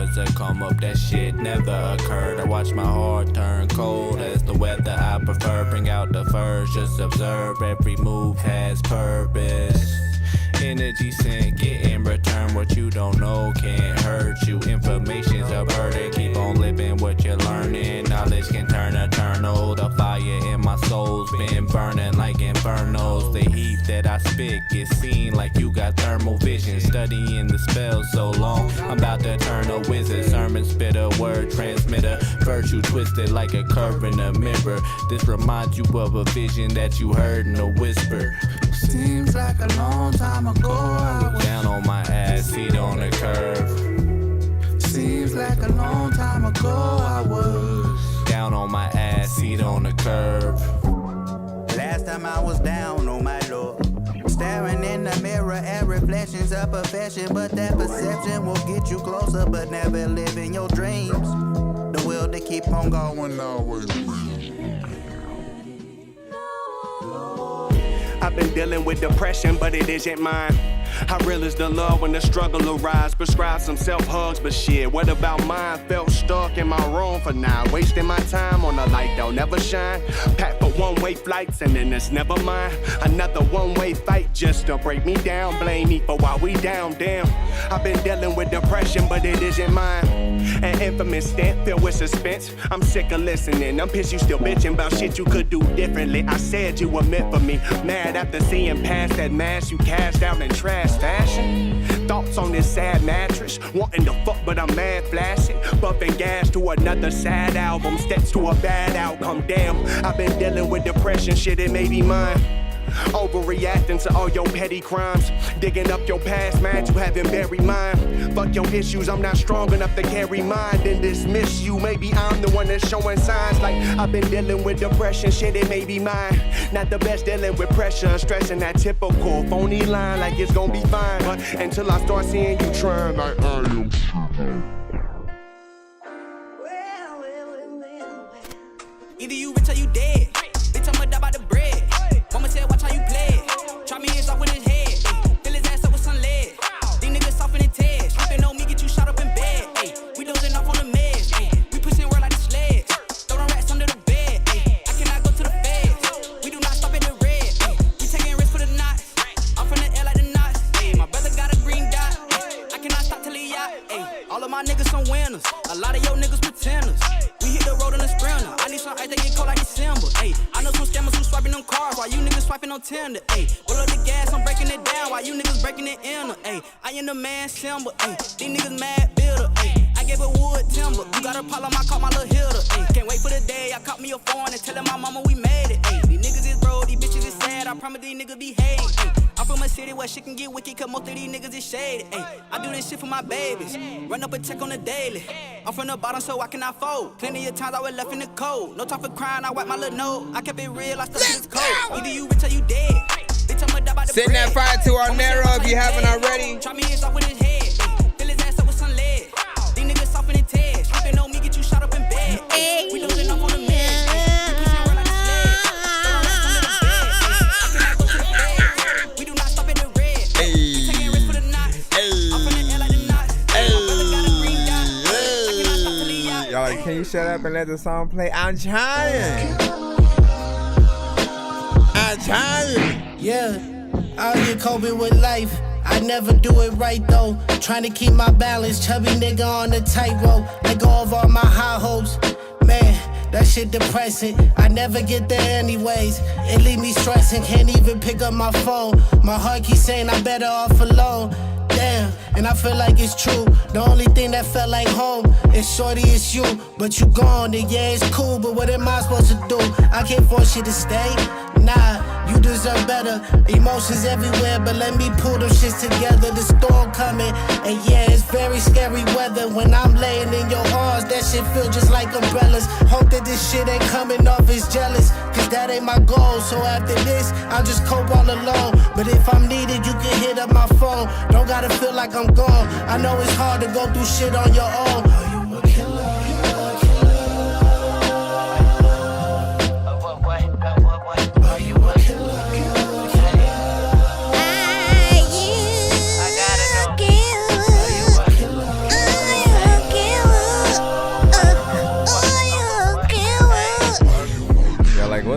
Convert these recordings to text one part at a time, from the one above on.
stars that come up, that shit never occurred. I watch my heart turn cold as the weather I prefer. Bring out the furs, just observe, every move has purpose. Energy sent, get in return what you don't know can't hurt you. Information's a burden, keep on living what you're learning. Knowledge can turn eternal. The fire in my soul's been burning like infernos. The heat that I spit gets seen like you got thermal vision. Studying the spells so long, I'm about to turn a wizard. Sermon spitter, word transmitter, virtue twisted like a curve in a mirror. This reminds you of a vision that you heard in a whisper. Seems like a long time ago I was down on my ass, seat on the curve. Seems like a long time ago I was down on my ass, seat on the curve. Last time I was down on my luck, staring in the mirror at reflections of perfection. But that perception will get you closer, but never live in your dreams. The will to keep on going always. I've been dealing with depression, but it isn't mine. How real is the love when the struggle arise? Prescribe some self-hugs, but shit, what about mine? Felt stuck in my room for 9, wasting my time on a light that'll never shine. Packed for one-way flights, and then it's never mine. Another one-way fight just to break me down. Blame me for why we down, damn. I've been dealing with depression, but it isn't mine. An infamous stint filled with suspense. I'm sick of listening. I'm pissed you still bitching about shit you could do differently. I said you were meant for me. Mad after seeing past that mask you cast out in trash fashion. Thoughts on this sad mattress. Wanting to fuck, but I'm mad flashing. Bumping gas to another sad album. Steps to a bad outcome. Damn, I've been dealing with depression. Shit, it may be mine. Overreacting to all your petty crimes. Digging up your past, mad you haven't buried mine. Fuck your issues, I'm not strong enough to carry mine. Then dismiss you, maybe I'm the one that's showing signs. Like I've been dealing with depression, shit it may be mine. Not the best dealing with pressure, stressing that typical phony line like it's gonna be fine. But until I start seeing you trying like I am. Either you rich or you dead. Bitch, I'ma die by the bread. Mama said, watch how you play it. Try me his off with his head. Fill his ass up with some lead. These niggas soft in the Ted. Sleeping on me, get you shot up in bed. We dozing off on the meds. We pushing word like the sled. Throw them rats under the bed. I cannot go to the feds. We do not stop at the red. We taking risks for the knots. I'm from the air like the knots. My brother got a green dot. I cannot stop till he out. All of my niggas some winners. A lot of your niggas pretenders. We hit the road in a sprinter. I need some ice that get cold like December. I know some scammers who swiping them cars while you niggas swiping on Tinder. Roll up the gas, I'm breaking it down while you niggas breaking it in. I am the man symbol. These niggas mad builder. I gave a wood timber. You got a problem, I caught my little hitter. Can't wait for the day I caught me a phone and telling my mama we made it. These niggas is broke, these bitches is sad. I promise these niggas behave. I'm from a city where shit can get wicked, cause most of these niggas is shady. I do this shit for my babies. Run up a check on the daily. I'm from the bottom, so I cannot fold. Plenty of times I was left in the cold. No time for crying, I wipe my little nose. I kept it real, I still think it's cold. Either you rich or you dead. Bitch, I'ma die by the Send that fire to our Nero if you haven't already. Try me his off with his head. Fill his ass up with some lead. These niggas soft in the Ted. Sleeping on me, get you shot up in bed. We dozing off on the meds. We pushing word like the sled. Throw them rats under the bed. I cannot go to the feds. We do not stop at the red. We taking risks for the knots. I'm from the air like the knots. My brother got a green dot. I cannot stop till he out. Y'all, can you shut up and let the song play? I'm trying. Yeah, out here coping with life. I never do it right though. Trying to keep my balance. Chubby nigga on the tightrope. Let go of all my high hopes. Man, that shit depressing. I never get there anyways. It leave me stressing. Can't even pick up my phone. My heart keeps saying I'm better off alone. Damn, and I feel like it's true. The only thing that felt like home is shorty, it's you. But you gone, and yeah, it's cool. But what am I supposed to do? I can't force you to stay. Nah, you deserve better. Emotions everywhere, but let me pull them shits together. The storm coming, and yeah, it's very scary weather. When I'm laying in your arms, that shit feel just like umbrellas. Hope that this shit ain't coming off as jealous, cause that ain't my goal. So after this, I'll just cope all alone. But if I'm needed, you can hit up my phone. Don't gotta feel like I'm gone. I know it's hard to go through shit on your own. Are you a killer?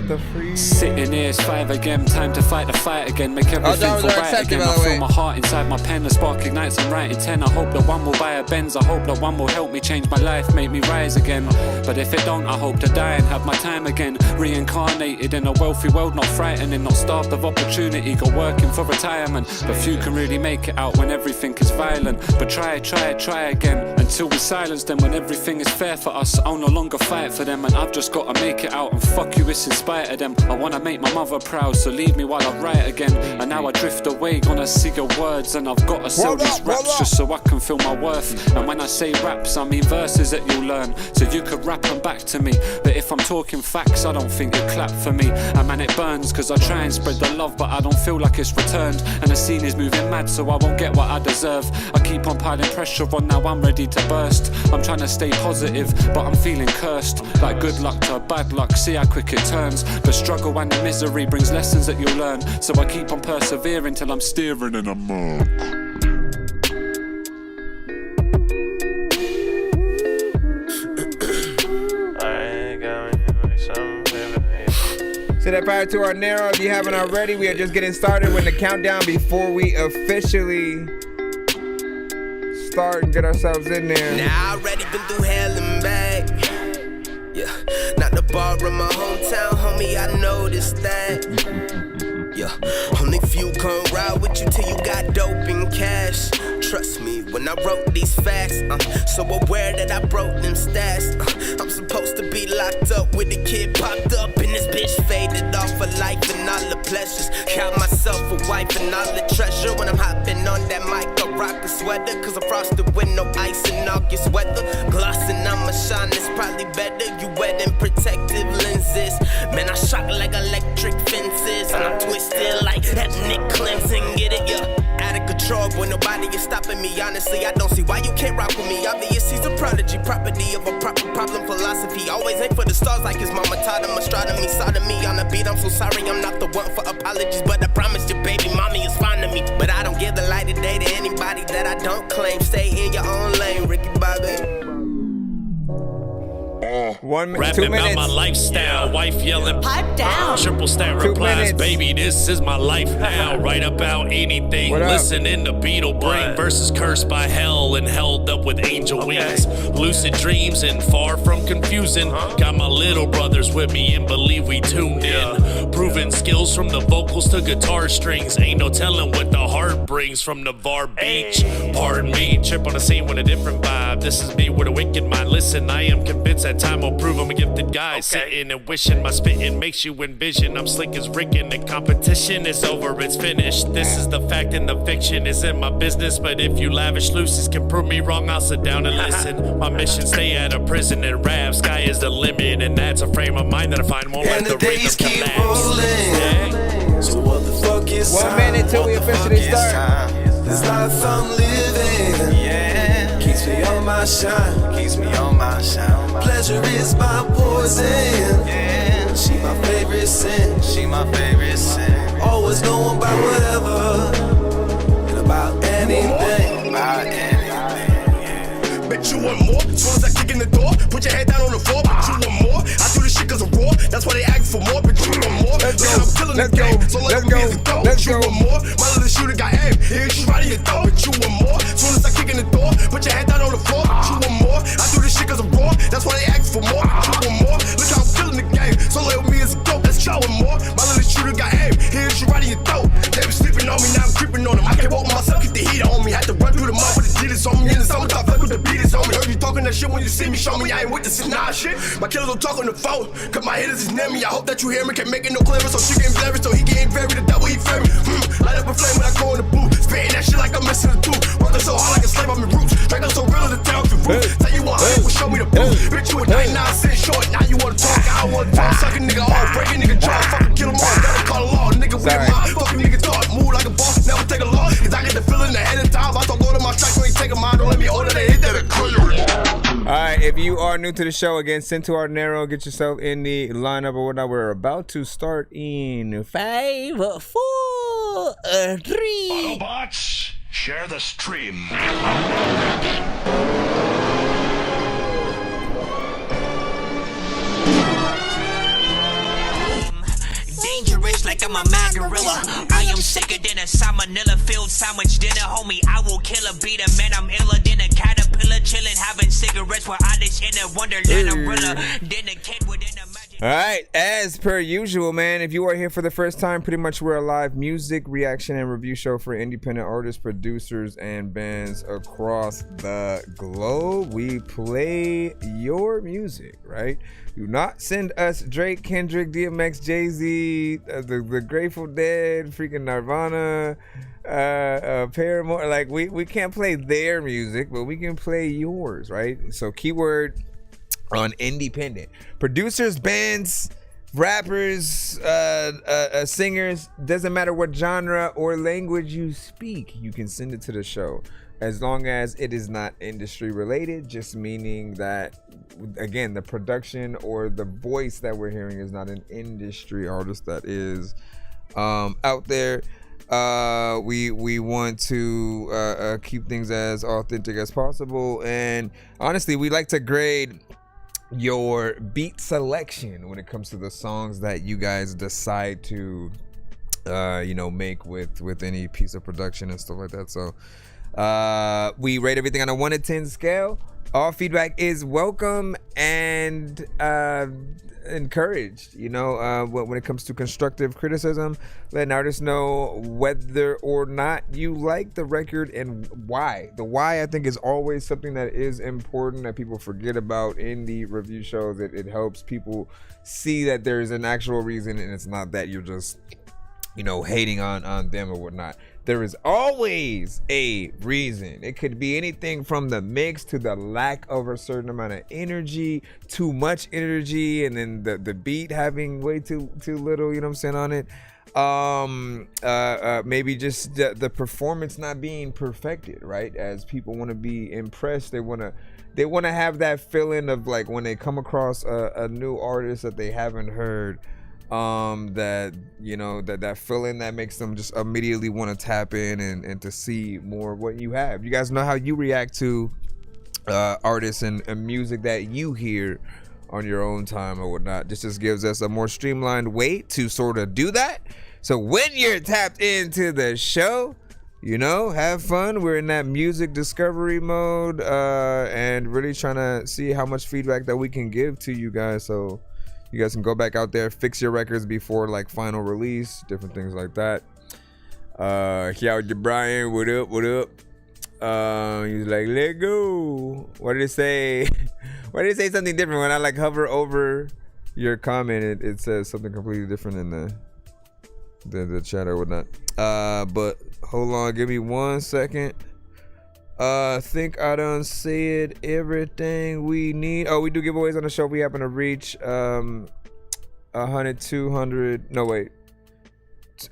What the freak? Sitting here, it's 5 again, time to fight the fight again. Make everything feel right again. I feel my heart inside my pen, the spark ignites, I'm writing 10. I hope that one will buy a Benz, I hope that one will help me change my life, make me rise again. But if it don't, I hope to die and have my time again. Reincarnated in a wealthy world, not frightening, not starved of opportunity, got working for retirement. But few can really make it out when everything is violent. But try again, until we silence them. When everything is fair for us, I'll no longer fight for them. And I've just gotta make it out, and fuck you, it's in spite of them. I wanna make my mother proud, so leave me while I write again. And now I drift away, gonna see your words, and I've gotta sell these raps just so I can feel my worth. And when I say raps, I mean verses that you'll learn, so you could rap them back to me. But if I'm talking facts, I don't think you clap for me. And man, it burns, cause I try and spread the love, but I don't feel like it's returned. And the scene is moving mad, so I won't get what I deserve. I keep on piling pressure on, now I'm ready to burst. I'm trying to stay positive, but I'm feeling cursed. Like good luck to bad luck, see how quick it turns. The struggle and the misery brings lessons that you'll learn. So I keep on persevering till I'm steering in a mug. So that prior to our Nero, if you haven't already, we are just getting started with the countdown before we officially start and get ourselves in there. Now I already been through hell and back. Yeah, not the bar in my hometown, homie, I noticed that. Yeah, only few come ride with you till you got dope and cash. Trust me, when I wrote these facts, so aware that I broke them stats. I'm supposed to be locked up with the kid popped up, and this bitch faded off for life and all the pleasures. Count myself a wife and all the treasure. When I'm hopping on that mic, I rock a sweater, cause I'm frosted with no ice in August weather. Glossing on my shine, it's probably better. You wearing protective lenses. Man, I shock like electric fences, and I'm twisted like ethnic cleansing. Get it, yeah. Out of control, boy, nobody is stopping me. Honestly, I don't see why you can't rock with me. Obvious, he's a prodigy, property of a proper problem philosophy. Always aim for the stars like his mama taught him. Astronomy, sodomy on the beat. I'm so sorry, I'm not the one for apologies, but I promise you, baby, mommy is fine to me. But I don't give the light of day to anybody that I don't claim. Stay in your own lane, Ricky Bobby. 1 minute, Rapping 2 minutes. about my lifestyle, wife yelling, pipe down. Triple stat 2 replies, minutes. baby, this is my life now. Write about anything, listen in the Beetle brain. Verses cursed by hell and held up with angel wings. Lucid dreams and far from confusing. Got my little brothers with me and believe we tuned in. Proven skills from the vocals to guitar strings. Ain't no telling what the heart brings from Navarre Beach. Pardon me, trip on the scene with a different vibe. This is me with a wicked mind. Listen, I am convinced that time will prove I'm a gifted guy. Sitting and wishing my spitting makes you envision I'm slick as Rick and the competition is over, it's finished. This is the fact and the fiction isn't my business, but if you lavish looses can prove me wrong, I'll sit down and listen. My mission stay out of prison and rap, sky is the limit, and that's a frame of mind that I find won't let the rhythm collapse. Yeah. So what the fuck is 1 minute till we officially start. This life I'm living, yeah, keeps me on my shine, keeps me on my shine. Pleasure is my poison, yeah, she my favorite sin, she my favorite sin. Always going by whatever, and about anything, about anything, yeah. Bet you want more, as soon as I kick in the door, put your head down on the floor, bet you want more. I do this shit cause I'm raw, that's why they ask for more, but you want more. Let's yeah, go. I'm killing Let's the game, go. so let Let's me go. get the dough. Let's You go. want more, my little shooter got aim, here she's right in your door, but you want more. As soon as I kick in the door, put your head down on the floor, but you want more. I do this shit cause I'm raw, that's why they ask for more, but you want more. Look how I'm killing the game, so let me as a dope, let's show him more. My little shooter got aim, here she's right in your throat. They been sleeping on me, now I'm creeping on them. I can't walk myself, keep the heat on me. Had to run through the mud with the Adidas on me. In the summertime, fuck with the beaters on me. Heard you talking that shit when you see me, show me I ain't with this nah shit. My killers don't talk on the phone, cause my hitters is near me. I hope that you hear me, can't make it no clearer, so she getting blurry, so he getting very the devil, he fear me. Light up a flame when I go in the booth, spitting that shit like I'm missing a tooth. Working so hard like a slave, I'm in roots. Drink up so real as the town can roof. Say you want hate, well show me the proof. Bitch, you a 99 cent short, now you wanna talk, I don't wanna talk. Suck a nigga off, break a nigga jaw, fucking kill him all. Gotta call a law, nigga with a mind, fucking nigga talk. Move like a boss, never take a loss, cause I get the feeling ahead of time. I don't go to my track, you ain't take a mind, don't let me order that hit that a clear. Alright, if you are new to the show, again, send to our Nero, get yourself in the lineup or whatnot. We're about to start in 5, 4, 3. Autobots, share the stream. gorilla. I am sicker than a salmonella filled sandwich dinner, homie. I will kill a beater, man. I'm iller than a caterpillar, chilling, having cigarettes with Irish in a wonderland umbrella. Then a kid within a magic. All right, as per usual, man, if you are here for the first time, pretty much we're a live music reaction and review show for independent artists, producers, and bands across the globe. We play your music, right? Do not send us Drake, Kendrick, DMX, Jay-Z, the Grateful Dead, freaking Nirvana, Paramore. Like, we can't play their music, but we can play yours, right? So keyword on independent. Producers, bands, rappers, singers, doesn't matter what genre or language you speak, you can send it to the show. As long as it is not industry related, just meaning that, again, the production or the voice that we're hearing is not an industry artist that is out there. We want to keep things as authentic as possible. And honestly, we like to grade your beat selection when it comes to the songs that you guys decide to make with any piece of production and stuff like that. So we rate everything on a 1 to 10 scale. All feedback is welcome and encouraged. When it comes to constructive criticism, letting artists know whether or not you like the record and why. The why, I think, is always something that is important that people forget about in the review shows. It helps people see that there's an actual reason and it's not that you're just hating on them or whatnot. There is always a reason. It could be anything from the mix to the lack of a certain amount of energy, too much energy, and then the beat having way too little, on it. Maybe just the performance not being perfected, right? As people want to be impressed, they want to have that feeling of like when they come across a new artist that they haven't heard. That feeling that makes them just immediately want to tap in and to see more of what you have. You guys know how you react to artists and music that you hear on your own time or whatnot. This just gives us a more streamlined way to sort of do that. So when you're tapped into the show, have fun. We're in that music discovery mode and really trying to see how much feedback that we can give to you guys. So you guys can go back out there, fix your records before like final release, different things like that. Shout out Brian, what up? He's like, let go. What did it say? Why did it say something different? When I like hover over your comment, it says something completely different in the chat or whatnot. But hold on, give me 1 second. Think I done said everything we need. Oh, we do giveaways on the show. We happen to reach 100, 200. No, wait.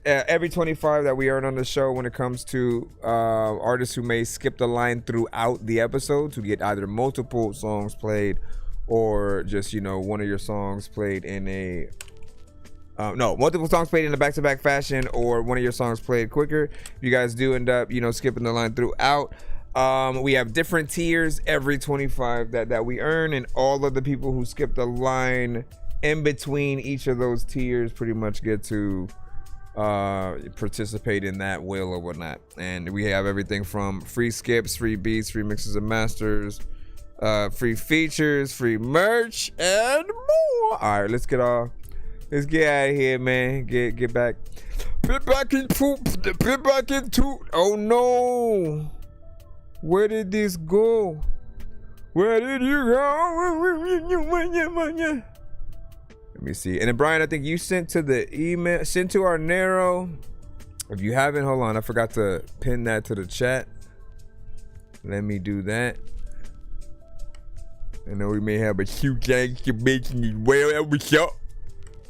Every 25 that we earn on the show when it comes to artists who may skip the line throughout the episode to get either multiple songs played or just, one of your songs played in a multiple songs played in a back-to-back fashion or one of your songs played quicker. If you guys do end up, skipping the line throughout, we have different tiers every 25 that we earn, and all of the people who skip the line in between each of those tiers pretty much get to participate in that wheel or whatnot. And we have everything from free skips, free beats, free mixes and masters, free features, free merch, and more. All right, let's get out of here, man. Get back. Get back into. Oh no. Where did this go? Where did you go? Let me see. And then Brian, I think you sent to the email, sent to our Nero. If you haven't, hold on. I forgot to pin that to the chat. Let me do that. I know we may have a few things to mention as well.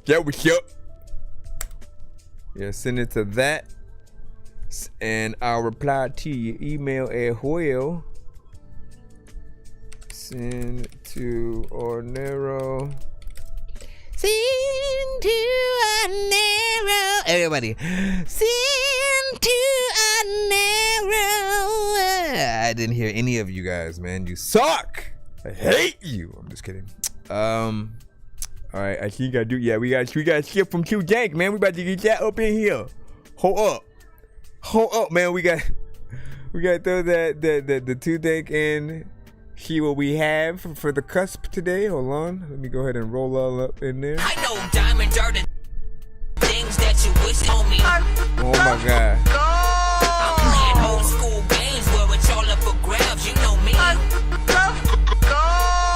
That was up. Yeah, send it to that. And I'll reply to your email as well. Send to our Nero. Send to our Nero. Everybody. Send to our Nero. I didn't hear any of you guys, man. You suck. I hate you. I'm just kidding. All right, I see you gotta do. Yeah, we got shit from Q Dank, man. We about to get that up in here. Hold up, man. We got to throw the 2 Dank in. See what we have for the cusp today. Hold on, let me go ahead and roll all up in there. I know diamonds are the things that you wish on me. Oh my God. I'm playing old school games where it's all up for grabs. You know me. I love gold.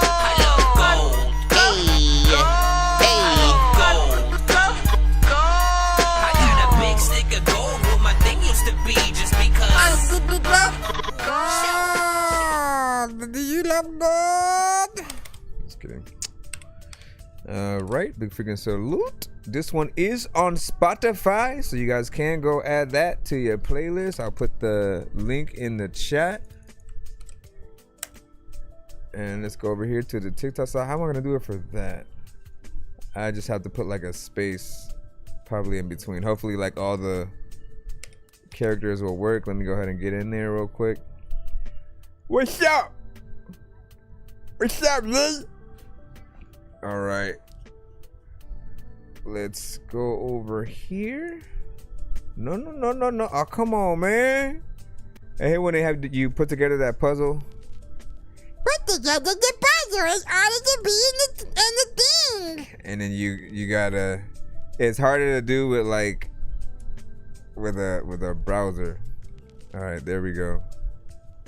I got a big stick of gold where my thing used to be just because. Do you love God? Just kidding. Right, big freaking salute. This one is on Spotify, so you guys can go add that to your playlist. I'll put the link in the chat. And let's go over here to the TikTok side. How am I gonna do it for that? I just have to put like a space probably in between. Hopefully like all the characters will work. Let me go ahead and get in there real quick. What's up? What's up, Lee? All right. Let's go over here. No. Oh, come on, man. I hate when they have you put together that puzzle. Put together the puzzle in order to be in the thing. And then you gotta. It's harder to do with like with a browser. All right, there we go.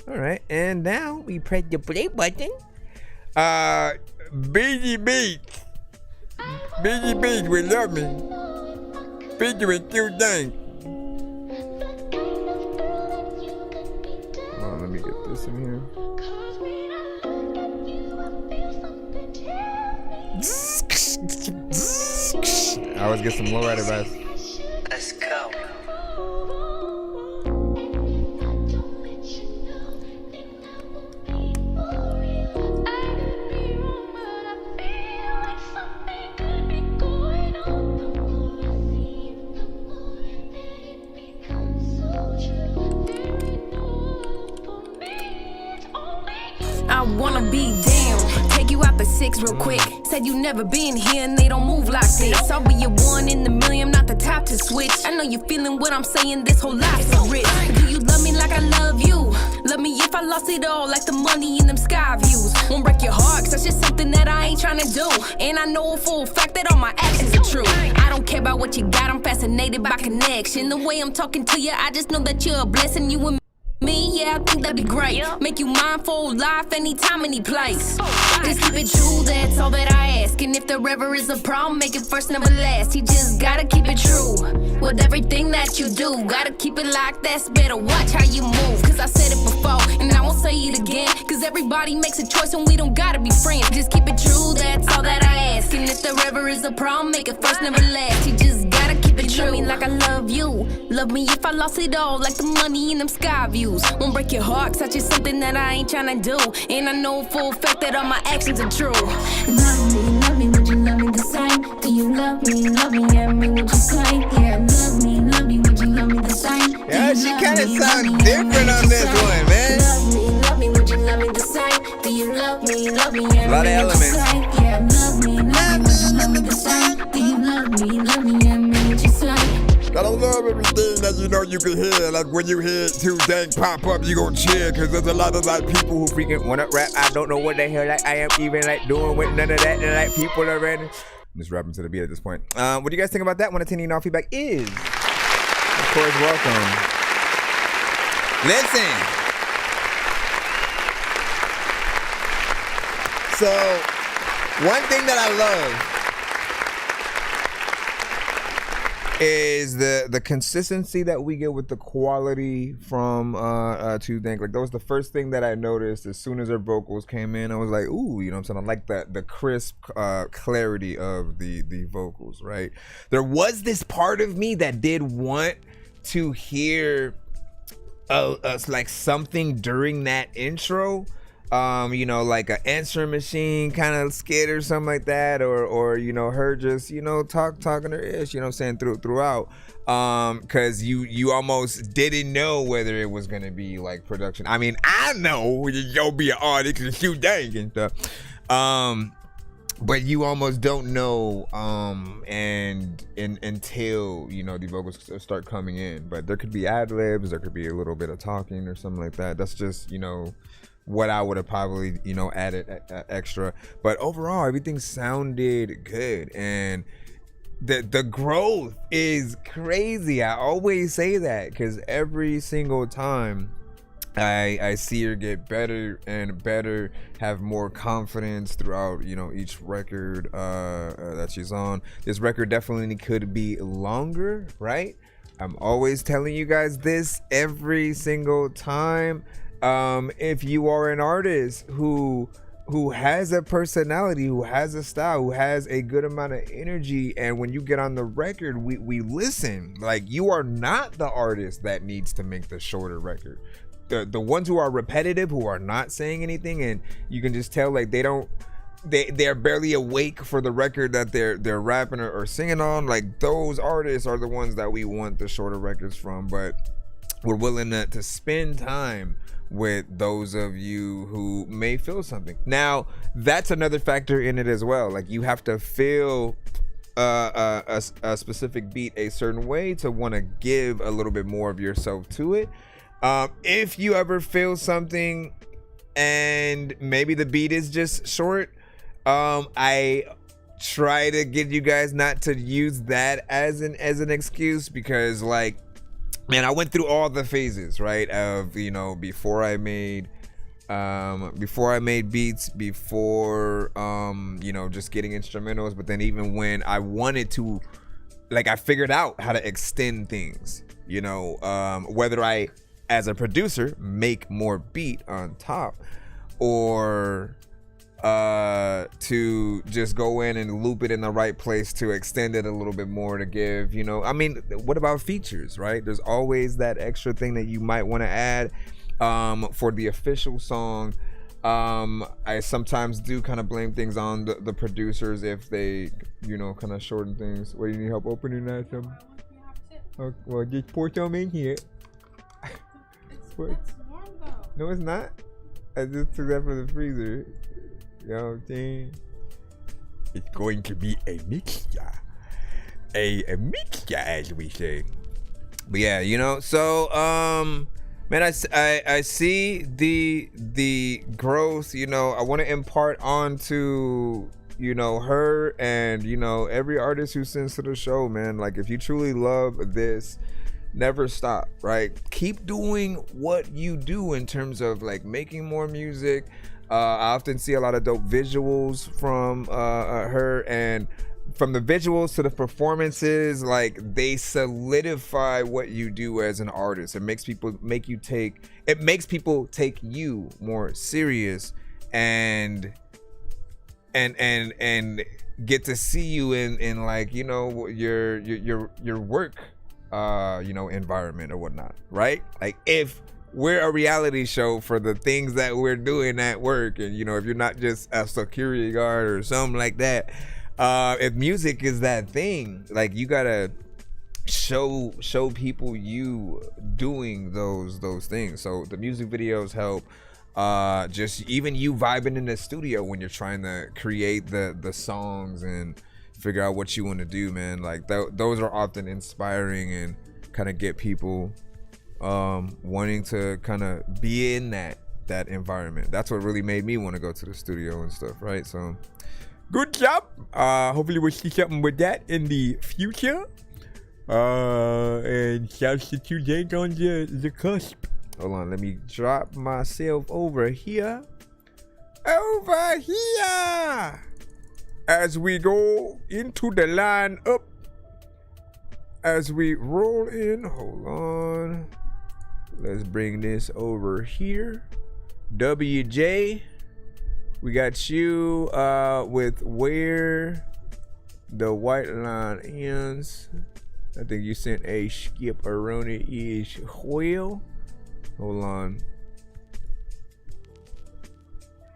All right, and now we press the play button. BG Beats, we love me. Featuring Q Dank. Hold on, let me get this in here. I always get some lowrider vibes. Let's go. I wanna be down, take you out the 6 real quick. Said you never been here and they don't move like this. I'll be your 1 in the million, not the top to switch. I know you feeling what I'm saying, this whole life's so rich. But do you love me like I love you? Love me if I lost it all, like the money in them sky views. Won't break your heart, cause that's just something that I ain't trying to do. And I know for a fact that all my actions are true. I don't care about what you got, I'm fascinated by connection. The way I'm talking to you, I just know that you're a blessing. You and me, yeah, I think that'd be great. Make you mine for life, anytime, any place. Just keep it true, that's all that I ask. And if there ever is a problem, make it first, never last. You just gotta keep it true with everything that you do. Gotta keep it like that's better, watch how you move. Cause I said it before, and I won't say it again. Cause everybody makes a choice and we don't gotta be friends. Just keep it true, that's all that I ask. And if there ever is a problem, make it first, never last. You just gotta keep it true. Love me like I love you. Love me if I lost it all, like the money in them sky views. Won't break your heart, cause that's just something that I ain't tryna do. And I know for a fact that all my actions are true. Love me, would you love me the same? Do you love me, and me, would you say? Yeah, love me, would you love me the same? Yeah, she kinda sounds different on this one, man. Love me, would you love me the same? Do you love me, and me, a lot of elements. Yeah, love me, would you love me the same? Do you love me, and me, would you say? Gotta love everything that you know you can hear. Like when you hear 2 Dank pop up, you gon' cheer. Cause there's a lot of like people who freaking wanna rap. I don't know what the hell like I am even like doing with none of that. And like people already. I'm just rapping to the beat at this point. What do you guys think about that? 1 to 10 all feedback is, of course, welcome. Listen. So, one thing that I love is the consistency that we get with the quality from 2 Dank. Like that was the first thing that I noticed as soon as her vocals came in. I was like, ooh, you know what I'm saying? I like the crisp clarity of the vocals, right? There was this part of me that did want to hear like something during that intro. You know, like an answering machine kind of skit or something like that, or you know, her just, you know, talking her ish, you know what I'm saying, throughout. Cause you almost didn't know whether it was gonna be like production. I mean, I know you'll be an artist and shoot dang and stuff. but you almost don't know and until the vocals start coming in. But there could be ad-libs, there could be a little bit of talking or something like that. That's just what I would have probably added extra. But overall, everything sounded good, and the growth is crazy. I always say that because every single time I see her get better and better, have more confidence throughout, each record that she's on. This record definitely could be longer, right? I'm always telling you guys this every single time. If you are an artist who has a personality, who has a style, who has a good amount of energy, and when you get on the record, we listen. Like, you are not the artist that needs to make the shorter record. The ones who are repetitive, who are not saying anything, and you can just tell like they're barely awake for the record that they're rapping or singing on, like those artists are the ones that we want the shorter records from. But we're willing to spend time with those of you who may feel something. Now, that's another factor in it as well. Like, you have to feel a specific beat a certain way to want to give a little bit more of yourself to it. If you ever feel something and maybe the beat is just short, I try to get you guys not to use that as an excuse, because like, man, I went through all the phases, right? Of before I made beats, before just getting instrumentals, but then even when I wanted to, like, I figured out how to extend things, whether I, as a producer, make more beat on top, or to just go in and loop it in the right place to extend it a little bit more to give, I mean, what about features, right? There's always that extra thing that you might want to add for the official song. I sometimes do kind of blame things on the producers if they, kind of shorten things. What, do you need help opening that? Oh, well, just pour some in here. It's warm though. No, it's not. I just took that from the freezer. You know what I'm saying? It's going to be a mixture. A mixture, as we say. But yeah, so man, I see the growth. I want to impart onto her and every artist who sends to the show, man. Like, if you truly love this, never stop, right? Keep doing what you do in terms of like making more music. I often see a lot of dope visuals from her, and from the visuals to the performances, like, they solidify what you do as an artist. It makes people take you more serious and get to see you in like your work environment or whatnot, right? Like, if we're a reality show for the things that we're doing at work, and if you're not just a security guard or something like that, if music is that thing, like, you gotta show people you doing those things. So the music videos help. Just even you vibing in the studio when you're trying to create the songs and figure out what you want to do, man. Like, those are often inspiring and kind of get people wanting to kind of be in that environment. That's what really made me want to go to the studio and stuff, right? So good job. Hopefully we'll see something with that in the future. And shouts to Jake on the cusp. Hold on, let me drop myself over here. As we go into the line up, as we roll in. Hold on, let's bring this over here. WJ, we got you with where the white line ends. I think you sent a skip-a-roni-ish wheel. Hold on.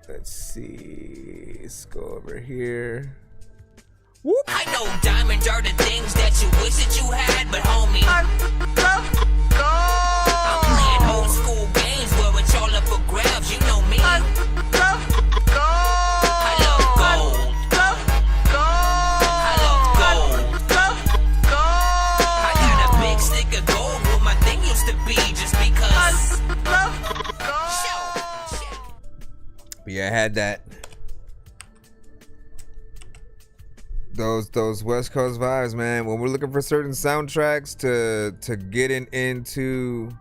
Let's see. Let's go over here. Whoop. I know diamonds are the things that you wish that you had, but homie, I'm playing old school games where it's all up for grabs. You know me. I love gold. those West Coast vibes, man. When we're looking for certain soundtracks to getting into,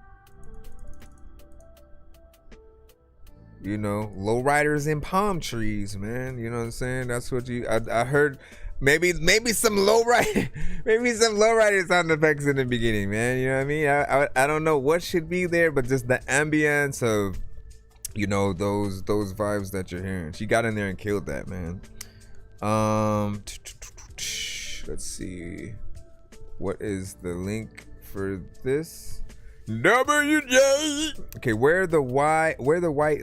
you know, lowriders in palm trees, man. You know what I'm saying? That's what I heard. Maybe some lowrider sound effects in the beginning, man. You know what I mean? I don't know what should be there, but just the ambience of, you know, those vibes that you're hearing. She got in there and killed that, man. Let's see. What is the link for this? WJ. Okay, where the white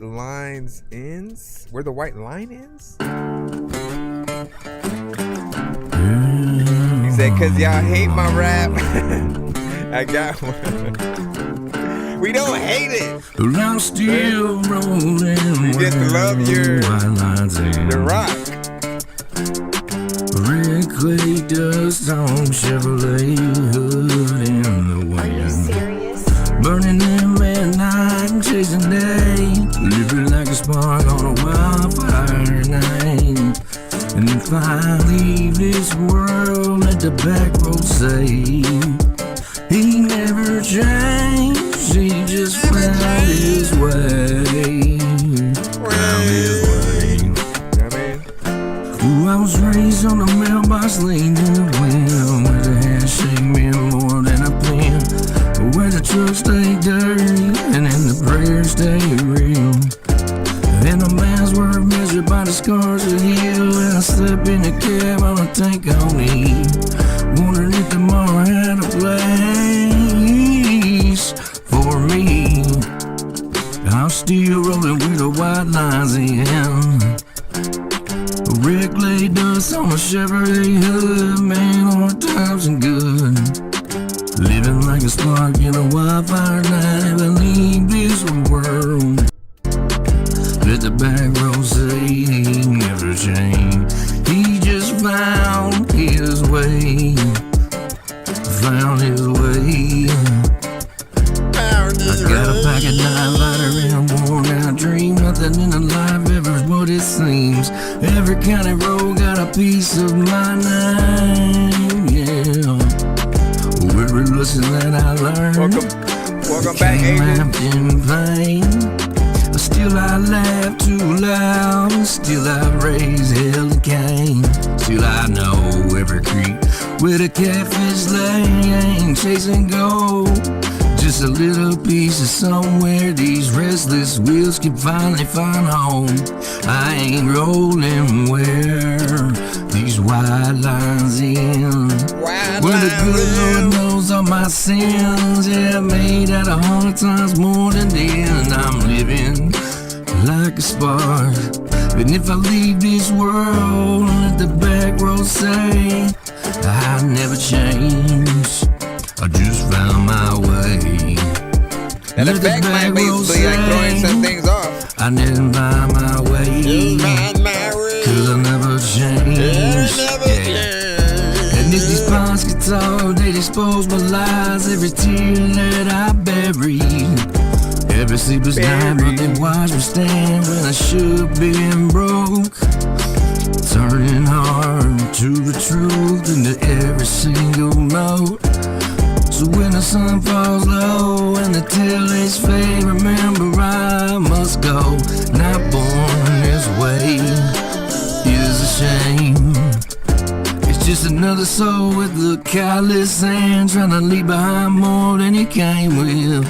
lines ends? Where the white line ends? He said, "Cause y'all hate my rap." I got one. We don't hate it. But I'm still rolling. You just love your rock. Red clay dust on Chevrolet hood in the wind. Burning them at night and chasing day. Living like a spark on a wildfire night. And if I leave this world, let the back road say he never changed, he just found his way. Found his way. Ooh, I was raised on the mailbox lane in the wind, where the handshake meant more than a pen, where the trucks stay dirty and then the prayers stay real. And the man's word measured by the scars of heal. And I slept in a cab on a tank on E, wondering if tomorrow had a place for me. I'm still rolling with the white lines in. Red clay dust on a Chevrolet hood. Man, hard times and good. Living like a spark in a wildfire night. Never leave this world. Let the back row say he never changed. He just found his way. Found his way. I got a packet knife, lighter and worn out dream. Nothing in the life ever is what it seems. Every county road got a piece of my name, yeah. Every lesson that I learned. Welcome back, Adrian. In vain. Still I laugh too loud, still I raise hell and Cain. Still I know every creek where the catfish lay, chasing gold. Just a little piece of somewhere these restless wheels can finally find home. I ain't rolling where these white lines in. Where the good Lord knows all my sins. Yeah, made out 100 times more than then. I'm living like a spark. And if I leave this world, let the back road say I never changed. I just found my way. And the back might be like throwing some things off. I didn't find my way. Cause I never changed. And if these ponds could talk, they'd expose my lies. Every tear that I buried, every sleepless night, but they watch me stand when I should have been broke. Turning hard to the truth into every single note. So when the sun falls low and the taillights fade, remember I must go. Not born this way is a shame. It's just another soul with a callous hand, trying to leave behind more than he came with.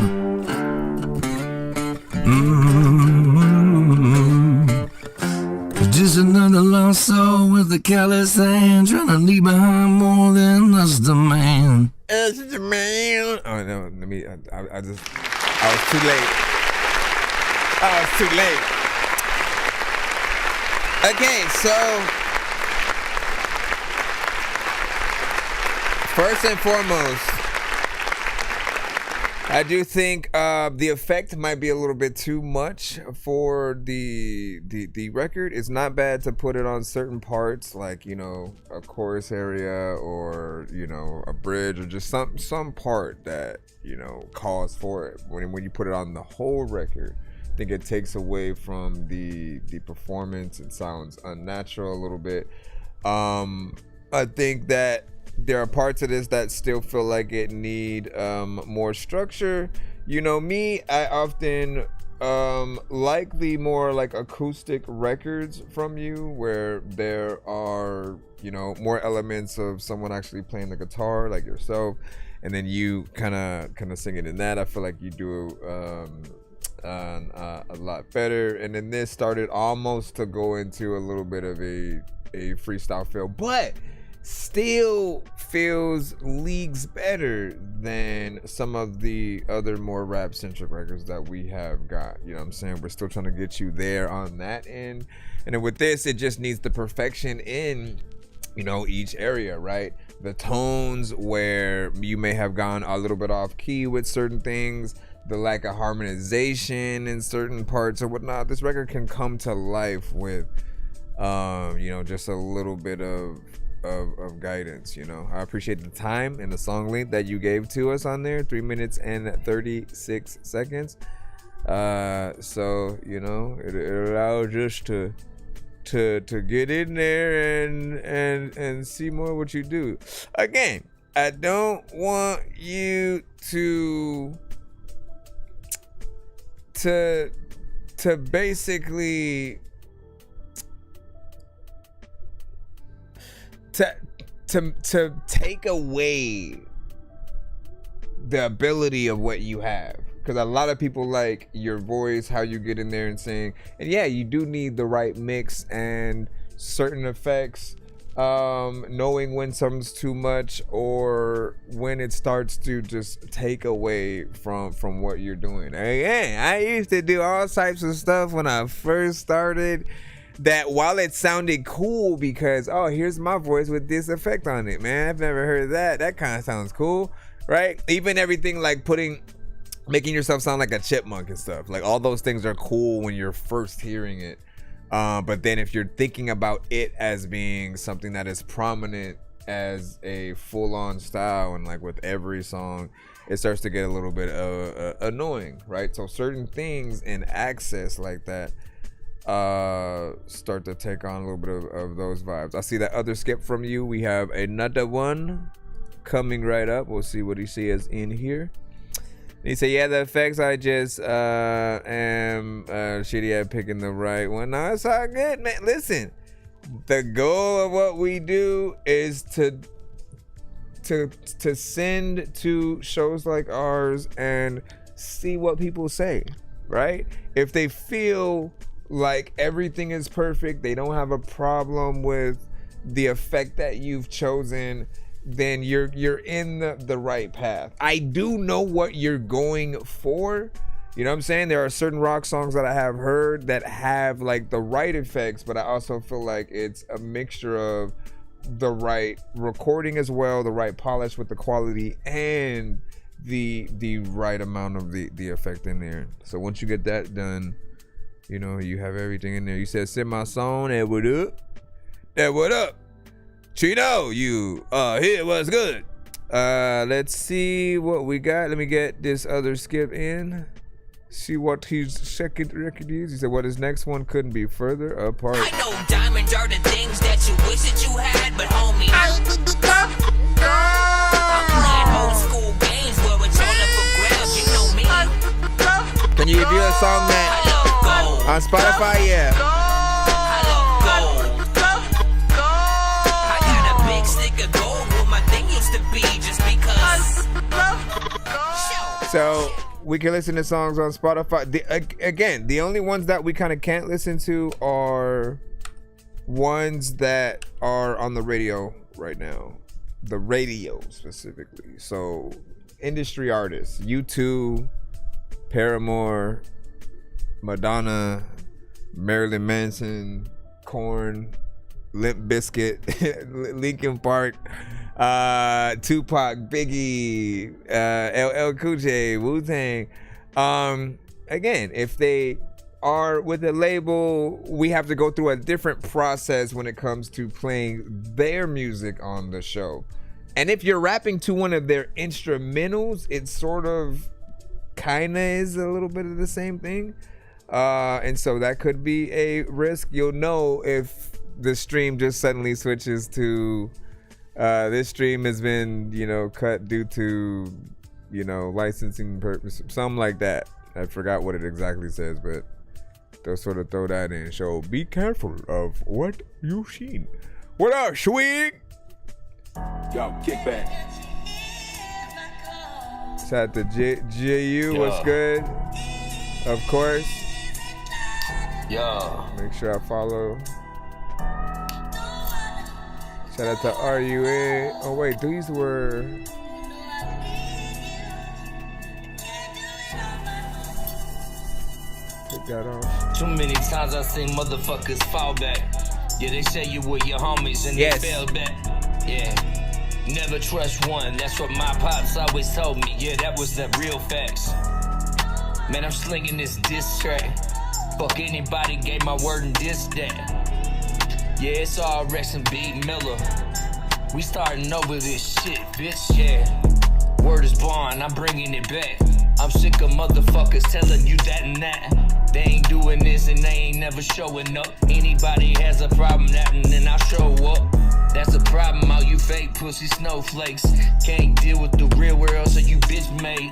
Just another lost soul with a callous hand, trying to leave behind more than us, the man. As the man. Oh no, I was too late. I was too late. Okay, so first and foremost, I do think the effect might be a little bit too much for the record. It's not bad to put it on certain parts, like, you know, a chorus area or, you know, a bridge or just some part that, you know, calls for it. When you put it on the whole record, I think it takes away from the performance. It sounds unnatural a little bit. I think that there are parts of this that still feel like it need more structure. You know me, I often like the more like acoustic records from you where there are, you know, more elements of someone actually playing the guitar like yourself, and then you kind of singing in that. I feel like you do a lot better. And then this started almost to go into a little bit of a freestyle feel, but still feels leagues better than some of the other more rap centric records that we have got. You know what I'm saying? We're still trying to get you there on that end. And then with this, it just needs the perfection in, you know, each area, right? The tones where you may have gone a little bit off key with certain things, the lack of harmonization in certain parts or whatnot. This record can come to life with, you know, just a little bit of guidance. You know, I appreciate the time and the song length that you gave to us on there, 3 minutes and 36 seconds. So, you know, it allows us to get in there and see more what you do. Again, I don't want you to basically to take away the ability of what you have, because a lot of people like your voice, how you get in there and sing, and yeah, you do need the right mix and certain effects, knowing when something's too much or when it starts to just take away from what you're doing. Again, I used to do all types of stuff when I first started that while it sounded cool because, oh, here's my voice with this effect on it, man, I've never heard that kind of sounds cool, right? Even everything like making yourself sound like a chipmunk and stuff, like all those things are cool when you're first hearing it, but then if you're thinking about it as being something that is prominent as a full-on style, and like with every song it starts to get a little bit annoying, right? So certain things in access like that start to take on a little bit of those vibes. I see that other skip from you. We have another one coming right up. We'll see what he says in here. He said, yeah, the effects, I just am shitty at picking the right one. No, it's all good, man. Listen, the goal of what we do is to send to shows like ours and see what people say, right? If they feel like everything is perfect, they don't have a problem with the effect that you've chosen, then you're in the right path. I do know what you're going for. You know what I'm saying? There are certain rock songs that I have heard that have like the right effects, but I also feel like it's a mixture of the right recording as well, the right polish with the quality, and the right amount of the effect in there. So once you get that done, you know, you have everything in there. You said, send my song, and what up? That what up? Chino, you here, what's good? Let's see what we got. Let me get this other skip in. See what his second record is. He said, well, his next one couldn't be further apart. I know diamonds are the things that you wish that you had, but homie, I'm playing old school games where it's all up for grabs, you know me. Can you review a song that on Spotify? Yeah. I got a big stick of gold where my thing used to be just because. So we can listen to songs on Spotify. Again, the only ones that we kind of can't listen to are ones that are on the radio right now. The radio specifically. So industry artists, U2, Paramore, Madonna, Marilyn Manson, Korn, Limp Bizkit, Linkin Park, Tupac, Biggie, LL Cool J, Wu-Tang. Again, if they are with a label, we have to go through a different process when it comes to playing their music on the show. And if you're rapping to one of their instrumentals, it sort of kind of is a little bit of the same thing. And so that could be a risk. You'll know if the stream just suddenly switches to This stream has been, cut due to, licensing purpose, something like that. I forgot what it exactly says, but they'll sort of throw that in. So be careful of what you've seen. What up, Swig? Yo, kick back. Shout out to JU. Yo. What's good? Of course. Yo. Make sure I follow. Shout out to RUA. Oh wait, these were. Take that off. Too many times I seen motherfuckers fall back. Yeah, they say you with your homies and Yes. they fell back. Yeah. Never trust one, that's what my pops always told me. Yeah, that was the real facts. Man, I'm slinging this diss track. Fuck anybody, gave my word and diss that. Yeah, it's all Rex and Beat Miller. We starting over this shit, bitch, yeah. Word is bond, I'm bringing it back. I'm sick of motherfuckers telling you that and that. They ain't doing this and they ain't never showing up. Anybody has a problem, that and then I show up. That's a problem, all you fake pussy snowflakes. Can't deal with the real world, so you bitch made.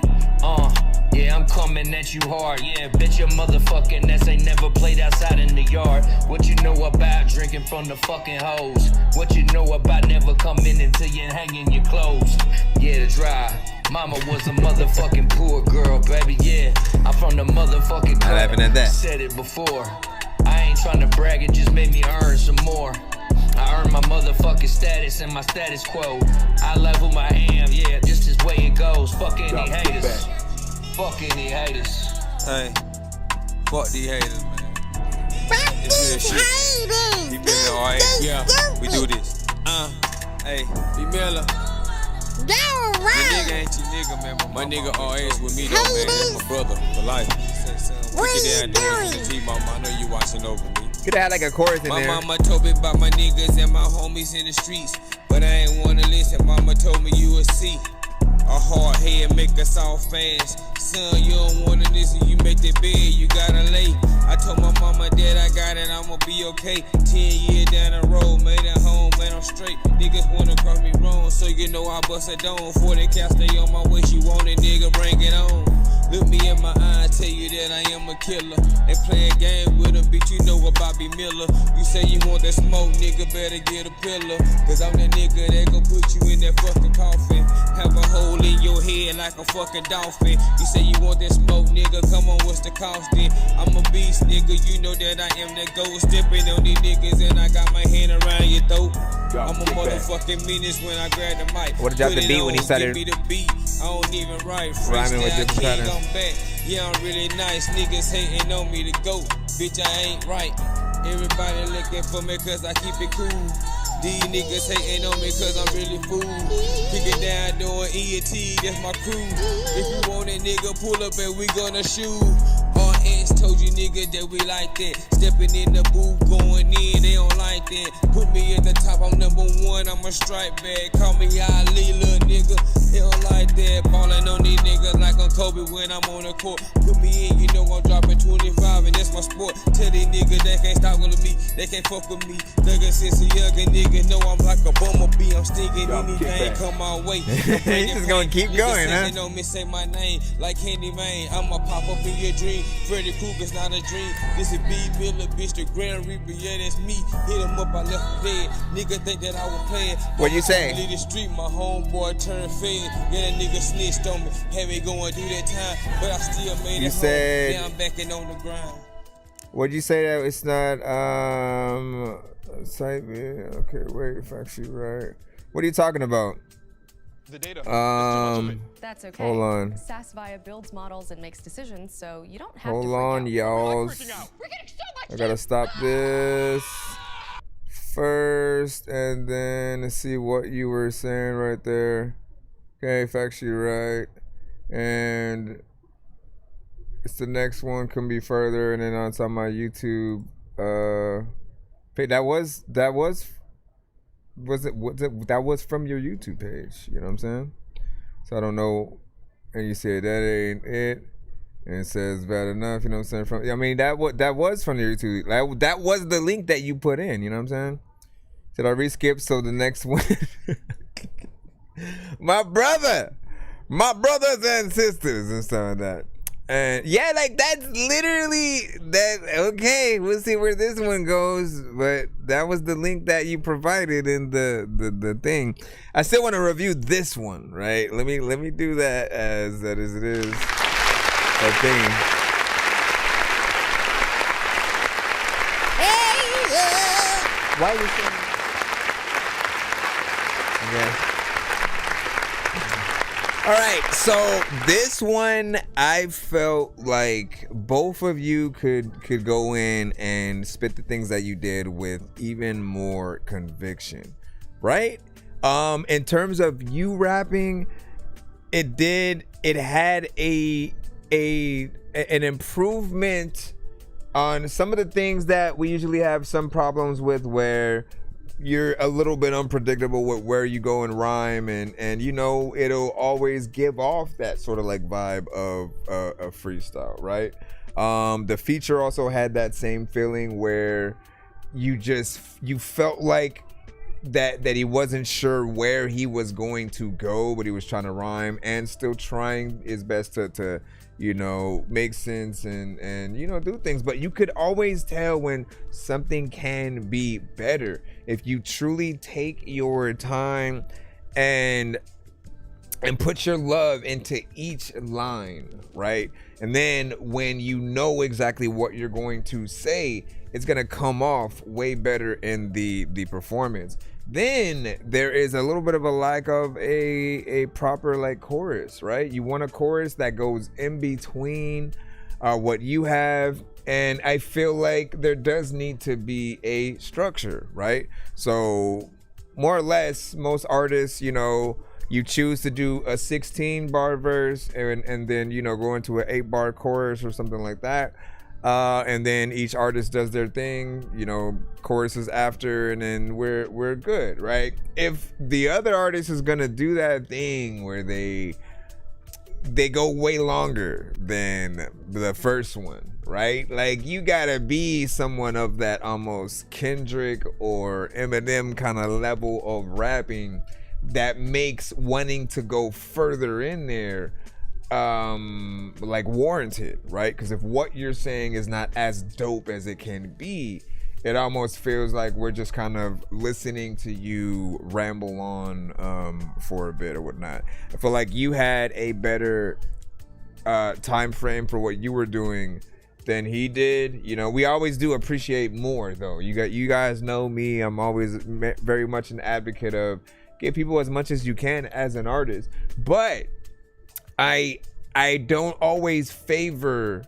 Yeah, I'm coming at you hard. Yeah, bet your motherfucking ass ain't never played outside in the yard. What you know about drinking from the fucking hose? What you know about never coming until you're hanging your clothes? Yeah, the drive. Mama was a motherfucking poor girl, baby, yeah. I'm from the motherfucking club. laughing at that. Said it before. I ain't trying to brag, it just made me earn some more. I earned my motherfucking status and my status quo. I love who I am, yeah, just this way it goes. Fuck any haters. Fuck any haters. Hey, fuck these haters, man. It's real shit. We been alright. Yeah, we do this. Hey, B Miller. Yo, Your nigga ain't your nigga, man. My nigga always with me, though, man. That's my brother for life. What are you doing? Mama, I know you watching over me. Could have had like a chorus in my there. My mama told me about my niggas and my homies in the streets, but I ain't wanna listen. Mama told me you would see. A hard head make us all fast. Son, you don't wanna listen, you make that bed, you gotta lay. I told my mama that I got it, I'ma be okay. 10 years down the road, made it home, man, I'm straight. Niggas wanna cross me wrong, so you know I bust it down. 40 cal stay on my way, she want it, nigga, bring it on. Look me in my eyes, tell you that I am a killer. They playing game with them, bitch, you know about B Miller. You say you want that smoke, nigga, better get a pillar. Cause I'm the nigga that gon' put you in that fucking coffin. Have a hole in your head like a fucking dolphin. You say you want that smoke, nigga, come on, what's the cost then? I'm a beast, nigga, you know that I am that ghost. Stepping on these niggas and I got my hand around your throat. I'm a motherfucking menace when I grab the mic. What did you have to beat when he started? Give me the beat. I don't even write rhyming with different patterns. I'm back. Yeah, I'm really nice. Niggas hating on me to go. Bitch, I ain't right. Everybody looking for me cause I keep it cool. These niggas hating on me cause I'm really fool. Kick it down doing ENT, that's my crew. If you want it, nigga, pull up and we gonna shoot. RS told you, nigga, that we like that. Stepping in the booth, going in, they don't like that. Put me at the top, I'm number one, I'm a strike back. Call me Ali, little nigga, they don't like that. Ballin' on these niggas like I'm Kobe when I'm on the court. Put me in, you know I'm dropping 25 and that's my sport. Tell these niggas they can't stop with me, they can't fuck with me. Nigga, since a youngin' nigga know I'm like a bumblebee, I'm stinking anything come my way. He's just gonna keep going, huh? They know me say my name like Candy Man. I'ma pop up in your dream. Freddy Krueger's not a dream. This is B Miller, bitch, the Grand Reaper. Yeah, that's me. Hit him up, I left him dead. Nigga think that I was playing. What you say? Leave the street, my homeboy turned fed. Yeah, that nigga snitched on me. Had me going through that time, but I still made You it said- home. Yeah, I'm backing on the ground. What'd you say that it's not site view? Okay, wait, if actually right. What are you talking about? The data. That's okay. Hold on. SAS via builds models and makes decisions, so you don't have Hold to on, y'all. I gotta stop this first and then see what you were saying right there. Okay, factually right. And it's the next one can be further, and then on top of my YouTube page. That was that was from your YouTube page, you know what I'm saying? So I don't know, and you said that ain't it, and it says bad enough, you know what I'm saying? I mean that was from your YouTube, that was the link that you put in, you know what I'm saying? Should I re-skip so the next one? My brothers and sisters and stuff like that. And yeah, like that's literally that. Okay, we'll see where this one goes. But that was the link that you provided in the thing. I still want to review this one, right? Let me do that as it is that thing. Why are you saying? Okay. All right, so this one I felt like both of you could go in and spit the things that you did with even more conviction, right? In terms of you rapping, it had an improvement on some of the things that we usually have some problems with, where you're a little bit unpredictable with where you go and rhyme, and you know it'll always give off that sort of like vibe of a freestyle, right? The feature also had that same feeling where you felt like that he wasn't sure where he was going to go, but he was trying to rhyme and still trying his best to you know, make sense and you know, do things. But you could always tell when something can be better if you truly take your time and put your love into each line, right? And then when you know exactly what you're going to say, it's gonna come off way better in the performance. Then there is a little bit of a lack of a proper like chorus, right? You want a chorus that goes in between what you have, and I feel like there does need to be a structure, right? So more or less, most artists, you know, you choose to do a 16 bar verse and then, you know, go into an 8 bar chorus or something like that. And then each artist does their thing, you know, choruses after, and then we're good, right? If the other artist is gonna do that thing where they go way longer than the first one, right? Like, you gotta be someone of that almost Kendrick or Eminem kind of level of rapping that makes wanting to go further in there like warranted, right? Because if what you're saying is not as dope as it can be, it almost feels like we're just kind of listening to you ramble on for a bit or whatnot. I feel like you had a better time frame for what you were doing than he did. You know, we always do appreciate more though. You guys know me, I'm always very much an advocate of give people as much as you can as an artist, but I don't always favor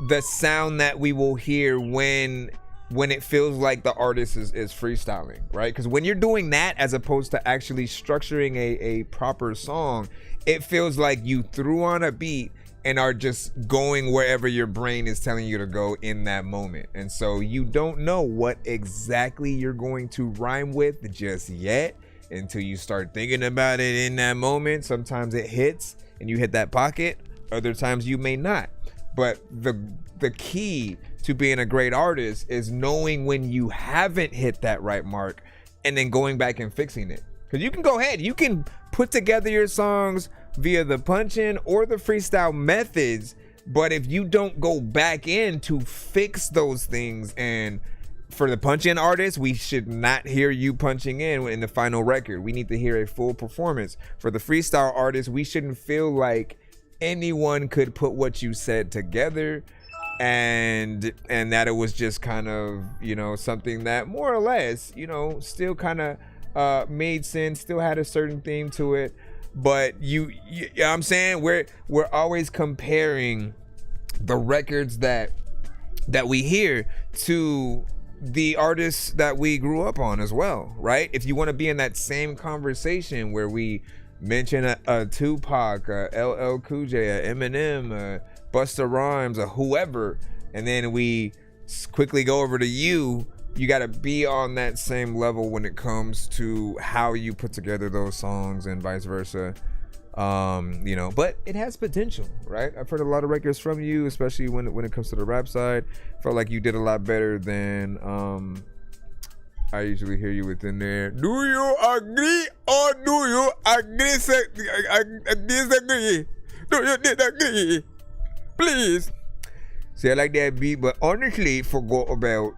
the sound that we will hear when it feels like the artist is freestyling, right? Because when you're doing that as opposed to actually structuring a proper song, it feels like you threw on a beat and are just going wherever your brain is telling you to go in that moment. And so you don't know what exactly you're going to rhyme with just yet until you start thinking about it in that moment. Sometimes it hits and you hit that pocket, other times you may not. But the key to being a great artist is knowing when you haven't hit that right mark and then going back and fixing it. Because you can go ahead, you can put together your songs via the punch-in or the freestyle methods, but if you don't go back in to fix those things, and for the punch-in artist, we should not hear you punching in the final record. We need to hear a full performance. For the freestyle artist, we shouldn't feel like anyone could put what you said together and that it was just kind of, you know, something that more or less, you know, still kind of made sense, still had a certain theme to it. But you know what I'm saying? We're always comparing the records that we hear to the artists that we grew up on as well, right? If you want to be in that same conversation where we mention a Tupac, a LL Cool J, a Eminem, a Busta Rhymes, or whoever, and then we quickly go over to you got to be on that same level when it comes to how you put together those songs and vice versa. You know, but it has potential, right? I've heard a lot of records from you, especially when it comes to the rap side. Felt like you did a lot better than I usually hear you within there. Do you agree or do you disagree? Do you disagree? Please. See, I like that beat, but honestly forgot about,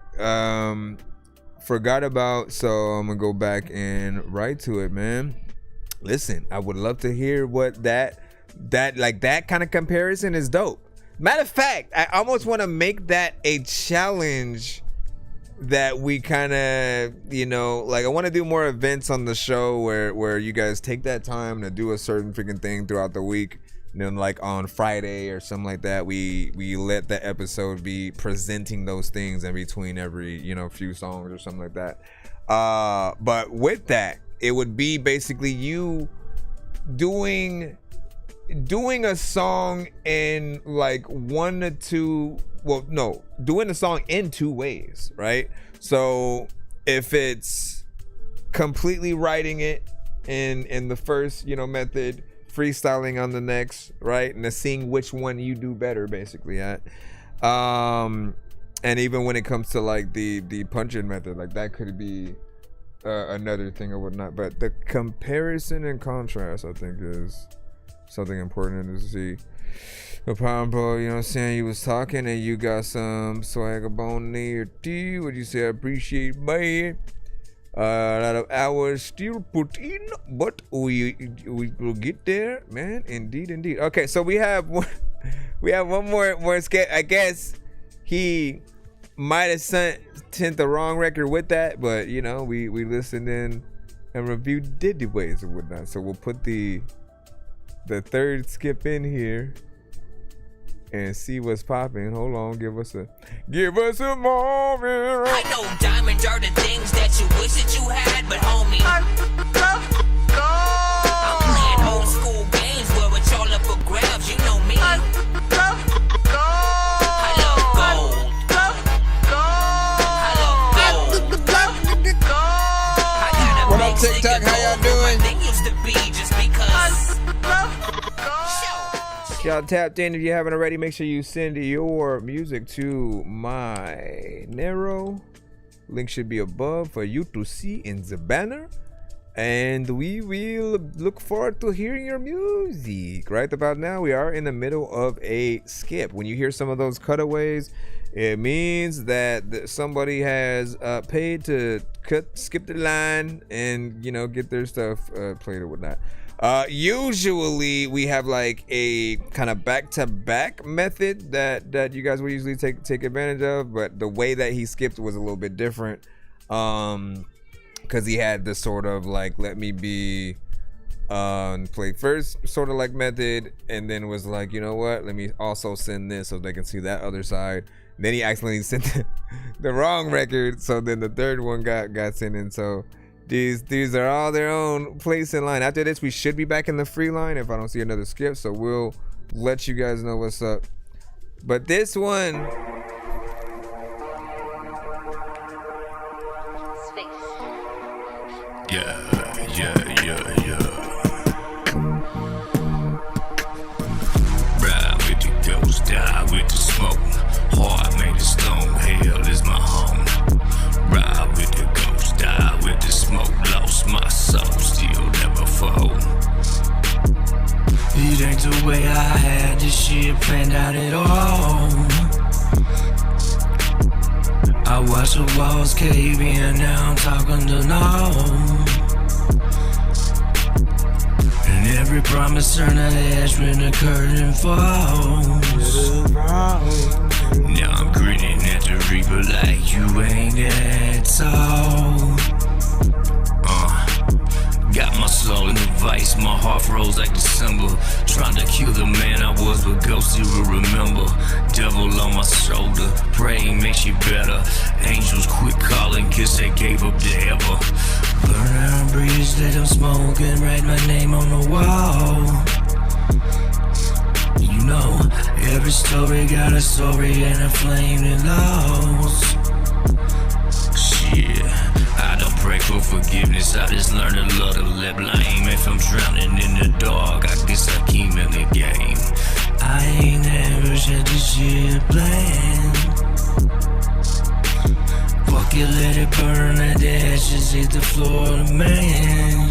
so I'm gonna go back and write to it, man. Listen, I would love to hear what that kind of comparison is dope. Matter of fact, I almost want to make that a challenge that we kind of, like, I want to do more events on the show where you guys take that time to do a certain freaking thing throughout the week. And then, like, on Friday or something like that, we let the episode be presenting those things in between every, few songs or something like that. But with that, it would be basically you doing a song in like doing a song in two ways, right? So if it's completely writing it in the first, method, freestyling on the next, right? And then seeing which one you do better, basically at. And even when it comes to like the punch-in method, like that could be another thing or whatnot. But the comparison and contrast, I think, is something important to see. The Pampo, you know what I'm saying? You was talking and you got some swagger bone near tea. What you say? I appreciate, man. A lot of hours still put in, but we will get there, man. Indeed. Okay, so we have one more sketch. I guess he might have sent the wrong record with that, but we listened in and reviewed Diddy Ways and whatnot. So we'll put the third skip in here and see what's popping. Hold on, give us a moment. I know diamonds are the things that you wish that you had, but homie, I'm playing old school games where it's all up for grabs. You know me. I love gold. What up, TikTok? How y'all doing? Used to be just because. Y'all tapped in. If you haven't already, make sure you send your music to my Nero. Link should be above for you to see in the banner. And we will look forward to hearing your music. Right about now, we are in the middle of a skip. When you hear some of those cutaways, it means that somebody has paid to skip the line and get their stuff played or whatnot. Usually we have like a kind of back-to-back method that you guys will usually take advantage of, but the way that he skipped was a little bit different, because he had this sort of like let me be play first sort of like method, and then was like, you know what, let me also send this so they can see that other side. Then he accidentally sent the wrong record, so then the third one got sent in. So these are all their own place in line. After this, we should be back in the free line if I don't see another skip. So we'll let you guys know what's up. But this one, yeah. Ride with the ghost, die with the smoke. Heart made of stone, hell is my home. Ride with the ghost, die with the smoke. Lost my soul, still never fold. It ain't the way I had this shit planned out at all. I watch the walls cave in, now I'm talking to no. And every promise turn to ash when the curtain falls. Now I'm grinning at the reaper like you ain't that tall. Got my soul in the vice, my heart froze like December. Trying to kill the man I was, but ghosts will remember. Devil on my shoulder, praying makes you better. Angels quit calling, kiss they gave up the ever. Burn down bridge, let them smoke and write my name on the wall. You know, every story got a story and a flame that lost. Shit, I don't pray for forgiveness, I just learned to love to let blame. If I'm drowning in the dark, I guess I keep in the game. I ain't never said this shit planned. Fuck it, let it burn, let the ashes hit the floor of the man.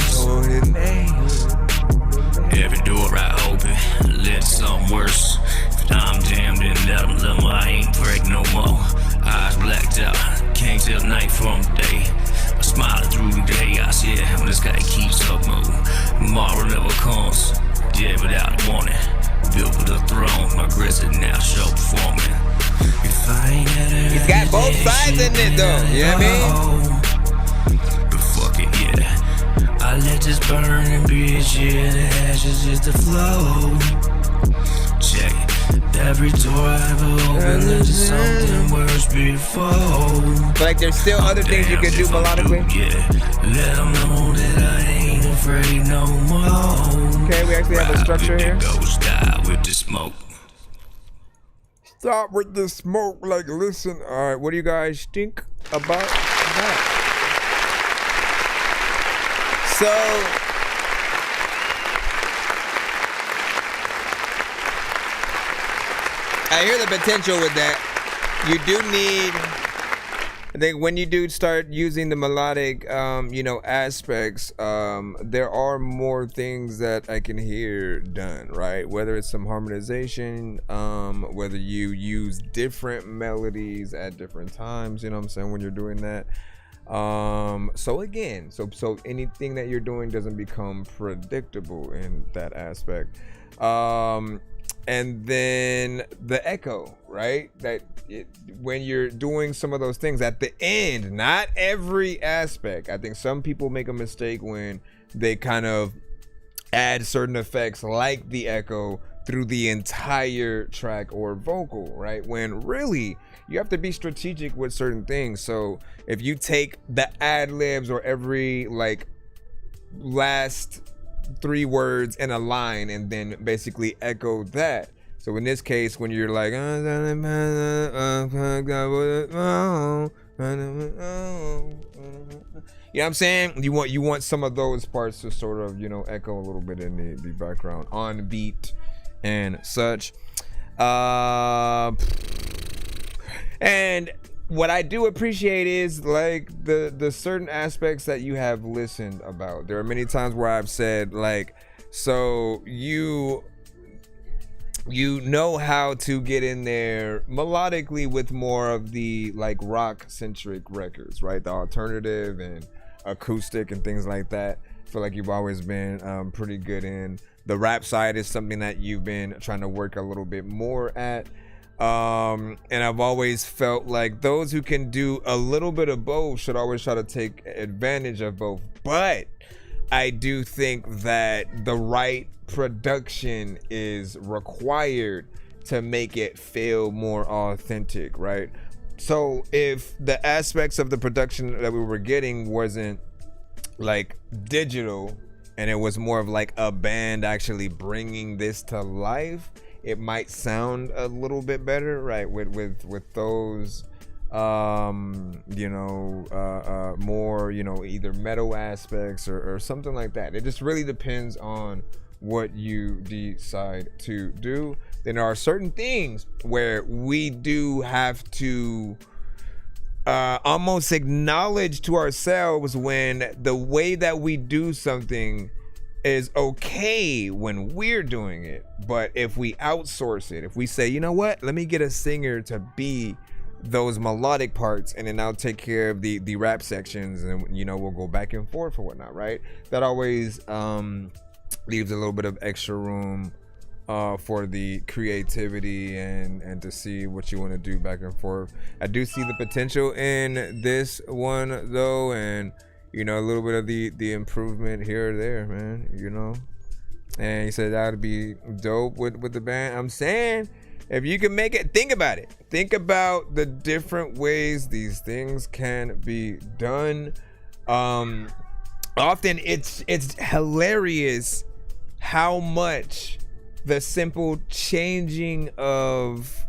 Every door I open, let something worse. If I'm jammed in that level, I ain't break no more. Eyes blacked out, can't tell night from day. I'm smiling through the day, I see it when the sky keeps up moving. Tomorrow never comes, yeah, without warning. Built with a throne, my grizzly now show performing. If I ain't had it, he's got both sides in it though, you know what I mean? But fuck it, yeah. I let this burning bitch, yeah, the ashes hit the flow. Check it. Every door I ever opened, there's something worse before. But like, there's still other things you can do melodically. Yeah, let them know that I ain't afraid no more. Okay, we actually have a structure here. Ghost die with the smoke. Stop with the smoke, like, listen. All right, what do you guys think about that? So, I hear the potential with that. You do need, I think when you do start using the melodic, you know, aspects, there are more things that I can hear done, right? Whether it's some harmonization, whether you use different melodies at different times, you know what I'm saying, when you're doing that. So again, so anything that you're doing doesn't become predictable in that aspect. And then the echo, right? When you're doing some of those things at the end, not every aspect. I think some people make a mistake when they kind of add certain effects like the echo through the entire track or vocal, right? When really you have to be strategic with certain things. So if you take the ad-libs or every like last 3 words in a line and then basically echo that. So in this case, when you're like, you know what I'm saying? You want some of those parts to sort of, you know, echo a little bit in the background on beat and such. And what I do appreciate is like the certain aspects that you have listened about. There are many times where I've said like, so you know how to get in there melodically with more of the like rock centric records, right? The alternative and acoustic and things like that. I feel like you've always been pretty good in. The rap side is something that you've been trying to work a little bit more at. And I've always felt like those who can do a little bit of both should always try to take advantage of both. But I do think that the right production is required to make it feel more authentic, right? So if the aspects of the production that we were getting wasn't like digital and it was more of like a band actually bringing this to life, it might sound a little bit better, right? With those, you know, more, you know, either metal aspects or something like that. It just really depends on what you decide to do. Then there are certain things where we do have to almost acknowledge to ourselves when the way that we do something is okay when we're doing it, but if we outsource it, if we say, you know what, let me get a singer to be those melodic parts and then I'll take care of the rap sections, and you know, we'll go back and forth or whatnot, right? That always leaves a little bit of extra room for the creativity and to see what you want to do back and forth. I do see the potential in this one though, and you know, a little bit of the improvement here or there, man, you know. And he said that would be dope with the band. I'm saying, if you can make it, think about it. Think about the different ways these things can be done. Often it's hilarious how much the simple changing of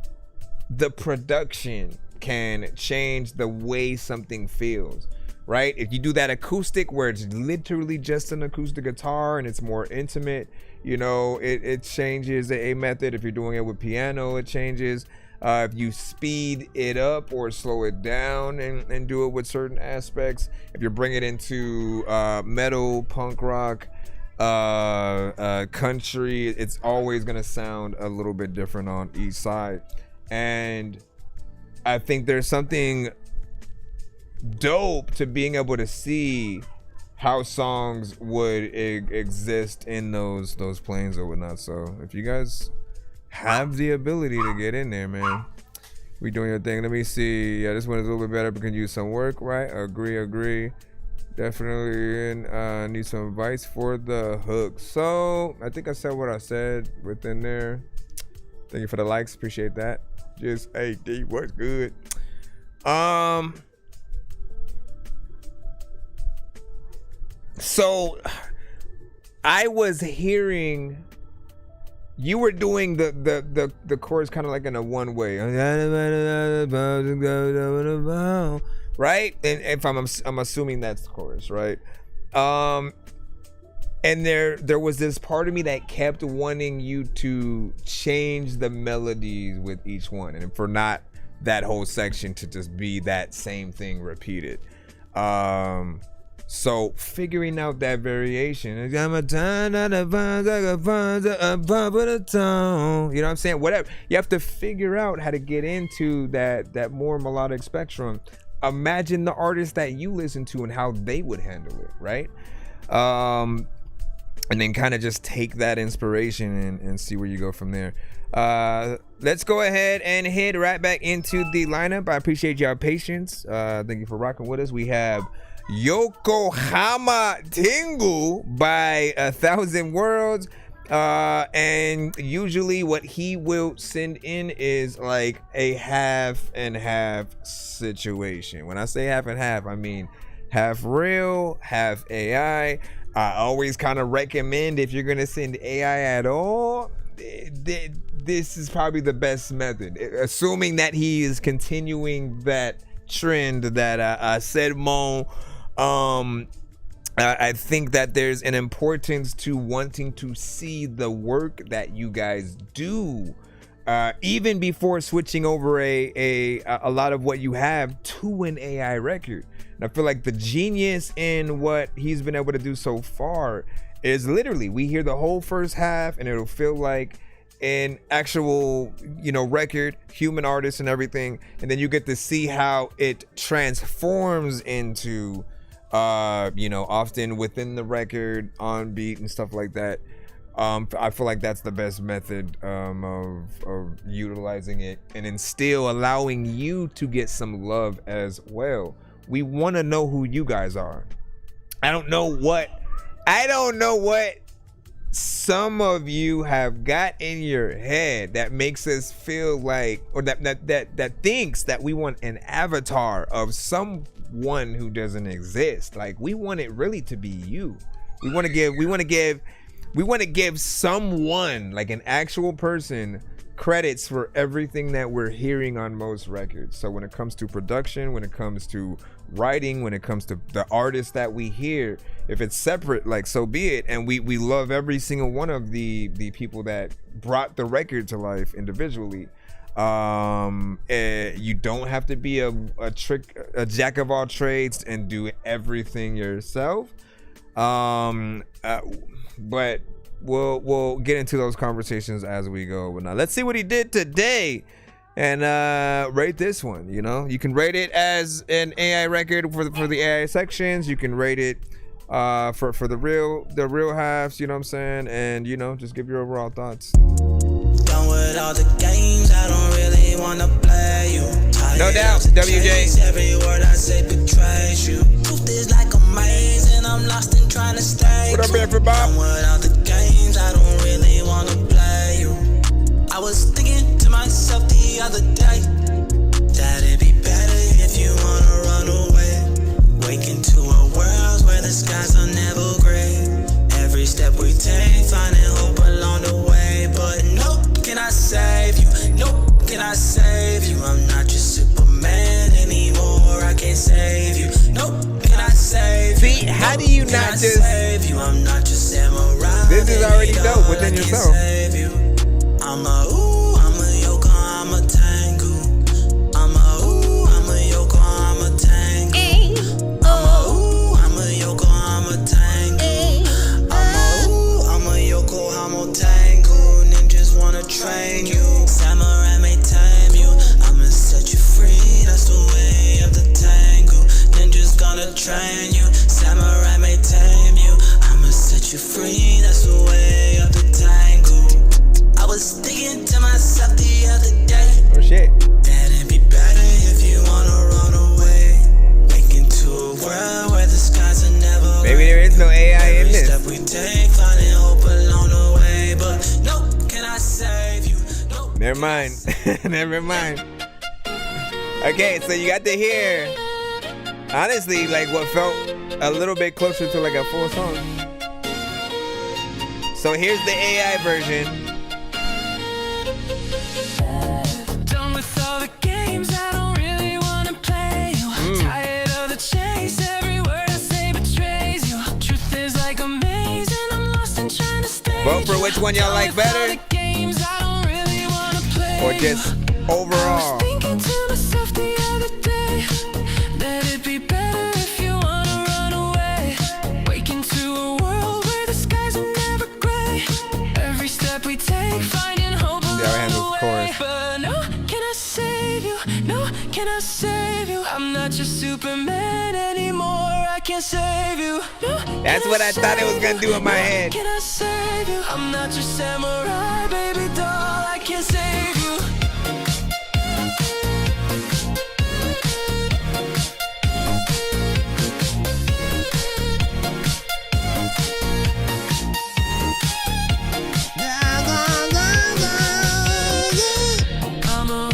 the production can change the way something feels. Right? If you do that acoustic where it's literally just an acoustic guitar and it's more intimate, you know, it changes a method. If you're doing it with piano, it changes. If you speed it up or slow it down and do it with certain aspects. If you bring it into metal, punk rock, country, it's always gonna sound a little bit different on each side. And I think there's something dope to being able to see how songs would exist in those planes or whatnot. So if you guys have the ability to get in there, man, we doing your thing. Let me see. Yeah, this one is a little bit better, but can use some work, right? Agree. Definitely need some advice for the hook. So I think I said what I said within there. Thank you for the likes, appreciate that. Just hey D, what's good? So I was hearing you were doing the chorus kind of like in a one way, right? And if I'm assuming that's the chorus, right? And there was this part of me that kept wanting you to change the melodies with each one, and for not that whole section to just be that same thing repeated. So figuring out that variation, you know what I'm saying? Whatever. You have to figure out how to get into that more melodic spectrum. Imagine the artists that you listen to and how they would handle it, right? And then kind of just take that inspiration and see where you go from there. Let's go ahead and head right back into the lineup. I appreciate y'all patience. Thank you for rocking with us. We have Yokohama Tingu by 1,000 Worlds. And usually what he will send in is like a half and half situation. When I say half and half, I mean half real, half AI. I always kind of recommend, if you're going to send AI at all, this is probably the best method, assuming that he is continuing that trend that I said, Mo. I think that there's an importance to wanting to see the work that you guys do, even before switching over a lot of what you have to an AI record. And I feel like the genius in what he's been able to do so far is literally we hear the whole first half and it'll feel like an actual, record, human artist and everything, and then you get to see how it transforms into often within the record, on beat and stuff like that. I feel like that's the best method of utilizing it, and then still allowing you to get some love as well. We want to know who you guys are. I don't know what some of you have got in your head that makes us feel like, or that thinks that we want an avatar of someone who doesn't exist. Like, we want it really to be you. We want to give someone, like an actual person, credits for everything that we're hearing on most records. So when it comes to production, when it comes to writing, when it comes to the artists that we hear, if it's separate, like, so be it. And we love every single one of the people that brought the record to life individually. You don't have to be a jack of all trades and do everything yourself. But we'll get into those conversations as we go. But now let's see what he did today and rate this one. You can rate it as an AI record for the AI sections. You can rate it for the real halves, you know what I'm saying, and just give your overall thoughts. Done with all the games, I don't really wanna play you. No doubt, WJ. Every word I say betrays you. Truth is like a maze, and I'm lost in trying to stay. What up, everybody? Done with all the games, I don't really wanna play you. I was thinking to myself the other day that it'd be better if you wanna run away. Wake into a world where the skies are never gray. Every step we take, finding hope along the way. But nope, can I save you? Nope, can I save you? I'm not just Superman anymore, I can't save you. Nope, can I save you? See, how do you not just save you? I'm not just samurai. This is already dope within yourself. I'm a Yokohama Tango. There's no AI in this. Step we take, finding hope along the way, but no, can I save you? No. Never mind. Never mind. Okay, so you got to hear, honestly, like what felt a little bit closer to like a full song. So here's the AI version. Done with all the games, I don't really wanna play. Tired of the chase, every word I say betrays you. Truth is like a maze, and I'm lost in trying to stay. Vote for which one y'all like better, Games I don't really wanna play. or just overall. Thinking to myself the other day that it'd be better if you wanna run away. Wake into a world where the skies are never gray. Every step we take, finding hope along the way. But no, can I save you? No, can I save you? I'm not your Superman anymore. I can't save you. No, That's what I thought it was gonna do in my head. can I save you? I'm not your samurai, baby doll. I can't save you. I'm a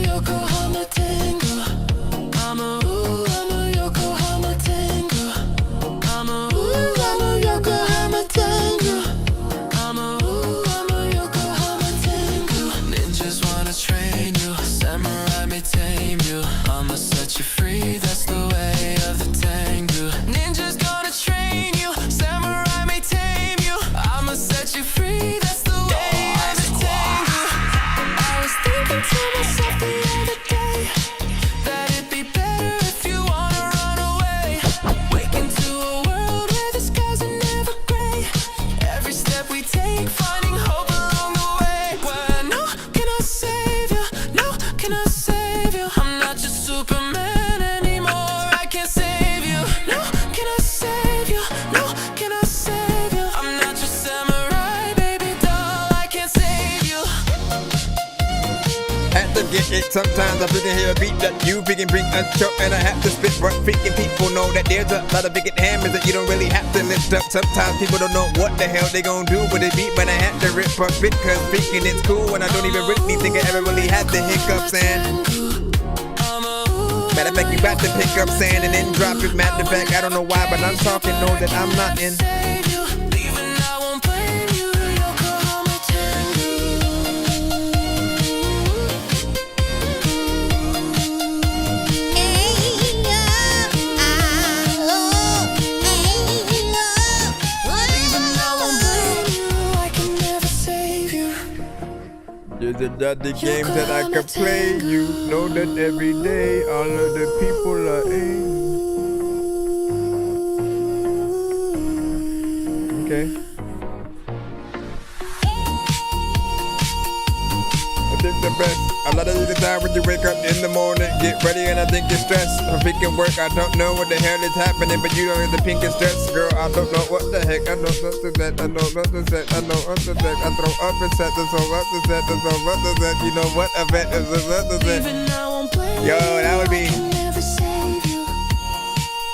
Yokohama tango. I'm a Yokohama tango. I'm a Yokohama tango. I'm a Yokohama tango. Ninjas wanna train you, samurai may tame you. I'ma set you free, that's the way of the tango. Ninjas gonna train you, samurai may tame you. I'ma set you free, that's the way of the tango. I was thinking to myself the other day that it'd be better if you wanna run away. Wake into a world where the skies are never gray. Every step we take, finding hope along the way. Well, no, can I save you? No, can I save you? I'm not your Superman anymore. I can't save you. No, can I save you? No, can I save you? I'm not your samurai, baby doll. I can't save you. Had to get it. Sometimes I freaking hear a beat that you freaking bring a show, and I have to spit what freaking people know that there's a lot of big hammers that you don't really have to lift up. Sometimes people don't know what the hell they gonna do with a beat, but I have to rip a bit cause freaking it's cool, and I don't even really think I ever really had the hiccups. And matter of fact, you got to pick up sand and then drop it. Matter of fact, I don't know why, but I'm talking, know that I'm not in. There's another games that I can play. You know that every day all of the people are in. Okay. I think the best. A lot of the time when you wake up in the morning, get ready and I think you're stressed. I'm freaking work, I don't know what the hell is happening, but you don't have the pinkest dress. Girl, I don't know what the heck. I know what to set, I know what to set, I know what to set. I throw up and set, that's all what to set, that's all what to set. You know what event is what to set. Yo, that would be.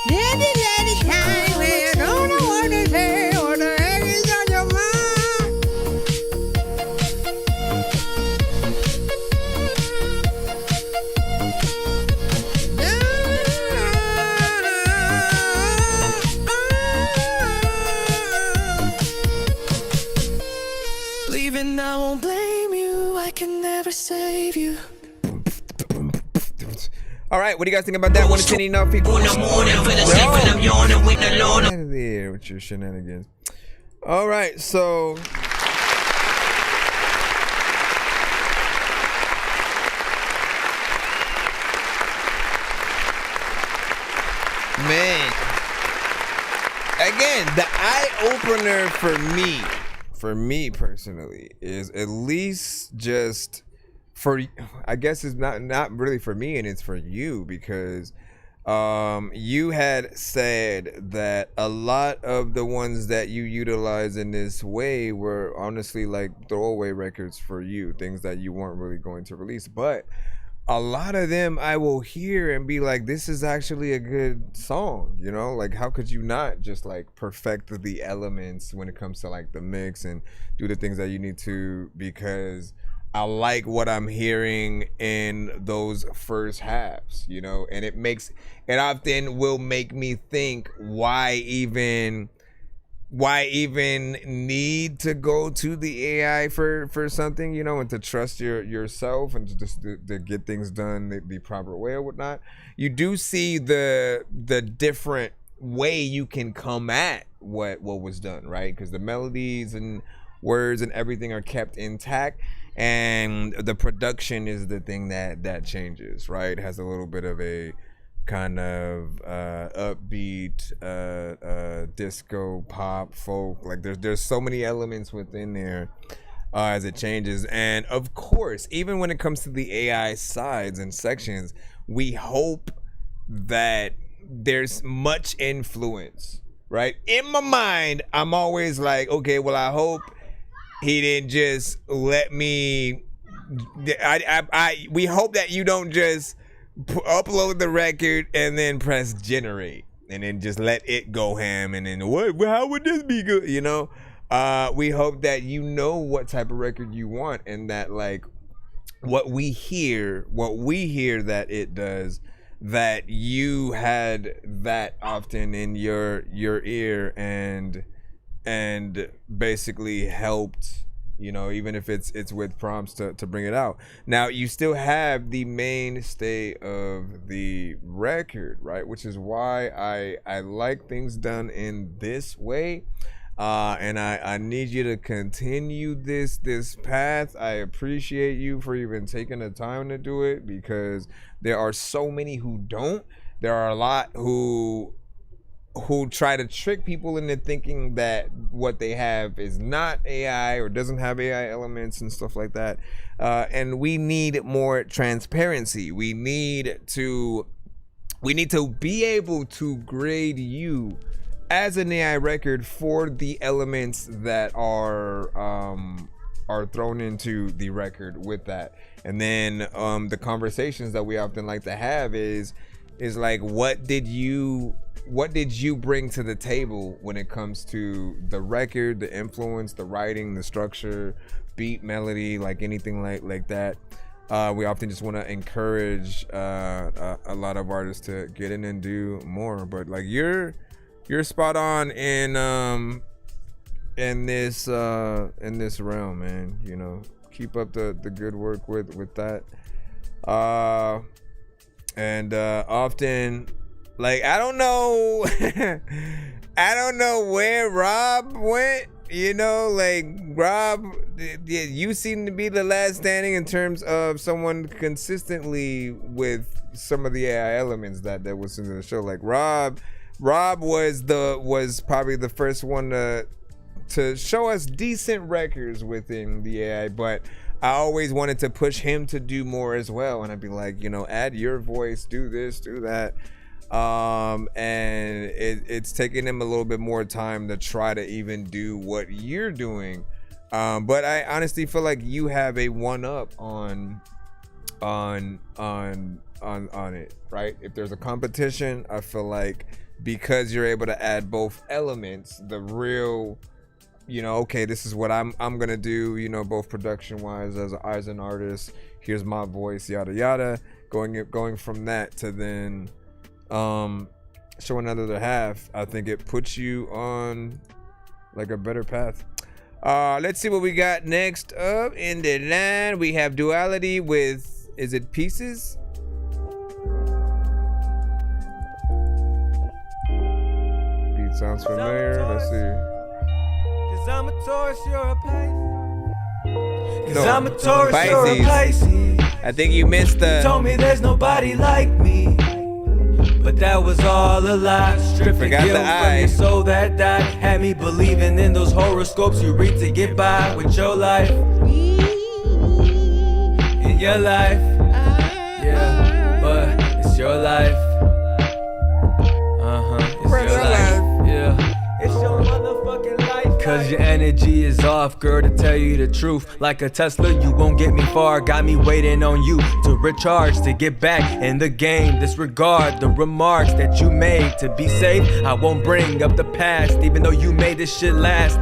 Daddy, time, man. Don't know what to say. What the heck is on your mind? Leaving, I won't blame you. I can never save you. All right, what do you guys think about that? Want to see enough people? Out of there with your shenanigans. All right, so man, again, the eye opener for me personally, is at least just for, I guess it's not really for me, and it's for you, because you had said that a lot of the ones that you utilize in this way were honestly like throwaway records for you, things that you weren't really going to release. But a lot of them I will hear and be like, this is actually a good song, you know? Like, how could you not just like perfect the elements when it comes to like the mix and do the things that you need to, because I like what I'm hearing in those first halves, you know? And it often will make me think, why even need to go to the AI for something, you know, and to trust yourself and to just to get things done the proper way or whatnot. You do see the different way you can come at what was done, right? Because the melodies and words and everything are kept intact, and the production is the thing that changes, right? It has a little bit of a kind of upbeat disco pop folk, like there's so many elements within there as it changes. And of course, even when it comes to the AI sides and sections, we hope that there's much influence, right? In my mind, I'm always like, okay, well, I hope he didn't just let me we hope that you don't just upload the record and then press generate and then just let it go ham and then how would this be good, you know? We hope that you know what type of record you want, and that like what we hear that it does, that you had that often in your ear and basically helped, you know, even if it's with prompts to bring it out. Now you still have the mainstay of the record, right? Which is why I like things done in this way. And I need you to continue this path. I appreciate you for even taking the time to do it, because there are so many who don't. There are a lot who try to trick people into thinking that what they have is not AI or doesn't have AI elements and stuff like that. And we need more transparency. We need to be able to grade you as an AI record for the elements that are thrown into the record with that. And then the conversations that we often like to have is like, what did you bring to the table when it comes to the record, the influence, the writing, the structure, beat, melody, like anything like that. We often just want to encourage a lot of artists to get in and do more. But like you're spot on in this realm, man. You know, keep up the good work with that. And often, like, I don't know where Rob went, you know, like Rob, you seem to be the last standing in terms of someone consistently with some of the AI elements that was in the show. Like Rob was probably the first one to show us decent records within the AI, but I always wanted to push him to do more as well. And I'd be like, you know, add your voice, do this, do that. And it's taking him a little bit more time to try to even do what you're doing. But I honestly feel like you have a one-up on it, right? If there's a competition, I feel like because you're able to add both elements, the real, you know, okay, this is what I'm gonna do, you know, both production wise as an artist, here's my voice, yada yada, going from that to then showing another half. I think it puts you on like a better path. Let's see what we got next up in the line. We have Duality with, is it Pieces? Beat sounds familiar. Let's see. Cause I'm a Taurus, you're a Pisces. No, I'm a Taurus, you're a Pisces. I think you missed the. You told me there's nobody like me, but that was all a lie. Stripping guilt from your soul that died. Had me believing in those horoscopes you read to get by with your life. In your life, yeah, but it's your life. It's your life, yeah. It's your motherfucking life. Cause your energy is off, girl, to tell you the truth. Like a Tesla, you won't get me far. Got me waiting on you to recharge, to get back in the game. Disregard the remarks that you made. To be safe, I won't bring up the past, even though you made this shit last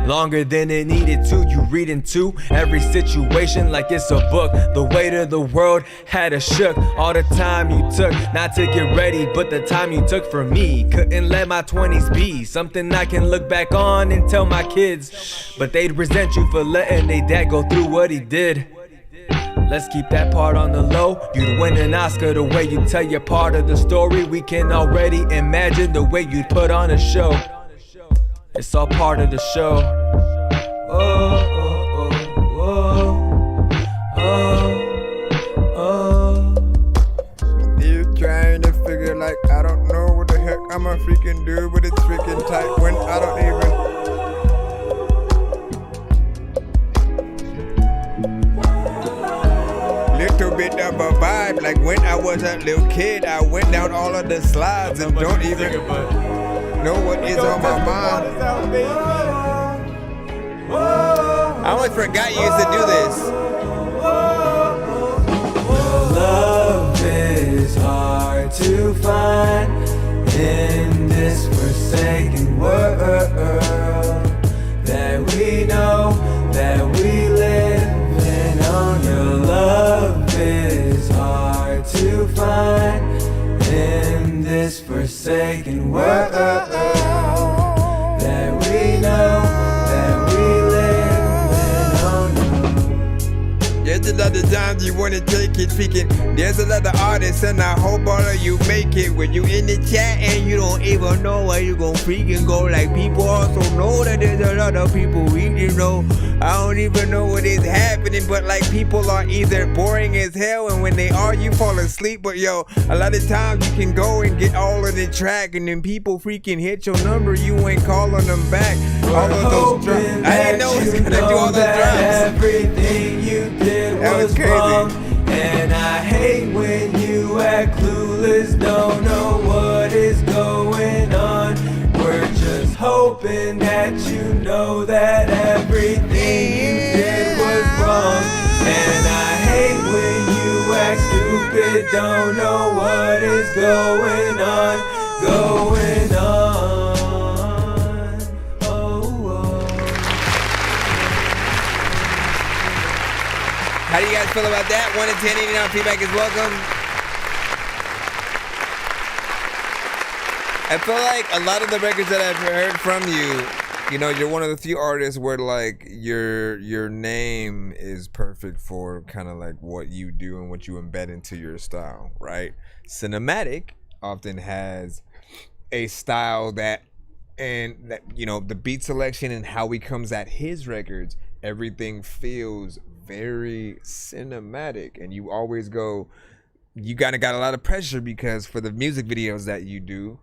longer than it needed to. You read into every situation like it's a book. The weight of the world had us shook. All the time you took not to get ready, but the time you took for me. Couldn't let my 20s be something I can look back on and tell my kids, but they'd resent you for letting they dad go through what he did. Let's keep that part on the low. You'd win an Oscar the way you tell your part of the story. We can already imagine the way you'd put on a show. It's all part of the show. Oh, oh, oh, oh, oh. You're trying to figure like, I don't know what the heck I'm a freaking do, but it's freaking tight when I don't even. Little bit of a vibe, like when I was a little kid, I went down all of the slides and don't even know what is on my mind. I almost forgot you used to do this. Love is hard to find in this forsaken world that we know, that we live in. On your love is hard to find in this forsaken world that we know, that we live in. There's a lot of times you wanna take it, speaking. There's a lot of artists, and I hope all of you make it. When you in the chat and you don't even know where you gon' freaking go. Like people also know that there's a lot of people we didn't know. I don't even know what is happening, but like people are either boring as hell, and when they are, you fall asleep. But yo, a lot of times you can go and get all of the track, and then people freaking hit your number, you ain't calling them back. All of those drums. I didn't know it was gonna do all those drums. Everything you did was crazy. wrong, and I hate when you act clueless, don't know what is going on. We're just hoping that you know that everything you did was wrong. And I hate when you act stupid, don't know what is going on, going on. Oh, oh. How do you guys feel about that? 1 to 10, 89 feedback is welcome. I feel like a lot of the records that I've heard from you, you know, you're one of the few artists where like your name is perfect for kind of like what you do and what you embed into your style, right? Cinematic often has a style that, and that, you know, the beat selection and how he comes at his records, everything feels very cinematic, and you always go, you kind of got a lot of pressure because for the music videos that you do,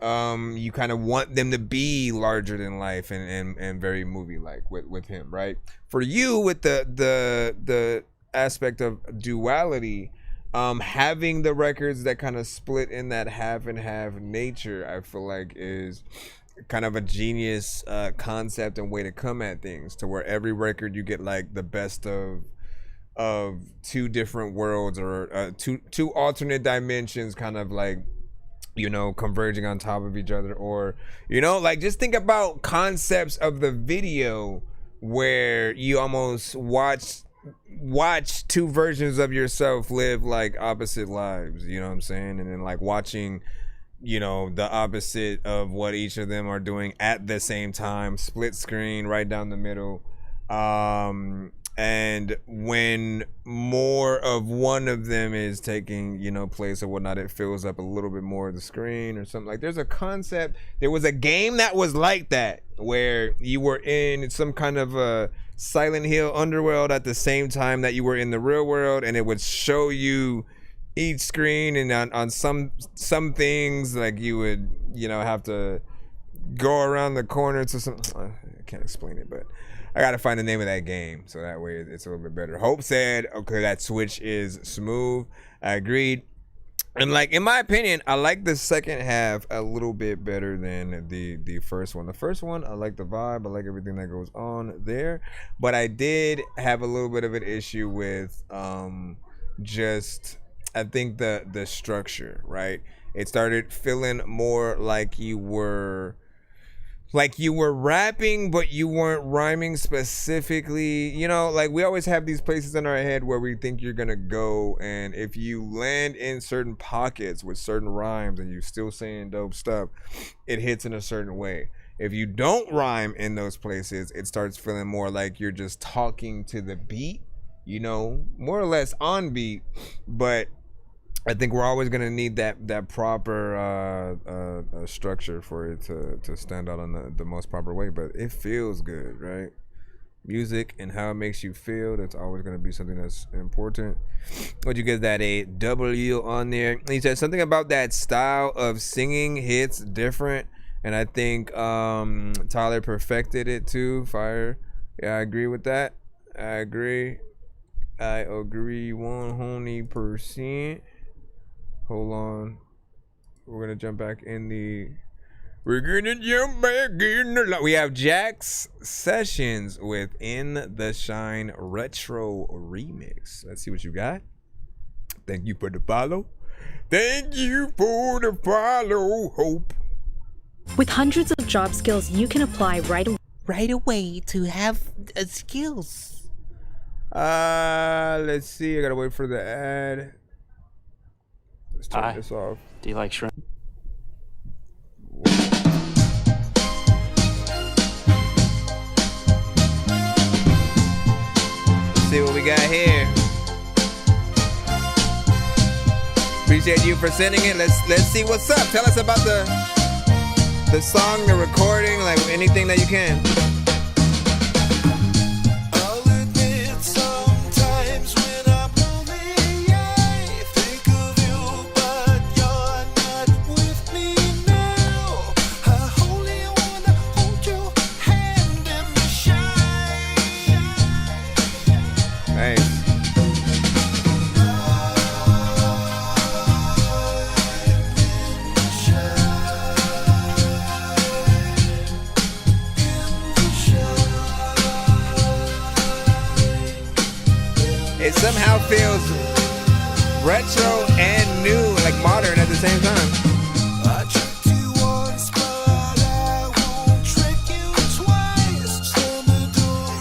you kind of want them to be larger than life and very movie like with him, right? For you, with the aspect of duality, having the records that kind of split in that half and half nature, I feel like is kind of a genius concept and way to come at things, to where every record you get like the best of two different worlds, or two alternate dimensions, kind of like, you know, converging on top of each other. Or, you know, like just think about concepts of the video where you almost watch two versions of yourself live like opposite lives, you know what I'm saying? And then like watching, you know, the opposite of what each of them are doing at the same time, split screen right down the middle. And when more of one of them is taking, you know, place or whatnot, it fills up a little bit more of the screen or something. Like there's a concept, there was a game that was like that, where you were in some kind of a Silent Hill underworld at the same time that you were in the real world, and it would show you each screen, and on some things, like you would, you know, have to go around the corner to some, I can't explain it, but I gotta find the name of that game, so that way it's a little bit better. Hope said, okay, that switch is smooth. I agreed. And like, in my opinion, I like the second half a little bit better than the first one. The first one, I like the vibe, I like everything that goes on there, but I did have a little bit of an issue with just, I think the structure, right? It started feeling more like you were rapping, but you weren't rhyming specifically. You know, like we always have these places in our head where we think you're gonna go, and if you land in certain pockets with certain rhymes and you're still saying dope stuff, it hits in a certain way. If you don't rhyme in those places, it starts feeling more like you're just talking to the beat, you know, more or less on beat, but I think we're always gonna need that proper structure for it to stand out on the most proper way. But it feels good, right? Music and how it makes you feel, that's always gonna be something that's important. Would you get that a W on there? He said something about that style of singing hits different, and I think Tyler perfected it too. Fire. Yeah, I agree with that. I agree 100%. Hold on. We're gonna jump back in the. We have Jack's Sessions with In the Shine Retro Remix. Let's see what you got. Thank you for the follow. Thank you for the follow. Hope. With hundreds of job skills you can apply right away to have skills. Let's see. I gotta wait for the ad. Let's turn this off. Do you like shrimp? Let's see what we got here. Appreciate you for sending it. Let's see what's up. Tell us about the song, the recording, like anything that you can. It somehow feels retro and new, like modern at the same time.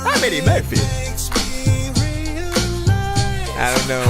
How many Murphy? I don't know.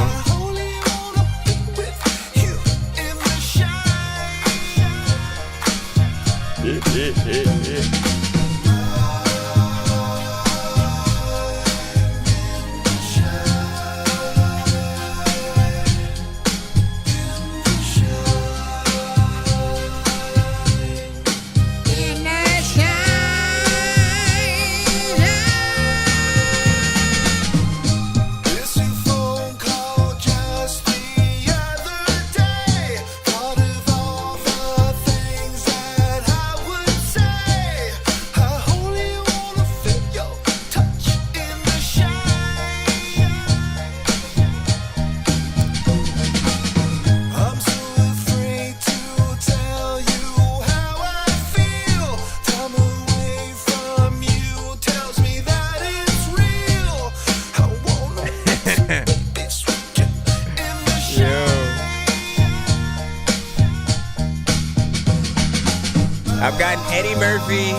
I've gotten Eddie Murphy,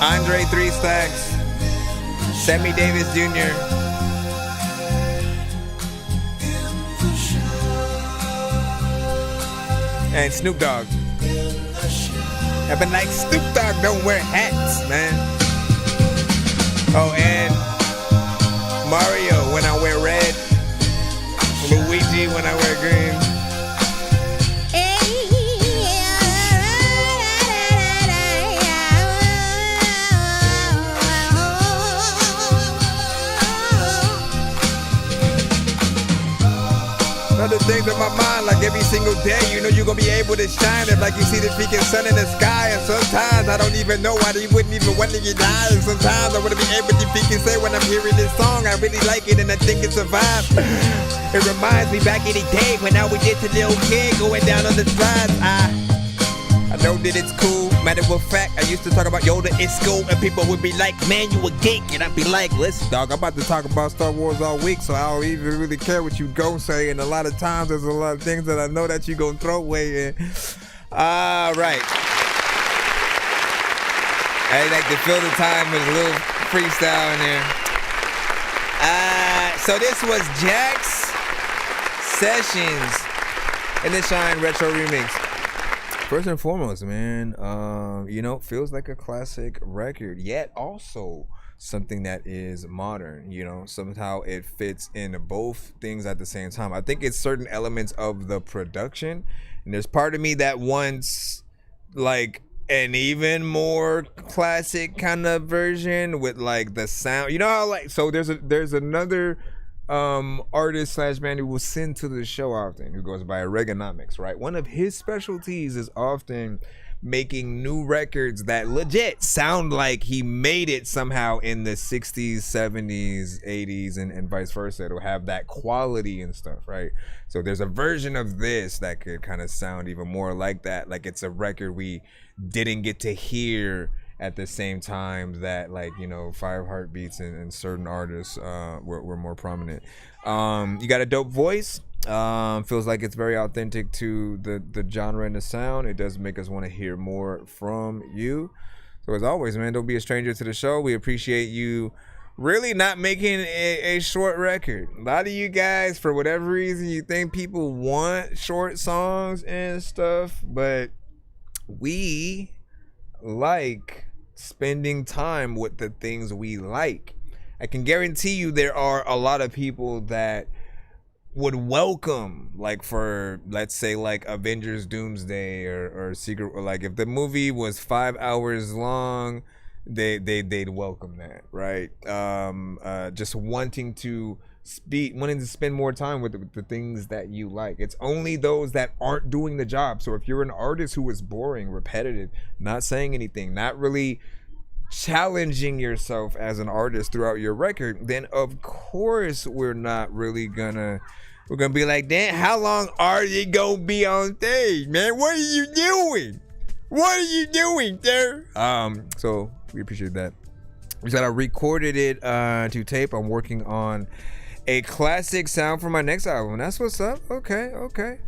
Andre 3 Stacks, Sammy Davis Jr. and Snoop Dogg. I've been like, Snoop Dogg don't wear hats, man. Oh, and Mario when I wear red, Luigi when I wear green. things in my mind like every single day. You know you're gonna be able to shine it like you see the freaking sun in the sky. And sometimes I don't even know why they wouldn't even want to get high. And sometimes I wanna be able to freaking say when I'm hearing this song, I really like it and I think it's a vibe. It reminds me back in the day when I was just a little kid going down on the slides. I know that it's cool. Matter of fact, I used to talk about Yoda in school, and people would be like, "Man, you a geek," and I'd be like, "Listen, dog, I'm about to talk about Star Wars all week, so I don't even really care what you go say." And a lot of times, there's a lot of things that I know that you gonna throw away. And all right, I like to fill the time with a little freestyle in there. So this was Jack's Sessions in the Shine Retro Remix. First and foremost, man, feels like a classic record, yet also something that is modern. Somehow it fits in both things at the same time. I think it's certain elements of the production, and there's part of me that wants like an even more classic kind of version with like the sound. You know how so there's another artist / band who will send to the show often, who goes by Oregonomics, right? One of his specialties is often making new records that legit sound like he made it somehow in the 60s, 70s, 80s, and vice versa. It'll have that quality and stuff, right? So there's a version of this that could kind of sound even more like that, like it's a record we didn't get to hear at the same time that Five Heartbeats and certain artists were more prominent. You got a dope voice. Feels like it's very authentic to the genre and the sound. It does make us want to hear more from you. So as always, man, don't be a stranger to the show. We appreciate you really not making a short record. A lot of you guys, for whatever reason, you think people want short songs and stuff, but we like spending time with the things we like. I can guarantee you there are a lot of people that would welcome, like, for let's say like Avengers Doomsday or Secret, or like if the movie was 5 hours long, they'd welcome that, right? Just wanting to spend more time with the things that you like. It's only those that aren't doing the job. So if you're an artist who is boring, repetitive, not saying anything, not really challenging yourself as an artist throughout your record, then of course we're gonna be like, damn, how long are you gonna be on stage, man? What are you doing? What are you doing there? So we appreciate that. We said I recorded it to tape. I'm working on a classic sound for my next album. That's what's up. Okay.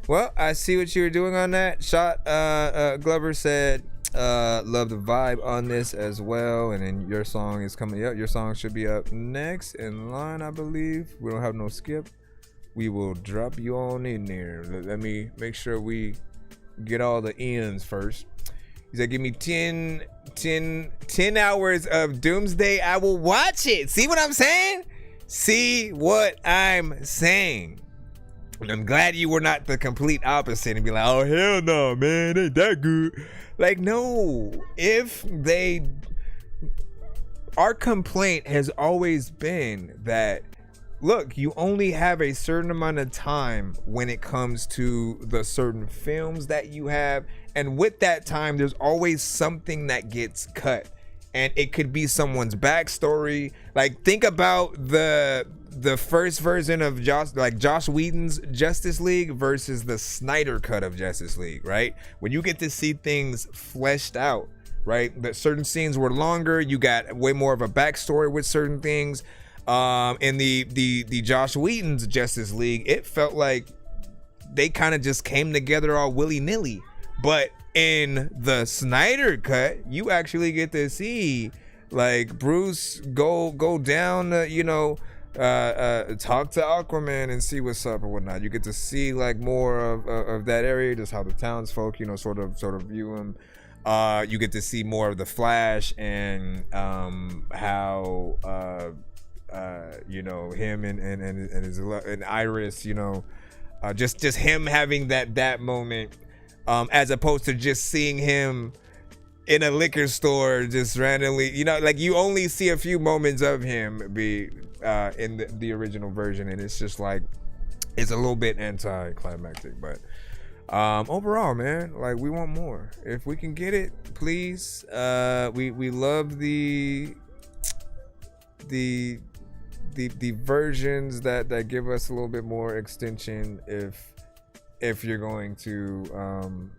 Well, I see what you were doing on that. Shot Glover said, love the vibe on this as well. And then your song is coming up. Your song should be up next in line, I believe. We don't have no skip. We will drop you on in there. Let me make sure we get all the ends first. He said, give me 10 hours of Doomsday. I will watch it. See what I'm saying? See what I'm saying? And I'm glad you were not the complete opposite and be like, oh, hell no, man, ain't that good. Like, no. Our complaint has always been that, look, you only have a certain amount of time when it comes to the certain films that you have. And with that time, there's always something that gets cut. And it could be someone's backstory. Like, think about the first version of Joss Whedon's Justice League versus the Snyder cut of Justice League, right? When you get to see things fleshed out, right? That certain scenes were longer. You got way more of a backstory with certain things. In the Joss Whedon's Justice League, it felt like they kind of just came together all willy-nilly. But in the Snyder cut, you actually get to see like Bruce go down, talk to Aquaman and see what's up or whatnot. You get to see like more of that area, just how the townsfolk, sort of view him. You get to see more of the Flash and how him and Iris, just him having that moment. As opposed to just seeing him in a liquor store just randomly, like you only see a few moments of him be in the original version, and it's just like it's a little bit anticlimactic, but overall, man, like we want more. If we can get it, please. We love the versions that give us a little bit more extension if you're going to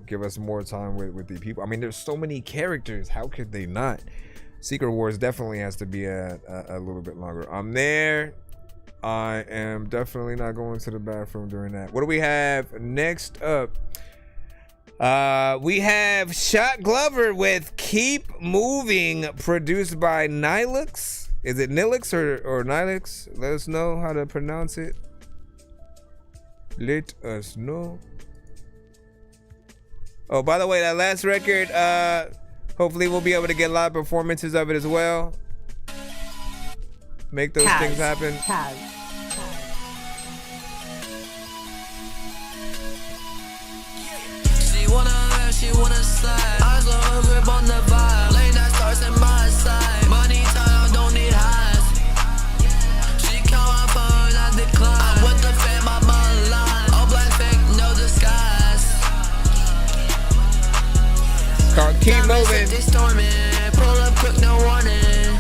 give us more time with the people. I mean, there's so many characters, how could they not? Secret Wars definitely has to be a little bit longer. I'm there. I am definitely not going to the bathroom during that. What do we have next up? We have Shot Glover with Keep Moving, produced by Nilux. Is it Nilux or Nilux? Let us know how to pronounce it. Let us know. Oh, by the way, that last record, hopefully we'll be able to get live performances of it as well. Make those things happen. She wanna slide. Eyes on her grip on the vibe. Late night stars in my side. Money time, don't need highs. She count my phone, I decline. I'm with the fam, I'm online. All black fake, no disguise. Called Keep Moving. They storming. Pull up quick, no warning.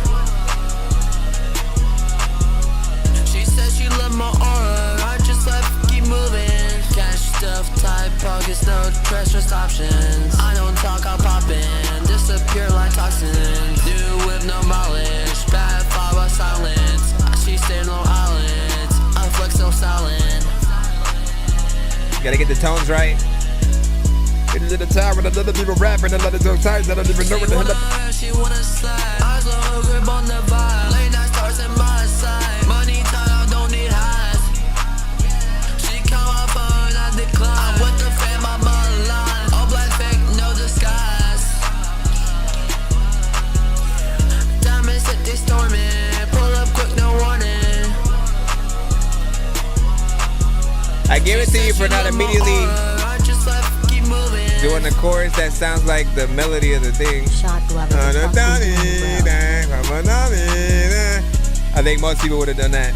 She said she loved my aura. I just left, keep moving. Cash stuff, tight pockets, no treacherous options. I don't talk, I'll pop in. Disappear like toxins. New with no mileage. Bad flower silence. She stayed Long Island. I flex so silent. Gotta get the tones right. It's at the time when another people rapping, another so tight that I don't even know what the hell. She wanna slide. Eyes on her grip on the vibe. Late night stars in my side. Money time, don't need highs. She count my phone, I decline. I'm with the fam, I'm online. All black fake, no disguise. Diamonds hit, they storming. Pull up quick, no warning. I give it to you for not immediately doing the chorus that sounds like the melody of the thing. I think most people would have done that.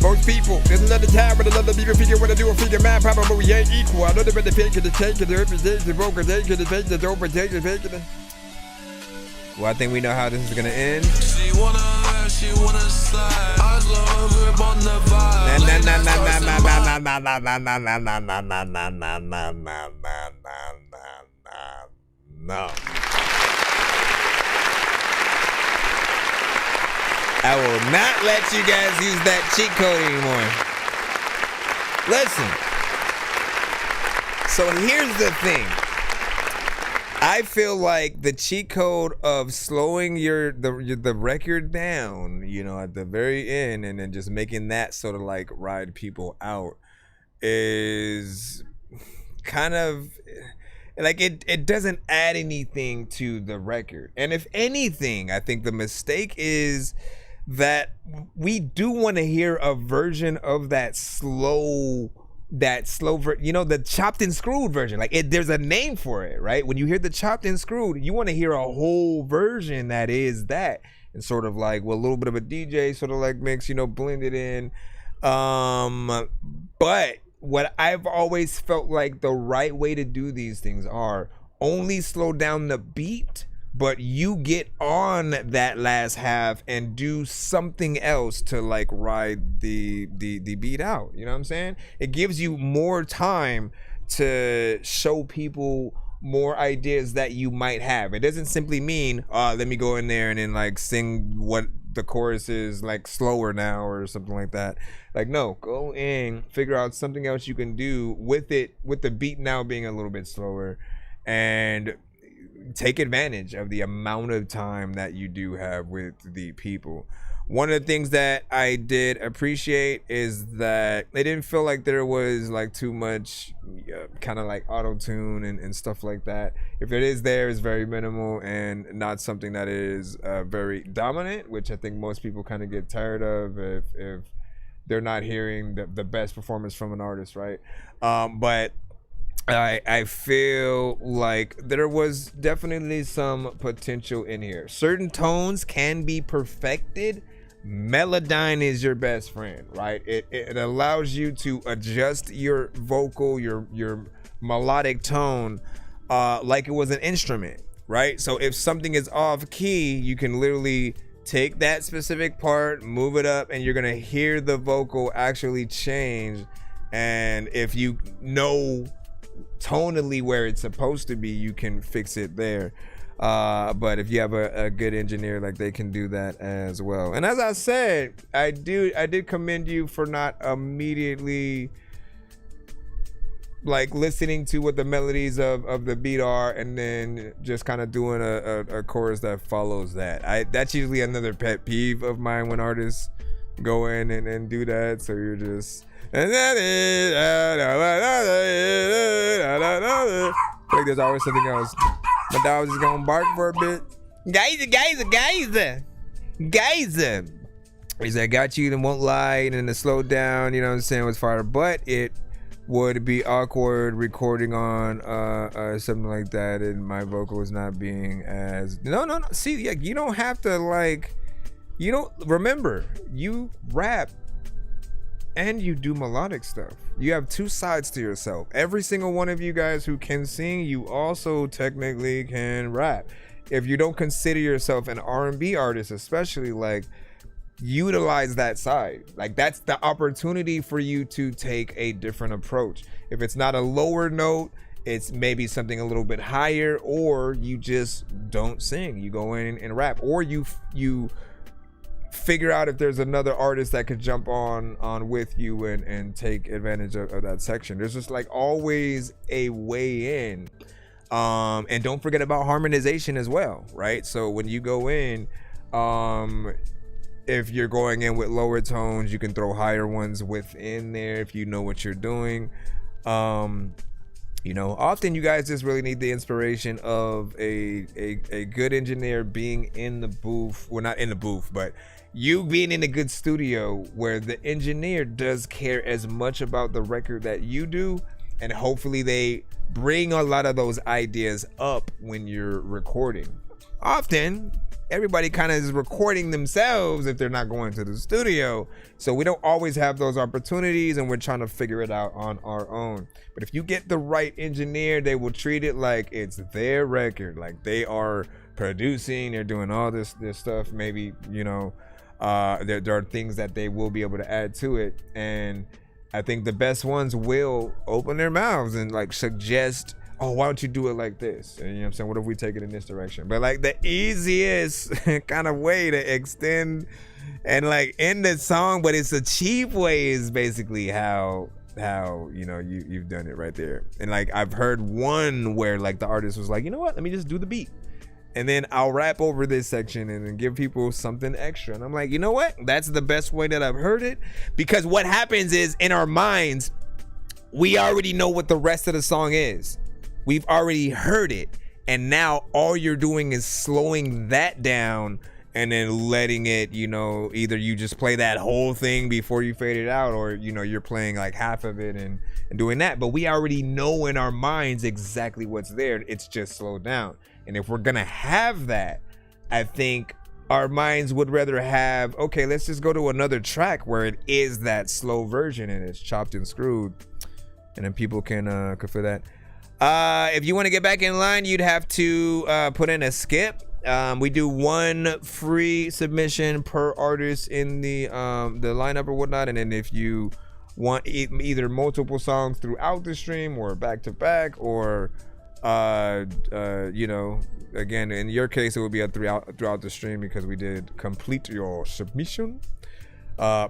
Most people. There's another time when another people figure what to do a figure man problem, but we ain't equal. I know the better fake the take the representation, the broker take the fake the overtake the fake the. Well, I think we know how this is gonna end. She wanna slide. Eyes on her grip on the vibe. No. I will not let you guys use that cheat code anymore. Listen. So here's the thing. I feel like the cheat code of slowing the record down, at the very end, and then just making that sort of like ride people out is kind of like it doesn't add anything to the record. And if anything, I think the mistake is that we do want to hear a version of that slow the chopped and screwed version. Like there's a name for it, right? When you hear the chopped and screwed, you want to hear a whole version that is that, and sort of like a little bit of a DJ sort of like mix, blended in. But what I've always felt like the right way to do these things are only slow down the beat, but you get on that last half and do something else to like ride the beat out. You know what I'm saying? It gives you more time to show people more ideas that you might have. It doesn't simply mean, let me go in there and then like sing what the chorus is like slower now or something like that. Like, no, go in, figure out something else you can do with it, with the beat now being a little bit slower, and take advantage of the amount of time that you do have with the people. One of the things that I did appreciate is that it didn't feel like there was like too much kind of like auto-tune and stuff like that. If it is there, it's very minimal and not something that is very dominant, which I think most people kind of get tired of if they're not hearing the best performance from an artist, right? But I feel like there was definitely some potential in here. Certain tones can be perfected Melodyne is your best friend, right? It allows you to adjust your vocal, your melodic tone, like it was an instrument, right? So if something is off key, you can literally take that specific part, move it up, and you're gonna hear the vocal actually change. And if you know tonally where it's supposed to be, you can fix it there. But if you have a good engineer, like, they can do that as well. And as I said, I did commend you for not immediately like listening to what the melodies of the beat are and then just kind of doing a chorus that follows that. That's usually another pet peeve of mine when artists go in and do that. So you're just like, there's always something else. My dog is gonna bark for a bit. Guys. He's like, got you, and won't lie, and then the slow down, you know what I'm saying, was fire. But it would be awkward recording on something like that, and my vocal is not being as no. See, yeah, you don't have to, like, you don't remember, you rap and you do melodic stuff. You have two sides to yourself. Every single one of you guys who can sing, you also technically can rap. If you don't consider yourself an R&B artist, especially, like, utilize that side. Like, that's the opportunity for you to take a different approach. If it's not a lower note, it's maybe something a little bit higher, or you just don't sing. You go in and rap, or you figure out if there's another artist that could jump on with you and take advantage of that section. There's just, like, always a way in. And don't forget about harmonization as well, right? So when you go in, if you're going in with lower tones, you can throw higher ones within there if you know what you're doing. You know, often you guys just really need the inspiration of a good engineer being in the booth. Well, not in the booth, but you being in a good studio where the engineer does care as much about the record that you do, and hopefully they bring a lot of those ideas up when you're recording. Often everybody kind of is recording themselves if they're not going to the studio, so we don't always have those opportunities, and we're trying to figure it out on our own. But if you get the right engineer, they will treat it like it's their record, like they are producing, they're doing all this stuff. Maybe, you know, there are things that they will be able to add to it, and I think the best ones will open their mouths and, like, suggest, oh, why don't you do it like this? And, you know what I'm saying, what if we take it in this direction? But, like, the easiest kind of way to extend and, like, end the song, but it's a cheap way, is basically how you know, you've done it right there. And, like, I've heard one where, like, the artist was like, you know what, let me just do the beat, and then I'll rap over this section and then give people something extra. And I'm like, you know what? That's the best way that I've heard it. Because what happens is, in our minds, we already know what the rest of the song is. We've already heard it. And now all you're doing is slowing that down and then letting it, you know, either you just play that whole thing before you fade it out, or, you know, you're playing like half of it and doing that. But we already know in our minds exactly what's there. It's just slowed down. And if we're gonna have that, I think our minds would rather have, okay, let's just go to another track where it is that slow version and it's chopped and screwed, and then people can feel that. If you want to get back in line, you'd have to put in a skip. We do one free submission per artist in the lineup or whatnot, and then if you want either multiple songs throughout the stream or back to back, or you know, again, in your case, it would be throughout the stream, because we did complete your submission.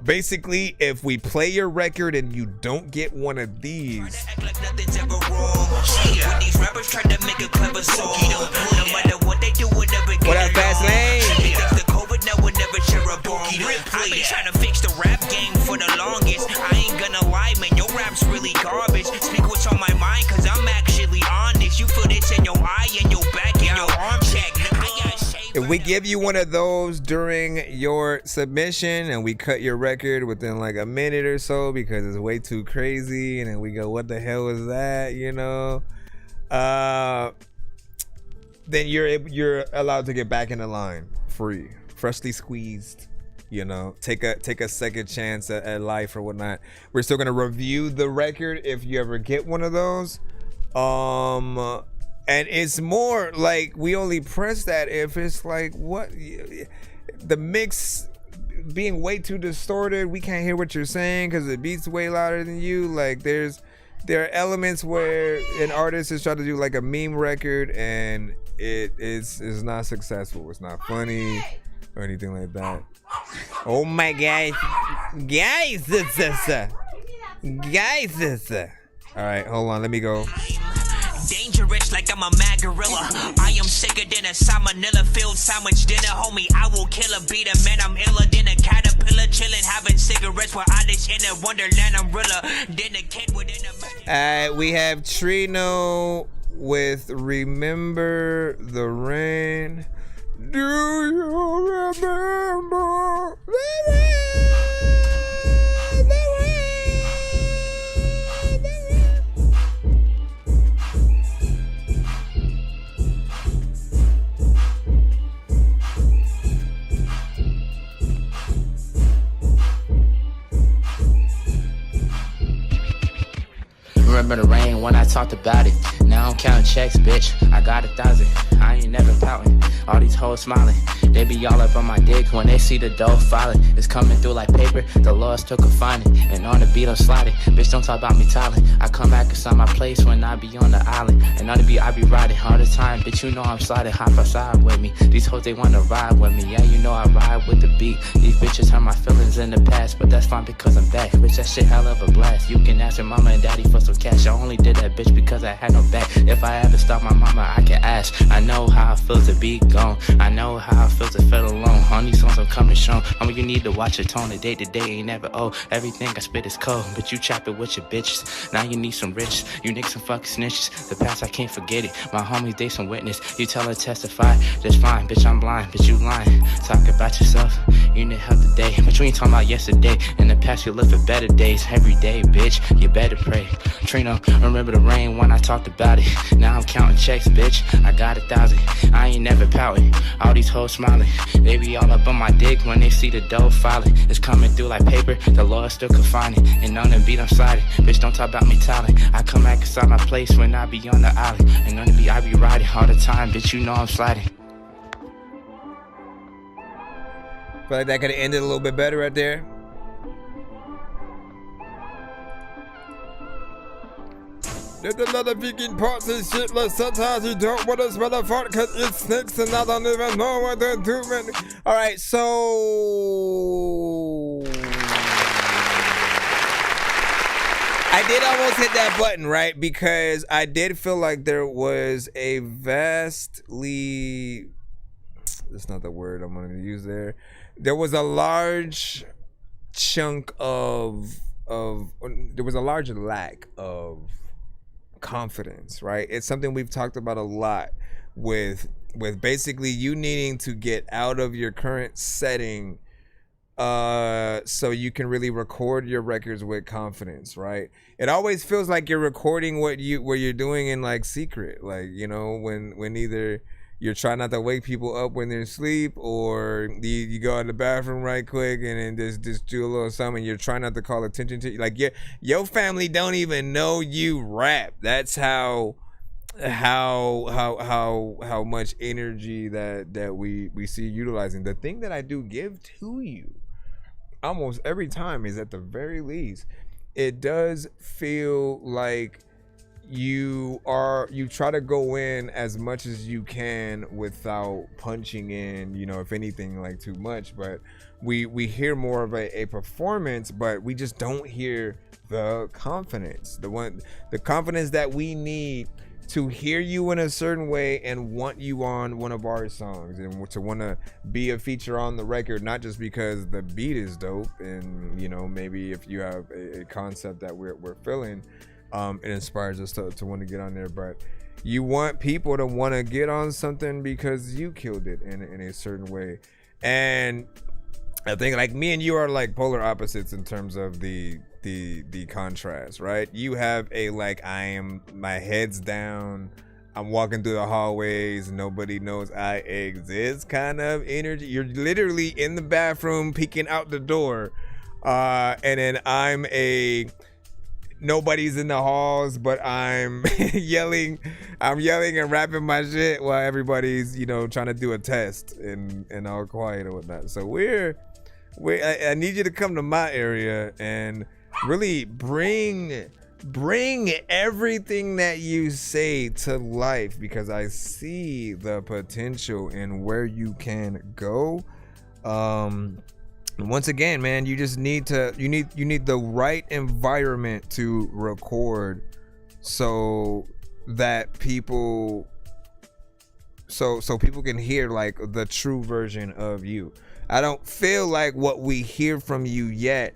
Basically, if we play your record and you don't get one of these, what up, Fast Lane? I've been trying to fix the rap game for the longest. I ain't gonna lie, man, your rap's really garbage. Speak what's on my mind, cause I'm actually honest. You feel this in your eye and your back and your arm check. If we give you one of those during your submission and we cut your record within like a minute or so because it's way too crazy, and then we go, what the hell is that, you know, then you're allowed to get back in the line free, freshly squeezed. you know, take a second chance at life or whatnot. We're still gonna review the record if you ever get one of those. And it's more like we only press that if it's like the mix being way too distorted. We can't hear what you're saying because the beat's way louder than you. Like there are elements where an artist is trying to do like a meme record and it is not successful. It's not funny or anything like that. Oh my guys, all right, hold on, let me go. Dangerous like I'm a mad gorilla. I am sicker than a salmonella filled sandwich dinner, homie. I will kill a beat a man. I'm iller than a caterpillar, chilling, having cigarettes while I just in a wonderland. I'm realer than a kid within a. We have Trino with Remember the Rain. Do you remember the rain? Remember the rain when I talked about it. Now I'm counting checks, bitch. I got 1,000. I ain't never pouting. All these hoes smiling. They be all up on my dick when they see the dough filing. It's coming through like paper. The laws took a finding. And on the beat I'm sliding. Bitch, don't talk about me tiling. I come back inside my place when I be on the island. And on the beat I be riding all the time. Bitch, you know I'm sliding. Hop outside with me. These hoes they wanna ride with me. Yeah, you know I ride with the beat. These bitches hurt my feelings in the past, but that's fine because I'm back. Bitch, that shit hell of a blast. You can ask your mama and daddy for some cash. I only did that bitch because I had no back. If I ever stop my mama, I can ask. I know how it feels to be gone. I know how it feels to feel alone. On these songs I'm coming strong. Homie, you need to watch your tone. The day to day ain't never old. Everything I spit is cold, but you chop it with your bitches. Now you need some riches. You niggas some fucking snitches. The past I can't forget it. My homies they some witness. You tell her testify, just fine. Bitch I'm blind, bitch you lying. Talk about yourself. You need help today, but you ain't talking about yesterday. In the past you live for better days. Every day, bitch, you better pray. Trino, remember the rain when I talked about it. Now I'm counting checks, bitch. I got 1,000. I ain't never pouting. All these hoes smiling. They be all up on my dick when they see the dough filing. It's coming through like paper. The law is still confining. And on the beat I'm sliding. Bitch, don't talk about me tiling. I come back inside my place when I be on the island. And on the beat I be riding all the time. Bitch, you know I'm sliding. Feel like that could have ended a little bit better right there. There's a lot of vegan parts and shit, like sometimes you don't want to smell a fart because it stinks and I don't even know what to do. Alright, so I did almost hit that button, right? Because I did feel like there was a vastly, that's not the word I'm going to use there. There was a large chunk there was a large lack of confidence, right? It's something we've talked about a lot with basically you needing to get out of your current setting so you can really record your records with confidence, right? It always feels like you're recording what you're doing in like secret, like, you know, when either you're trying not to wake people up when they're asleep, or you go in the bathroom right quick and then just do a little something. You're trying not to call attention to, like, your family don't even know you rap. That's how much energy that we see utilizing. The thing that I do give to you almost every time is, at the very least, it does feel like you try to go in as much as you can without punching in, you know, if anything, like too much. But we hear more of a performance, but we just don't hear the confidence, the confidence that we need to hear you in a certain way and want you on one of our songs, and to want to be a feature on the record, not just because the beat is dope and, you know, maybe if you have a concept that we're feeling, it inspires us to want to get on there, but you want people to want to get on something because you killed it in a certain way. And I think, like, me and you are like polar opposites in terms of the contrast, right? You have a, like, my head's down, I'm walking through the hallways, nobody knows I exist kind of energy. You're literally in the bathroom peeking out the door, and then nobody's in the halls, but I'm yelling and rapping my shit while everybody's, trying to do a test and all quiet and whatnot. So I need you to come to my area and really bring everything that you say to life, because I see the potential in where you can go. Once again, man, you just need the right environment to record, so that people can hear like the true version of you. I don't feel like what we hear from you yet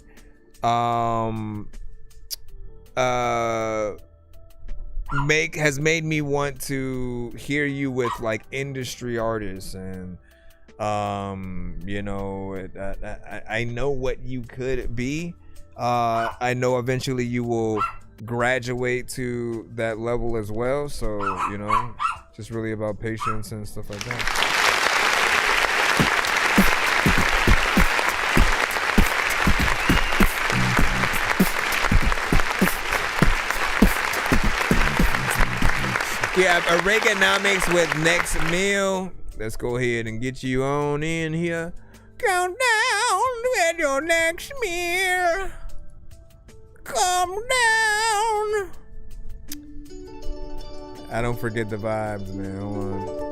has made me want to hear you with like industry artists, and I know what you could be. I know eventually you will graduate to that level as well, so just really about patience and stuff like that. Yeah, Reaganomics with Next Meal. Let's go ahead and get you on in here. Count down with your next meal. Come down. I don't forget the vibes, man. Hold on.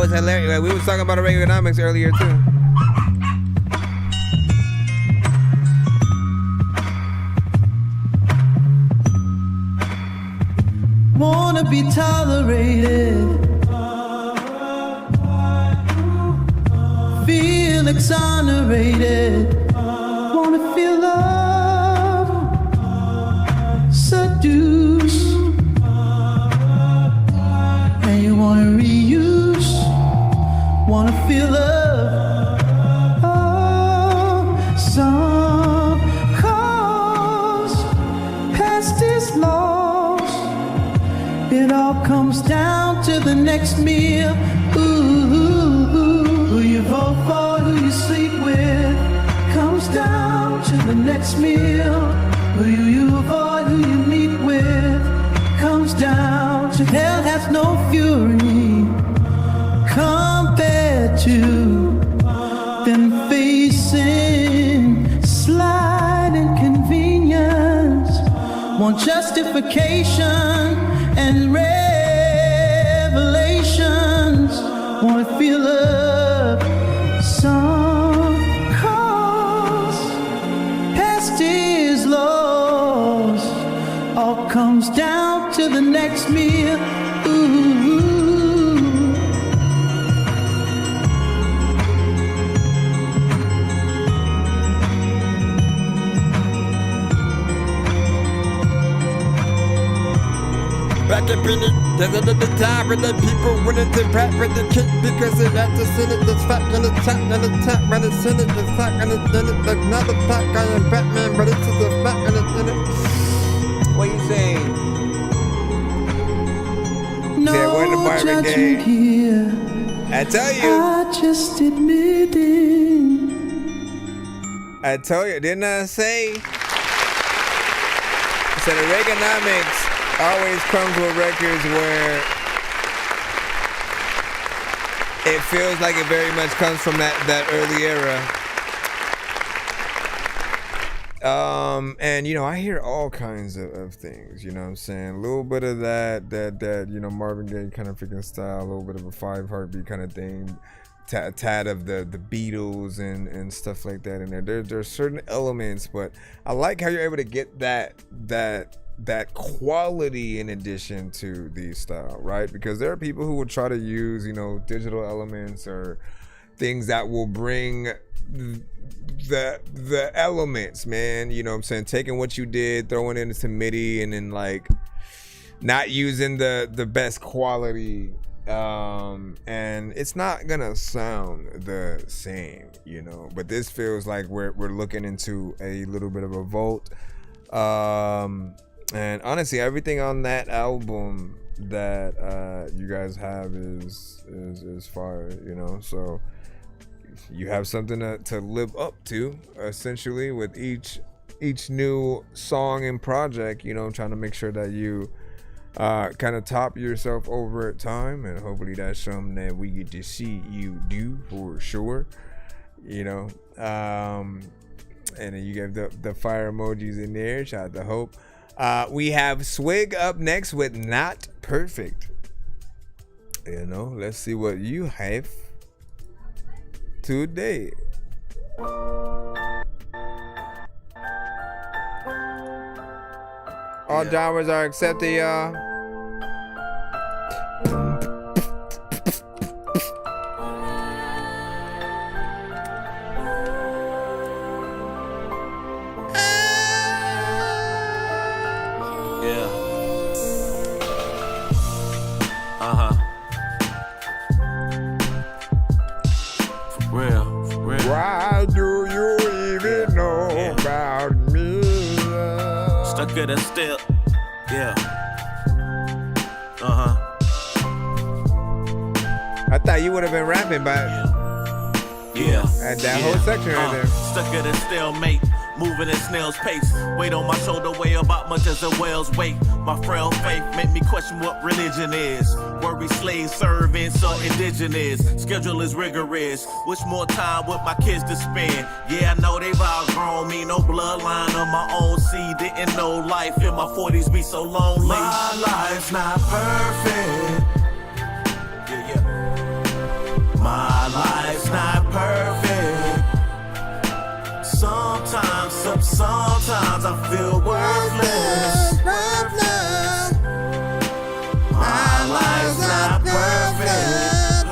Hilarious. Like, we was talking about Reaganomics earlier too. Wanna be tolerated, feel exonerated, wanna feel love, seduce, and you wanna reuse. Wanna feel love, some cause past is lost. It all comes down to the next meal. Who you vote for, who you sleep with, comes down to the next meal. Who you avoid, who you meet with, comes down to hell has no fury compared to them facing slight inconvenience. Want justification and revelations. Wanna feel love, some cause past is lost. All comes down to the next meal. Back up in it, there's another time when the people wanted to rap with the kick because they had to send it, this fact and the tap and the tap, when it's in it, this fact and it's in it, there's another pack, I am Batman, but it's the fact and it's in it. What you saying? No judgment here. I tell you. I just admitting. I told you, didn't I say? I said the Reaganomics always comes with records where it feels like it very much comes from that early era. And I hear all kinds of things, you know what I'm saying? A little bit of that Marvin Gaye kind of freaking style, a little bit of a 5 Heartbeat kind of thing, tad of the Beatles and stuff like that in there. There's certain elements, but I like how you're able to get that quality in addition to the style, right? Because there are people who will try to use, digital elements or things that will bring the elements, man. You know what I'm saying? Taking what you did, throwing it into MIDI, and then like not using the best quality, and it's not gonna sound the same, you know. But this feels like we're looking into a little bit of a vault. And honestly, everything on that album that you guys have is fire, you know. So you have something to live up to, essentially, with each new song and project, you know, trying to make sure that you kind of top yourself over time, and hopefully that's something that we get to see you do for sure, you know. And then you gave the fire emojis in there. Shout out to Hope. We have Swig up next with Not Perfect. You know, let's see what you have today. All genres are accepted, y'all. Why do you even know about me? Stuck at a step, yeah. I thought you would have been rapping, but yeah. At that whole section right there. Stuck at a stalemate, moving at snail's pace. Weight on my shoulder, weigh about much as a whale's weight. My frail faith make me question what religion is. Worry slaves serving, so indigenous. Schedule is rigorous. Wish more time with my kids to spend. Yeah, I know they've outgrown me. No bloodline of my own seed. Didn't know life in my 40s be so lonely. My life's not perfect. My life's not perfect. Sometimes I feel worthless. My life's not perfect.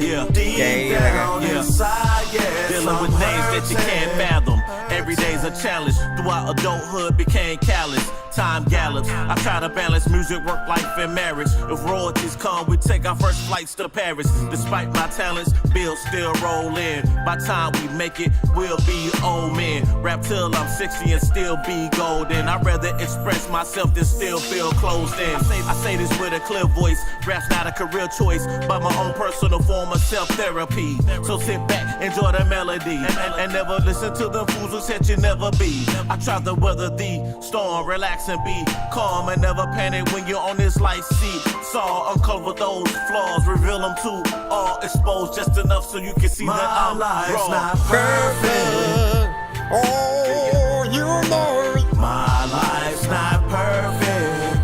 Yeah, deep down inside, yes, dealing with things that you can't fathom. Every day's a challenge. Throughout adulthood, became callous. Time gallops. I try to balance music, work, life, and marriage. If royalties come, we take our first flights to Paris. Despite my talents, bills still roll in. By time we make it, we'll be old men. Rap till I'm 60 and still be golden. I'd rather express myself than still feel closed in. I say this with a clear voice. Rap's not a career choice, but my own personal form of self-therapy. So sit back, enjoy the melody, and never listen to the fools who said you never be. I try to weather the storm, relax and be calm, and never panic when you're on this life seat. Saw, uncover those flaws, reveal them to all, exposed just enough so you can see that I'm life's wrong. not perfect. Oh, you know it. My life's not perfect.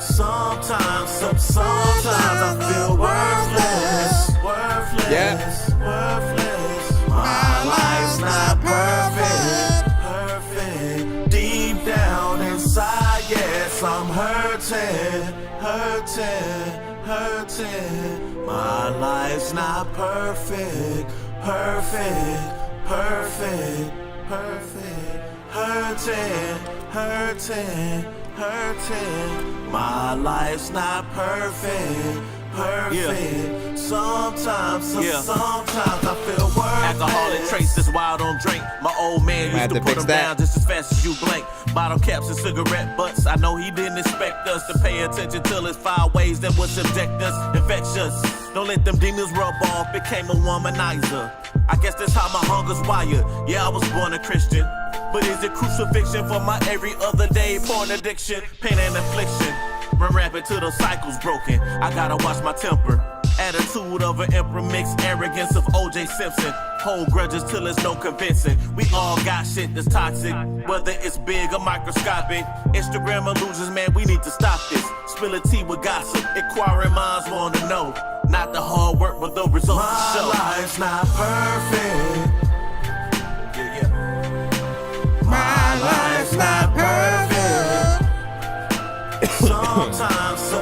Sometimes I feel worthless. Worthless. My life's not perfect. Deep down inside, yes, I'm hurting. My life's not perfect. Hurting. My life's not perfect. Sometimes I feel worthless. Alcoholic traits that's wild on drink. My old man used to put them down just as fast as you blink. Bottle caps and cigarette butts. I know he didn't expect us to pay attention till it's 5 ways that would subject us. Infectious. Don't let them demons rub off. Became a womanizer. I guess that's how my hunger's wired. Yeah, I was born a Christian. But is it crucifixion for my every other day? Porn addiction, pain and affliction. Run rampant till the cycle's broken. I gotta watch my temper. Attitude of an emperor, mixed arrogance of O.J. Simpson. Hold grudges till there's no convincing. We all got shit that's toxic, whether it's big or microscopic. Instagram illusions, man, we need to stop this. Spill a tea with gossip. Inquiring minds want to know. Not the hard work, but the results My show. life's not perfect. My life's not perfect.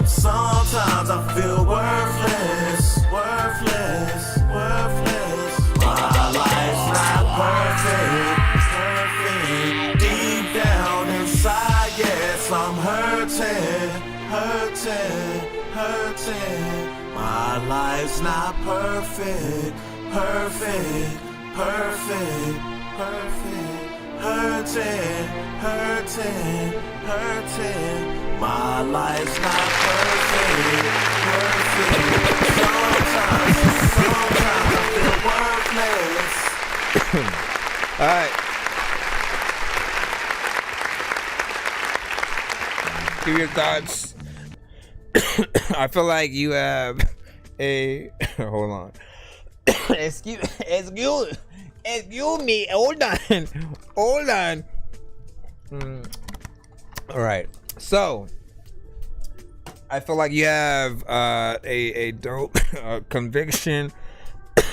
Sometimes I feel worthless. I'm hurting. My life's not perfect. Hurting. My life's not perfect. Sometimes I feel worthless. All right. Give your thoughts. I feel like you have a hold on. excuse me. Hold on. All right. So I feel like you have a dope conviction,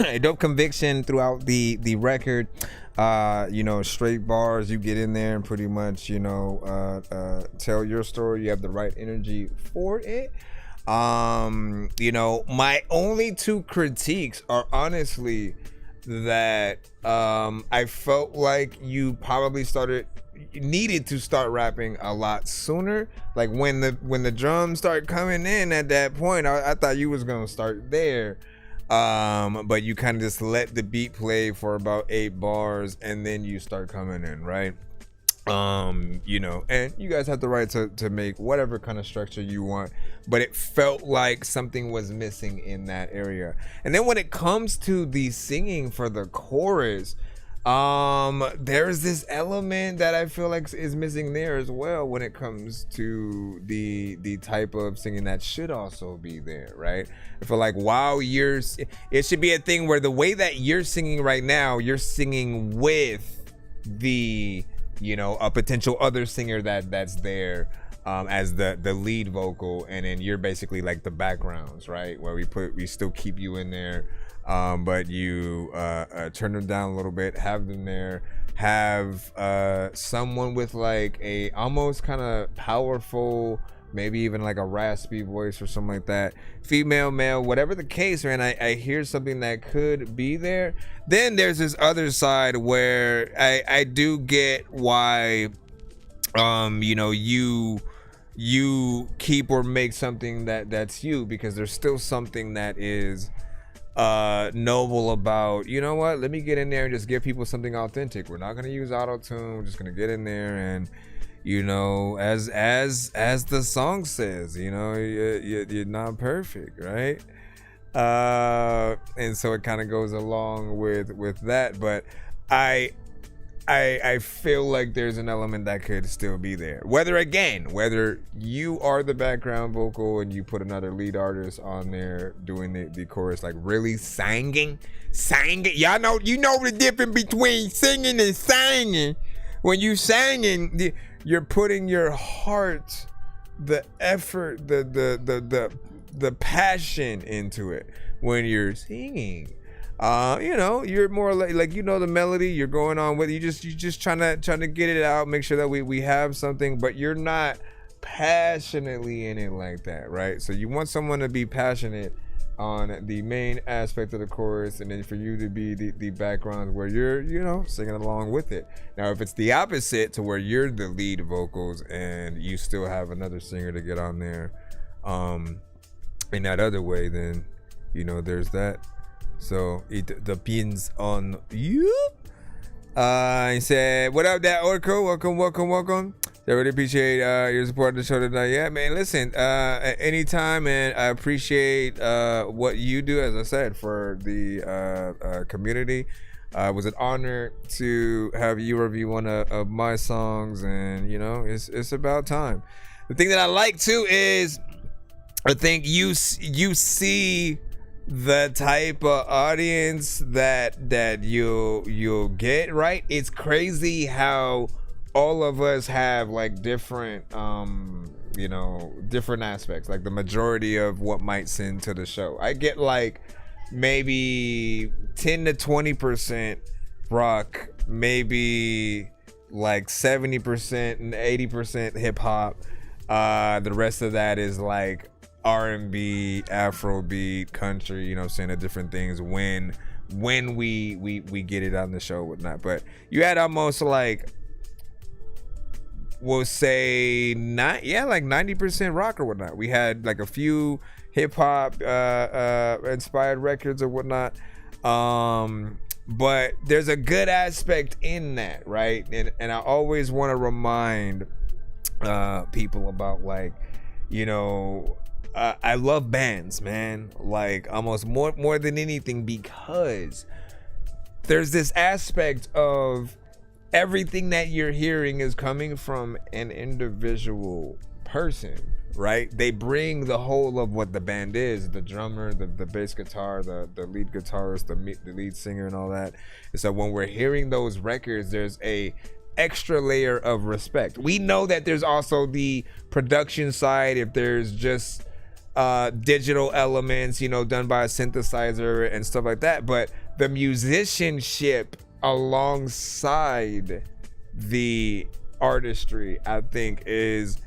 a dope conviction throughout the record. Straight bars. You get in there and pretty much, tell your story. You have the right energy for it. My only two critiques are honestly that I felt like you probably needed to start rapping a lot sooner. Like when the drums start coming in at that point, I thought you was gonna start there. But you kind of just let the beat play for about 8 bars and then you start coming in, right? And you guys have the right to make whatever kind of structure you want, but it felt like something was missing in that area. And then when it comes to the singing for the chorus, there's this element that I feel like is missing there as well when it comes to the type of singing that should also be there, right? I feel like it should be a thing where the way that you're singing right now, you're singing with the a potential other singer that's there as the lead vocal, and then you're basically like the backgrounds, right? Where we still keep you in there, but you turn them down a little bit, have them there, have someone with like a almost kind of powerful, maybe even like a raspy voice or something like that, female, male, whatever the case, man. I hear something that could be there. Then there's this other side where I do get why you keep or make something that's you, because there's still something that is noble about, you know what, let me get in there and just give people something authentic. We're not going to use auto-tune. We're just going to get in there and as the song says, you're not perfect, right? And so it kind of goes along with that, but I feel like there's an element that could still be there. Whether you are the background vocal and you put another lead artist on there doing the chorus, like really singing. Y'all know, the difference between singing and singing. When you singing, you're putting your heart, the effort, the passion into it. When you're singing, you're more like the melody, you're going on with, you're just trying to get it out, make sure that we have something, but you're not passionately in it like that, right? So you want someone to be passionate on the main aspect of the chorus, and then for you to be the background where you're singing along with it. Now if it's the opposite, to where you're the lead vocals and you still have another singer to get on there in that other way, then there's that. So it depends on you. He said, what up, that Orco? Welcome. I really appreciate your support of the show tonight. Yeah, man, listen, anytime, man. I appreciate what you do, as I said, for the community. It was an honor to have you review one of my songs, and it's about time. The thing that I like too is, I think you see the type of audience that you'll get, right? It's crazy how all of us have like different different aspects. Like the majority of what might send to the show, I get like maybe 10 to 20% rock, maybe like 70% and 80% hip hop. The rest of that is like R&B, Afrobeat, country, saying the different things when we get it on the show, whatnot. But you had almost like we'll say like 90% rock or whatnot. We had like a few hip hop inspired records or whatnot. But there's a good aspect in that, right? And I always want to remind people about, like, you know, I love bands, man, like almost more than anything, because there's this aspect of everything that you're hearing is coming from an individual person, right? They bring the whole of what the band is, the drummer, the bass guitar, the lead guitarist, the lead singer, and all that. And so when we're hearing those records, there's a extra layer of respect. We know that there's also the production side, if there's just digital elements, you know, done by a synthesizer and stuff like that, but the musicianship alongside the artistry, I think, is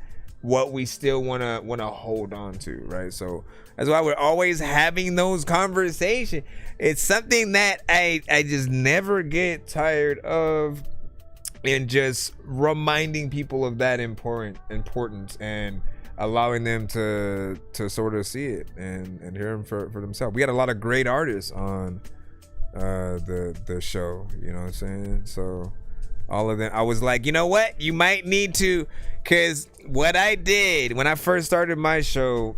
what we still want to hold on to, right? So that's why we're always having those conversations. It's something that I just never get tired of, and just reminding people of that importance and allowing them to sort of see it and hear them for themselves. We had a lot of great artists on the show, you know what I'm saying? So all of them, I was like, you know what, you might need to, because what I did when I first started my show,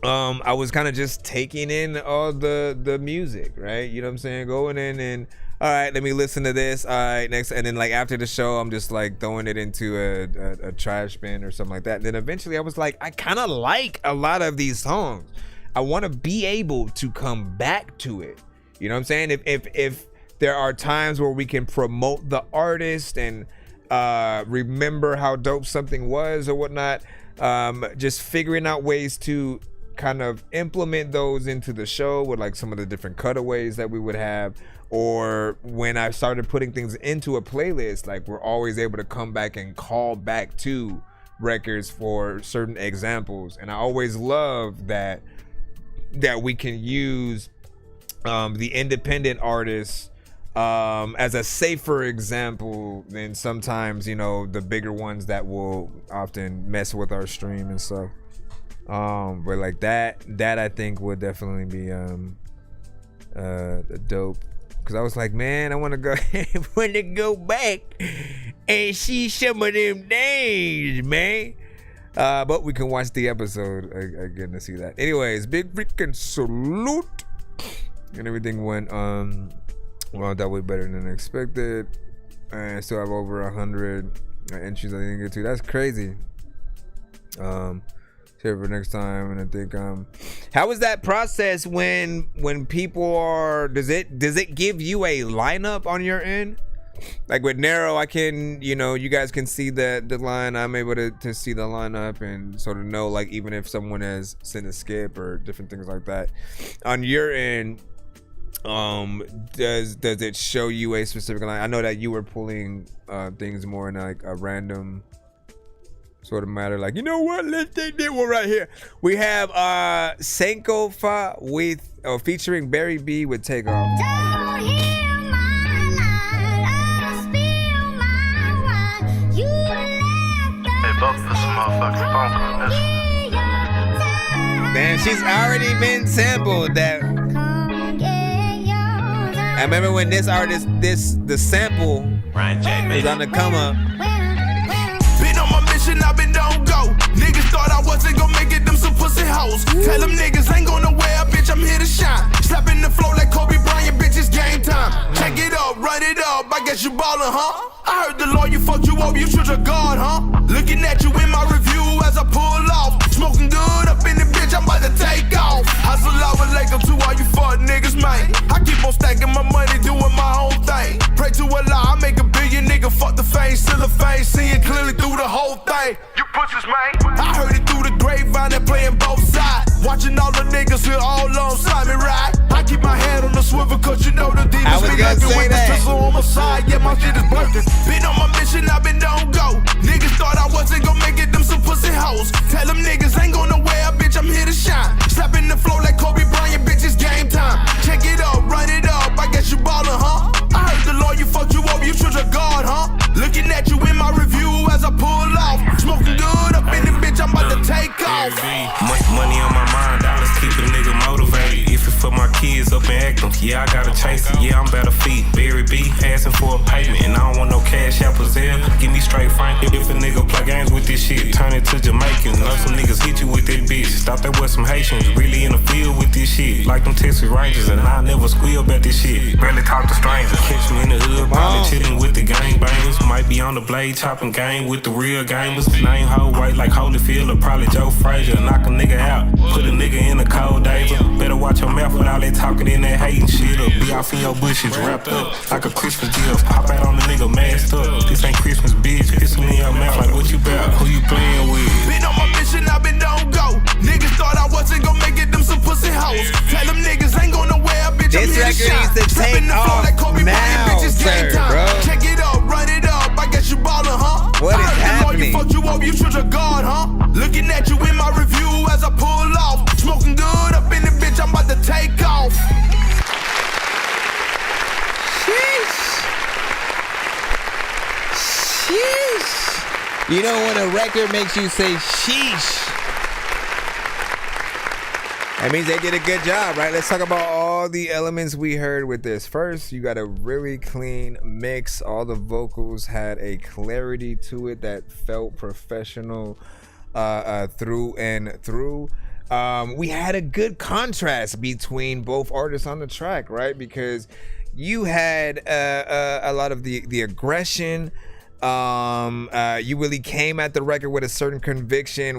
I was kind of just taking in all the music, right? You know what I'm saying? Going in and, all right, let me listen to this. All right, next. And then, like, after the show, I'm just like throwing it into a trash bin or something like that. And then eventually I was like, I kind of like a lot of these songs. I want to be able to come back to it. You know what I'm saying? If there are times where we can promote the artist and remember how dope something was or whatnot, just figuring out ways to kind of implement those into the show with, like, some of the different cutaways that we would have. Or when I started putting things into a playlist, like, we're always able to come back and call back to records for certain examples. And I always love that we can use the independent artists as a safer example than sometimes, you know, the bigger ones that will often mess with our stream and stuff. But like that I think would definitely be dope. Cause I was like, man, I want to go back and see some of them names, man. But we can watch the episode again to see that. Anyways, big freaking salute, and everything went that way better than expected. I still have over 100 entries I didn't get to. That's crazy. Here for next time. And I think how is that process when people are, does it give you a lineup on your end? Like with Nero, I can, you know, you guys can see the line. I'm able to see the lineup and sort of know, like, even if someone has sent a skip or different things like that. On your end, does it show you a specific line? I know that you were pulling things more in like a random sort of matter, like, you know what, let's take that one right here. We have Sankofa with featuring Barry B with Takeover. Man, she's already been sampled. That I remember when this artist, the sample was on the come up. I've been don't go. Niggas thought I wasn't gonna make it, them some pussy hoes. Tell them niggas ain't gonna wear, bitch, I'm here to shine. Slapping the floor like Kobe Bryant, bitch, it's game time. Check it up, run it up, I guess you ballin', huh? I heard the lawyer fucked you up, you should your guard, huh? Looking at you in my review as I pull off. Smoking good up in the bitch, I'm about to take off. Hustle out with Lake to all you fuck niggas, man. I keep on stacking my money, doing my own thing. Pray to Allah, I make a billion, nigga, fuck the fame, still the fame, seeing clearly through the whole thing. You pussies, man. I heard it through the grapevine, they're playing both sides. Watching all the niggas here all alongside me, right? I keep my head on the swivel, cause you know the demons be lurking with the pistol on my side. Yeah, my shit is working. Been on my mission, I've been don't go. Niggas thought I wasn't gonna make it, them some pussy hoes. Tell them niggas ain't gonna wear, bitch, I'm here to shine. Slapping the floor like Kobe Bryant, bitch, it's game time. Check it up, run it up, I guess you ballin', huh? I heard the lawyer fucked you up, you should your guard, huh? Looking at you in my review as I pull Yeah, I gotta chase it. Yeah, I'm better feet. Barry B, asking for a payment. And I don't want no cash out Brazil. Give me straight frank. If a nigga play games with this shit, turn it to Jamaican. Know some niggas hit you with that bitch. Thought there was some Haitians really in the field with this shit. Like them Texas Rangers, and I never squeal about this shit. Barely talk to strangers. Catch me in the hood, probably chillin' with the gang bangers. Might be on the blade, chopping game with the real gamers. Name hoe white like Holyfield or probably Joe Frazier. Knock a nigga out, put a nigga in a cold days. Better watch your mouth with all that talking in that hating shit. Or be off in your bushes, wrapped up like a Christmas gift. Hop out on the nigga masked up. This ain't Christmas, bitch. Pissing in your mouth like what you bout? Who you playing with? Been on my mission, I been don't go. Niggas thought I wasn't gonna make it, them some pussy hoes. Tell them niggas ain't going nowhere, bitch. This I'm here to record shine. needs to Step take in the flow off like Kobe Bryant, now, bitches game sir, time. bro. Check it up, run it up. I guess you ballin', huh? What is happening? You fucked you up, you should have gone, huh? Looking at you in my review as I pull off. Smoking good up in the bitch, I'm about to take off. Sheesh. You know when a record makes you say sheesh, that means they did a good job, right? Let's talk about all the elements we heard with this. First, you got a really clean mix. All the vocals had a clarity to it that felt professional through and through. We had a good contrast between both artists on the track, right? Because you had a lot of the aggression. You really came at the record with a certain conviction.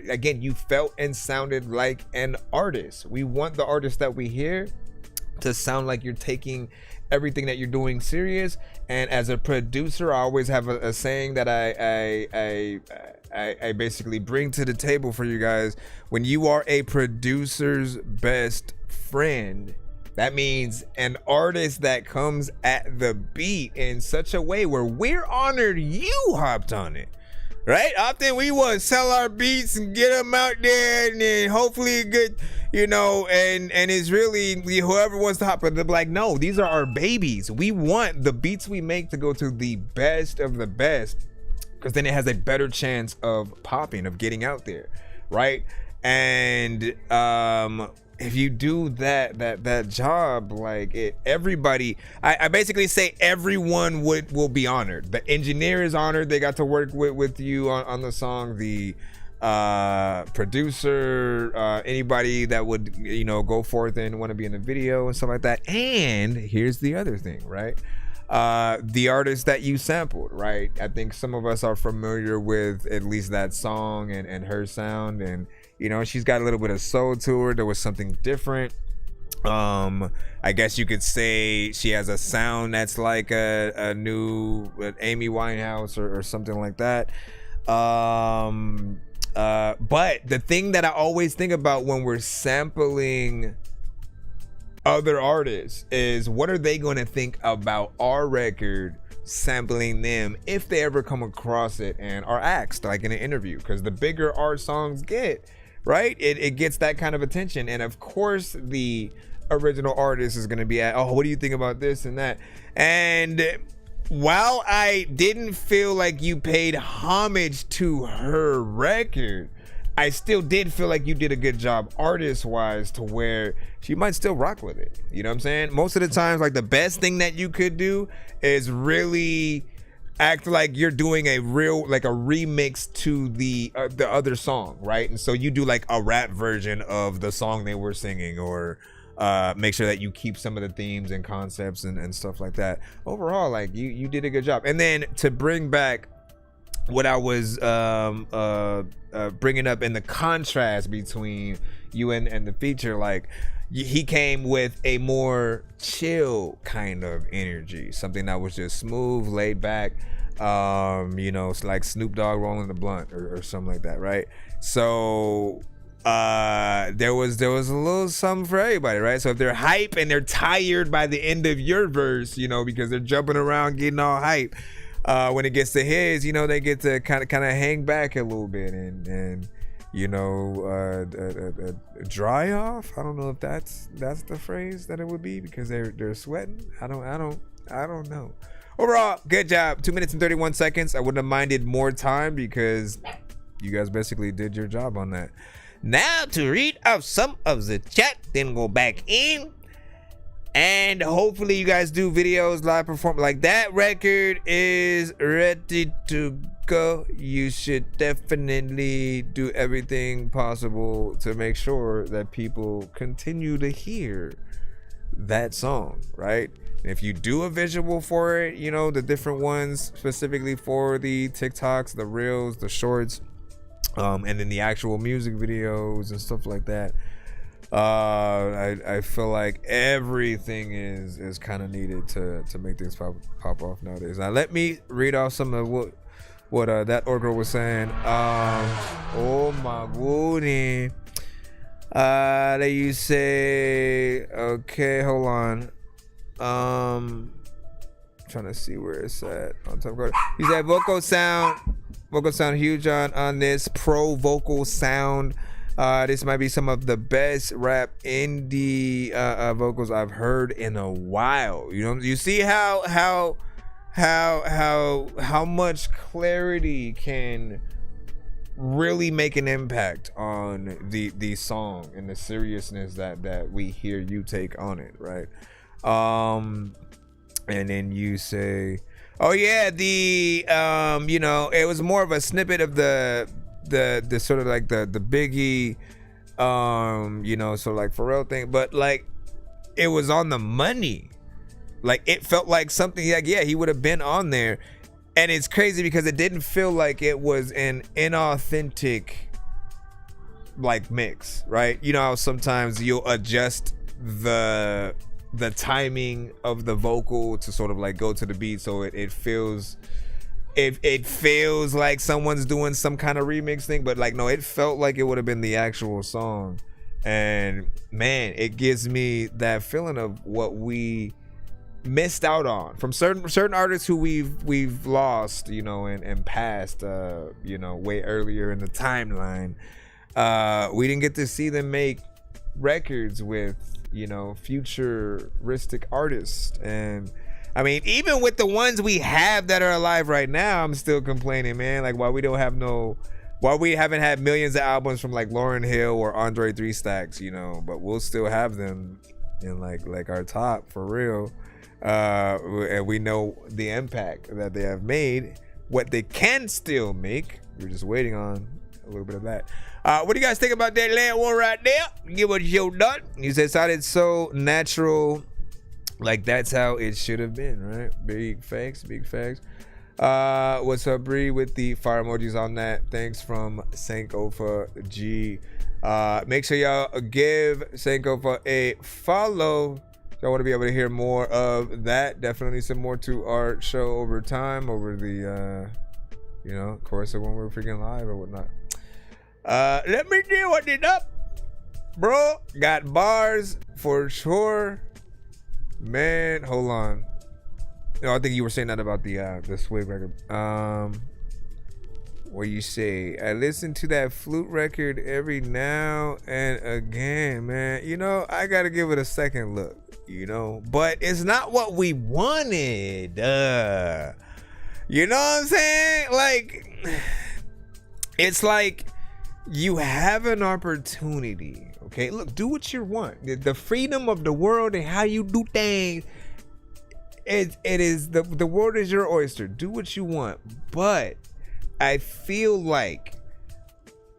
Again, you felt and sounded like an artist. We want the artist that we hear to sound like you're taking everything that you're doing serious. And as a producer, I always have a saying that I basically bring to the table for you guys. When you are a producer's best friend, that means an artist that comes at the beat in such a way where we're honored you hopped on it, right? Often we want to sell our beats and get them out there and then hopefully good, you know, and it's really whoever wants to hop, but they're like, no, these are our babies. We want the beats we make to go to the best of the best, because then it has a better chance of popping, of getting out there, right? And if you do that job, like everybody, I basically say everyone will be honored. The engineer is honored; they got to work with you on the song. The producer, anybody that would go forth and want to be in the video and stuff like that. And here's the other thing, right? The artist that you sampled, right? I think some of us are familiar with at least that song and her sound, and she's got a little bit of soul to her. There was something different. I guess you could say she has a sound that's like a new Amy Winehouse or something like that. But the thing that I always think about when we're sampling other artists is, what are they going to think about our record sampling them if they ever come across it and are asked, like in an interview? Because the bigger our songs get, right, it gets that kind of attention. And of course the original artist is going to be at, oh, what do you think about this and that? And while I didn't feel like you paid homage to her record, I still did feel like you did a good job artist-wise to where she might still rock with it. You know what I'm saying? Most of the times, like, the best thing that you could do is really act like you're doing a real, like, a remix to the other song, right? And so you do like a rap version of the song they were singing, or make sure that you keep some of the themes and concepts and stuff like that. Overall, like, you did a good job. And then to bring back what I was bringing up in the contrast between you and the feature, like, he came with a more chill kind of energy, something that was just smooth, laid back, it's like Snoop Dogg rolling the blunt or something like that, right? So there was a little something for everybody, right? So if they're hype and they're tired by the end of your verse, because they're jumping around getting all hype, when it gets to his, they get to kind of hang back a little bit and dry off. I don't know if that's the phrase that it would be, because they're sweating. I don't know. Overall, good job. 2 minutes and 31 seconds. I wouldn't have minded more time because you guys basically did your job on that. Now to read out some of the chat, then go back in And hopefully you guys do videos, live perform. Like, that record is ready to go. You should definitely do everything possible to make sure that people continue to hear that song, right? And if you do a visual for it, you know, the different ones specifically for the TikToks, the reels, the shorts, and then the actual music videos and stuff like that, I feel like everything is kind of needed to make things pop off nowadays. Now let me read off some of what that Orgo was saying. Oh my goodness. That you say, okay, hold on. Trying to see where it's at on top of. He said vocal sound huge on this pro vocal sound. This might be some of the best rap indie vocals I've heard in a while. You know, you see how much clarity can really make an impact on the song and the seriousness that we hear you take on it, right? And then you say, oh yeah, the you know, it was more of a snippet of the sort of like the Biggie you know, sort of like Pharrell thing, but like it was on the money. Like it felt like something like, yeah, he would have been on there. And it's crazy because it didn't feel like it was an inauthentic like mix, right? You know how sometimes you'll adjust the timing of the vocal to sort of like go to the beat, so it feels like someone's doing some kind of remix thing, but like no, it felt like it would have been the actual song. And man, it gives me that feeling of what we missed out on from certain artists who we've lost, you know, and passed, you know, way earlier in the timeline. We didn't get to see them make records with, you know, futuristic artists. And I mean, even with the ones we have that are alive right now, I'm still complaining, man. Like, why we haven't had millions of albums from like Lauryn Hill or Andre 3 Stacks, you know, but we'll still have them in like our top for real. And we know the impact that they have made, what they can still make. We're just waiting on a little bit of that. What do you guys think about that last one right there? Give us your nut. You said it sounded so natural, like that's how it should have been, right? Big facts. What's up, Bree, with the fire emojis on that? Thanks from Sankofa G. Make sure y'all give Sankofa a follow. I want to be able to hear more of that. Definitely some more to our show over time, over the you know, of course, when we're freaking live or whatnot. Let me do what it up, bro. Got bars for sure, man. Hold on. No, I think you were saying that about the Swig record. What you say? I listen to that flute record every now and again, man. You know, I gotta give it a second look. You know, but it's not what we wanted. You know what I'm saying? Like, it's like you have an opportunity. Okay, look, do what you want. The freedom of the world and how you do things. It is the world is your oyster. Do what you want. But I feel like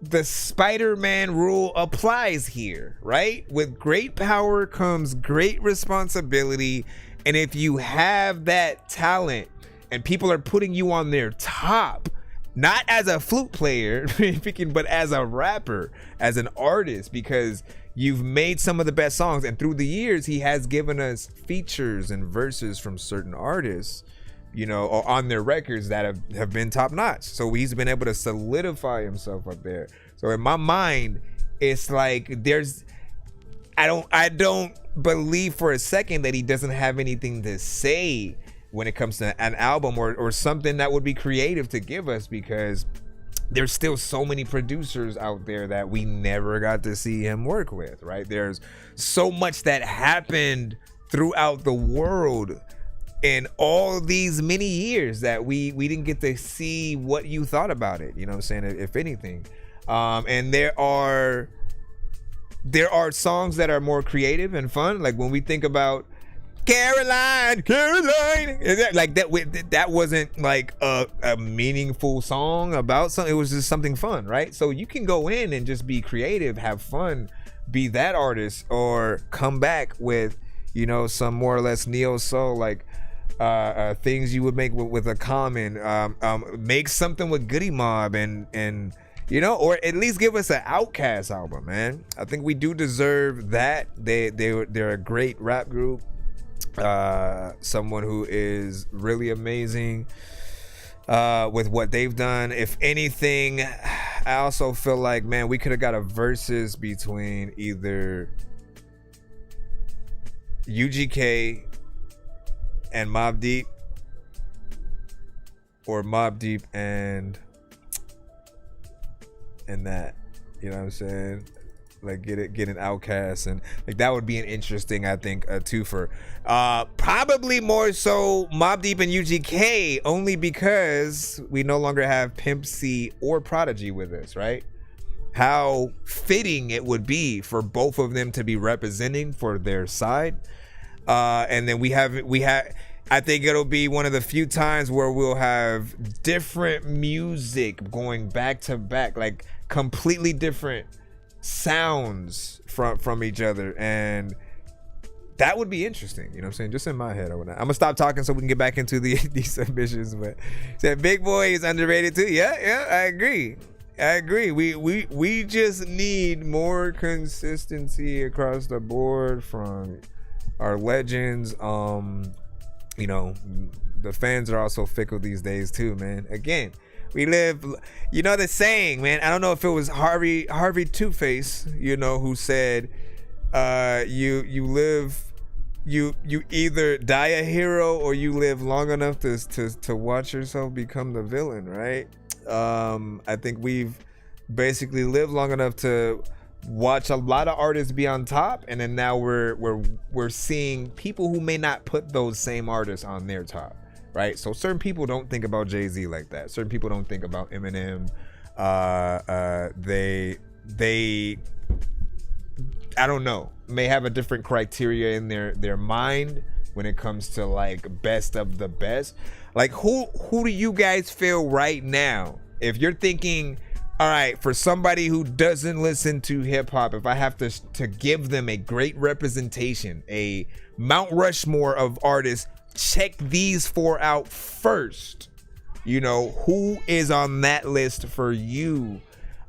the Spider-Man rule applies here, right? With great power comes great responsibility. And if you have that talent and people are putting you on their top, not as a flute player, but as a rapper, as an artist, because you've made some of the best songs. And through the years, he has given us features and verses from certain artists, you know, or on their records that have been top notch. So he's been able to solidify himself up there. So in my mind, it's like I don't believe for a second that he doesn't have anything to say when it comes to an album or something that would be creative to give us, because there's still so many producers out there that we never got to see him work with, right? There's so much that happened throughout the world in all these many years that we didn't get to see what you thought about it, you know what I'm saying, if anything. And there are songs that are more creative and fun. Like when we think about Caroline. Is that like that? That wasn't like a meaningful song about something. It was just something fun, right? So you can go in and just be creative, have fun, be that artist, or come back with, you know, some more or less neo soul, like things you would make with a Common, make something with Goody Mob, and you know, or at least give us an Outkast album, man. I think we do deserve that. They're a great rap group, someone who is really amazing with what they've done. If anything, I also feel like, man, we could have got a versus between either UGK and Mobb Deep, or Mobb Deep and that, you know what I'm saying? Like get an Outkast, and like that would be an interesting, I think, a twofer. Probably more so Mobb Deep and UGK, only because we no longer have Pimp C or Prodigy with us, right? How fitting it would be for both of them to be representing for their side. And then we have I think it'll be one of the few times where we'll have different music going back to back, like completely different sounds from each other, and that would be interesting. You know what I'm saying? Just in my head, I'm gonna stop talking so we can get back into these submissions. But said Big Boy is underrated too. Yeah, I agree. We just need more consistency across the board from our legends. You know, the fans are also fickle these days too, man. Again, we live, you know the saying, man. I don't know if it was Harvey Two-Face, you know, who said, you either die a hero or you live long enough to watch yourself become the villain, right? I think we've basically lived long enough to watch a lot of artists be on top, and then now we're seeing people who may not put those same artists on their top, right? So certain people don't think about Jay-Z like that. Certain people don't think about Eminem. They I don't know, may have a different criteria in their mind when it comes to like best of the best. Like who do you guys feel right now, if you're thinking, all right, for somebody who doesn't listen to hip hop, if I have to give them a great representation, a Mount Rushmore of artists, check these four out first. You know, who is on that list for you?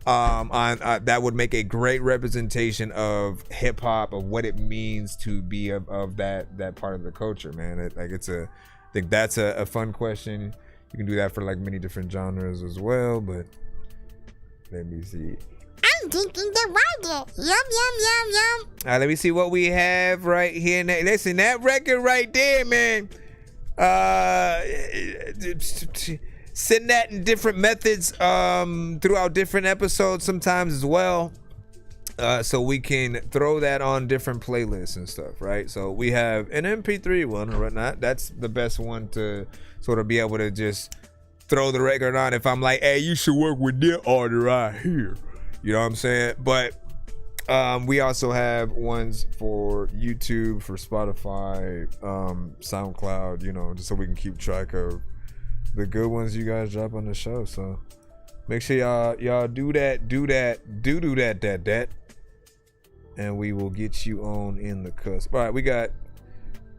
That would make a great representation of hip hop, of what it means to be of that part of the culture, man. I think that's a fun question. You can do that for like many different genres as well, but let me see. I'm thinking the water. Yum, yum, yum, yum. All right, let me see what we have right here. Listen, that record right there, man. Send that in different methods throughout different episodes sometimes as well. So we can throw that on different playlists and stuff, right? So we have an MP3 one or whatnot. That's the best one to sort of be able to just throw the record on if I'm like, hey, you should work with this artist right here. You know what I'm saying? But we also have ones for YouTube, for Spotify, SoundCloud, you know, just so we can keep track of the good ones you guys drop on the show. So make sure y'all do that, and we will get you on in the cusp. All right, we got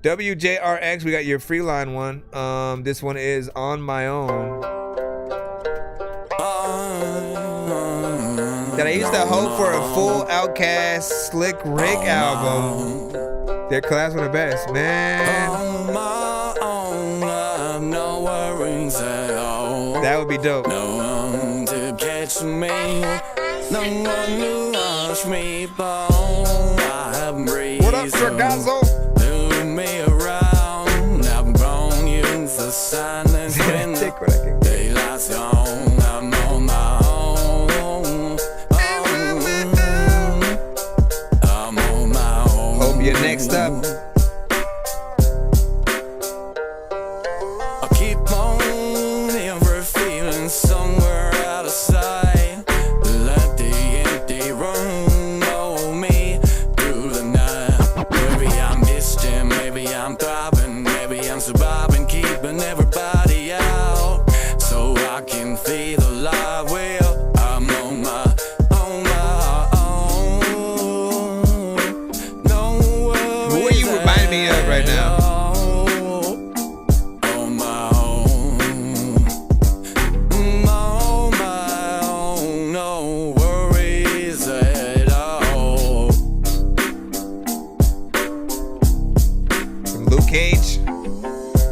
WJRX, we got your Freeline one. This one is On My Own. That I used to hope for a full Outkast Slick Rick album. Their class were the best, man. On my own, I have no worries at all. That would be dope. No one to catch me, no one to watch me fall. I have breezed. What up, Sargazo? Me around, I've grown used to silence when the daylight's gone. I'm on my own. I'm on my own. Hope you're next up. I keep on ever feeling somewhere out of sight. Let the empty room know me through the night. Maybe I'm distant, maybe I'm tired. my way. I'm on my own. No worries. What are you reminding me of right now? On my own. On my own. No worries at all. Some Luke Cage.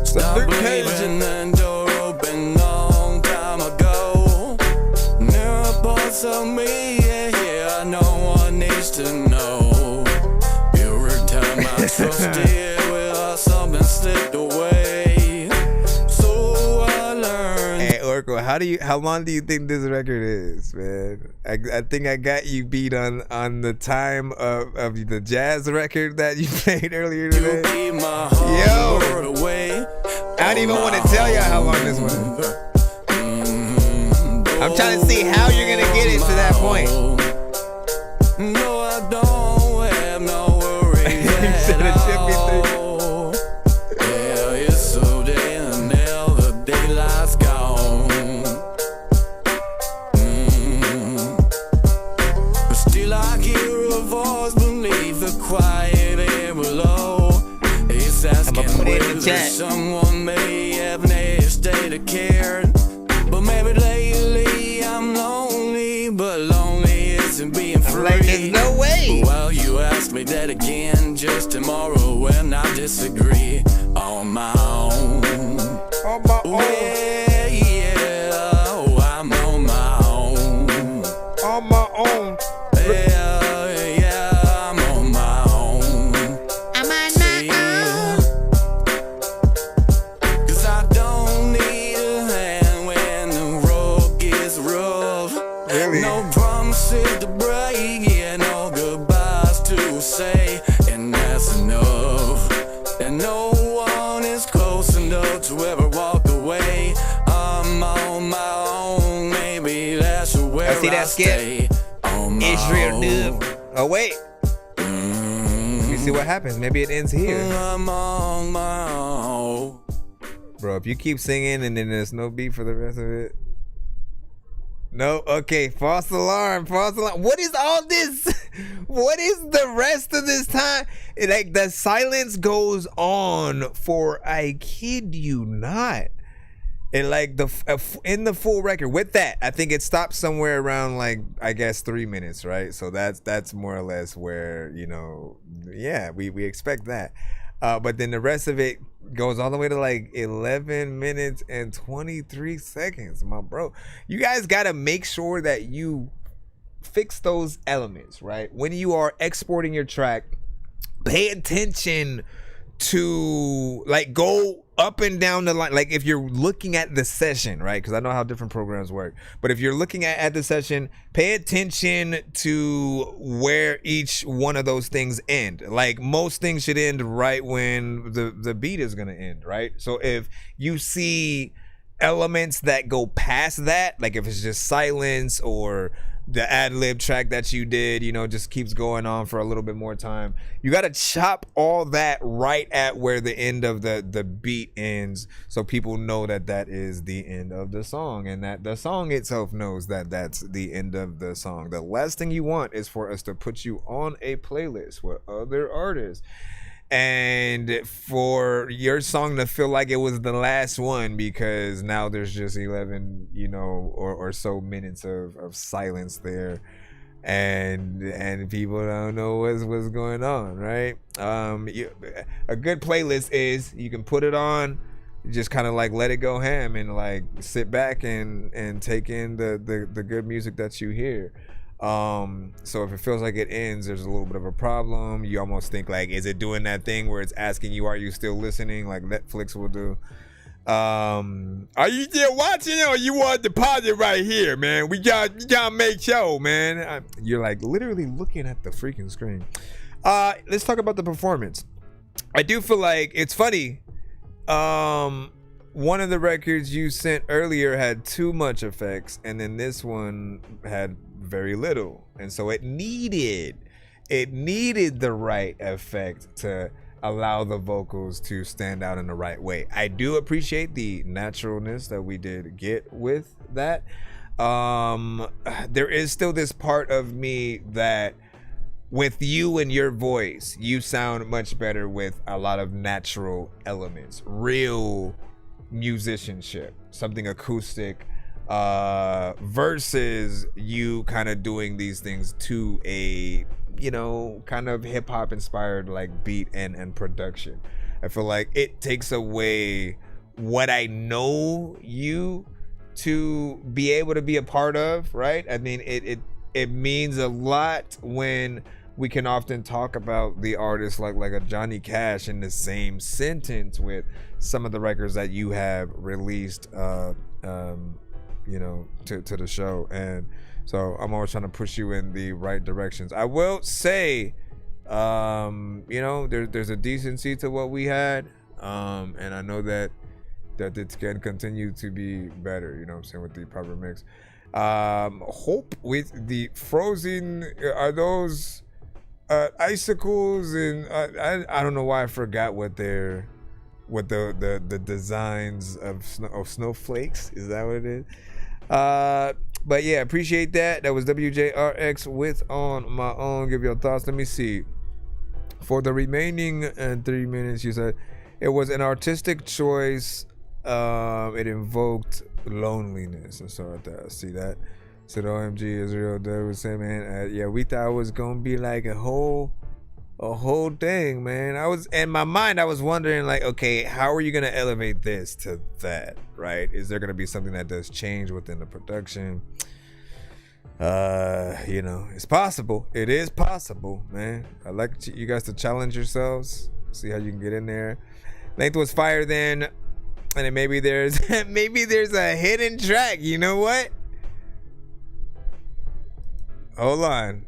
Some Luke Cage. The door open long time ago. Nero parts of me, yeah, no one needs to know. Every time I trusted, well, something slipped away. So I learned. Hey, Oracle, how long do you think this record is, man? I think I got you beat on the time of the jazz record that you played earlier today. Yo, I don't even want to tell you how long this one is. I'm trying to see how you're gonna get it to that point. No, I don't have no worries. You said it should be Yeah, it's so damn now the daylight's gone. But still I hear a voice beneath the quiet air below. It's asking whether someone may have never stayed of care. But maybe lately I'm lonely, but lonely isn't being free. Like, there's no way. Well, you asked me that again just tomorrow when I disagree. On my own. On my own. Yeah, yeah. Oh, I'm on my own. On my own. Yeah, yeah, I'm on my own. I'm on my own. 'Cause I don't need a hand when the road gets rough. Really? No promises to break, yeah, no goodbyes to say, and that's enough. And no one is close enough to ever walk away. I'm on my own, maybe that's where I see that stay. On my Israel own. dub. Oh wait. Let me see what happens. Maybe it ends here. I'm on my own. Bro, if you keep singing and then there's no beat for the rest of it. No, okay, false alarm. What is all this? What is the rest of this time? Like, the silence goes on for, I kid you not. And like in the full record with that, I think it stops somewhere around, like, I guess 3 minutes, right? So that's more or less where, you know, yeah, we expect that. But then the rest of it goes all the way to like 11 minutes and 23 seconds, my bro. You guys got to make sure that you fix those elements, right? When you are exporting your track, pay attention to, like, go up and down the line. Like, if you're looking at the session, right? Because I know how different programs work. But if you're looking at the session, pay attention to where each one of those things end. Like, most things should end right when the beat is going to end, right? So if you see elements that go past that, like if it's just silence or the ad-lib track that you did, you know, just keeps going on for a little bit more time, you got to chop all that right at where the end of the beat ends, so people know that that is the end of the song, and that the song itself knows that that's the end of the song. The last thing you want is for us to put you on a playlist with other artists and for your song to feel like it was the last one because now there's just 11, you know, or so minutes of silence there, and people don't know what's going on, right? A good playlist is you can put it on, just kind of like let it go ham and like sit back and take in the good music that you hear. So if it feels like it ends, there's a little bit of a problem. You almost think like, is it doing that thing where it's asking you, are you still listening, like Netflix will do? Are you still watching, or you want to pause it right here, man? We gotta make sure, man. You're like literally looking at the freaking screen. Let's talk about the performance. I do feel like it's funny. One of the records you sent earlier had too much effects, and then this one had very little, and so it needed the right effect to allow the vocals to stand out in the right way. I do appreciate the naturalness that we did get with that. there is still this part of me that with you and your voice, you sound much better with a lot of natural elements, real musicianship, something acoustic, versus you kind of doing these things to a, you know, kind of hip hop inspired like beat and production. I feel like it takes away what I know you to be able to be a part of, right? I mean, it means a lot when we can often talk about the artist like a Johnny Cash in the same sentence with some of the records that you have released, you know, to the show. And so I'm always trying to push you in the right directions. I will say, you know, there's a decency to what we had, and I know that it can continue to be better, you know what I'm saying, with the proper mix. Hope with the frozen, are those icicles? And I don't know why I forgot what the designs of snowflakes, is that what it is? But yeah, appreciate that. That was WJRX with On My Own. Give your thoughts. Let me see. For the remaining 3 minutes, you said it was an artistic choice. It invoked loneliness. I'm sorry about that. I see that. Said OMG Israel. That was saying, man, yeah, we thought it was gonna be like a whole thing, man. I was in my mind, I was wondering, like, okay, how are you gonna elevate this to that, right? Is there gonna be something that does change within the production? You know, it's possible. It is possible, man. I like you guys to challenge yourselves, see how you can get in there. Length was fire then, and then maybe there's a hidden track. You know what? Hold on.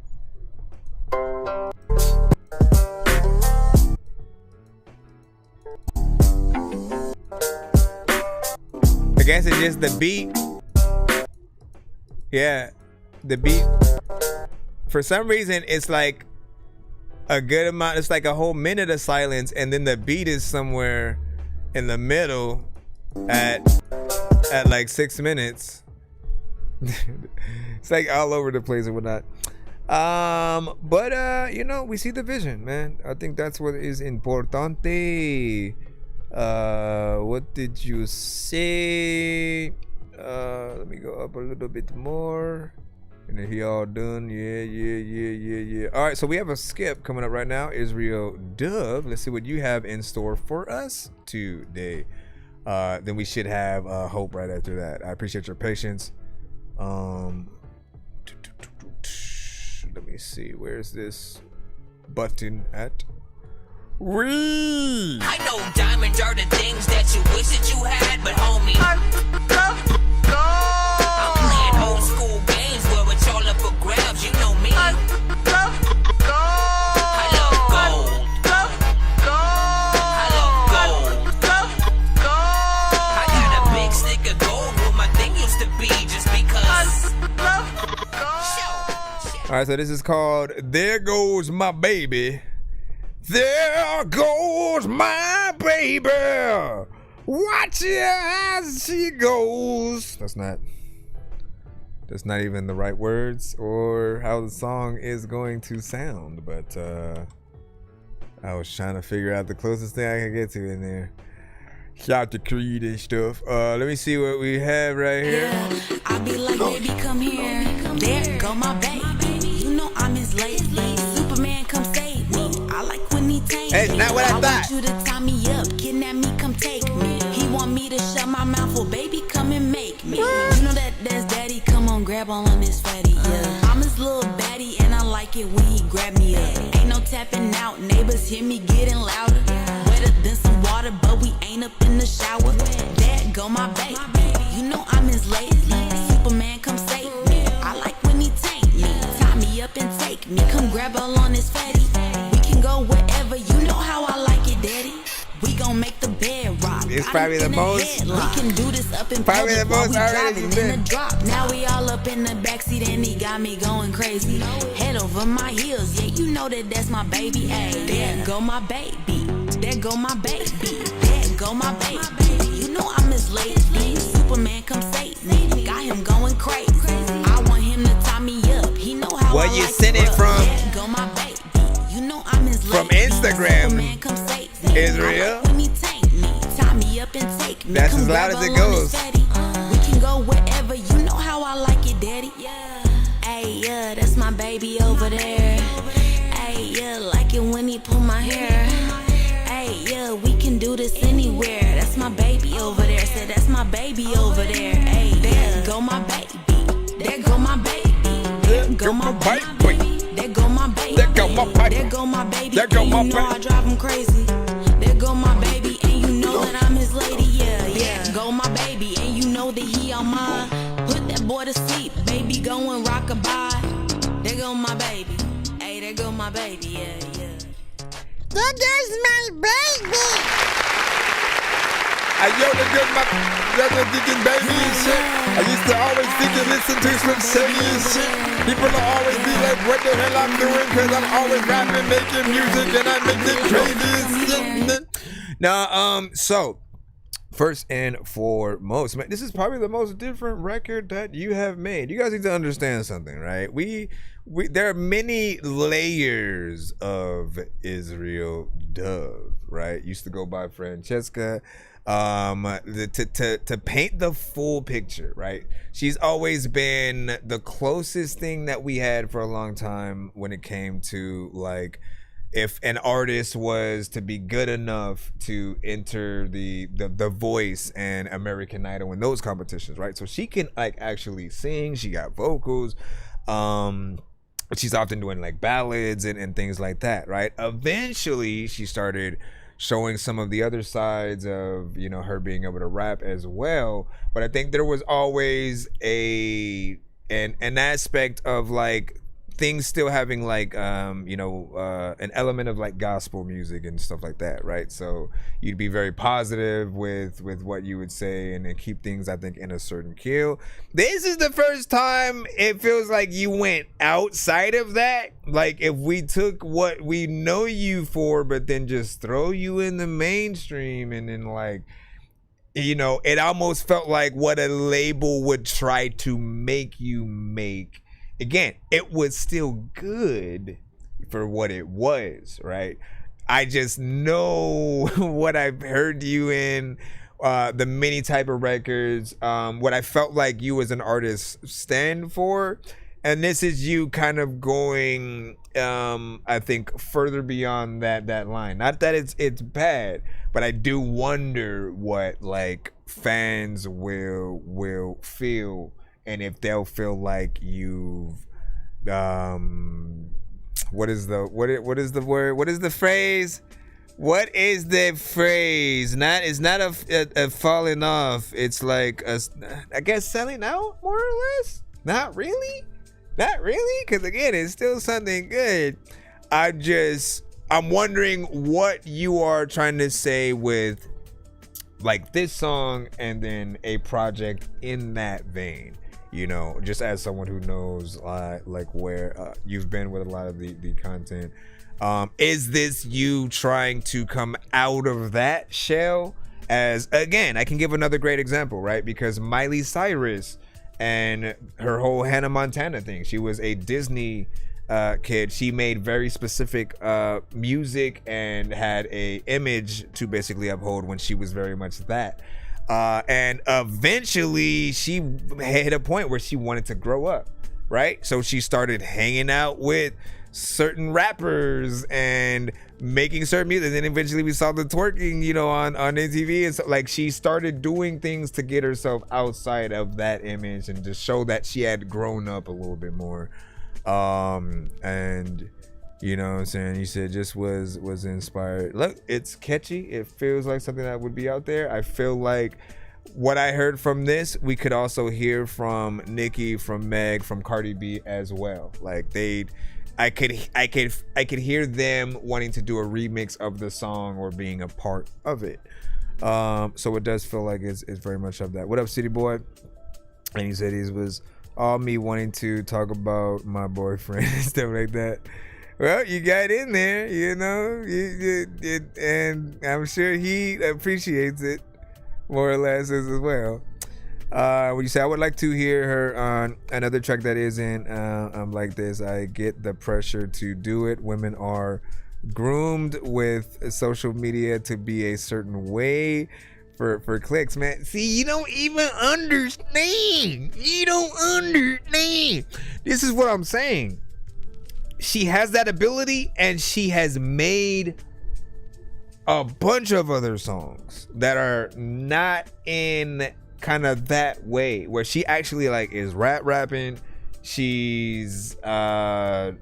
I guess it's just the beat. Yeah, the beat. For some reason, it's like a good amount. It's like a whole minute of silence, and then the beat is somewhere in the middle at like 6 minutes. It's like all over the place and whatnot. But you know, we see the vision, man. I think that's what is importante. What did you say? Let me go up a little bit more. And then he all done. Yeah. All right, so we have a skip coming up right now. Israel Dove. Let's see what you have in store for us today. Then we should have Hope right after that. I appreciate your patience. Let me see, where's this button at? Wee! I know diamonds are the things that you wish that you had, but homie, I'm playing old school games where it's all up for grabs. You know me. I love gold. I got a big stick of gold where my thing used to be, just because. All right, so this is called There Goes My Baby. There goes my baby. Watch her as she goes. That's not even the right words or how the song is going to sound, but I was trying to figure out the closest thing I could get to in there. Shout to Creed and stuff. Let me see what we have right here. Yeah, I be like, baby, come here. There go my baby. You know I'm his lady. Superman, come save me. I like when he takes me. Hey, not what I thought. Want you to tie me up, kidnap me, come take me. He want me to shut my mouth, well, baby, come and make me. You know that that's daddy, come on, grab all on this fatty, yeah. I'm his little baddie, and I like it when he grab me up. Ain't no tapping out, neighbors hear me getting louder. Wetter than some water, but we ain't up in the shower. There go my baby. You know I'm his lady. Superman, come save me. I like when he take me. Tie me up and take me. Come grab all on his fatty. We can go wherever. You know how I like it, daddy. We gon' make the bed rock. It's probably the most. We can do this up in probably the most already in the drop. Now we all up in the backseat and he got me going crazy. Head over my heels, yeah, you know that that's my baby. Ay, there go my baby. There go my baby. There go my baby. You know I'm his lady. Superman, come save me. Got him going crazy. I want him to tie me up. He know how Where I you like send to it rub. from? There go my baby. You know I'm his From lady. Instagram. Superman, come save me. Israel. I like when he take me. Tie me up and take me. That's Come as loud grab as it all on goes. his fatty. We can go wherever. You know how I like it, daddy. Hey, yeah, that's my baby over there. Hey, yeah, like it when he pull my hair. Hey, yeah, we can do this anywhere. That's my baby over there. Said that's my baby over there. Hey, there go my baby. There go my baby. There go my baby. There go my baby. There go my baby. There go my baby. There go my baby. You know I drive him crazy. There go my baby, and you know that I'm his lady. Yeah, yeah. Go my baby, and you know that he on mine. Put that boy to sleep, baby. Go and rock a bye. There go my baby. Hey, there go my baby. Yeah, yeah. There goes my baby. Yo, there goes my brother thinking baby and shit. I used to always think and listen to some Sony and shit. People will always be like, what the hell I'm doing? Cause I'm always rapping, making music, and I make it crazy and shit. Now, so first and foremost, man, this is probably the most different record that you have made. You guys need to understand something, right? We there are many layers of Israel Dove, right? Used to go by Francesca. To paint the full picture, right? She's always been the closest thing that we had for a long time when it came to like, if an artist was to be good enough to enter the Voice and American Idol and those competitions, right? So she can like actually sing. She got vocals. But she's often doing like ballads and things like that, right? Eventually, she started showing some of the other sides of, you know, her being able to rap as well. But I think there was always an aspect of like things still having like an element of like gospel music and stuff like that, right? So you'd be very positive with what you would say and then keep things, I think, in a certain keel. This is the first time it feels like you went outside of that. Like if we took what we know you for but then just throw you in the mainstream, and then like, you know, it almost felt like what a label would try to make you make. Again, it was still good for what it was, right? I just know what I've heard you in, the many type of records, what I felt like you as an artist stand for. And this is you kind of going, I think, further beyond that line. Not that it's bad, but I do wonder what like fans will feel, and if they'll feel like you've what is the word? What is the phrase? What is the phrase? It's not a falling off. It's like I guess selling out, more or less. Not really, because again, it's still something good. I'm wondering what you are trying to say with like this song and then a project in that vein. You know, just as someone who knows like where you've been with a lot of the content, is this you trying to come out of that shell? As again, I can give another great example, right? Because Miley Cyrus and her whole Hannah Montana thing, she was a Disney kid. She made very specific music and had a image to basically uphold when she was very much that. And eventually she hit a point where she wanted to grow up, right? So she started hanging out with certain rappers and making certain music. And then eventually we saw the twerking, you know, on MTV. And so like she started doing things to get herself outside of that image and to show that she had grown up a little bit more. And you know what I'm saying? You said just was inspired. Look, it's catchy. It feels like something that would be out there. I feel like what I heard from this, we could also hear from Nicki, from Meg, from Cardi B as well. Like I could hear them wanting to do a remix of the song or being a part of it. So it does feel like it's very much of that. What up, City Boy? And he said he was all me wanting to talk about my boyfriend and stuff like that. Well, you got in there, you know, and I'm sure he appreciates it more or less as well. What you say? I would like to hear her on another track that isn't like this. I get the pressure to do it. Women are groomed with social media to be a certain way for clicks, man. See, you don't even understand. You don't understand. This is what I'm saying. She has that ability, and she has made a bunch of other songs that are not in kind of that way, where she actually like is rapping. She's going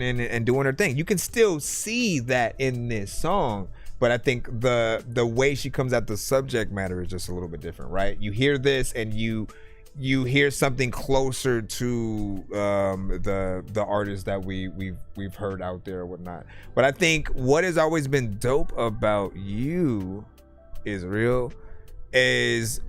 in and doing her thing. You can still see that in this song, but I think the way she comes at the subject matter is just a little bit different, right? You hear this and you hear something closer to the artists that we've heard out there or whatnot. But I think what has always been dope about you is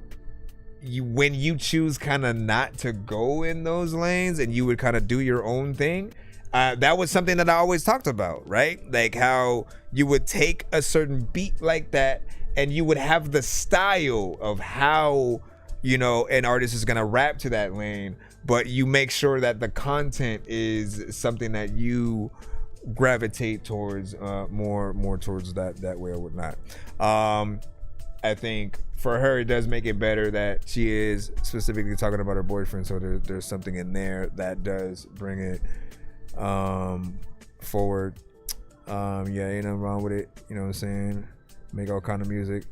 when you choose kind of not to go in those lanes and you would kind of do your own thing. That was something that I always talked about, right? Like how you would take a certain beat like that and you would have the style of how, an artist is gonna rap to that lane, but you make sure that the content is something that you gravitate towards more towards that way or whatnot. I think for her, it does make it better that she is specifically talking about her boyfriend. So there's something in there that does bring it forward. Ain't nothing wrong with it. You know what I'm saying? Make all kind of music.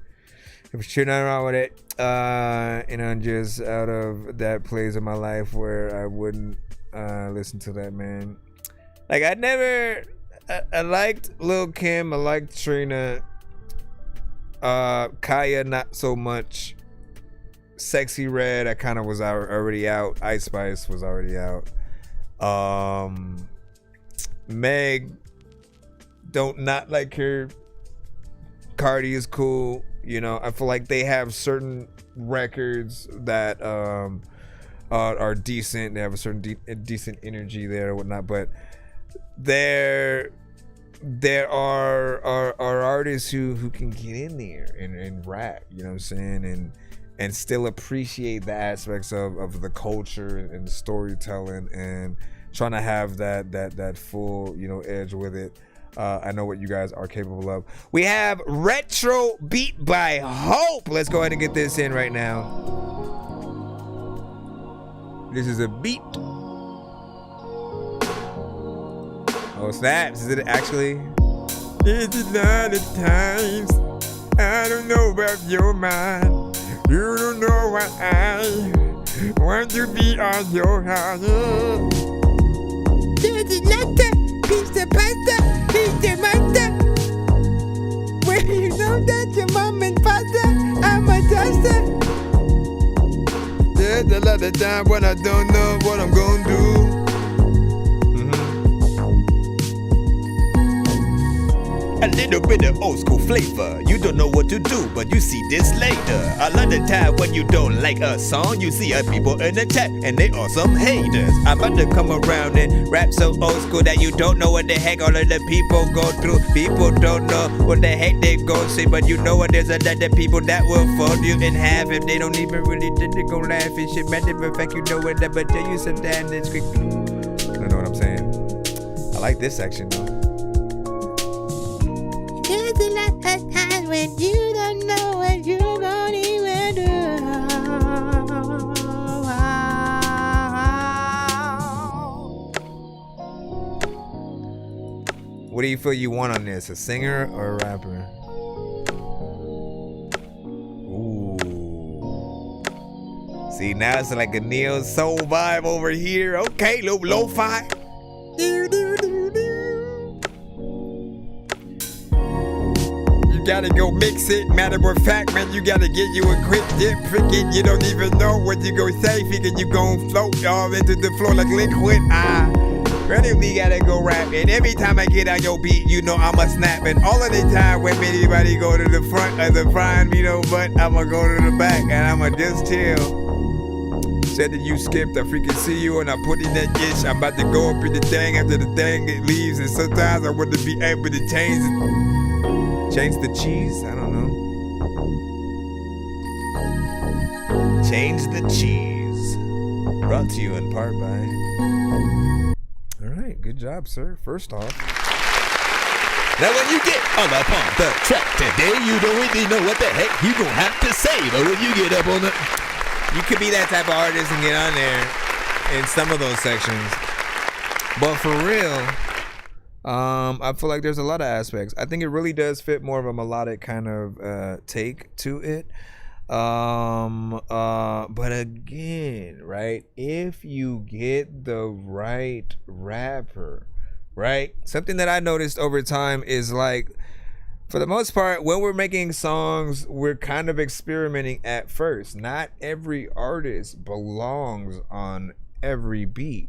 If you're nothing wrong with it, I'm just out of that place in my life where I wouldn't listen to that, man. Like I liked Lil' Kim, I liked Trina. Kaya not so much. Sexy Red I kind of was already out. Ice Spice was already out. Meg, don't not like her. Cardi is cool. I feel like they have certain records that are decent. They have a certain decent energy there or whatnot, but there are artists who can get in there and rap, you know what I'm saying, and still appreciate the aspects of the culture and the storytelling and trying to have that full edge with it. I know what you guys are capable of. We have Retro Beat by Hope. Let's go ahead and get this in right now. This is a beat. Oh, snaps. Is it actually? It's a lot of times I don't know about your mind. You don't know what I want to be on your heart. There's a letter, piece of pasta, piece of master. When you know that your mom and pasta, I'm a duster. There's a lot of time when I don't know what I'm gonna do. A little bit of old school flavor. You don't know what to do, but you see this later. A lot of time when you don't like a song, you see other people in the chat and they are some haters. I'm about to come around and rap so old school that you don't know what the heck all of the people go through. People don't know what the heck they go say, but you know what, there's a lot of people that will fold you in half if they don't even really think they gon' laugh and shit. Matter of fact, you know what, but tell you some damn this quick. I know what I'm saying. I like this section though. There's a lot of times when you don't know what you're gonna even do. What do you feel you want on this? A singer or a rapper? Ooh. See, now it's like a neo soul vibe over here. Okay, little lo-fi. You gotta go mix it. Matter of fact, man, you gotta get you a quick dip. Freaking, you don't even know what you gon' say. Figure you gon' float all into the floor like liquid. Randomly gotta go rap. And every time I get on your beat, you know I'ma snap. And all of the time when anybody go to the front of the front, but I'ma go to the back and I'ma just chill. Said that you skipped, I freaking see you and I put in that dish. I'm about to go up in the thing after the thing it leaves. And sometimes I want to be able to change the cheese? I don't know. Change the cheese. Brought to you in part by. All right, good job, sir. First off. Now when you get on up on the track today, you don't really know what the heck you gonna have to say. But when you get up on the... You could be that type of artist and get on there in some of those sections. But for real, I feel like there's a lot of aspects. I think it really does fit more of a melodic kind of take to it. But again, right, if you get the right rapper, right, something that I noticed over time is like, for the most part, when we're making songs, we're kind of experimenting at first. Not every artist belongs on every beat.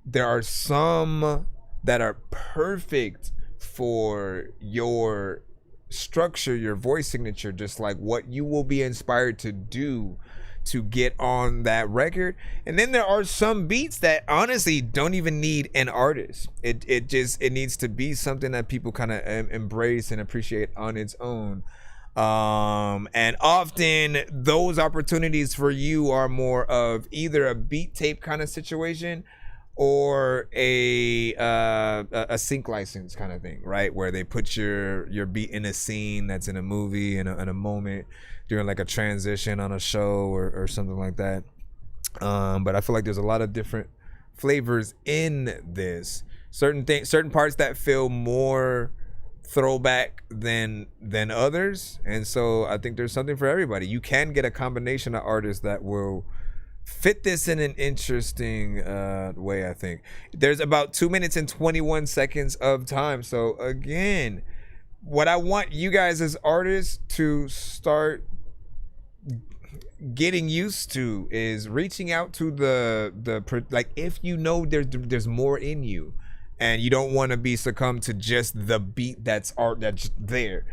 There are some that are perfect for your structure, your voice signature, just like what you will be inspired to do to get on that record. And then there are some beats that honestly don't even need an artist. It needs to be something that people kind of embrace and appreciate on its own. And often those opportunities for you are more of either a beat tape kind of situation or a sync license kind of thing, right? Where they put your beat in a scene that's in a movie, in a moment during like a transition on a show or something like that. But I feel like there's a lot of different flavors in this. Certain parts that feel more throwback than others, and so I think there's something for everybody. You can get a combination of artists that will fit this in an interesting way. I think there's about 2 minutes and 21 seconds of time. So again, what I want you guys as artists to start getting used to is reaching out to the like, if you know there's more in you and you don't want to be succumbed to just the beat that's there,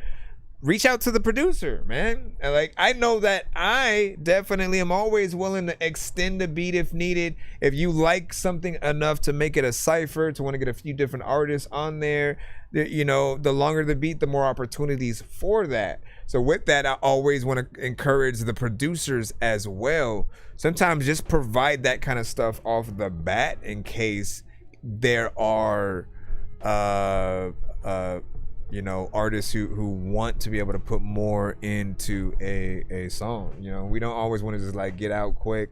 reach out to the producer, man. And like, I know that I definitely am always willing to extend the beat if needed. If you like something enough to make it a cipher, to want to get a few different artists on there, you know, the longer the beat, the more opportunities for that. So with that, I always want to encourage the producers as well. Sometimes just provide that kind of stuff off the bat in case there are you know, artists who want to be able to put more into a song. You know, we don't always want to just like get out quick,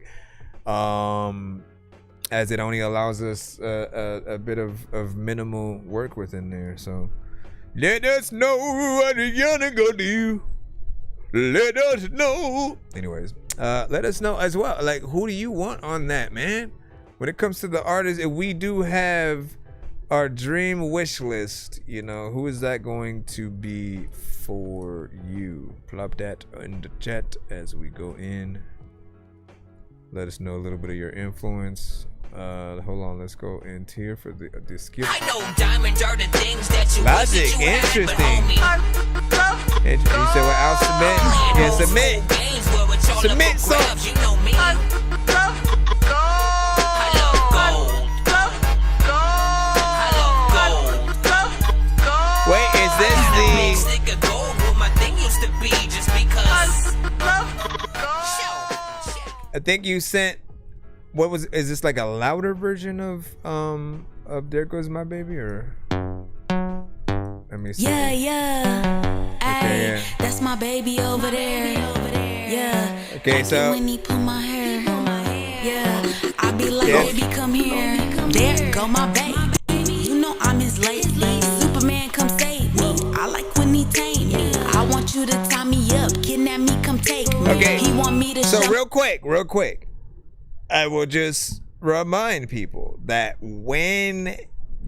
as it only allows us a bit of minimal work within there. So let us know what you're gonna do. Let us know. Anyways, let us know as well. Like, who do you want on that, man? When it comes to the artists, if we do have our dream wish list, you know, who is that going to be for you? Plop that in the chat as we go in. Let us know a little bit of your influence. Hold on, let's go into here for the skip. I know diamonds are the things that you Logic, wish that you interesting. had, but homie, You said, well, I'll submit. Yeah, submit. Submit some. you know me. I love gold. Wait, is this the... Stick of gold where my thing used to be just because. I think you sent... is this like a louder version of There Goes My Baby, or... Let me see. Yeah. Okay, yeah. That's my baby over there. Yeah. Okay, so... When he put my hair. Yeah. I be like, Yeah. baby, come here. There go my baby. You know I'm his lady. Superman, come save me. I like when he tame me. I want you to tie me up, kidnap me, come take me. Okay. He want me to So show- real quick, I will just remind people that when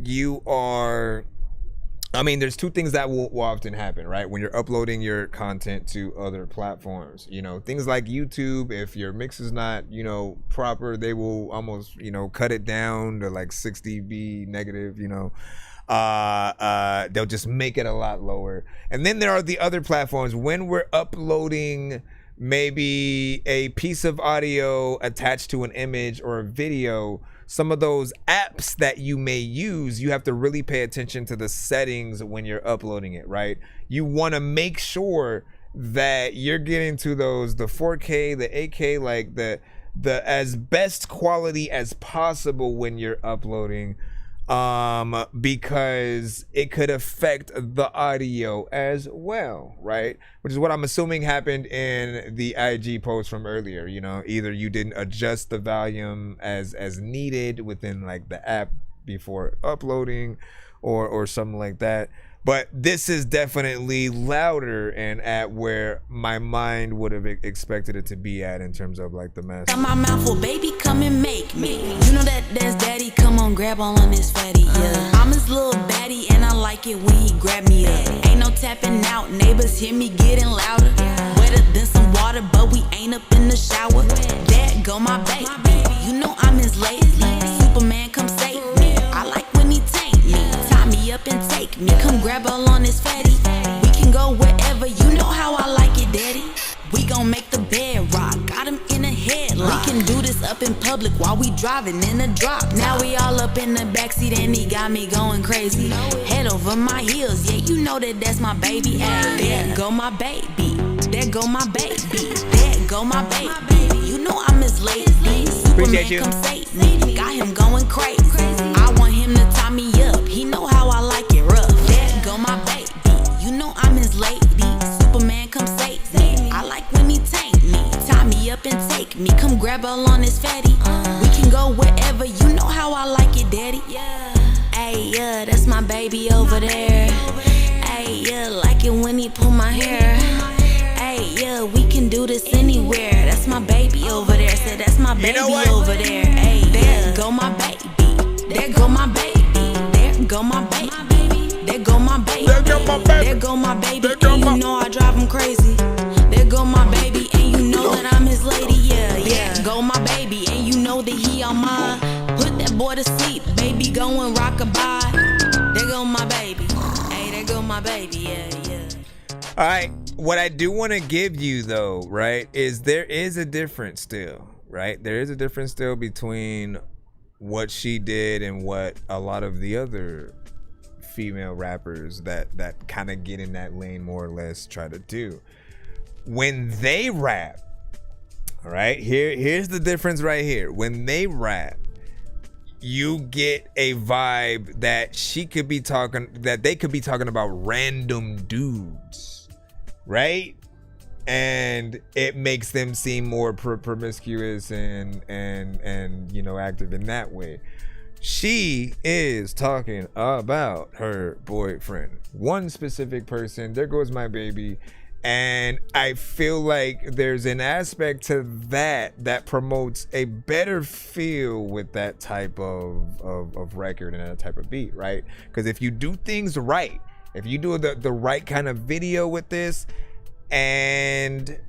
you are, I mean, there's two things that will often happen, right? When you're uploading your content to other platforms, you know, things like YouTube, if your mix is not, you know, proper, they will almost, you know, cut it down to like 60 dB negative, you know. They'll just make it a lot lower. And then there are the other platforms. When we're uploading maybe a piece of audio attached to an image or a video, some of those apps that you may use, you have to really pay attention to the settings when you're uploading it, right? You want to make sure that you're getting to the 4K, the 8K, like the as best quality as possible when you're uploading, because it could affect the audio as well, right? Which is what I'm assuming happened in the IG post from earlier. You know, either you didn't adjust the volume as needed within like the app before uploading, or something like that. But this is definitely louder and at where my mind would have expected it to be at in terms of like the master. My mouth for baby, come and make me. You know that that's daddy, come on, grab all on this fatty, yeah. I'm his little baddie and I like it when he grab me up. Ain't no tapping out, neighbors hear me getting louder. Wetter than some water, but we ain't up in the shower. There go my baby, you know I'm his lady. Superman, come save me. I like when he take me, tie me up and take me. Come grab all on this fatty. We can go wherever, you know how I like it, daddy. We gon' make the bed rock, got him in a headlock. We can do this up in public while we driving in a drop. Now we all up in the backseat and he got me going crazy. Head over my heels, yeah, you know that that's my baby. Ay, there go my baby, there go my baby, there go my baby. You know I'm his lady. Appreciate you. Come save me, got him going crazy. I want him to tie me up, he know how I like it rough. There go my baby, you know I'm his lady. Superman, come save me. I like when he take me, tie me up and take me. Come grab all on his fatty. We can go wherever, you know how I like it, daddy. Ayy, yeah, that's my baby over there. Ayy, yeah, like it when he pull my hair. Ayy, yeah, we can do this anywhere. That's my baby over there. Said that's my baby over there. Ayy, there go my baby. There go my baby. There go my baby. There go my baby. There go my baby. And you know I drive him crazy. There go my baby. And you know that I'm his lady. Yeah, yeah. Go my baby. And you know that he on mine. Put that boy to sleep. Baby, go and rock-a-bye. There go my baby. Hey, there go my baby. Yeah, yeah. All right. What I do want to give you though, right, is there is a difference still, right? There is a difference still between what she did and what a lot of the other female rappers that kind of get in that lane more or less try to do. When they rap, all right, here's the difference right here. When they rap, you get a vibe that they could be talking about random dudes, right? And it makes them seem more promiscuous and you know, active in that way. She is talking about her boyfriend, one specific person. There goes my baby. And I feel like there's an aspect to that promotes a better feel with that type of record and that type of beat, right? Because if you do things right, if you do the right kind of video with this, and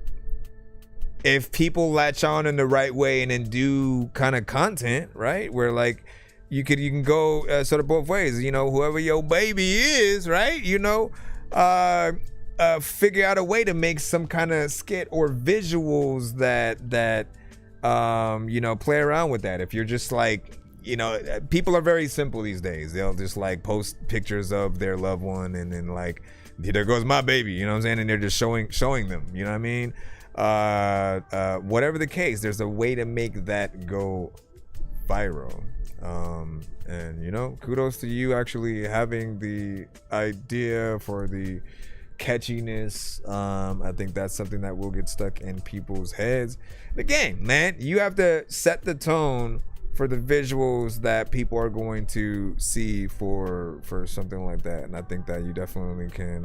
if people latch on in the right way and then do kind of content, right, where like you can go sort of both ways, you know, whoever your baby is, right, you know, figure out a way to make some kind of skit or visuals that you know, play around with that. If you're just like, you know, people are very simple these days. They'll just like post pictures of their loved one and then like, there goes my baby, you know what I'm saying? And they're just showing them, you know what I mean? Whatever the case, there's a way to make that go viral. And you know, kudos to you actually having the idea for the catchiness. I think that's something that will get stuck in people's heads. Again, man, you have to set the tone for the visuals that people are going to see for something like that, and I think that you definitely can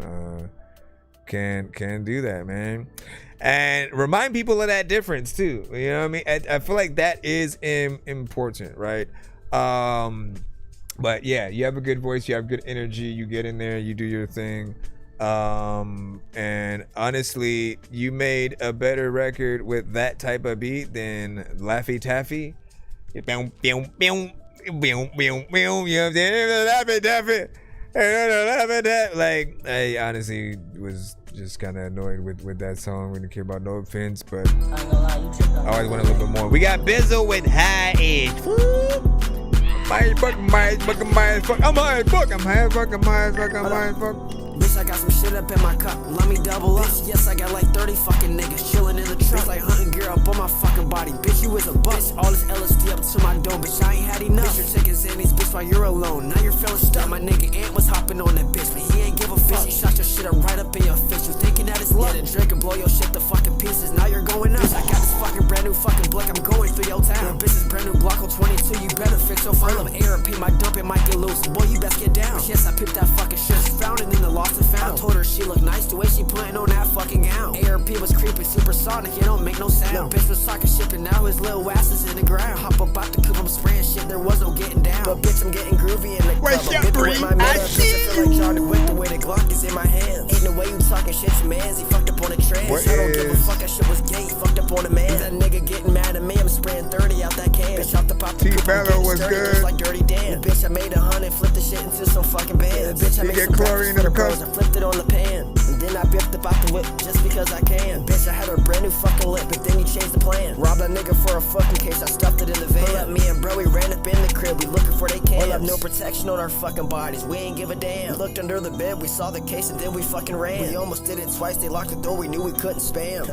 do that, man. And remind people of that difference too. You know what I mean? I feel like that is important, right? But yeah, you have a good voice, you have good energy, you get in there, you do your thing. And honestly, you made a better record with that type of beat than Laffy Taffy. You know what I'm saying? Like, I honestly was just kind of annoyed with that song. We didn't care about no offense, but I always want a little bit more. We got Bizzle with High Edge. I'm high as fuck. Bitch, I got some shit up in my cup, let me double up. Bitch, yes, I got like 30 fucking niggas chilling in the truck. Like hunting gear up on my fucking body. Bitch, you is a bust. All this LSD up to my dome, bitch, I ain't had enough. Bitch, you're taking Xannies, bitch, while you're alone. Now you're feeling stuck. My nigga Ant was hopping on that bitch, but he ain't give a fuck. He shot your shit up right up in your face. You thinking that it's luck? Yeah, then drink and blow your shit to fucking pieces. Now you're going up. Bitch, I got this fucking brand new fucking blick. I'm going through your town. Bitch, this brand new Glocko 22. You better fix your phone. Of air and pee, my dump, it might get loose. Boy, you best get down. Bitch, yes, I pipped that fucking shit. She found it in the lost and found. I told her she looked nice the way she putting on that fucking gown. ARP was creeping, supersonic, it don't make no sound. Little bitch was talking shit, and now his little ass is in the ground. Hop up out the coupe, I'm spraying shit, there was no getting down. But bitch, I'm getting groovy in the club. I'm dipping with my mother. Bitch, I feel like Johnny with the way the Glock is in my hands. Ain't the way you talking shit, your mans, he fucked up on a trans. I don't give a fuck, that shit was gay, he fucked up on a man. That nigga getting mad at me, I'm spraying 30 out that can. Bitch, off the pop the coupe, I'm getting sturdy, just like Dirty Dan. Bitch, I made 100, flipped the shit into some fucking bands. Bitch, I made some breakfast for the bros, I flipped it on the pan. And then I bipped about the whip just because I can. Bitch, I had a brand new fucking lip, but then you changed the plan. Robbed a nigga for a fucking case, I stuffed it in the van. Pull up, me and bro, we ran up in the crib, we looking for they cans. Pull up, no protection on our fucking bodies, we ain't give a damn. We looked under the bed, we saw the case, and then we fucking ran. We almost did it twice, they locked the door, we knew we couldn't spam.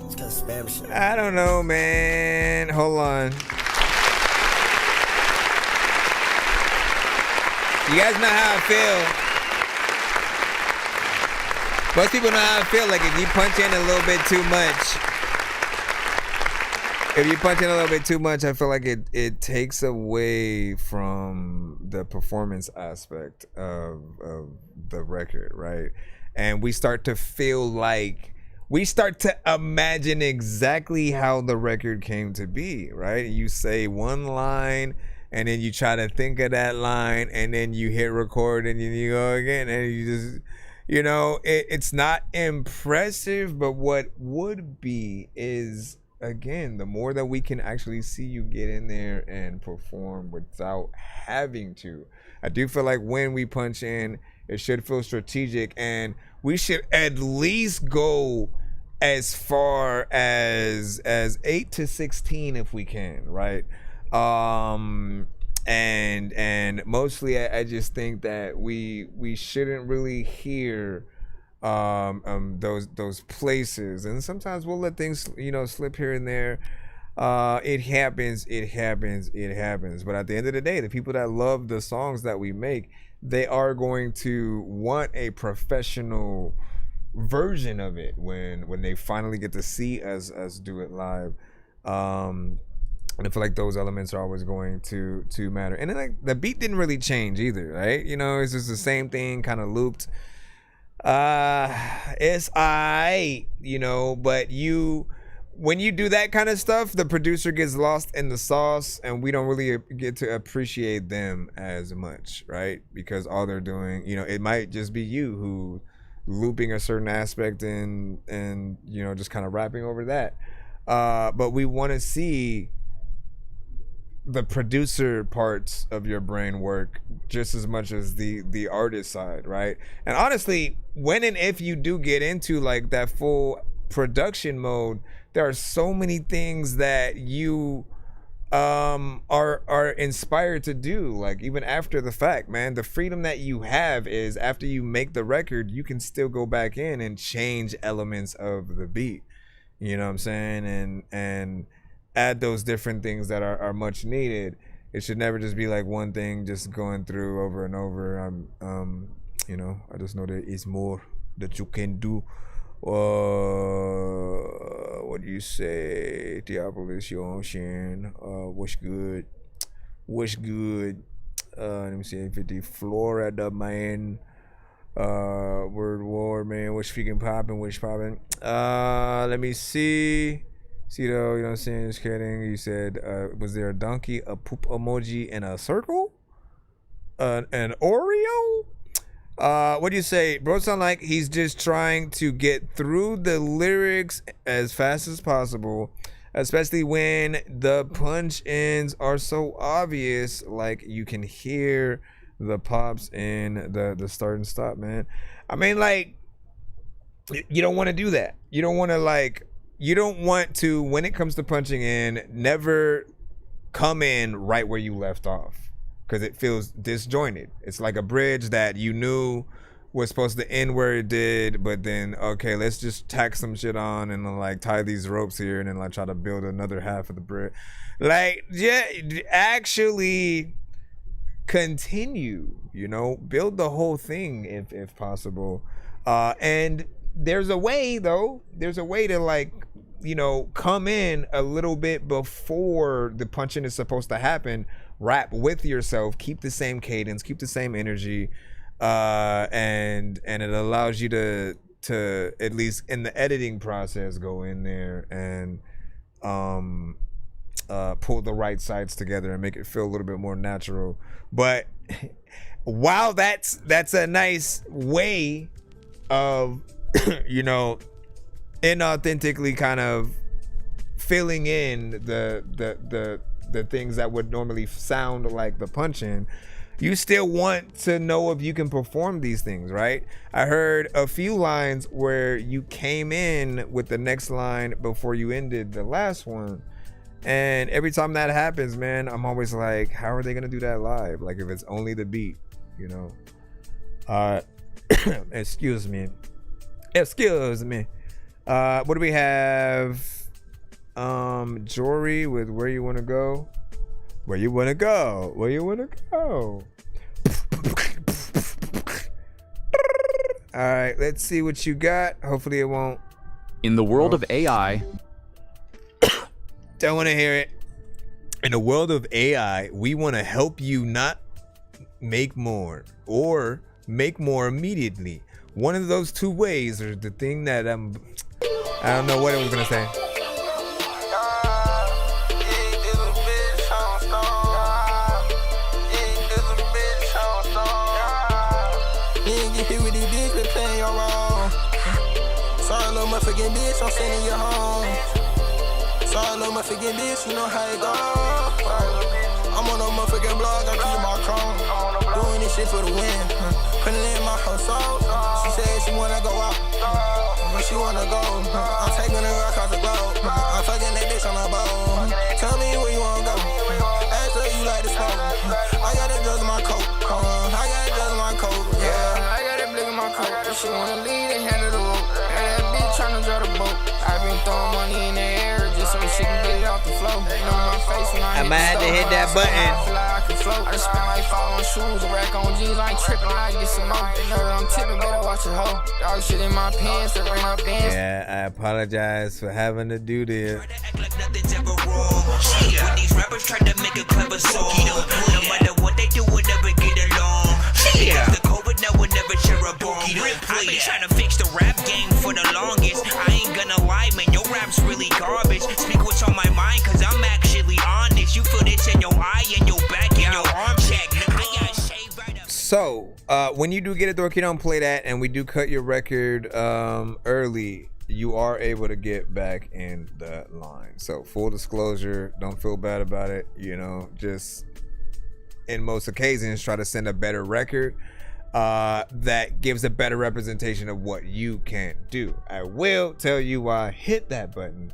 It's cause spam shit. I don't know, man. Hold on. You guys know how I feel. Most people know how I feel. Like if you punch in a little bit too much, I feel like it takes away from the performance aspect of the record, right? And we start to feel like we start to imagine exactly how the record came to be, right? You say one line, and then you try to think of that line, and then you hit record, and you go again, and you just, you know, it's not impressive, but what would be is, again, the more that we can actually see you get in there and perform without having to. I do feel like when we punch in, it should feel strategic, and we should at least go as far as 8 to 16 if we can, right? And mostly I just think that we shouldn't really hear those places, and sometimes we'll let things, you know, slip here and there. It happens, but at the end of the day, the people that love the songs that we make, they are going to want a professional version of it when they finally get to see us do it live. And I feel like those elements are always going to matter. And then, like, the beat didn't really change either, right? You know, it's just the same thing, kind of looped. It's you know, but when you do that kind of stuff, the producer gets lost in the sauce, and we don't really get to appreciate them as much, right? Because all they're doing, you know, it might just be you who looping a certain aspect and you know, just kind of rapping over that. But we want to see the producer parts of your brain work just as much as the artist side, right? And honestly, when and if you do get into like that full production mode, there are so many things that you are inspired to do, like even after the fact, man. The freedom that you have is after you make the record, you can still go back in and change elements of the beat, you know what I'm saying, and add those different things that are much needed. It should never just be like one thing just going through over and over. You know, I just know there is more that you can do. What do you say? Diabolis, your ocean. What's good? Let me see. 50 Florida, man. Word war, man. What's freaking popping? What's popping? Let me see. See though, you know what I'm saying? Just kidding. You said, was there a donkey, a poop emoji, and a circle? An Oreo? What do you say? Bro, sound like he's just trying to get through the lyrics as fast as possible, especially when the punch ins are so obvious. Like you can hear the pops in the start and stop, man. I mean, like, you don't want to do that. You don't want to, when it comes to punching in, never come in right where you left off, because it feels disjointed. It's like a bridge that you knew was supposed to end where it did, but then okay, let's just tack some shit on and then like tie these ropes here and then like try to build another half of the bridge. Like, yeah, actually continue, you know, build the whole thing if possible. And there's a way though. There's a way to like, you know, come in a little bit before the punching is supposed to happen. Rap with yourself, keep the same cadence, keep the same energy. And it allows you to at least in the editing process go in there and pull the right sides together and make it feel a little bit more natural. But while that's a nice way of you know, inauthentically kind of filling in the things that would normally sound like the punch-in, you still want to know if you can perform these things, right? I heard a few lines where you came in with the next line before you ended the last one. And every time that happens, man, I'm always like, how are they gonna do that live? Like if it's only the beat, you know? Excuse me. What do we have? Jory with Where You Wanna Go? Where you wanna go? Where you wanna go? All right, let's see what you got. Hopefully it won't. In the world of AI. Don't want to hear it. In the world of AI, we want to help you not make more or make more immediately. One of those two ways are the thing that I don't know what I was gonna say. Motherfucking bitch, I'm sending you home. Sorry, little motherfucking bitch, you know how it go. I'm on a motherfucking blog, I keep my chrome. Doing this shit for the win. Putting it in my household. She said she wanna go out. When she wanna go, I'm taking her across the globe. I'm fucking that bitch on the boat. Tell me where you wanna go. Ask her you like to smoke. I got a drug in my coat. I got a drug in my coat. Yeah, I got a blick in my coat. If she wanna leave, they handle the rope. Tryna draw the boat. I've been throwing money in the air just so she can get it off the floor. You know my face when I might have to hit that button. I can float. I just spent like 5 on shoes, a rack on jeans. I ain't tripping, I get some more. You know that I'm tipping, better watch your hoe. Dog shit in my pants, that ran up dance. Yeah, I apologize for having to do this. When these rappers try to make a clever song, no matter what they do, we'll never get along. The COVID now will never share a bomb. I've been trying to fix the rap game for the longest. I ain't gonna lie, man, your rap's really garbage. Speak what's on my mind, cause I'm actually honest. You feel this in your eye, in your back, in your arm check. I got shaved right up. So, when you do get a Dorky Don't Play That, and we do cut your record early, you are able to get back in the line. So, full disclosure, don't feel bad about it. You know, just in most occasions, try to send a better record that gives a better representation of what you can do. I will tell you why I hit that button.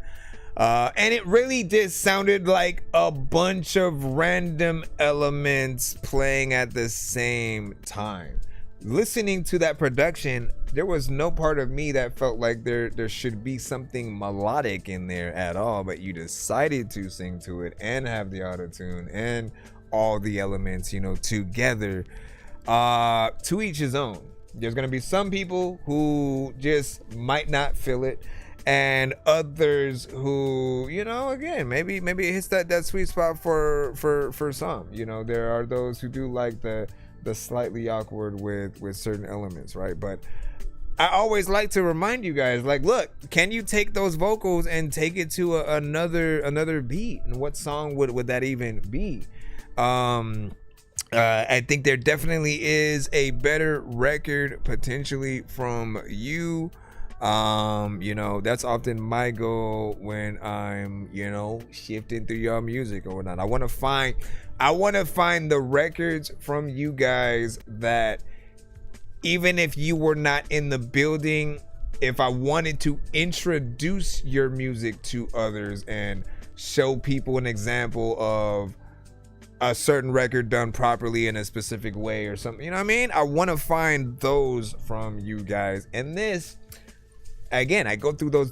And it really just sounded like a bunch of random elements playing at the same time. Listening to that production, there was no part of me that felt like there should be something melodic in there at all, but you decided to sing to it and have the auto-tune and all the elements, you know, together. To each his own. There's gonna be some people who just might not feel it, and others who, you know, again, maybe it hits that sweet spot for some. You know, there are those who do like the slightly awkward with certain elements, right? But I always like to remind you guys, like, look, can you take those vocals and take it to another beat? And what song would that even be? I think there definitely is a better record potentially from you. You know, that's often my goal when I'm, you know, shifting through your music or whatnot. I want to find the records from you guys that, even if you were not in the building, if I wanted to introduce your music to others and show people an example of a certain record done properly in a specific way or something. You know what I mean? I want to find those from you guys. And this, again, I go through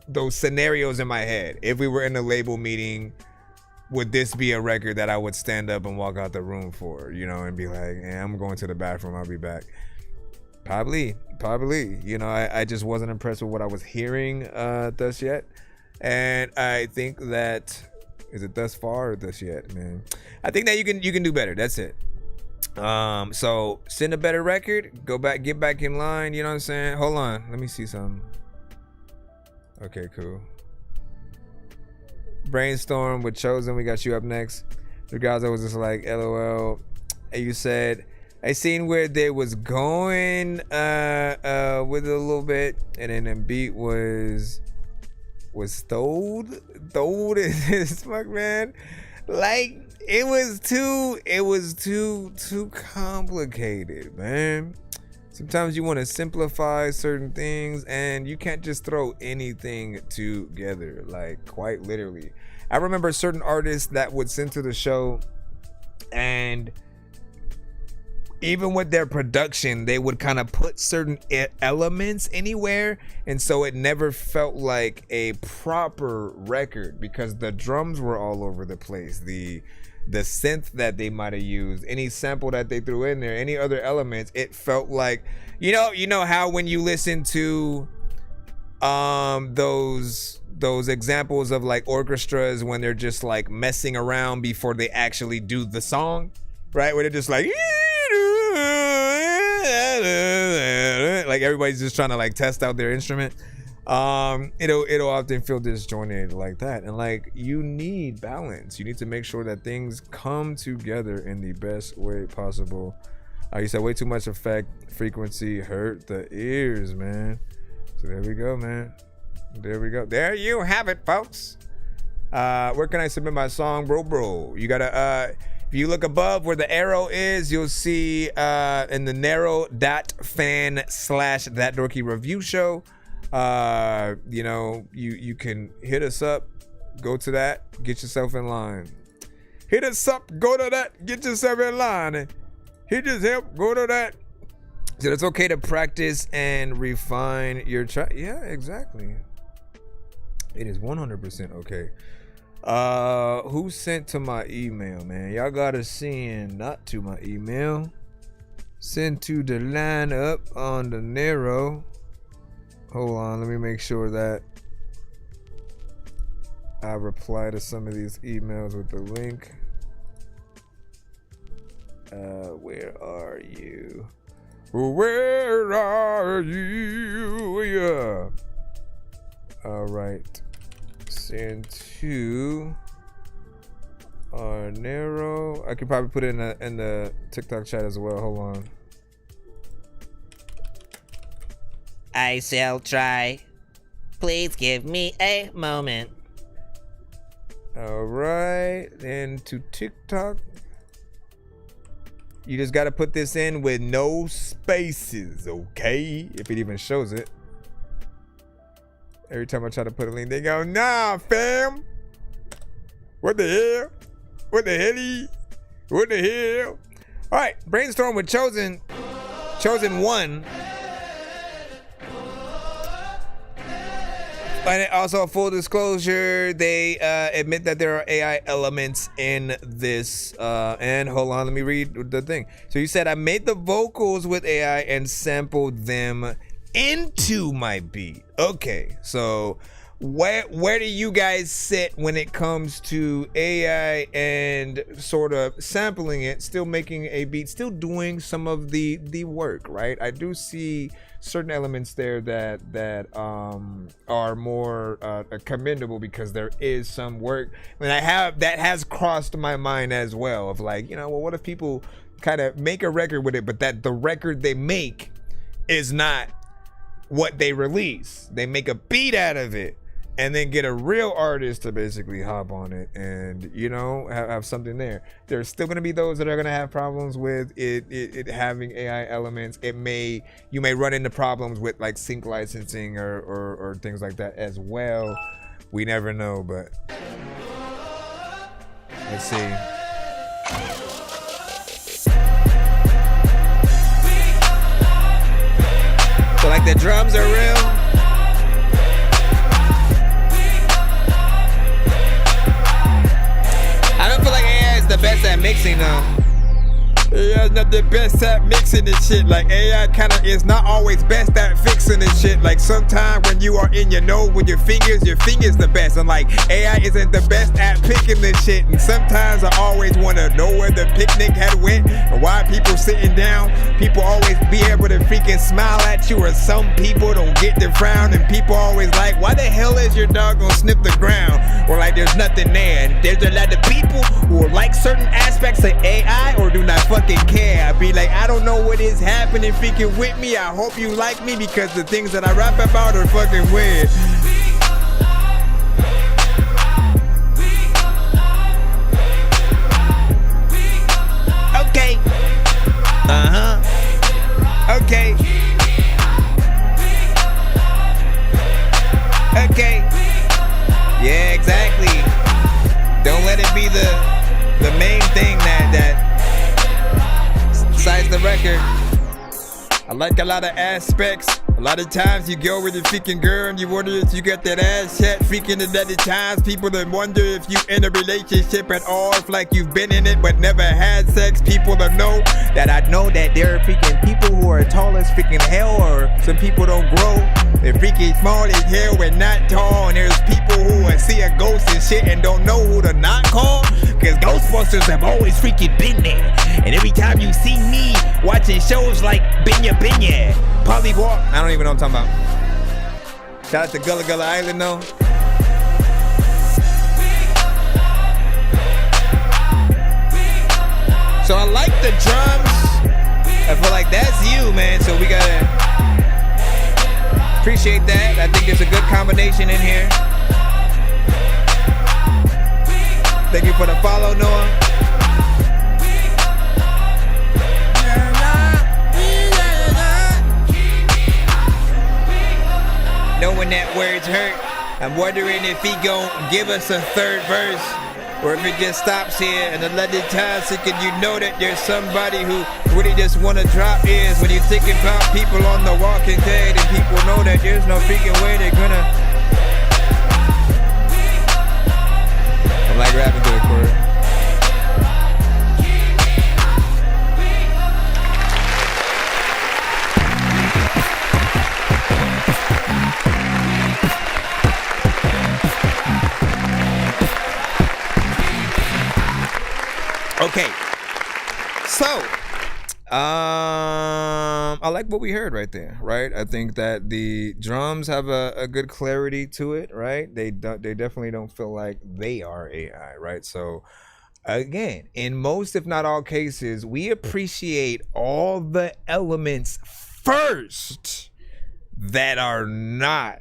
those scenarios in my head. If we were in a label meeting, would this be a record that I would stand up and walk out the room for, you know, and be like, hey, I'm going to the bathroom, I'll be back? Probably. You know, I just wasn't impressed with what I was hearing thus yet. And I think that, is it thus far or thus yet, man? I think that you can do better. That's it. So send a better record, get back in line, you know what I'm saying? Hold on, let me see something. Okay, cool. Brainstorm with Chosen, we got you up next. The guys, I was just like, LOL. And you said, I seen where they was going with it a little bit, and then the beat was throwed as fuck, man. Like, it was too complicated, man. Sometimes you want to simplify certain things, and you can't just throw anything together, like, quite literally. I remember certain artists that would send to the show, and even with their production, they would kind of put certain elements anywhere, and so it never felt like a proper record because the drums were all over the place. The synth that they might have used, any sample that they threw in there, any other elements, it felt like, you know how when you listen to those examples of like orchestras when they're just like messing around before they actually do the song, right? Where they're just like everybody's just trying to like test out their instrument. It'll often feel disjointed like that, and like you need balance. You need to make sure that things come together in the best way possible. You said way too much effect frequency hurt the ears, man. So there we go, man. There you have it, folks. Where can I submit my song, bro? You gotta if you look above where the arrow is, you'll see in the Nero.fan/ThatDorkyReviewShow. You can hit us up, go to that, get yourself in line. Hit us up, go to that, get yourself in line. Hit us up, go to that. So it's okay to practice and refine your track. Yeah, exactly. It is 100% okay. Who sent to my email, man? Y'all gotta send not to my email. Send to the line up on the Nero. Hold on, let me make sure that I reply to some of these emails with the link. Where are you? Where are you? Yeah. All right. Send to our Nero. I could probably put it in the TikTok chat as well. Hold on. I shall try. Please give me a moment. All right, and to TikTok. You just got to put this in with no spaces, okay? If it even shows it. Every time I try to put a link, they go, nah, fam. What the hell? What the hell? What the hell? All right, brainstorm with Chosen 1. And also, full disclosure, they admit that there are AI elements in this. And hold on, let me read the thing. So you said, I made the vocals with AI and sampled them into my beat. Okay, so where do you guys sit when it comes to AI and sort of sampling it, still making a beat, still doing some of the work, right? I do see certain elements there that are more commendable because there is some work, and that has crossed my mind as well of like, well, what if people kind of make a record with it, but that the record they make is not what they release. They make a beat out of it and then get a real artist to basically hop on it and have something there. There's still going to be those that are going to have problems with it having AI elements. You may run into problems with like sync licensing or things like that as well. We never know, but let's see. So like the drums are real. I don't feel like AI is the best at mixing though. AI's not the best at mixing this shit. Like AI kinda is not always best at fixing this shit. Like sometimes when you are in your nose with your fingers the best. And like AI isn't the best at picking this shit. And sometimes I always wanna know where the picnic had went or why people sitting down. People always be able to freaking smile at you, or some people don't get to frown. And people always like, why the hell is your dog gonna sniff the ground? Or like there's nothing there. And there's a lot of people who like certain aspects of AI or do not fucking care. I be like, I don't know what is happening freaking with me. I hope you like me because the things that I rap about are fucking weird. Okay. Okay. Okay. Yeah, exactly. Don't let it be the main thing that besides the record. I like a lot of aspects. A lot of times you go with a freaking girl and you wonder if you got that ass yet. Freaking at other times people that wonder if you in a relationship at all. If like you've been in it but never had sex. People that know that there are freaking people who are tall as freaking hell, or some people don't grow. They're freaking small as hell and not tall. And there's people who see a ghost and shit and don't know who to not call. Cause Ghostbusters have always freaking been there. And every time you see me watching shows like Binya Polywalk, I don't even know what I'm talking about. Shout out to Gullah Gullah Island though. So I like the drums. I feel like that's you, man. So we gotta appreciate that. I think there's a good combination in here. Thank you for the follow, Noah. Knowing that words hurt, I'm wondering if he gon' give us a third verse, or if it just stops here. And a lot of times, so can you know that there's somebody who really just wanna drop ears when you're thinking about people on the Walking Dead, and people know that there's no freaking way they're gonna. I like rapping to the chorus. Okay, so I like what we heard right there, right? I think that the drums have a good clarity to it, right? They definitely don't feel like they are AI, right? So again, in most, if not all cases, we appreciate all the elements first that are not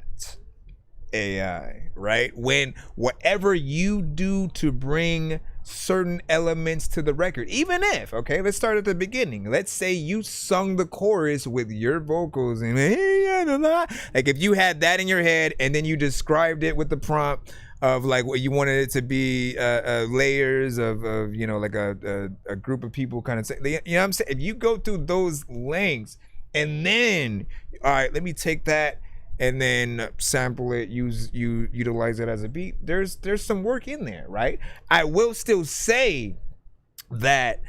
AI, right? When whatever you do to bring certain elements to the record, even if, okay, let's start at the beginning. Let's say you sung the chorus with your vocals and like if you had that in your head and then you described it with the prompt of like what you wanted it to be, layers of you know, like a group of people kind of say, you know what I'm saying? If you go through those lengths and then, all right, let me take that and then sample it, utilize it as a beat, there's some work in there, right? I will still say that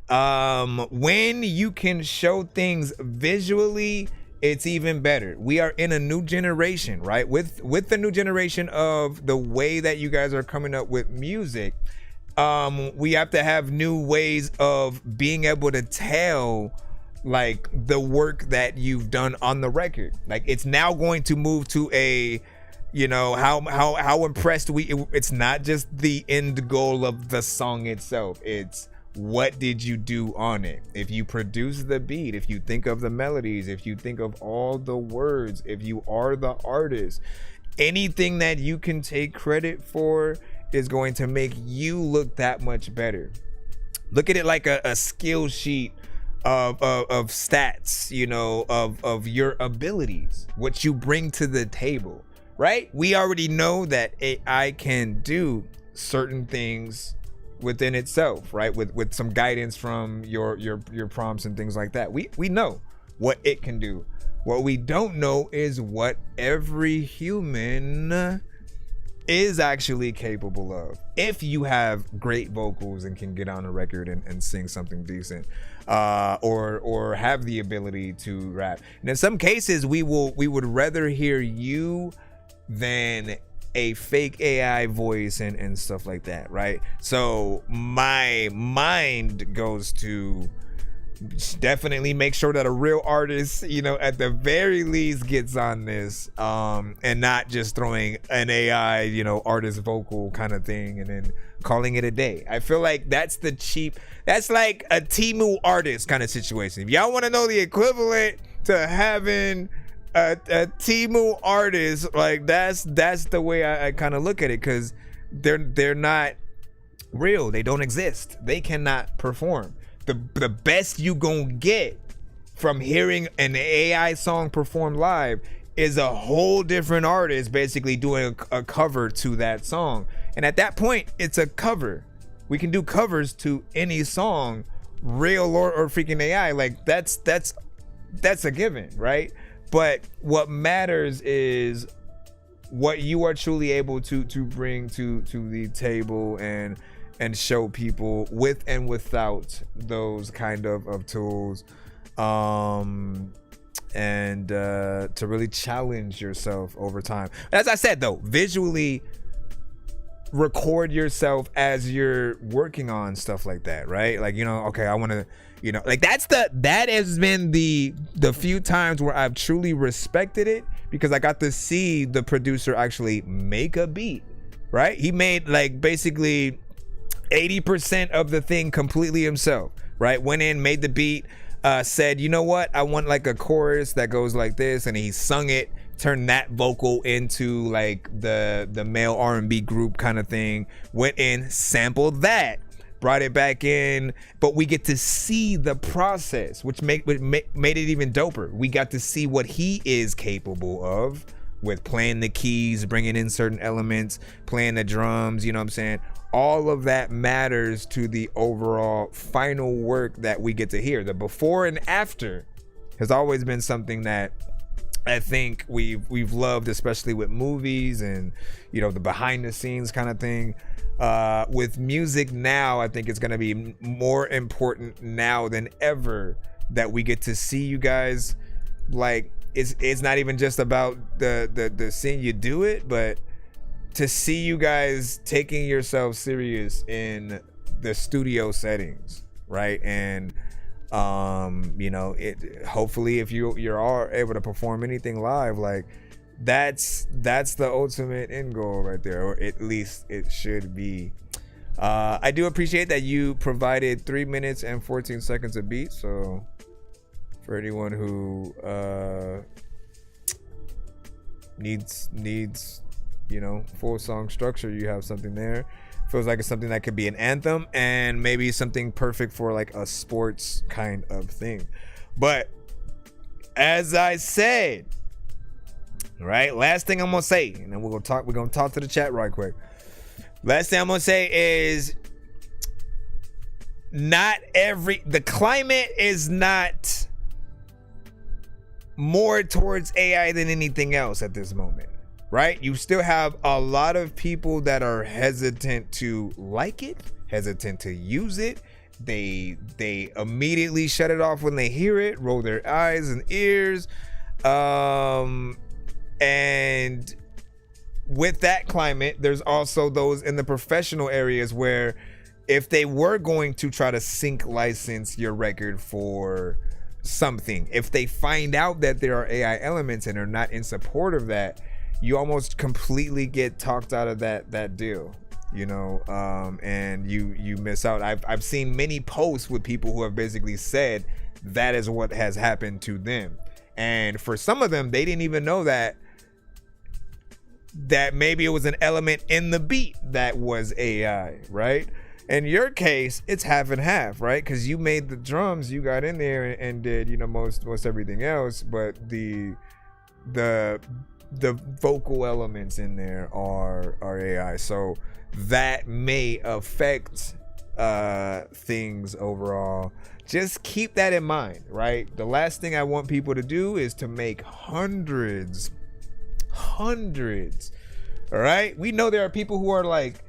when you can show things visually, it's even better. We are in a new generation, right? With the new generation of the way that you guys are coming up with music, we have to have new ways of being able to tell like the work that you've done on the record. Like it's now going to move to a, you know, how impressed it's not just the end goal of the song itself, it's what did you do on it? If you produce the beat, if you think of the melodies, if you think of all the words, if you are the artist, anything that you can take credit for is going to make you look that much better. Look at it like a skill sheet of stats, you know, of your abilities, what you bring to the table, right? We already know that AI can do certain things within itself, right? With some guidance from your prompts and things like that. We know what it can do. What we don't know is what every human is actually capable of. If you have great vocals and can get on a record and sing something decent, or have the ability to rap. And in some cases, we would rather hear you than a fake AI voice and stuff like that, right? So my mind goes to definitely make sure that a real artist, at the very least gets on this, and not just throwing an AI, artist vocal kind of thing and then calling it a day. I feel like that's like a Temu artist kind of situation. If y'all want to know the equivalent to having a Temu artist, like that's the way I kind of look at it, because they're not real. They don't exist. They cannot perform. The best you gonna get from hearing an AI song performed live is a whole different artist basically doing a cover to that song. And at that point, it's a cover. We can do covers to any song, real or freaking AI. Like that's a given, right? But what matters is what you are truly able to bring to the table and show people with and without those kind of tools, and to really challenge yourself over time. As I said though, visually record yourself as you're working on stuff like that, right? Like, okay, I want to, like that has been the few times where I've truly respected it, because I got to see the producer actually make a beat, right? He made like basically 80% of the thing completely himself, right? Went in, made the beat, said, you know what, I want like a chorus that goes like this, and he sung it, turned that vocal into like the male R&B group kind of thing, went in, sampled that, brought it back in, but we get to see the process, which made it even doper. We got to see what he is capable of with playing the keys, bringing in certain elements, playing the drums, you know what I'm saying? All of that matters to the overall final work that we get to hear. The before and after has always been something that I think we've loved, especially with movies and, the behind the scenes kind of thing. With music now, I think it's going to be more important now than ever that we get to see you guys. Like, it's not even just about the seeing you do it, but to see you guys taking yourself serious in the studio settings, right? And hopefully if you are able to perform anything live, like that's the ultimate end goal right there, or at least it should be. I do appreciate that you provided 3 minutes and 14 seconds of beat, so for anyone who needs full song structure, you have something there. Feels like it's something that could be an anthem and maybe something perfect for like a sports kind of thing. But as I said, right, last thing I'm gonna say, and then we're gonna talk to the chat right quick. Last thing I'm gonna say is the climate is not more towards AI than anything else at this moment, right? You still have a lot of people that are hesitant to like it, hesitant to use it. They immediately shut it off when they hear it, roll their eyes and ears. And with that climate, there's also those in the professional areas where if they were going to try to sync license your record for something, if they find out that there are AI elements and are not in support of that, you almost completely get talked out of that deal, and you miss out. I've seen many posts with people who have basically said that is what has happened to them, and for some of them, they didn't even know that maybe it was an element in the beat that was AI, right? In your case, it's half and half, right? Because you made the drums, you got in there and did most everything else, but the vocal elements in there are AI. So that may affect things overall. Just keep that in mind, right? The last thing I want people to do is to make hundreds. All right, we know there are people who are like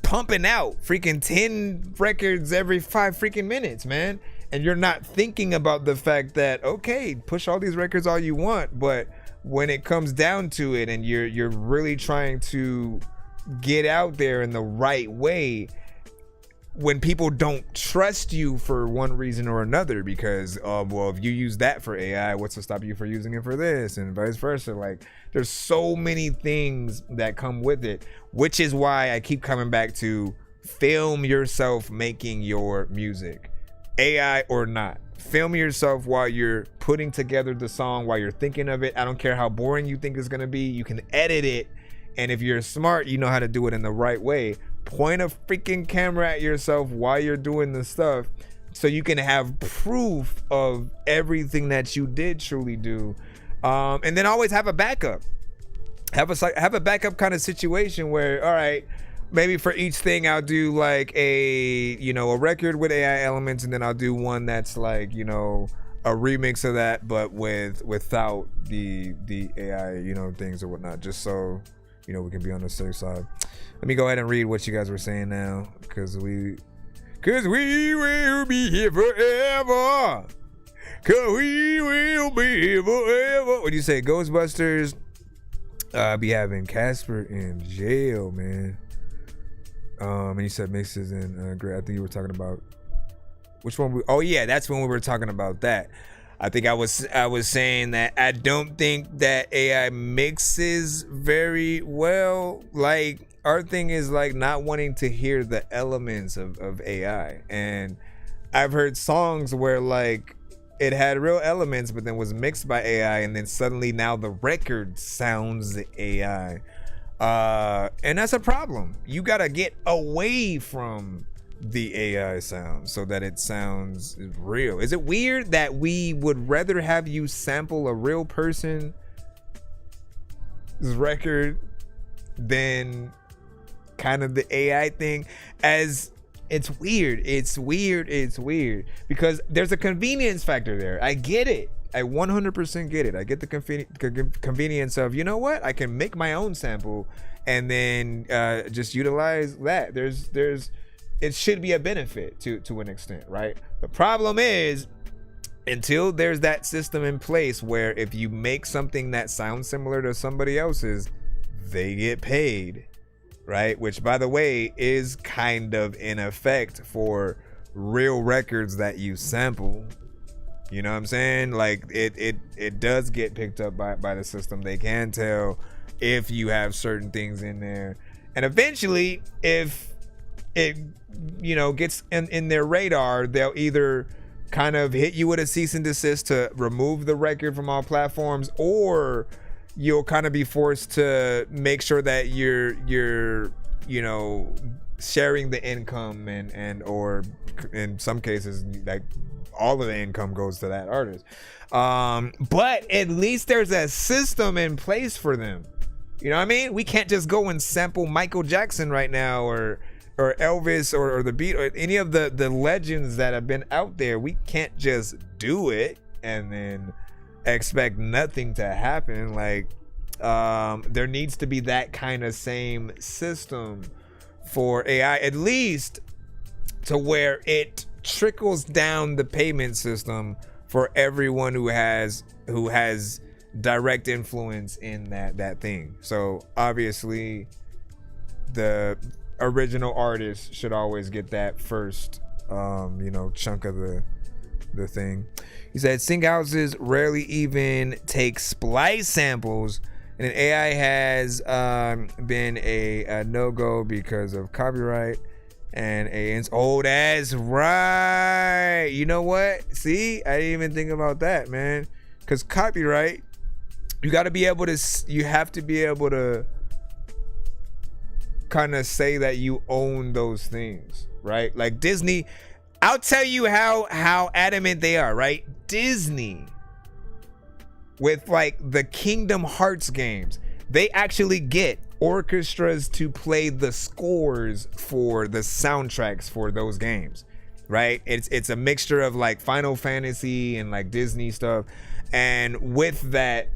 pumping out freaking 10 records every 5 freaking minutes, man, and you're not thinking about the fact that, okay, push all these records all you want, but when it comes down to it and you're really trying to get out there in the right way, when people don't trust you for one reason or another, because well, if you use that for AI, what's to stop you from using it for this, and vice versa. Like, there's so many things that come with it, which is why I keep coming back to film yourself making your music, AI or not. Film yourself while you're putting together the song, while you're thinking of it. I don't care how boring you think it's gonna be, you can edit it, and if you're smart, you know how to do it in the right way. Point a freaking camera at yourself while you're doing the stuff, so you can have proof of everything that you did truly do, and then always have a backup. Have a backup kind of situation where, all right, maybe for each thing I'll do like a record with AI elements, and then I'll do one that's like, a remix of that, but without the AI things or whatnot, just so we can be on the safe side. Let me go ahead and read what you guys were saying now, because we will be here forever. Cause we will be here forever. What do you say, Ghostbusters? Be having Casper in jail, man. And you said mixes and great. I think you were talking about which one? Oh yeah, that's when we were talking about that. I think I was saying that I don't think that AI mixes very well. Like, our thing is like not wanting to hear the elements of AI. And I've heard songs where like it had real elements, but then was mixed by AI, and then suddenly now the record sounds AI. And that's a problem. You gotta get away from the AI sound so that it sounds real. Is it weird that we would rather have you sample a real person's record than kind of the AI thing? As it's weird because there's a convenience factor there. I get it. I 100% get it. I get the convenience of, you know what, I can make my own sample and then just utilize that. It should be a benefit to an extent, right? The problem is, until there's that system in place where if you make something that sounds similar to somebody else's, they get paid, right? Which, by the way, is kind of in effect for real records that you sample. You know what I'm saying? Like, it does get picked up by the system. They can tell if you have certain things in there. And eventually, if it gets in their radar, they'll either kind of hit you with a cease and desist to remove the record from all platforms, or you'll kind of be forced to make sure that you're sharing the income and or in some cases like all of the income goes to that artist. But at least there's a system in place for them. You know what I mean? We can't just go and sample Michael Jackson right now or Elvis or the Beat or any of the legends that have been out there. We can't just do it and then expect nothing to happen. Like, there needs to be that kind of same system for AI, at least to where it trickles down the payment system for everyone who has direct influence in that thing. So obviously the original artist should always get that first chunk of the thing. He said sync houses rarely even take splice samples, and AI has been a no-go because of copyright and AN's. Oh, that's right. You know what? See, I didn't even think about that, man. Because copyright, you have to be able to kind of say that you own those things, right? Like Disney, I'll tell you how adamant they are, right? Disney, with like the Kingdom Hearts games, they actually get orchestras to play the scores for the soundtracks for those games, right? It's a mixture of like Final Fantasy and like Disney stuff. And with that,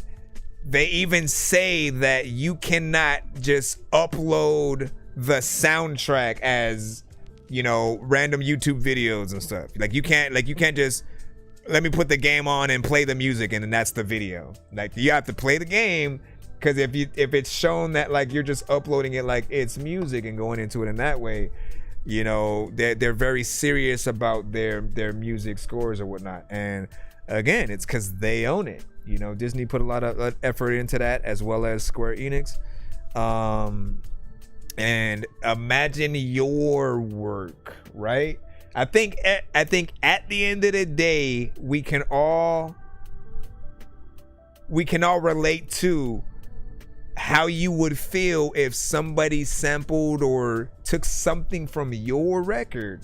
they even say that you cannot just upload the soundtrack as, you know, random YouTube videos and stuff. Like you can't just let me put the game on and play the music and then that's the video. Like you have to play the game, because if it's shown that like you're just uploading it like it's music and going into it in that way, you know, they're very serious about their music scores or whatnot. And again, it's because they own it. You know, Disney put a lot of effort into that, as well as Square Enix. And imagine your work, right? I think at the end of the day, we can all relate to how you would feel if somebody sampled or took something from your record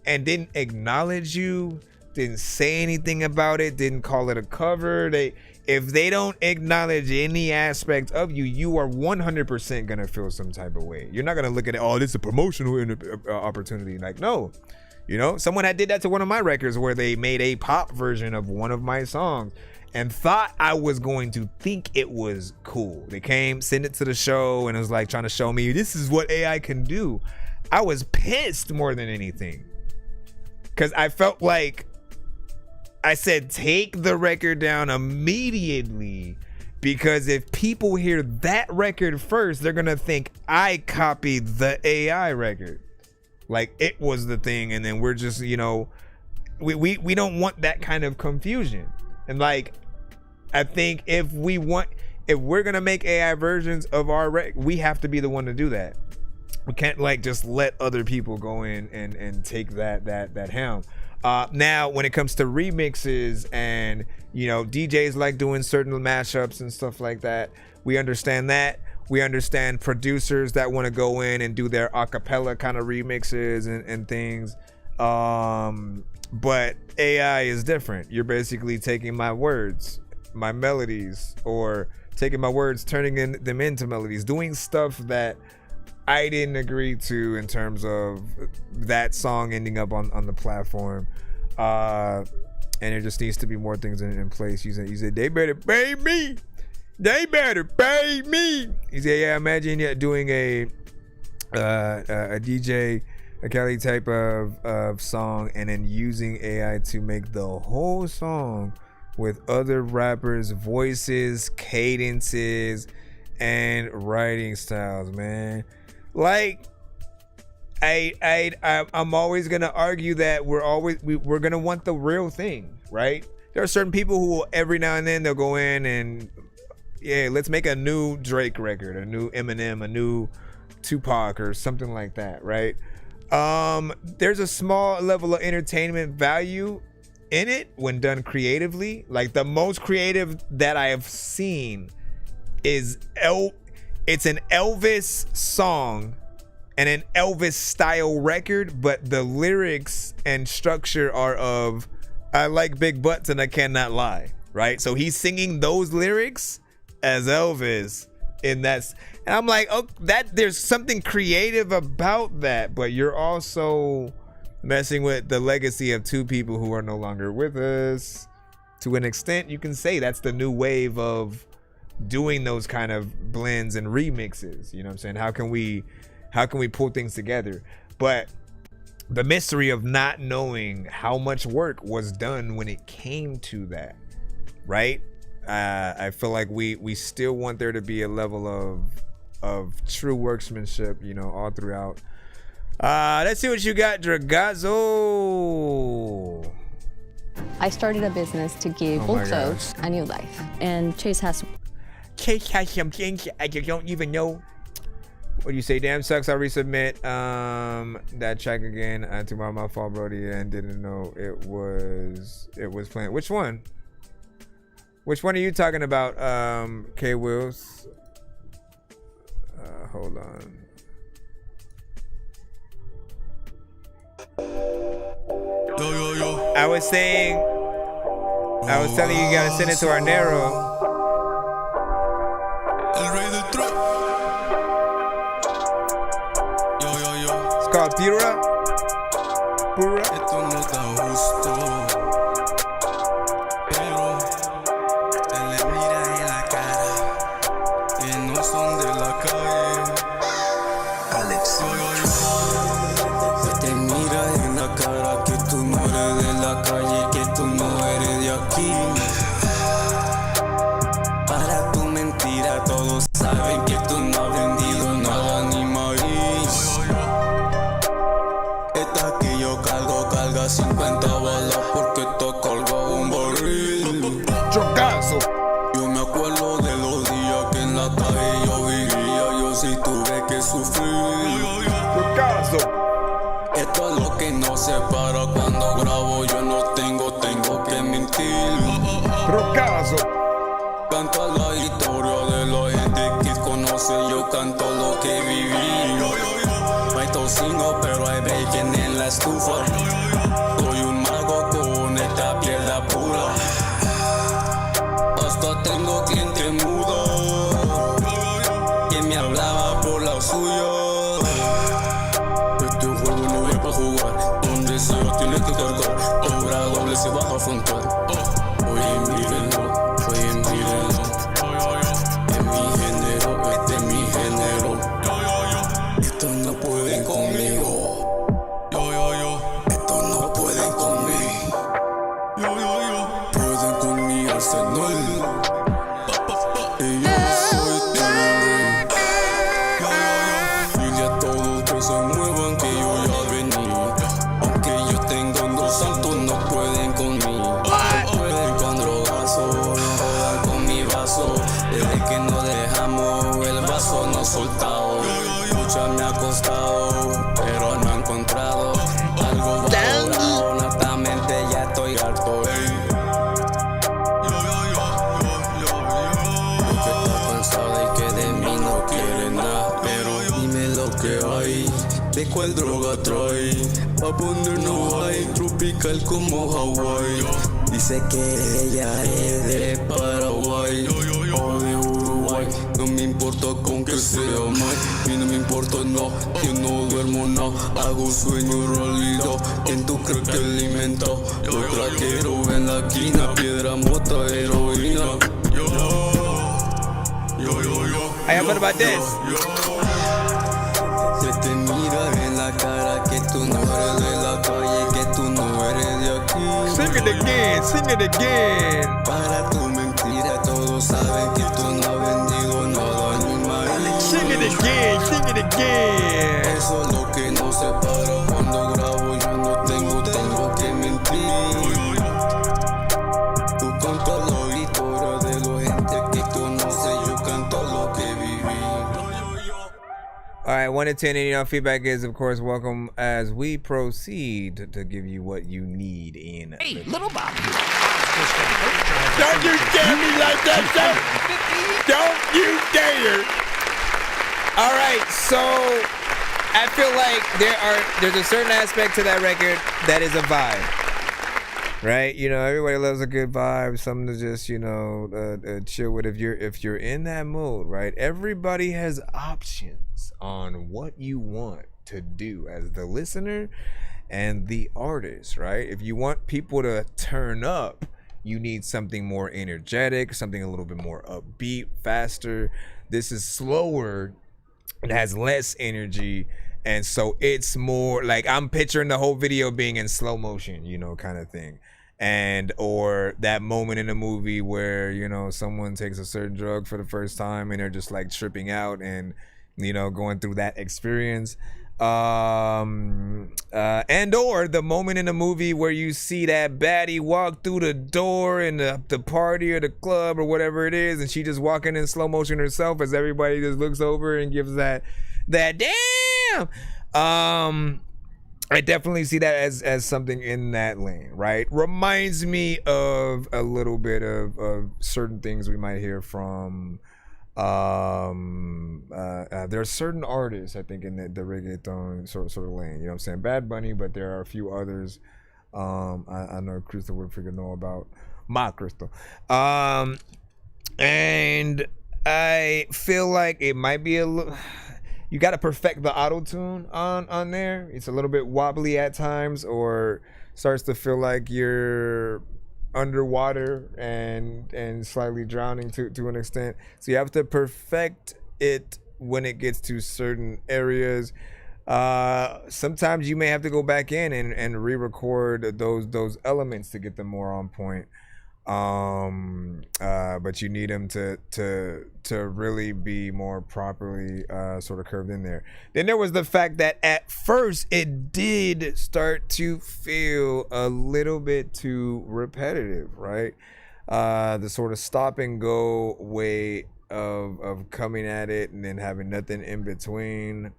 and didn't acknowledge you, didn't say anything about it, didn't call it a cover. If they don't acknowledge any aspect of you, you are 100% gonna feel some type of way. You're not gonna look at it, oh, this is a promotional opportunity. Like, no. You know, someone had did that to one of my records where they made a pop version of one of my songs and thought I was going to think it was cool. They came, sent it to the show, and it was like trying to show me this is what AI can do. I was pissed more than anything, because I felt like I said, take the record down immediately, because if people hear that record first, they're gonna think I copied the AI record, like it was the thing, and then we're just, you know, we don't want that kind of confusion. And like, I think if we're gonna make AI versions of our we have to be the one to do that. We can't like just let other people go in and take that helm. Now, when it comes to remixes and, you know, DJs like doing certain mashups and stuff like that, we understand that. We understand producers that want to go in and do their acapella kind of remixes and things. But AI is different. You're basically taking my words, my melodies, or taking my words, turning them into melodies, doing stuff that I didn't agree to in terms of that song ending up on the platform. And there just needs to be more things in place. You said they better pay me. They better pay me. He said, yeah, imagine doing a DJ, a Kelly type of song, and then using AI to make the whole song with other rappers' voices, cadences, and writing styles, man. Like, I'm always gonna argue that we're gonna want the real thing, right? There are certain people who every now and then they'll go in and, yeah, let's make a new Drake record, a new Eminem, a new Tupac, or something like that, right? There's a small level of entertainment value in it when done creatively. Like, the most creative that I have seen is it's an Elvis song and an Elvis style record, but the lyrics and structure are of I like big butts and I cannot lie, right? So he's singing those lyrics as Elvis in that, and I'm like, oh, that there's something creative about that, but you're also messing with the legacy of two people who are no longer with us. To an extent, you can say that's the new wave of doing those kind of blends and remixes. You know what I'm saying? How can we pull things together? But the mystery of not knowing how much work was done when it came to that, right? I feel like we still want there to be a level of true workmanship, you know, all throughout. Let's see what you got, Dragazzo. I started a business to give old clothes a new life. And Chase has some things I just don't even know. What do you say? Damn sucks. I resubmit that track again. Tomorrow, my fault, Brody, and didn't know it was playing. Which one? Which one are you talking about, K Wills? Hold on. I was telling you gotta send it to our Nero. pura. Esto no está justo, pero te le mira en la cara que no son de la calle. Alex, te mira en la cara que tú no eres de la calle, que tú no eres de aquí. Para tu mentira todos saben que tú no has vendido nada ni maíz. Esta que yo carga 50 balas porque te cargo un barril. Chocazo. Yo me acuerdo de los días que en la calle yo vivía, yo sí tuve que sufrir. Chocazo. Esto es lo que nos separa cuando grabo, yo no tengo que mentir. Chocazo. Canto la historia de la gente que conoce, yo canto lo que viví. No hay tocino, pero hay bacon en la estufa. Soy un mago con esta piedra pura. Hasta tengo cliente mudo que me hablaba por la suya. Este juego no es para jugar, donde sea tiene que cargar. Obra doble se va a afrontar. Oye, mírenlo. Es mi género, este es mi género. Estos no pueden conmigo. Estos no pueden conmigo. Pueden con mi arsenal. Y yo soy terrible. Dile a todos que se muevan que yo ya vení. Aunque yo tenga dos saltos no pueden conmigo. Pueden con drogazo. Desde que nos dejamos el vaso no soltado. Mucho me ha costado, pero no he encontrado algo valorado. Honestamente ya estoy harto. Porque está cansado y que de mí no quiere nada. Pero dime lo que hay, de cuál droga trae. Pa' ponernos ahí, tropical como Hawaii. Dice que ella es de Paraguay o de Uruguay. No me importa con que sea Mike. Y no me importa no, yo no duermo no. Hago sueño realidad. ¿Quién tú crees que alimenta? Los craqueros en la esquina. Piedra, mota, heroína. Hey, what about this? Se te mira en la cara que tú no eres de la calle, que tú no eres de aquí. Sing it again, sing it again. Para tu mentira todos saben que tú no has vendido nada ni maíz. Sing it again, sing it again. Eso es lo que nos separa cuando grabo, yo no tengo que mentir. Tú cantas la historia de la gente que conoce, yo canto lo que viví. All right, 1 to 10, and feedback is, of course, welcome as we proceed to give you what you need in. Hey, little Bob. Don't you dare me like that, sir! Don't you dare! All right, so I feel like there's a certain aspect to that record that is a vibe, right? You know, everybody loves a good vibe, something to just chill with. If you're in that mood, right? Everybody has options on what you want to do as the listener and the artist, right? If you want people to turn up, you need something more energetic, something a little bit more upbeat, faster. This is slower, it has less energy, and so it's more like I'm picturing the whole video being in slow motion, kind of thing. And or that moment in a movie where someone takes a certain drug for the first time and they're just like tripping out and going through that experience. And or the moment in the movie where you see that baddie walk through the door in the party or the club or whatever it is, and she just walking in slow motion herself as everybody just looks over and gives that damn. I definitely see that as something in that lane, right? Reminds me of a little bit of certain things we might hear from there are certain artists, I think, in the reggaeton sort of lane, you know what I'm saying? Bad Bunny, but there are a few others I know Crystal would figure know about. My Crystal. And I feel like it might be you got to perfect the auto tune on there. It's a little bit wobbly at times, or starts to feel like you're underwater and slightly drowning to an extent. So you have to perfect it when it gets to certain areas. Sometimes you may have to go back in and re-record those elements to get them more on point. But you need them to really be more properly sort of curved in there. Then there was the fact that at first it did start to feel a little bit too repetitive, right? The sort of stop and go way of coming at it and then having nothing in between.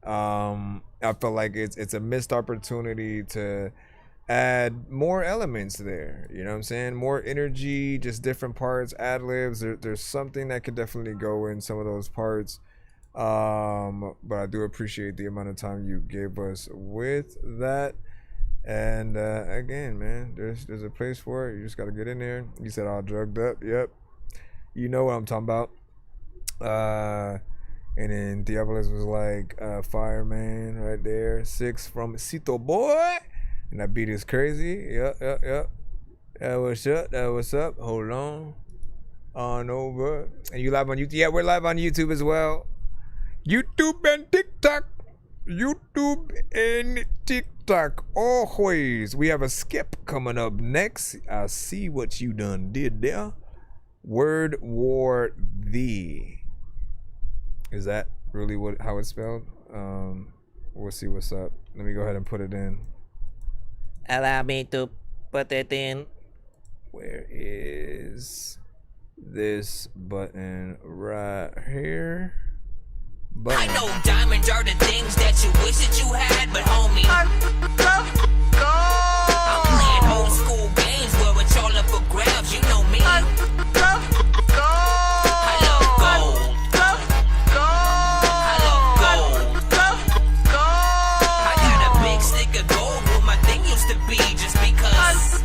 I feel like it's a missed opportunity to add more elements there. You know what I'm saying? More energy, just different parts, ad-libs. There's something that could definitely go in some of those parts. But I do appreciate the amount of time you gave us with that. And again, man, there's a place for it. You just got to get in there. You said all drugged up. Yep. You know what I'm talking about. And then Diabolos was like, fireman right there. 6 from Cito Boy. And that beat is crazy. Yep. That what's up. Hold on over. And you live on YouTube? Yeah, we're live on YouTube as well. YouTube and TikTok. Always. We have a skip coming up next. I see what you done did there. Word War Thee. Is that really how it's spelled? We'll see what's up. Let me go ahead and put it in. Allow me to put it in. Where is this button? Right here. Button. I know diamonds are the things that you wish that you had, but homie, I'm playing old school games where it's all up for grabs. You know me. I love gold. I got a big stick of gold where my thing used to be, just because.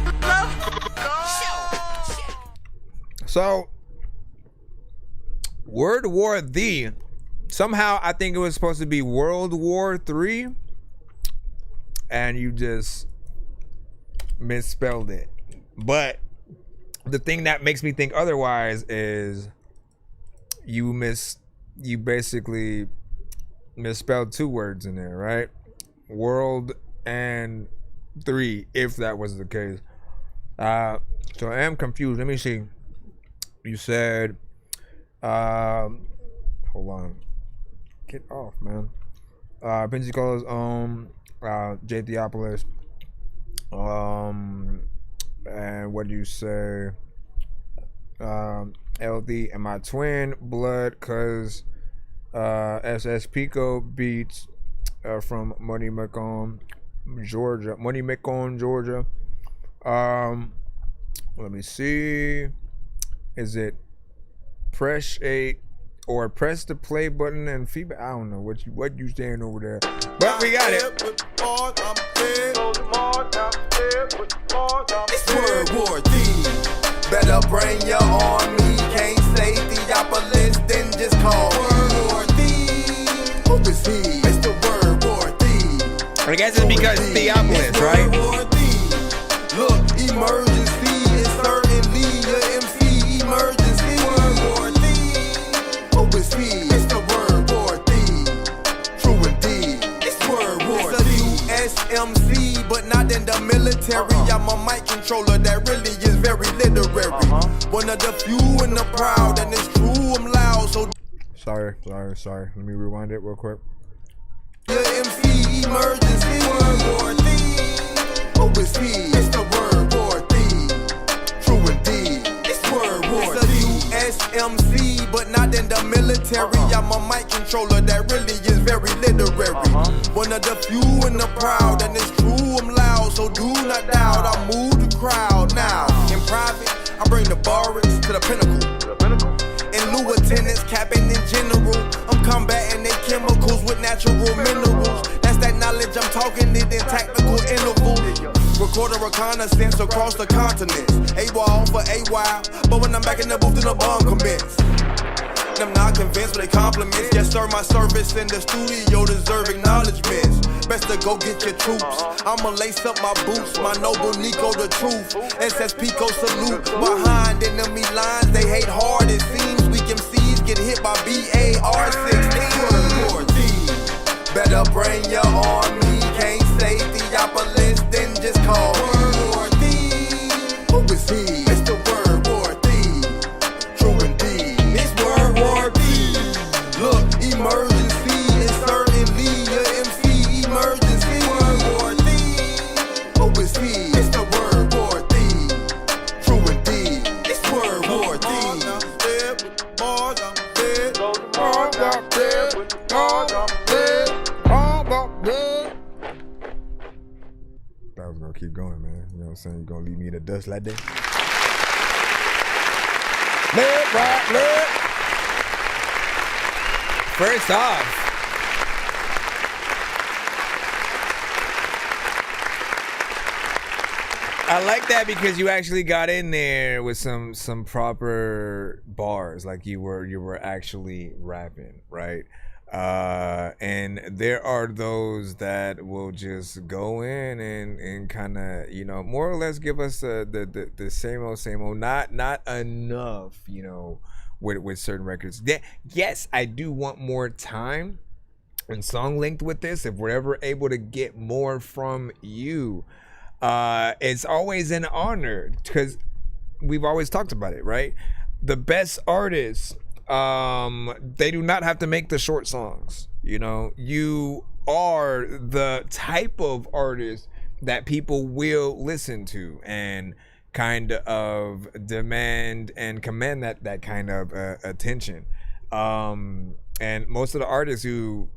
So, Word War Thee. Somehow I think it was supposed to be World War III, and you just misspelled it. But the thing that makes me think otherwise is you basically misspelled 2 words in there, right? World and 3, if that was the case. So I am confused. Let me see. You said, hold on. Get off, man. Pensacola's J Theopolis. And what do you say? LD and my twin blood, cause SS Pico beats from Money Macon, Georgia. Let me see. Is it press 8 or press the play button and feedback? I don't know what you saying over there, but we got it. It's Word War Thee. Better bring your army. Can't say Theopolis, then just call Word War Thee. Who is he? It's the Word War Thee. I guess it's because Theopolis, right? Look, emergency is certainly your MC emergency. Word War Thee. Who is he? It's the Word War Thee. True indeed. It's Word War Thee. It's a USMC, but not in the military. I'm a mic controller that really is very literary. One of the few and the proud, and it's true, I'm loud, so. Sorry. Let me rewind it real quick. Your MC emergency. Word War Thee. Who is he? It's the Word War Thee. True indeed. It's Word War Thee. It's a USMC, but not in the military. I'm a mic controller that really is very literary. One of the few and the proud, and it's true, I'm loud, so do not doubt. I move the crowd now. In private, I bring the barracks to the pinnacle. And lieutenants, captain in general, I'm combating their chemicals with natural minerals. That's that knowledge I'm talking it in tactical intervals. Record a reconnaissance across the continent. AWOL for a while, but when I'm back in the booth, then the bomb commence. them not convinced, but they compliments. Yes, sir, my service in the studio deserve acknowledgements. Best to go get your troops. I'ma lace up my boots, my noble Nico the truth. SS Pico salute. Behind enemy lines, they hate hard. It seems weak MCs get hit by BAR-16. Better bring your army. Can't say Theopolis, then just call Word Thief. Who is he? It's the Word War Thief. True indeed. It's Word War Thief. Look, emergency is certainly your MC emergency. Word War Thief. Who is he? It's the Word War Thief. True indeed. It's Word War Thief. That was gonna keep going, man. You know what I'm saying? You gonna leave me in the dust like that? Lit, right, lit. First off, I like that because you actually got in there with some proper bars, like you were actually rapping, right? And there are those that will just go in and kind of, you know, more or less give us the same old, not enough, you know, with certain records. Yes, I do want more time and song length with this. If we're ever able to get more from you, it's always an honor because we've always talked about it, right? The best artists, they do not have to make the short songs. You know, you are the type of artist that people will listen to and kind of demand and command that kind of attention. And most of the artists who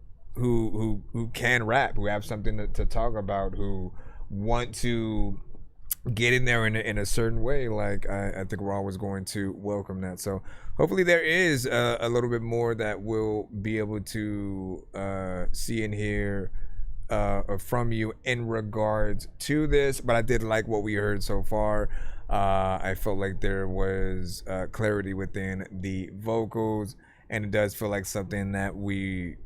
can rap, who have something to talk about, who want to get in there in a certain way, like I think we're always going to welcome that. So hopefully there is a little bit more that we'll be able to see and hear from you in regards to this. But I did like what we heard so far. I felt like there was clarity within the vocals, and it does feel like something that we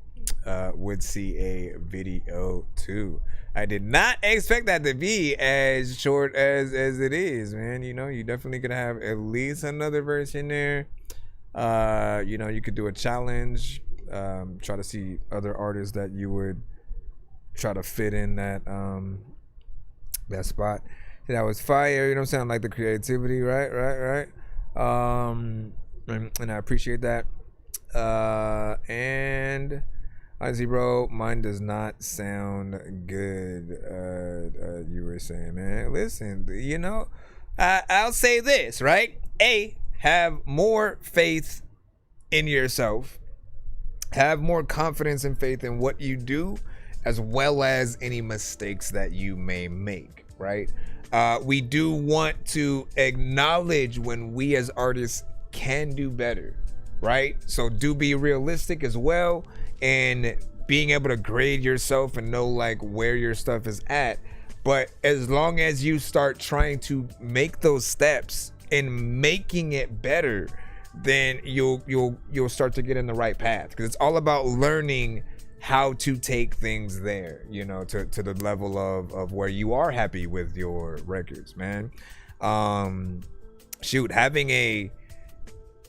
would see a video too. I did not expect that to be as short as it is, man. You know, you definitely could have at least another version there. You know, you could do a challenge, try to see other artists that you would try to fit in that spot. So that was fire, you know what I'm saying? I like the creativity, right. And I appreciate that. And honestly, bro, mine does not sound good. You were saying, man. Listen, you know, I'll say this, right? Have more faith in yourself. Have more confidence and faith in what you do, as well as any mistakes that you may make, right? We do want to acknowledge when we as artists can do better, right? So do be realistic as well, and being able to grade yourself and know like where your stuff is at. But as long as you start trying to make those steps in making it better, then you'll start to get in the right path, because it's all about learning how to take things there, you know, to the level of where you are happy with your records, man. Having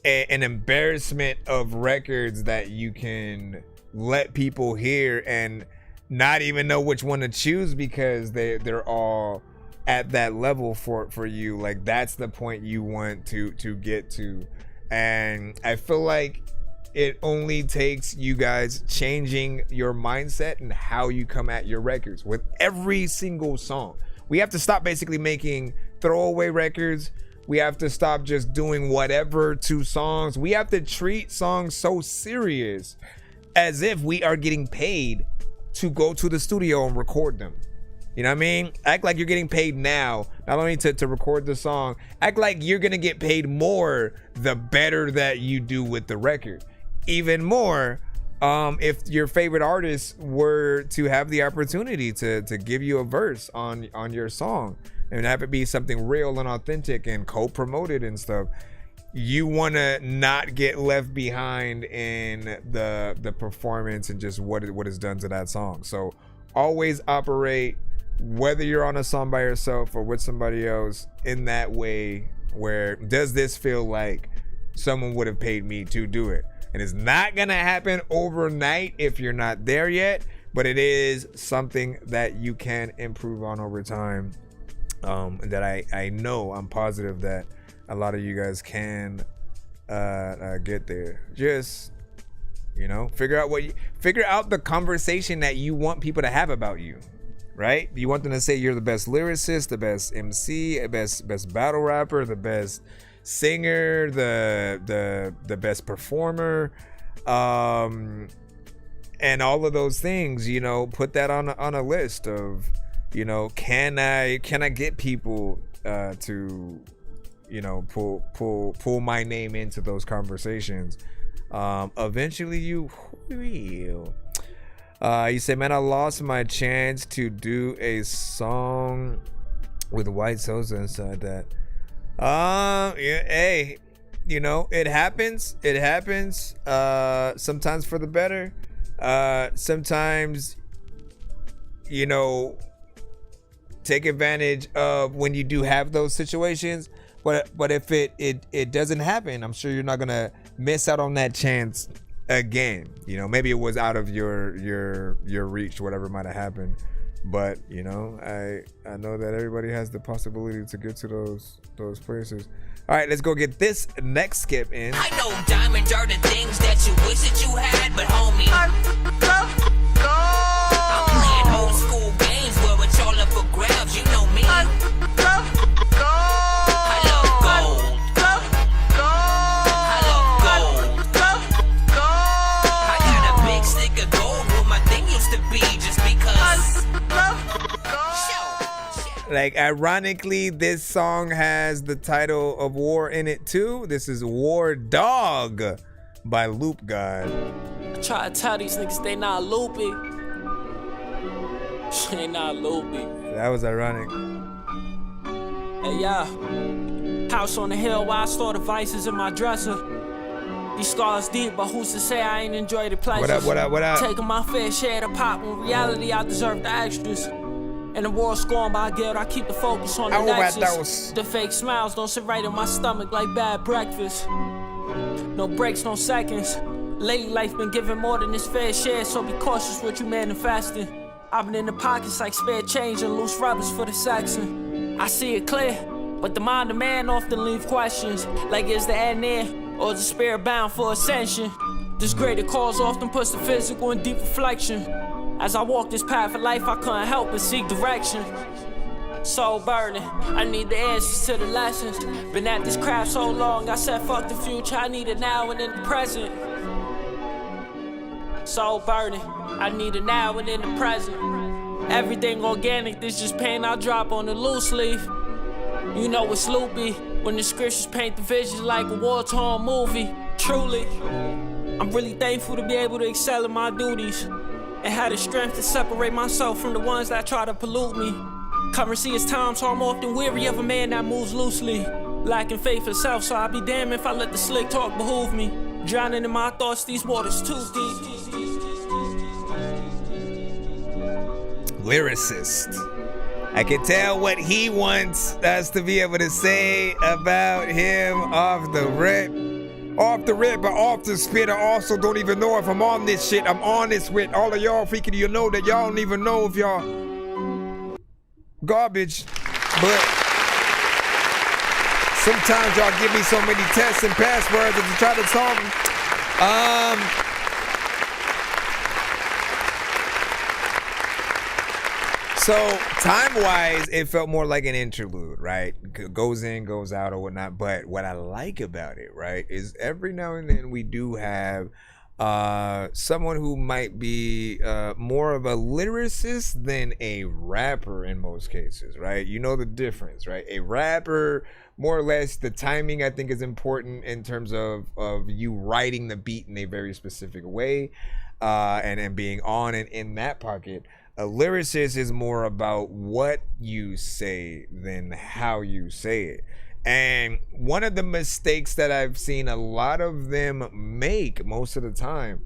an embarrassment of records that you can let people hear and not even know which one to choose because they're all at that level for you, like that's the point you want to get to. And I feel like it only takes you guys changing your mindset and how you come at your records with every single song. We have to stop basically making throwaway records. We have to stop just doing whatever to songs. We have to treat songs so serious, as if we are getting paid to go to the studio and record them. You know what I mean? Act like you're getting paid now, not only to record the song, act like you're gonna get paid more the better that you do with the record. Even more, if your favorite artist were to have the opportunity to give you a verse on your song and have it be something real and authentic and co-promoted and stuff, you want to not get left behind in the performance and just what is done to that song. So always operate, whether you're on a song by yourself or with somebody else, in that way where, does this feel like someone would have paid me to do it? And it's not gonna happen overnight if you're not there yet, but it is something that you can improve on over time. That I know, I'm positive that a lot of you guys can get there. Just, you know, figure out the conversation that you want people to have about you, right? You want them to say you're the best lyricist, the best MC, best battle rapper, the best singer, the best performer, and all of those things. You know, put that on a list of, you know, can I get people to, you know, pull my name into those conversations. Eventually you will. You say, man, I lost my chance to do a song with White Sosa inside that. Yeah, hey, you know, it happens. Sometimes for the better. Sometimes, you know, take advantage of when you do have those situations. But if it doesn't happen, I'm sure you're not gonna miss out on that chance again. You know, maybe it was out of your reach, whatever might have happened. But you know, I know that everybody has the possibility to get to those places. All right, let's go get this next skip in. I know diamonds are the things that you wish that you had, but homie, I'm playing old school games where it's all up for grabs. You know me. Like, ironically, this song has the title of War in it too. This is War Dog by Loop God. I try to tell these niggas they not loopy. They not loopy. That was ironic. Hey, yeah. House on the hill while I store the vices in my dresser. These scars deep, but who's to say I ain't enjoy the pleasures? What up? Taking my fair share of pop, when reality I deserve the extras. And the war scorned by guilt, I keep the focus on the nexus. The fake smiles don't sit right in my stomach like bad breakfast. No breaks, no seconds. Lady life been giving more than its fair share, so be cautious what you manifesting. I've been in the pockets like spare change and loose rubbers for the Saxon. I see it clear, but the mind of man often leave questions. Like, is the end near, or is the spirit bound for ascension? This greater cause often puts the physical in deep reflection. As I walk this path of life, I couldn't help but seek direction. Soul burning, I need the answers to the lessons. Been at this craft so long, I said fuck the future, I need it now and in the present. Soul burning, I need it now and in the present. Everything organic, this just paint I drop on the loose leaf. You know it's loopy, when the scriptures paint the vision like a war-torn movie. Truly, I'm really thankful to be able to excel in my duties. And had the strength to separate myself from the ones that try to pollute me. Currency is time, so I'm often weary of a man that moves loosely. Lacking faith in self, so I'll be damned if I let the slick talk behoove me. Drowning in my thoughts, these waters too deep. Lyricist. I can tell what he wants us to be able to say about him off the rip. Off the rip, but off the spit. I also don't even know if I'm on this shit. I'm on this with all of y'all freaking. You know that y'all don't even know if y'all garbage. But sometimes y'all give me so many tests and passwords to try to solve them. So time-wise, it felt more like an interlude, right? Goes in, goes out, or whatnot. But what I like about it, right, is every now and then we do have someone who might be more of a lyricist than a rapper in most cases, right? You know the difference, right? A rapper, more or less, the timing I think is important in terms of you writing the beat in a very specific way, and being on and in that pocket. A lyricist is more about what you say than how you say it. And one of the mistakes that I've seen a lot of them make most of the time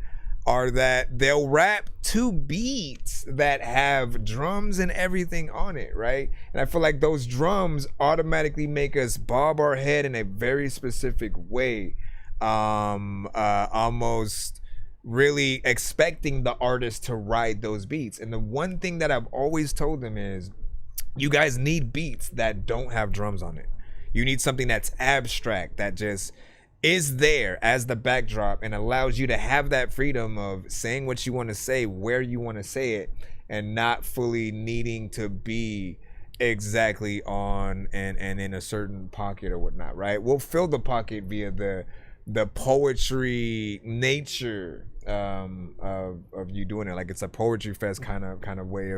are that they'll rap to beats that have drums and everything on it, right? And I feel like those drums automatically make us bob our head in a very specific way, almost really expecting the artist to ride those beats. And the one thing that I've always told them is, you guys need beats that don't have drums on it. You need something that's abstract, that just is there as the backdrop and allows you to have that freedom of saying what you want to say, where you want to say it, and not fully needing to be exactly on and in a certain pocket or whatnot, right? We'll fill the pocket via the poetry nature of you doing it. Like it's a poetry fest kind of way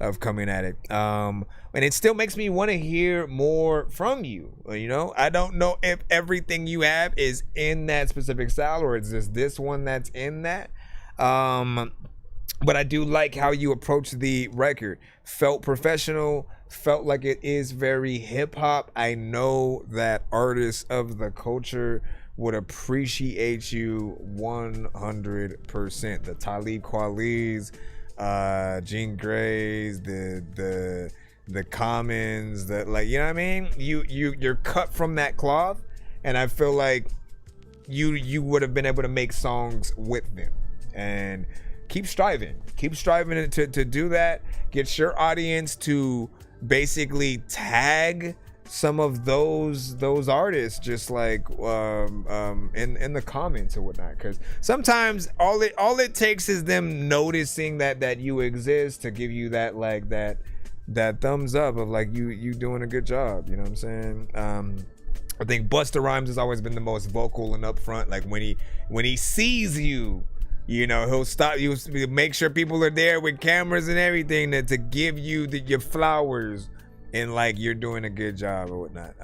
of coming at it. And it still makes me want to hear more from you. You know, I don't know if everything you have is in that specific style or it's just this one that's in that. But I do like how you approach the record. Felt professional, felt like it is very hip hop. I know that artists of the culture would appreciate you 100%. The Talib Kweli's, Jean Grey's, the Commons, the, like, you know what I mean? You're cut from that cloth, and I feel like you would have been able to make songs with them. And keep striving to do that. Get your audience to basically tag some of those artists, just like in the comments or whatnot, because sometimes all it takes is them noticing that you exist to give you that, like, that thumbs up of like you doing a good job. You know what I'm saying? I think Busta Rhymes has always been the most vocal and upfront. Like when he sees you, you know, he'll stop you, make sure people are there with cameras and everything to give you your flowers, and like you're doing a good job or whatnot.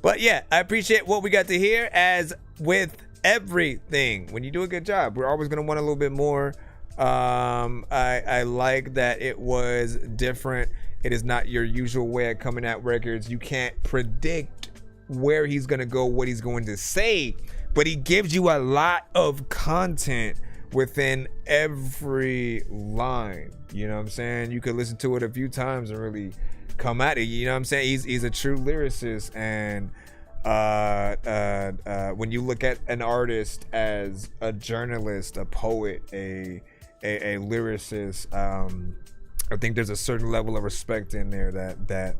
But yeah, I appreciate what we got to hear. As with everything, when you do a good job, we're always gonna want a little bit more. I like that it was different. It is not your usual way of coming at records. You can't predict where he's gonna go, what he's going to say, but he gives you a lot of content within every line. You know what I'm saying? You could listen to it a few times and really come at it. You know what I'm saying? He's a true lyricist. And when you look at an artist as a journalist, a poet, a lyricist, I think there's a certain level of respect in there that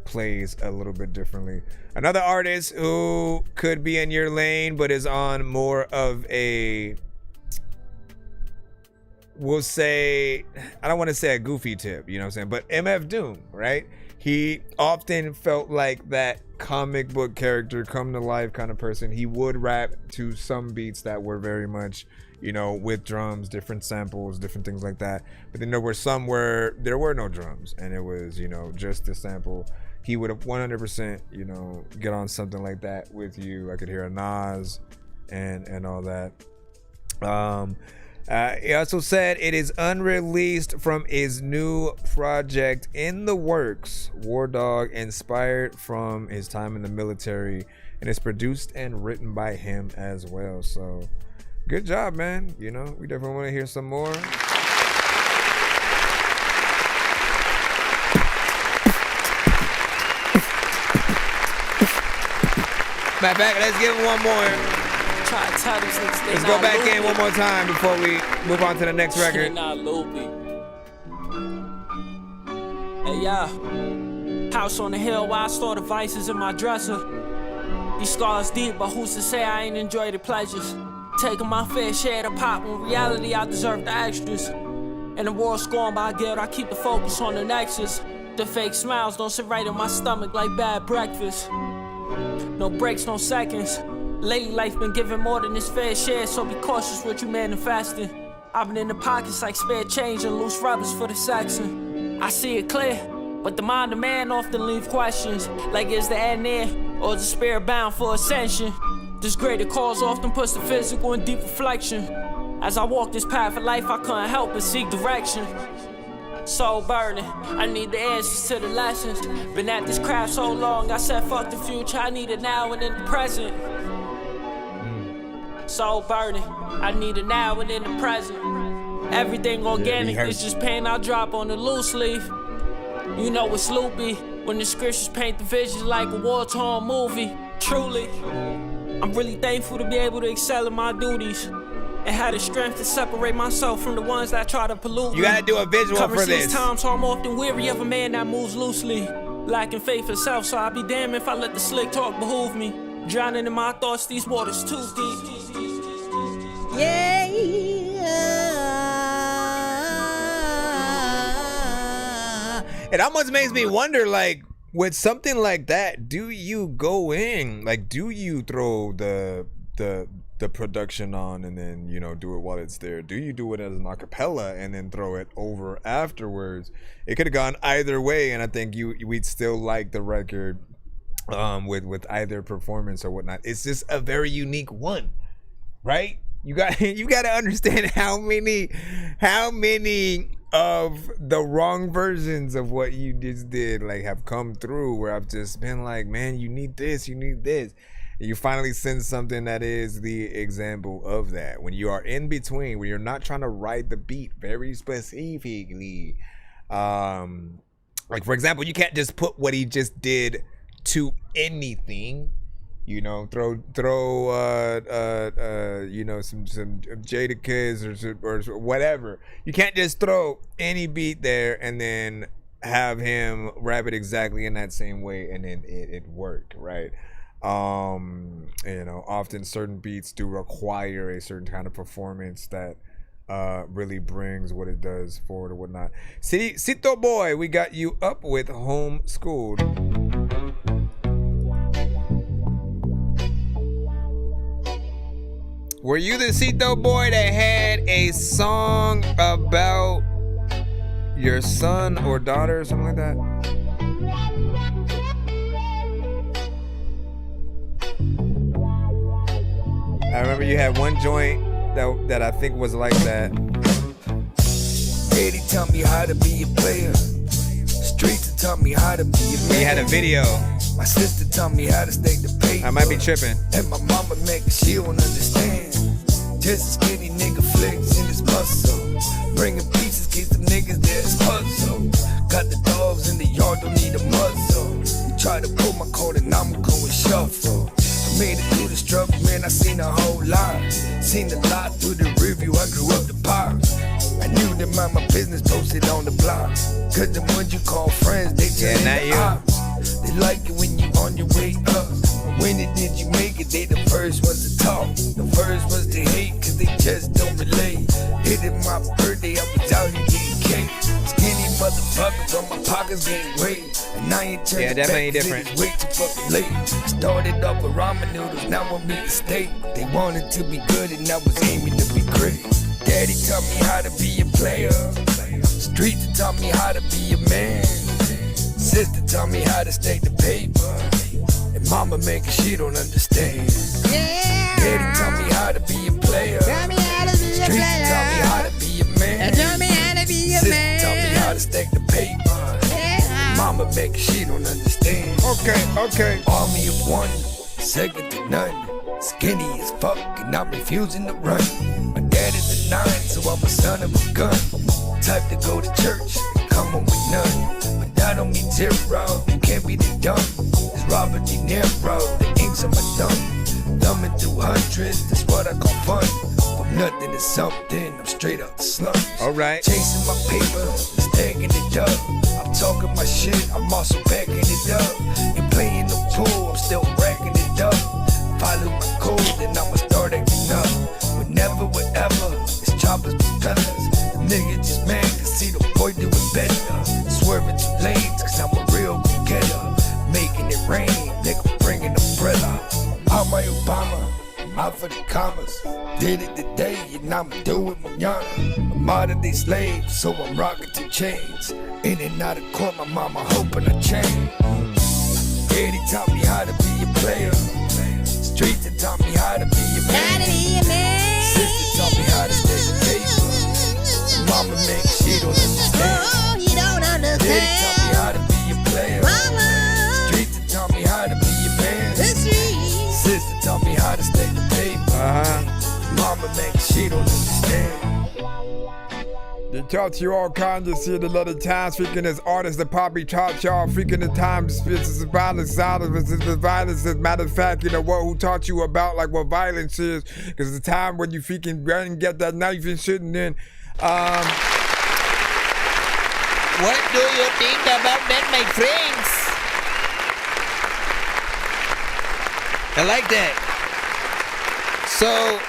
plays a little bit differently. Another artist who could be in your lane but is on more of a, we'll say, I don't want to say a goofy tip, you know what I'm saying, but MF Doom, right? He often felt like that comic book character, come to life kind of person. He would rap to some beats that were very much, you know, with drums, different samples, different things like that. But then there were some where there were no drums and it was, you know, just the sample. He would have 100%, you know, get on something like that with you. I could hear a Nas and all that. He also said it is unreleased from his new project in the works, War Dog, inspired from his time in the military, and it's produced and written by him as well. So good job, man. You know, we definitely want to hear some more. Matter of fact, let's give him one more. Let's go back in one more time before we move on to the next record. Hey, yeah. House on the hill while I store the vices in my dresser. These scars deep, but who's to say I ain't enjoy the pleasures? Taking my fair share to pop, when reality I deserve the extras. And the world's scorned by guilt, I keep the focus on the nexus. The fake smiles don't sit right in my stomach like bad breakfast. No breaks, no seconds. Lately life been giving more than its fair share, so be cautious what you manifesting. I've been in the pockets like spare change and loose rubbers for the section. I see it clear, but the mind of man often leave questions, like is the end near, or is the spirit bound for ascension? This greater cause often puts the physical in deep reflection. As I walk this path of life, I couldn't help but seek direction. Soul burning, I need the answers to the lessons. Been at this craft so long, I said fuck the future, I need it now and in the present. Soul burning, I need it now and in the present. Everything organic, it's just paint I drop on the loose leaf. You know it's loopy, when the scriptures paint the vision like a war-torn movie. Truly, I'm really thankful to be able to excel in my duties and have the strength to separate myself from the ones that try to pollute me. You gotta do a visual for this. Times, so I'm often weary of a man that moves loosely, lacking faith in self, so I'll be damned if I let the slick talk behoove me. Drowning in my thoughts, these waters too deep. Yeah. It almost makes me wonder, like, with something like that, do you go in, like, do you throw the production on and then, you know, do it while it's there? Do you do it as an acapella and then throw it over afterwards? It could have gone either way, and I think we'd still like the record with either performance or whatnot. It's just a very unique one, right? You got to understand how many of the wrong versions of what you just did like have come through, where I've just been like, man, you need this, you need this. And you finally send something that is the example of that. When you are in between, when you're not trying to ride the beat very specifically, like for example, you can't just put what he just did to anything. You know, throw you know, some Jadakiss or whatever. You can't just throw any beat there and then have him rap it exactly in that same way and then it work, right? You know, often certain beats do require a certain kind of performance that really brings what it does forward or whatnot. Cito Boy, we got you up with Homeschooled. Were you the Cito Boy that had a song about your son or daughter or something like that? I remember you had one joint that I think was like that. Daddy taught me how to be a player. Streets taught me how to be a man. You had a video. My sister taught me how to stay the paper. I might be tripping. And my mama make it, she don't understand. Just a skinny nigga flex in his muscle. Bringing pieces, keep the niggas there's puzzle. Got the dogs in the yard, don't need a muzzle. You try to pull my cord and I'm going shuffle. I made it through the struggle, man, I seen a whole lot. Seen a lot through the review, I grew up the pop. I knew that my business posted on the block. Cause the ones you call friends, they just the ops. They like it when you on your way up. When it did you make it, they the first ones to talk. The first ones to hate, cause they just don't relate. Hit it my birthday, I was out here getting cake. Skinny motherfucker, but my pockets getting weight. And I ain't turning definitely back, different. Way too fucking late. Started off with ramen noodles, now I'm meat steak. They wanted to be good and I was aiming to be great. Daddy taught me how to be a player. Streets taught me how to be a man. Sister taught me how to stay the paper. And mama making she don't understand. Yeah. Daddy taught me how to be a player. Taught me how to be a Streets player. taught me how to be a man. Taught me how to be a Sister man. taught me how to stack the paper. Yeah. Mama making she don't understand. Okay. Army of one, second to none. Skinny as fuck and I'm refusing to run. My dad is a 9, so I'm a son of a gun. Type to go to church and come home with none. But that don't mean zero, you can't be the dumb. It's Robert De Niro, the inks on my thumb. Thumbing through hundreds, that's what I call fun. From nothing to something, I'm straight out the slums. Alright. Chasing my paper, stacking it up. I'm talking my shit, I'm also backing it up. And playing the pool, I'm still racking it up. Follow my code and I'ma start acting up. Whenever, wherever, it's choppers, propellers. The nigga just mad to see the boy do it better. Swerving through lanes cause I'm a real go-getter. Making it rain, nigga bringing umbrella. I'm my Obama, out for the commas. Did it today and I'ma do it mañana. I'm modern day slave, so I'm rocking 2 chains. In and out of court, my mama hoping I change. Daddy taught me how to be a player. Streets that taught me how to be a man. Sister taught me how to stay the paper. Mama makes she don't understand. she don't understand. They taught you all kinds of shit a lot of times. Freaking as artists, the poppy taught y'all. Freaking the times, it's violence out of it. The violence. As a matter of fact, you know what? Who taught you about like what violence is? Because the time when you freaking run and get that knife and shit, and then, What do you think about that, my friends? I like that. So,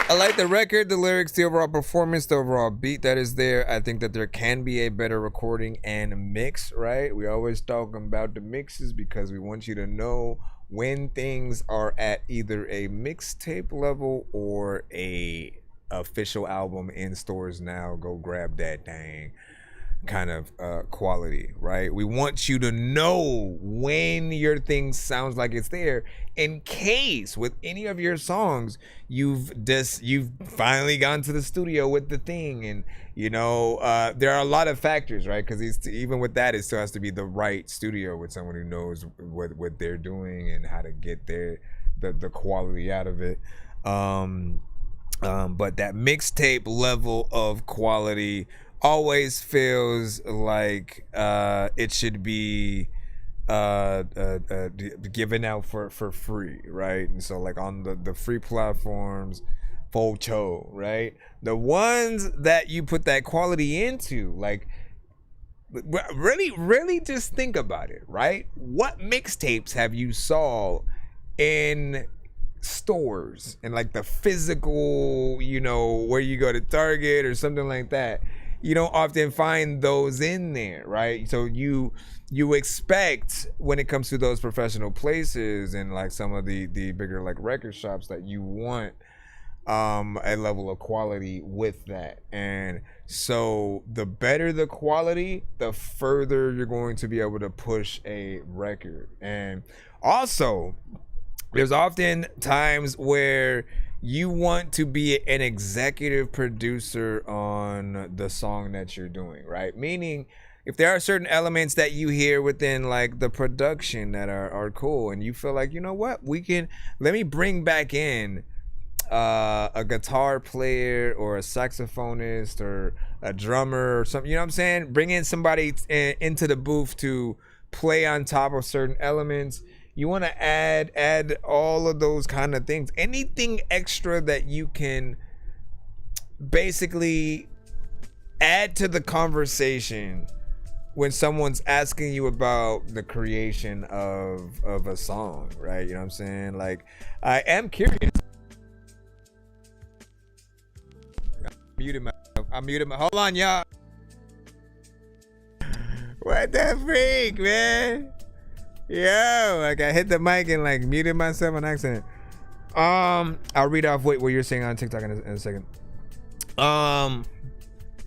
I like the record, the lyrics, the overall performance, the overall beat that is there. I think that there can be a better recording and mix, right? We always talk about the mixes because we want you to know when things are at either a mixtape level or a official album in stores now. Go grab that thing kind of quality, right? We want you to know when your thing sounds like it's there, in case with any of your songs you've finally gone to the studio with the thing, and you know there are a lot of factors, right? Because even with that, it still has to be the right studio with someone who knows what they're doing and how to get the quality out of it. But that mixtape level of quality always feels like it should be given out for free, right? And so like on the free platforms, Focho, right? The ones that you put that quality into, like really just think about it, right? What mixtapes have you saw in stores and like the physical, you know, where you go to Target or something like that? You don't often find those in there, right? So you expect when it comes to those professional places and like some of the bigger like record shops that you want a level of quality with that. And so the better the quality, the further you're going to be able to push a record. And also, there's often times where you want to be an executive producer on the song that you're doing, right? Meaning, if there are certain elements that you hear within like the production that are cool, and you feel like, you know what, let me bring back in a guitar player or a saxophonist or a drummer or something, you know what I'm saying? Bring in somebody into the booth to play on top of certain elements. You want to add all of those kind of things. Anything extra that you can basically add to the conversation when someone's asking you about the creation of a song, right? You know what I'm saying? Like, I am curious. I'm muted my. Hold on, y'all. What the freak, man? Yo, like I hit the mic and like muted myself on accident. I'll read off what you're saying on TikTok in a second.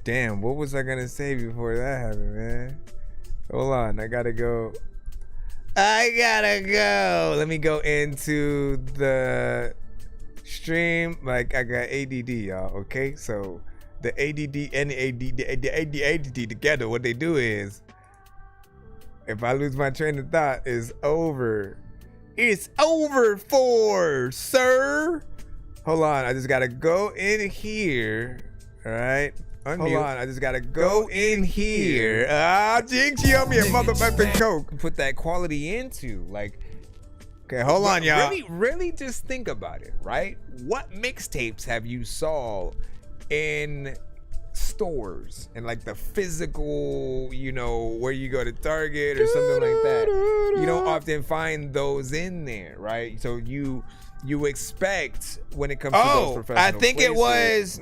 Damn, what was I gonna say before that happened, man? Hold on, I gotta go. Let me go into the stream. Like I got ADD, y'all. Okay, so the ADD and the ADD together, what they do is, if I lose my train of thought, it's over. It's over for, sir. Hold on, I just gotta go in here. All right. Unmute. Hold on, I just gotta go in here. Jinx, you owe me a motherfucking Coke. Put that quality into, like, okay, hold on, y'all. Really just think about it, right? What mixtapes have you saw in stores and like the physical, you know, where you go to Target or something like that? You don't often find those in there, right? So you expect when it comes to those professional places.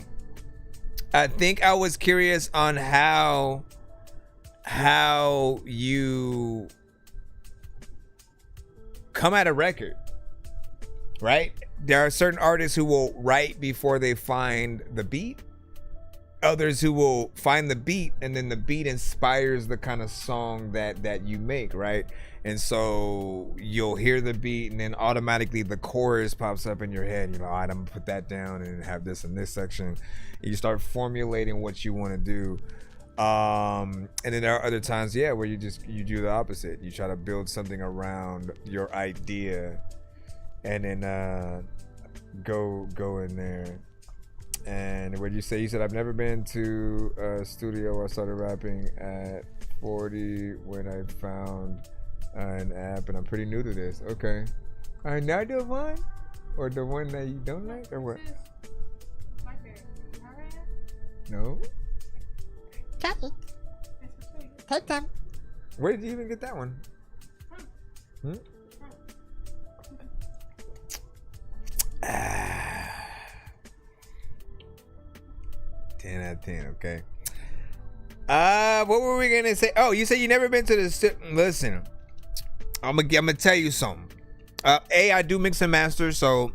I think I was curious on how you come at a record, right? There are certain artists who will write before they find the beat. Others who will find the beat, and then the beat inspires the kind of song that you make, right? And so you'll hear the beat, and then automatically the chorus pops up in your head. You're like, all right, I'm gonna put that down and have this in this section. And you start formulating what you want to do. And then there are other times, where you do the opposite. You try to build something around your idea, and then go in there. And what you say? You said I've never been to a studio. I started rapping at 40 when I found an app, and I'm pretty new to this. Okay, another one, or the one that you don't like, or what? No. Take time. Where did you even get that one? 10 out of 10, okay. What were we gonna say? Oh, you said you never been to the listen. I'm gonna tell you something. I do mix and master, so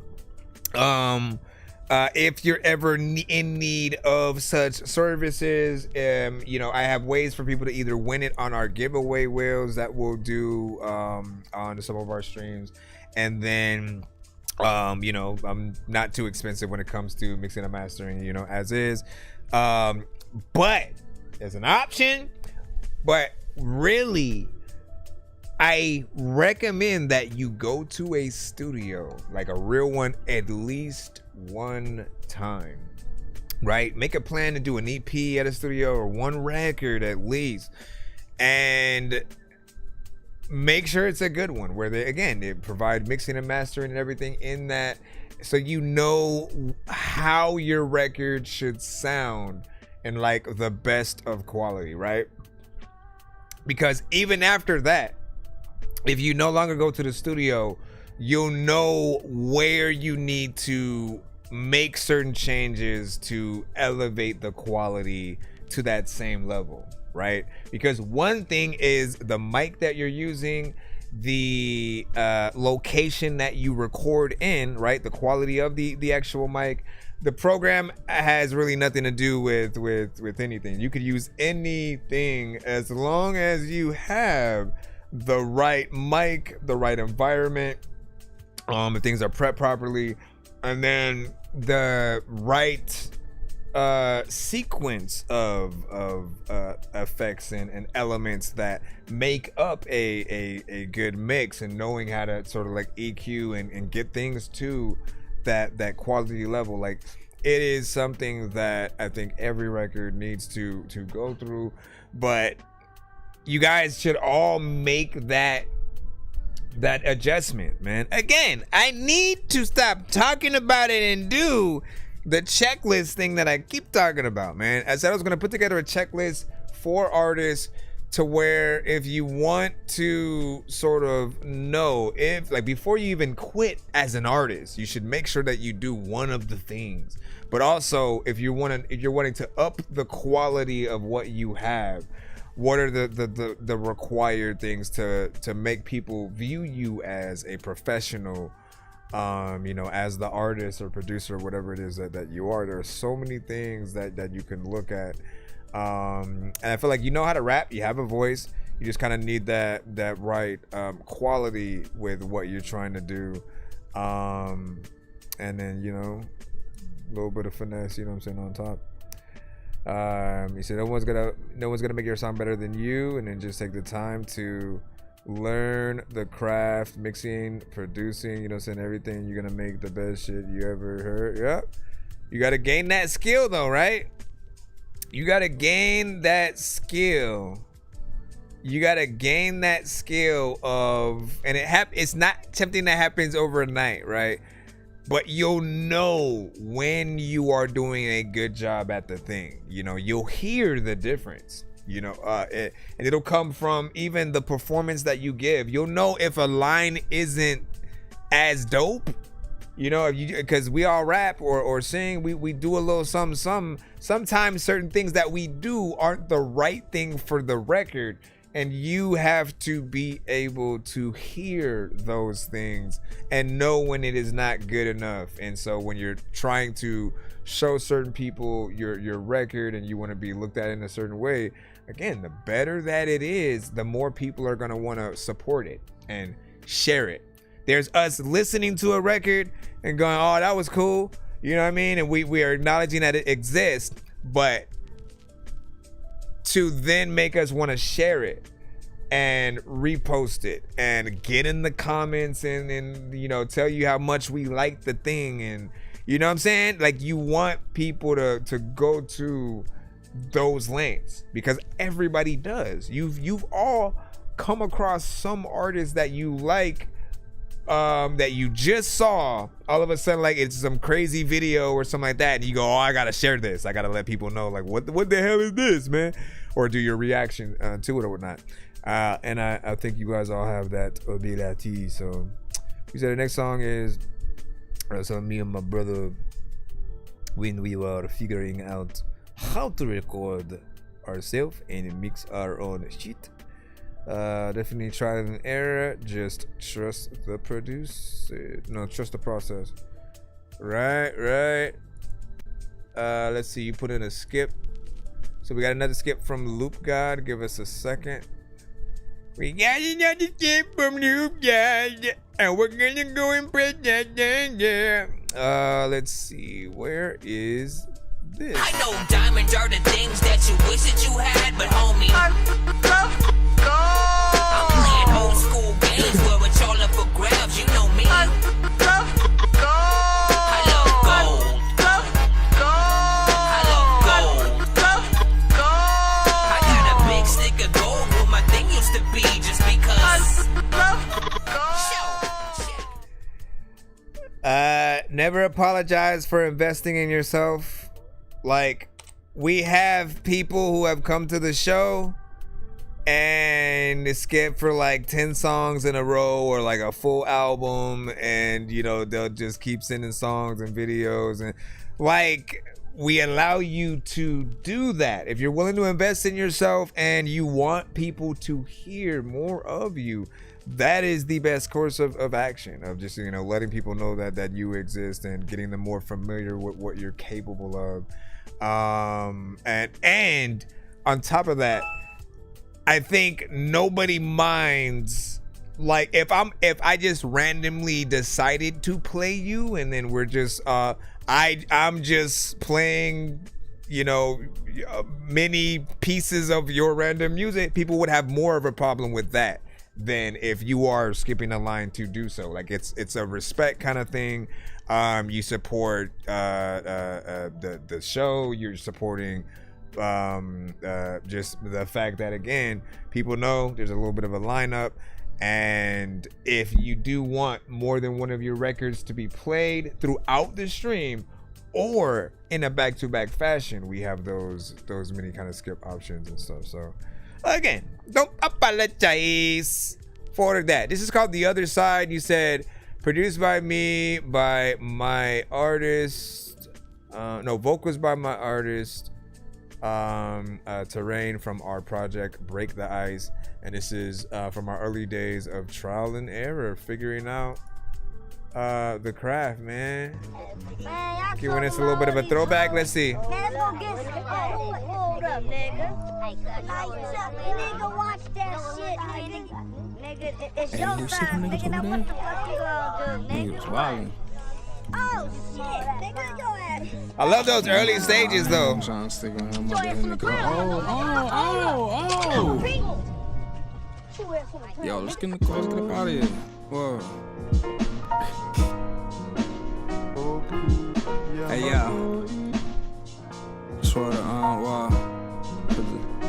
if you're ever in need of such services, I have ways for people to either win it on our giveaway wheels that we'll do on some of our streams, and then I'm not too expensive when it comes to mixing and mastering, as is. But there's an option. But really, I recommend that you go to a studio, like a real one, at least one time, right? Make a plan to do an EP at a studio or one record at least, and make sure it's a good one where they provide mixing and mastering and everything in that, so you know how your record should sound and like the best of quality, right? Because even after that, if you no longer go to the studio, you'll know where you need to make certain changes to elevate the quality to that same level, right? Because one thing is the mic that you're using, the location that you record in, right? The quality of the actual mic. The program has really nothing to do with anything. You could use anything as long as you have the right mic, the right environment, if things are prepped properly, and then the right sequence of effects and elements that make up a good mix, and knowing how to sort of like EQ and get things to that quality level. Like, it is something that I think every record needs to go through, but you guys should all make that adjustment, man. Again, I need to stop talking about it and do the checklist thing that I keep talking about, man. I said I was gonna put together a checklist for artists to where if you want to sort of know if, like, before you even quit as an artist, you should make sure that you do one of the things. But also, if you're wanting to up the quality of what you have, what are the required things to make people view you as a professional, as the artist or producer or whatever it is that you are. There are so many things that you can look at. And I feel like you know how to rap, you have a voice, you just kind of need that right quality with what you're trying to do, and then a little bit of finesse, you know what I'm saying, on top. He said no one's gonna make your song better than you, and then just take the time to learn the craft, mixing, producing, everything. You're gonna make the best shit you ever heard. Yep, you gotta gain that skill though, right? You gotta gain that skill. You gotta gain that skill of, and it's not something that happens overnight, right? But you'll know when you are doing a good job at the thing. You'll hear the difference. And it'll come from even the performance that you give. You'll know if a line isn't as dope. Because we all rap or sing, we do a little something. Sometimes certain things that we do aren't the right thing for the record, and you have to be able to hear those things and know when it is not good enough. And so when you're trying to show certain people your record and you want to be looked at in a certain way, again, the better that it is, the more people are going to want to support it and share it. There's us listening to a record and going, oh, that was cool. You know what I mean? And we are acknowledging that it exists, but to then make us want to share it, and repost it and get in the comments and you know, tell you how much we like the thing, and you know what I'm saying? Like, you want people to go to those lengths because everybody does. You've all come across some artist that you like, that you just saw. All of a sudden, like, it's some crazy video or something like that, and you go, oh, I gotta share this. I gotta let people know, like, what the hell is this, man? Or do your reaction to it or whatnot. And I think you guys all have that ability. So we said the next song is so me and my brother, when we were figuring out how to record ourselves and mix our own shit. Definitely trial and error. Just trust the producer. No, trust the process. Right. Let's see. You put in a skip. So we got another skip from Loop God. Give us a second. We got another skip from Loop God, and we're gonna go and press that. Yeah. Let's see. Where is this? I know diamonds are the things that you wish that you had, but homie, I'm playing old school games where it's all up for grabs. You know me. I love gold. I love gold. I got a big stick of gold where my thing used to be just because. Never apologize for investing in yourself. Like, we have people who have come to the show and skip for like 10 songs in a row or like a full album, and you know, they'll just keep sending songs and videos, and like, we allow you to do that. If you're willing to invest in yourself and you want people to hear more of you, that is the best course of action, of just, you know, letting people know that you exist and getting them more familiar with what you're capable of. And on top of that, I think nobody minds, like, if I just randomly decided to play you and then we're just I'm just playing, you know, many pieces of your random music, people would have more of a problem with that than if you are skipping a line to do so. Like, it's a respect kind of thing. You support the show. You're supporting just the fact that, again, people know there's a little bit of a lineup, and if you do want more than one of your records to be played throughout the stream or in a back-to-back fashion, we have those many kind of skip options and stuff. So again, don't apologize for that. This is called The Other Side. You said produced by me, by my artist, vocals by my artist, Terrain, from our project Break the Ice, and this is from our early days of trial and error, figuring out the craft, man. Giving us a little bit of a throwback. Let's see. Hold up, nigga. Nigga, watch that shit, nigga. It's your time, nigga. Now what the fuck you gonna do, nigga? Oh shit, nigga, your ass. I love those early stages, though. I'm trying to stick with him. Yo, let's get in the car. Let's get up out of here. Whoa. Hey, yo. Swear to,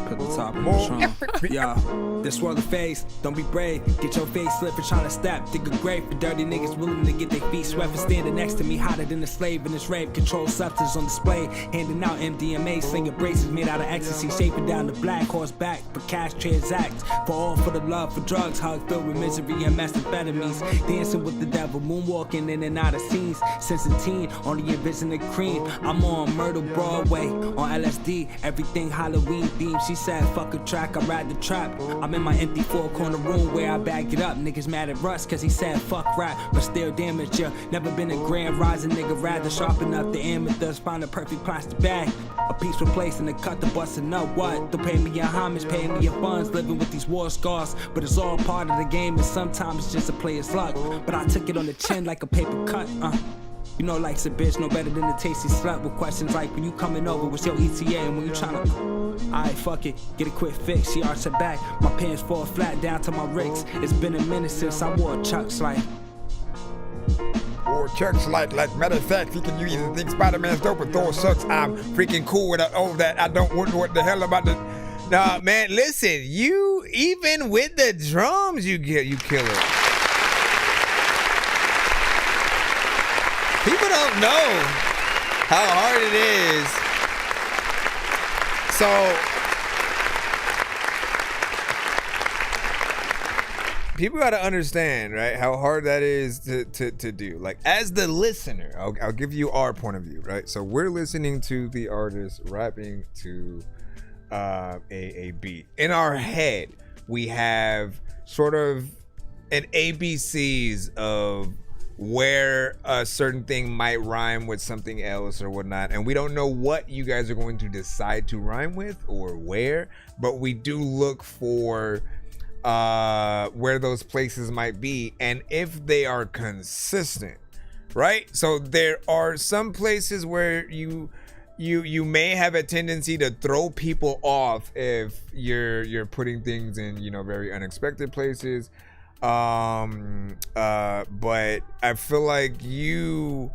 put the top on the trunk. Yo, this swirl the face. Don't be brave. Get your face slipped for trying to step. Dig a grave for dirty niggas willing to get their feet swept for standing next to me, hotter than a slave in this rape. Controlled substance on display. Handing out MDMA, slinging braces made out of ecstasy, shaping down the black horse back for cash transacts. For the love for drugs, hug filled with misery and methamphetamines. Dancing with the devil, moonwalking in and out of scenes. Since a teen, only envisioning the cream. I'm on Myrtle Broadway, on LSD, everything Halloween themed. She said, fuck a track, I'd rather trap. I'm in my empty four-corner room where I bag it up. Niggas mad at Russ cause he said fuck rap, but still damaged ya. Never been a grand rising nigga, rather sharpen up the amethyst. Find a perfect plastic bag, a peaceful place and a cut to bustin' up. What? Don't pay me your homage, pay me your funds. Living with these war scars, but it's all part of the game, and sometimes it's just a player's luck. But I took it on the chin like a paper cut. You know life's a bitch, no better than a tasty slut with questions like when you coming over, what's your ETA, and when you tryna Alright, fuck it, get a quick fix. She arched her back, my pants fall flat down to my wrists. It's been a minute since I wore chucks like. Or Chuck's like matter of fact, you either think Spider-Man's dope or Thor sucks. I'm freaking cool with all that. I don't want what the hell about the. Nah, man, listen, you even with the drums, you kill it. People don't know how hard it is. So people got to understand, right, how hard that is to do. Like, as the listener, I'll give you our point of view, right? So we're listening to the artist rapping to a beat. In our head, we have sort of an ABCs of where a certain thing might rhyme with something else or whatnot, and we don't know what you guys are going to decide to rhyme with or where, but we do look for where those places might be and if they are consistent, right? So there are some places where you may have a tendency to throw people off if you're putting things in, you know, very unexpected places. But I feel like you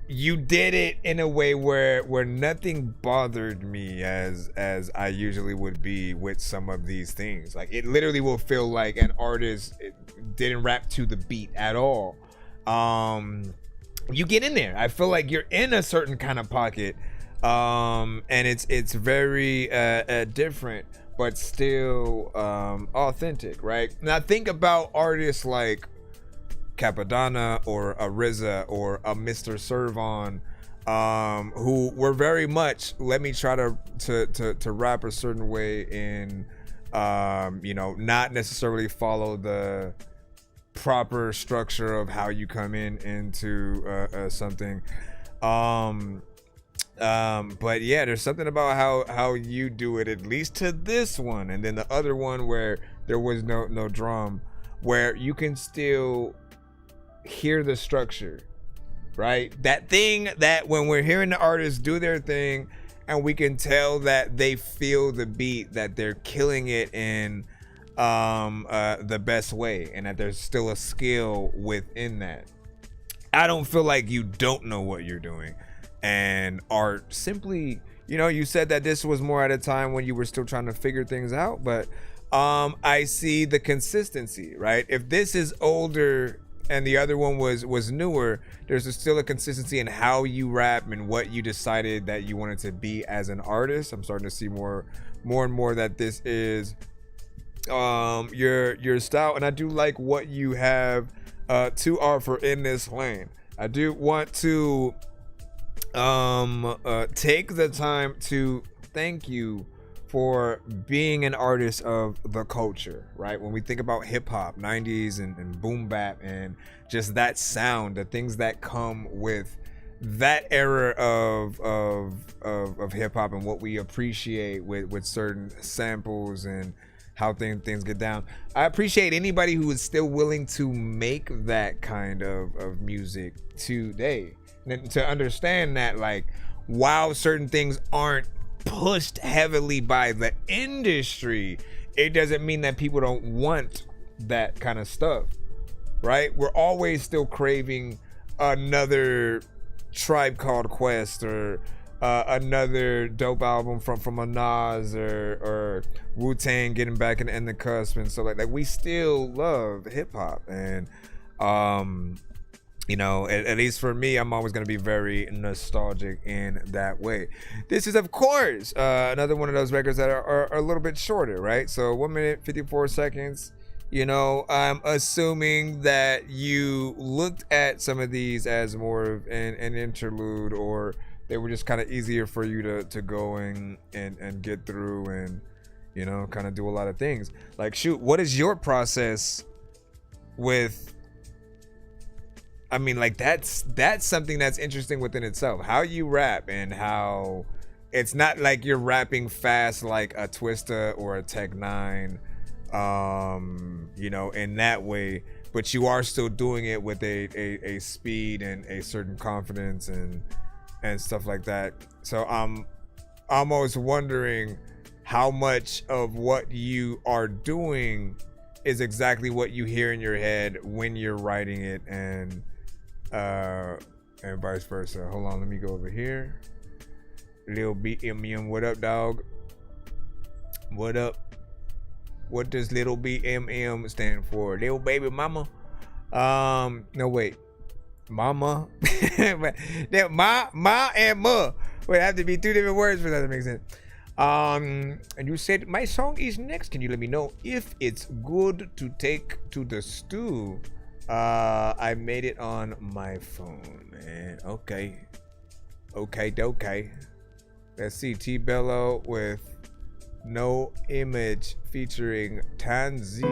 did it in a way where nothing bothered me as I usually would be with some of these things. Like, it literally will feel like an artist didn't rap to the beat at all. You get in there. I feel like you're in a certain kind of pocket, and it's very different, but still authentic, right? Now think about artists like Capadonna or a RZA or a Mr. Servon, who were very much, let me try to rap a certain way in, you know, not necessarily follow the proper structure of how you come into something. But yeah, there's something about how you do it, at least to this one, and then the other one where there was no drum, where you can still hear the structure, right? That thing that when we're hearing the artists do their thing and we can tell that they feel the beat, that they're killing it in the best way, and that there's still a skill within that. I don't feel like you don't know what you're doing and are simply, you know, you said that this was more at a time when you were still trying to figure things out, but I see the consistency, right? If this is older and the other one was newer, there's still a consistency in how you rap and what you decided that you wanted to be as an artist. I'm starting to see more and more that this is your style, and I do like what you have to offer in this lane. I do want to take the time to thank you for being an artist of the culture, right? When we think about hip hop, 90s and boom bap and just that sound, the things that come with that era of hip hop and what we appreciate with certain samples and how things get down. I appreciate anybody who is still willing to make that kind of music today. And to understand that, like, while certain things aren't pushed heavily by the industry, it doesn't mean that people don't want that kind of stuff, right? We're always still craving another Tribe Called Quest or another dope album from a Nas or Wu-Tang getting back in the cusp and stuff like that. We still love hip hop, and you know, at least for me, I'm always going to be very nostalgic in that way. This is, of course, another one of those records that are a little bit shorter, right? So 1 minute, 54 seconds. You know, I'm assuming that you looked at some of these as more of an interlude, or they were just kind of easier for you to go and get through and, you know, kind of do a lot of things. Like, shoot, what is your process with... I mean, like, that's something that's interesting within itself. How you rap and how it's not like you're rapping fast like a Twista or a Tech 9, you know, in that way, but you are still doing it with a speed and a certain confidence and stuff like that. So I'm almost wondering how much of what you are doing is exactly what you hear in your head when you're writing it, and vice versa. Hold on, let me go over here. Lil BMM, what up, dog? What up? What does little BMM stand for? Little baby mama? No, wait. Mama? Ma and ma would have to be two different words for that to make sense. And you said my song is next. Can you let me know if it's good to take to the stew? I made it on my phone, man. Okay. Let's see. T-Bello with No Image featuring Tanzi.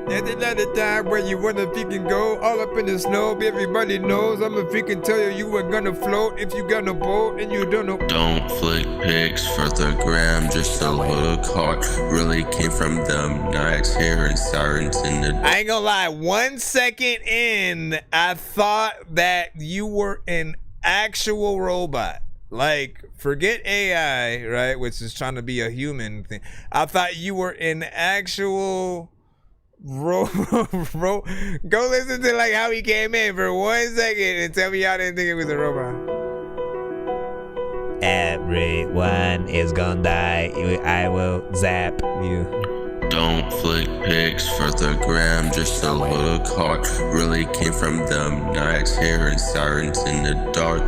At another time where you wanna freaking go all up in the snow, everybody knows I'ma freaking tell you you ain't gonna float if you got no boat and you don't know. Don't flick pics for the gram just to look hard. Really came from them nights hearing sirens in the. I ain't gonna lie, 1 second in, I thought that you were an actual robot. Like, forget AI, right? Which is trying to be a human thing. I thought you were an actual. Go listen to like how he came in for 1 second and tell me y'all didn't think it was a robot. Everyone is gonna die. I will zap you. Don't flick pics for the gram just to look hard. Really came from them nights hearing sirens in the dark.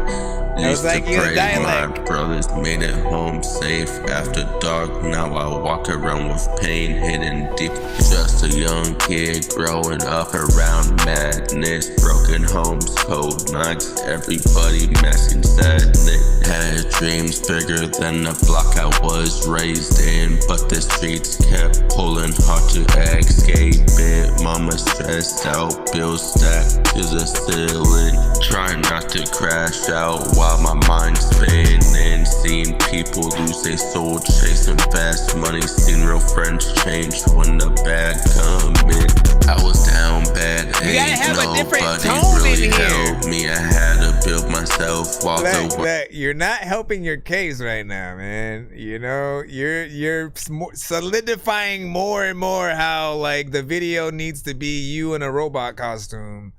Used to pray my brothers made it home safe after dark. Now I walk around with pain hidden deep. Just a young kid growing up around madness. Broken homes, cold nights, everybody messing sadness. Had dreams bigger than the block I was raised in, but the streets kept pulling hard to escape it. Mama stressed out, bills stacked to the ceiling. Trying not to crash out while my mind's spinning. Seeing people lose their soul, chasing fast money. Seen real friends change when the bad come in. I was down bad, ain't nobody really helped me. I had to build myself while the world. You're not helping your case right now, man. You know, you're solidifying more and more how like the video needs to be you in a robot costume.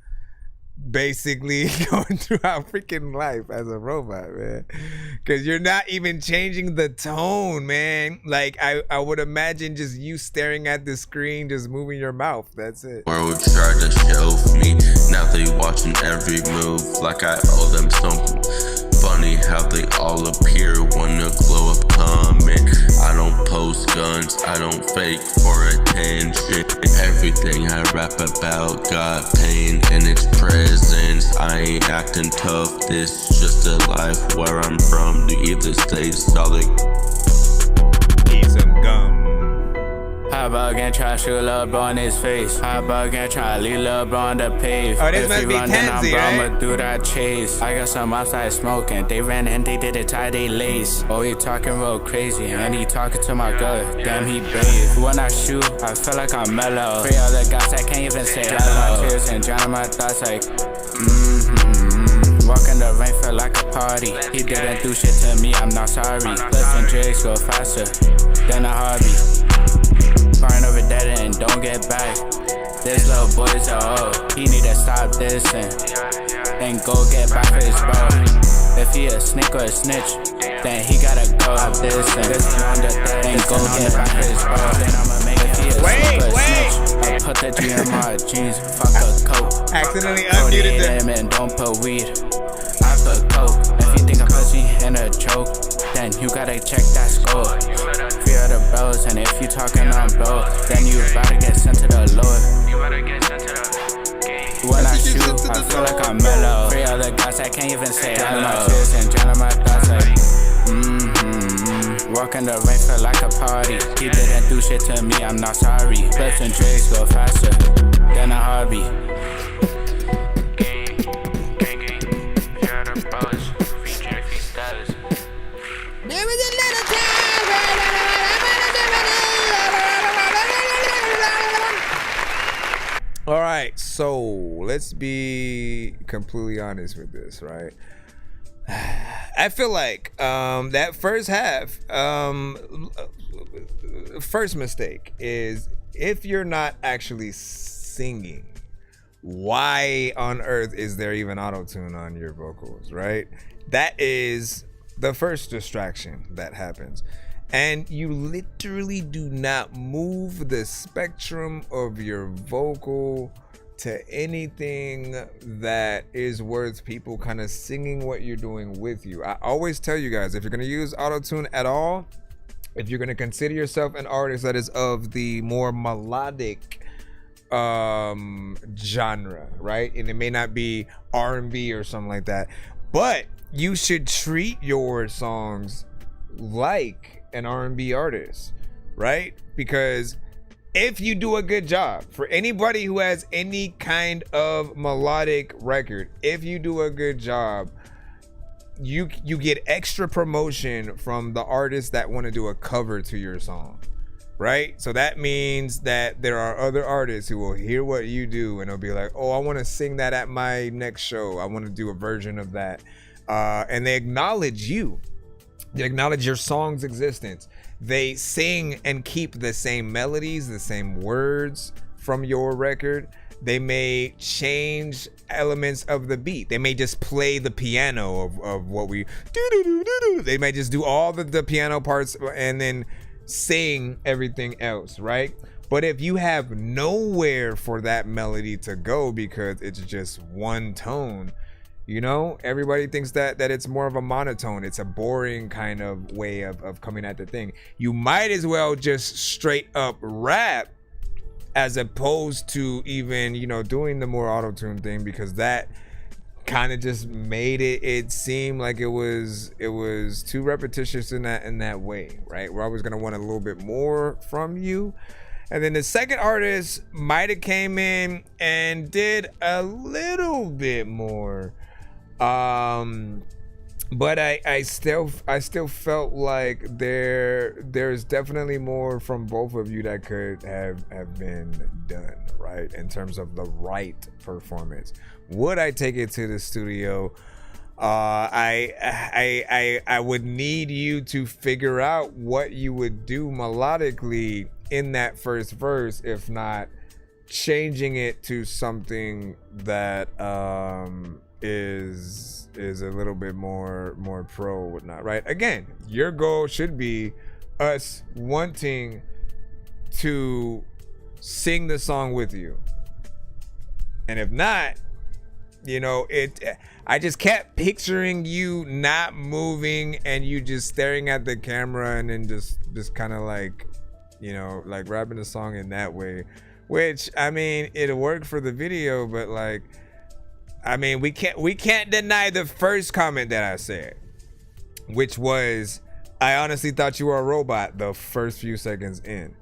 Basically going throughout freaking life as a robot, man, because you're not even changing the tone, man. Like I would imagine just you staring at the screen, just moving your mouth. That's it. World tried to shelf me, now they watching every move like I owe them something. Funny how they all appear when the glow up coming. I don't post guns, I don't fake for attention. Everything I rap about got pain in its presence. I ain't acting tough, this just a life where I'm from. You either stay solid. Eat some gum. How about again try to shoot LeBron in his face? How about again try to leave LeBron the pave? Oh, this must be Tansy, right? I'ma do that chase. I got some outside smoking. They ran and they did it, tie they lace. Oh, he talking real crazy, and he talking to my girl. Damn, he brave. When I shoot, I feel like I'm mellow. 3 other guys I can't even say hello. My tears and drowning my thoughts like, Walking the rain felt like a party. He didn't do shit to me, I'm not sorry. Plus and Drake's go faster than a hobby. Crying over dead and don't get back. This little boy's a hoe. He need to stop this and go get back for his bro. If he a snake or a snitch, then he gotta go out this and go get back for his bro. Then I'ma make it he a snake or a snitch. I put the G in my jeans, fuck a coat. Accidentally unmuted them and don't put weed. I put coke. If you think I put me in a joke, then you gotta check that score. Fear the bros, and if you talking on bro, then you about to get sent to the Lord. When I shoot, I feel like I'm mellow. 3 other guys I can't even say hello. My tears and drowning my thoughts like, Walking the rain felt like a party. He didn't do shit to me, I'm not sorry. Clips and Drake's go faster than a hobby. All right, So let's be completely honest with this, right? I feel like that first half, first mistake is if you're not actually singing, why on earth is there even auto-tune on your vocals, right? That is the first distraction that happens. And you literally do not move the spectrum of your vocal to anything that is worth people kind of singing what you're doing with you. I always tell you guys, if you're going to use auto-tune at all, if you're going to consider yourself an artist that is of the more melodic genre, right? And it may not be R&B or something like that, but you should treat your songs like an R&B artist, right? Because if you do a good job, for anybody who has any kind of melodic record, if you do a good job, you get extra promotion from the artists that want to do a cover to your song, right? So that means that there are other artists who will hear what you do and they'll be like, oh, I want to sing that at my next show. I want to do a version of that. And they acknowledge you. They acknowledge your song's existence. They sing and keep the same melodies, the same words from your record. They may change elements of the beat. They may just play the piano of what we do. They may just do all the piano parts and then sing everything else, right? But if you have nowhere for that melody to go because it's just one tone, you know, everybody thinks that it's more of a monotone. It's a boring kind of way of coming at the thing. You might as well just straight up rap as opposed to even, you know, doing the more auto-tune thing, because that kind of just made it seem like it was too repetitious in that way, right? We're always gonna want a little bit more from you. And then the second artist might have came in and did a little bit more. But I still felt like there's definitely more from both of you that could have been done, right? In terms of the right performance. Would I take it to the studio? I would need you to figure out what you would do melodically in that first verse, if not changing it to something that is a little bit more pro, whatnot, right? Again, your goal should be us wanting to sing the song with you, and if not, you know, I just kept picturing you not moving and you just staring at the camera and then just kind of like, you know, like rapping the song in that way, which, I mean, it worked for the video, but like, I mean, we can't deny the first comment that I said, which was, I honestly thought you were a robot the first few seconds in.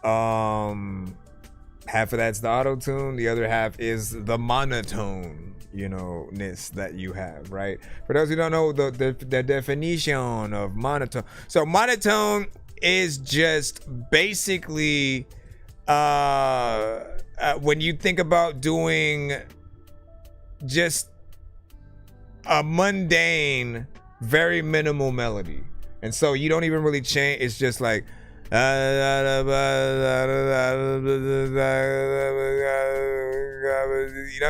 Half of that's the auto-tune, the other half is the monotone, you know, ness that you have, right? For those who don't know the definition of monotone. So monotone is just basically when you think about doing just a mundane, very minimal melody, and so you don't even really change. It's just like you know,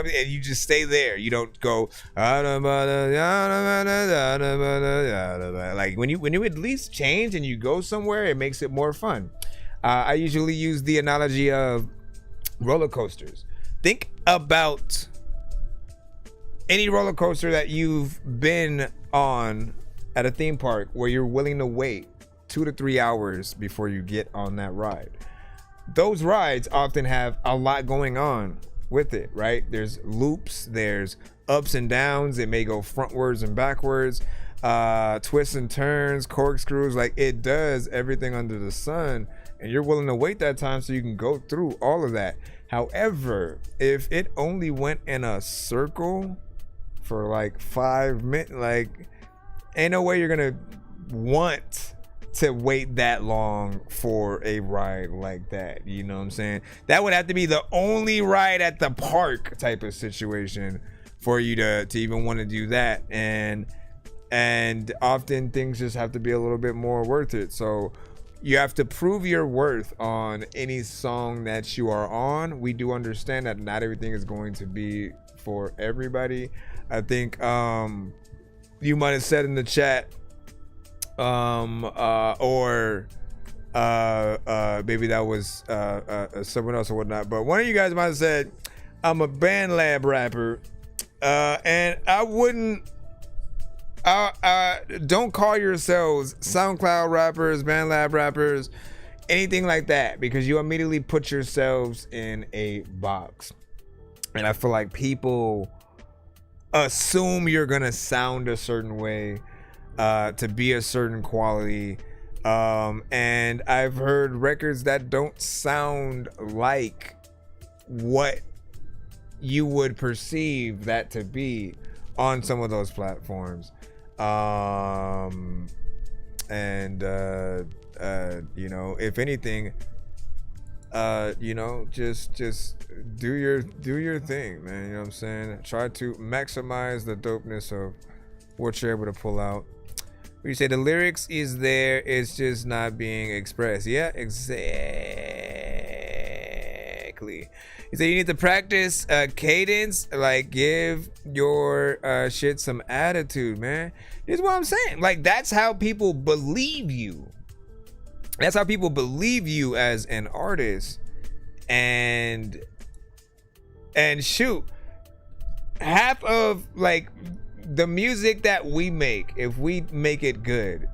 and you just stay there. You don't go like when you at least change and you go somewhere, it makes it more fun. I usually use the analogy of roller coasters. Think about any roller coaster that you've been on at a theme park where you're willing to wait 2 to 3 hours before you get on that ride. Those rides often have a lot going on with it, right? There's loops, there's ups and downs. It may go frontwards and backwards, twists and turns, corkscrews. Like, it does everything under the sun, and you're willing to wait that time so you can go through all of that. However, if it only went in a circle for like 5 minutes, like, ain't no way you're gonna want to wait that long for a ride like that. You know what I'm saying? That would have to be the only ride at the park type of situation for you to even want to do that. And often things just have to be a little bit more worth it. So you have to prove your worth on any song that you are on. We do understand that not everything is going to be for everybody. I think you might have said in the chat, or maybe that was someone else or whatnot, but one of you guys might have said, I'm a band lab rapper, and I wouldn't, don't call yourselves SoundCloud rappers, band lab rappers, anything like that, because you immediately put yourselves in a box. And I feel like people assume you're gonna sound a certain way, to be a certain quality, and I've heard records that don't sound like what you would perceive that to be on some of those platforms. You know, if anything, you know, just do your thing, man. You know what I'm saying? Try to maximize the dopeness of what you're able to pull out. You say the lyrics is there, it's just not being expressed. Yeah, exactly. You say you need to practice cadence, like give your shit some attitude, man. This is what I'm saying. Like, that's how people believe you. That's how people believe you as an artist. And shoot, half of like the music that we make, if we make it good,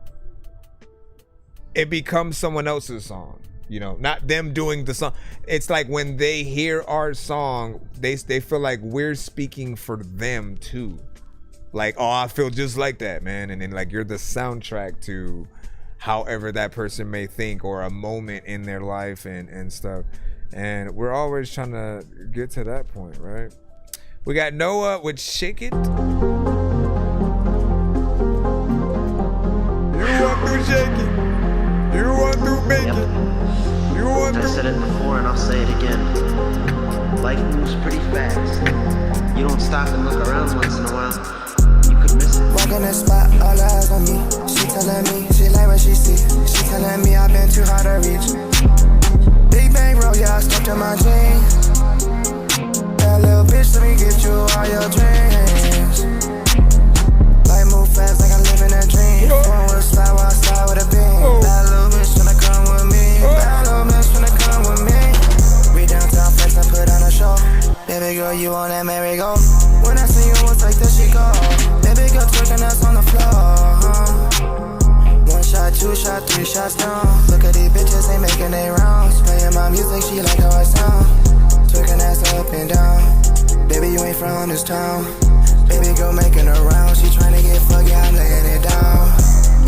it becomes someone else's song. You know, not them doing the song. It's like when they hear our song, they feel like we're speaking for them too. Like, oh, I feel just like that, man. And then like you're the soundtrack to however that person may think, or a moment in their life and stuff. And we're always trying to get to that point, right? We got Noah with Shake It. You want to shake it. You want to make it. You want to. I said it before and I'll say it again. Life moves pretty fast. You don't stop and look around once in a while. You could miss it. Walk in the spot, all eyes on me. She telling me she like what she see. She telling me I've been too hard to reach. Big bang roll, yeah, I stuck to my jeans. That little bitch, let me get you all your dreams. Life move fast like I live in a dream. One with a slide while I slide with a beam. That little bitch finna come with me. That little bitch finna come with me. We downtown flex and put on a show. Baby girl, you on that merry-go. When I see you, it's like there she go. Baby girl twerking ass on the floor. One shot, two shot, three shots down. Look at these bitches, they making their rounds. Playing my music, she like how I sound. Twerking ass up and down. Baby, you ain't from this town. Baby girl making her round. She tryna get fucked, yeah, I'm laying it down.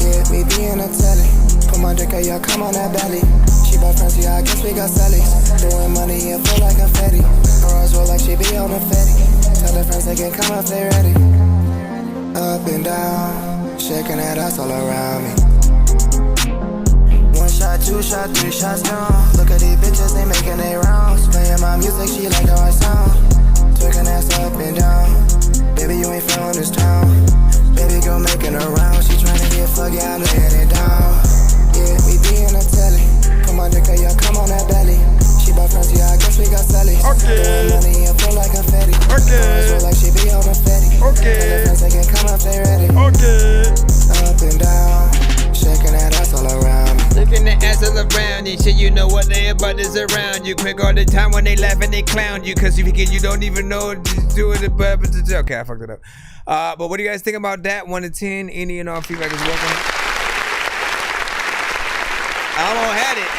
Yeah, we be in a telly. Put my dick out, y'all come on that belly. She bought friends, yeah, I guess we got sellies. Doing money, it feel like confetti. Her eyes roll like she be on a fetty. Tell her friends they can come if they ready. Up and down, shaking that ass all around me. One shot, two shot, three shots down. Look at these bitches, they making their rounds. Playing my music, she like how I sound. Twerking ass up and down. Baby, you ain't from this town. Baby girl making her round. She tryna get fucked, yeah, I'm laying it down. Yeah, we be in a telly. Come on, dick, yeah, come on that belly. She bought friends, yeah, I guess we got sellies. Doing money, it feel like confetti. Feel like she be on a fetty. Tell her friends they can come if they ready. Up and down, shaking that ass all around me. Looking the ass all around you, shit, you know what they about is around you. Quick all the time when they laugh and they clown you, cause you forget you don't even know just do it. Okay, I fucked it up. But what do you guys think about that? 1 to 10, any and all feedback is welcome. I almost had it.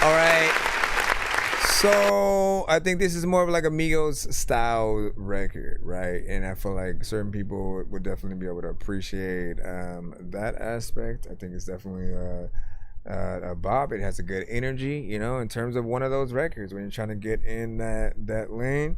All right. So I think this is more of like a Migos style record, right? And I feel like certain people would definitely be able to appreciate that aspect. I think it's definitely a bop. It has a good energy, you know, in terms of one of those records when you're trying to get in that lane.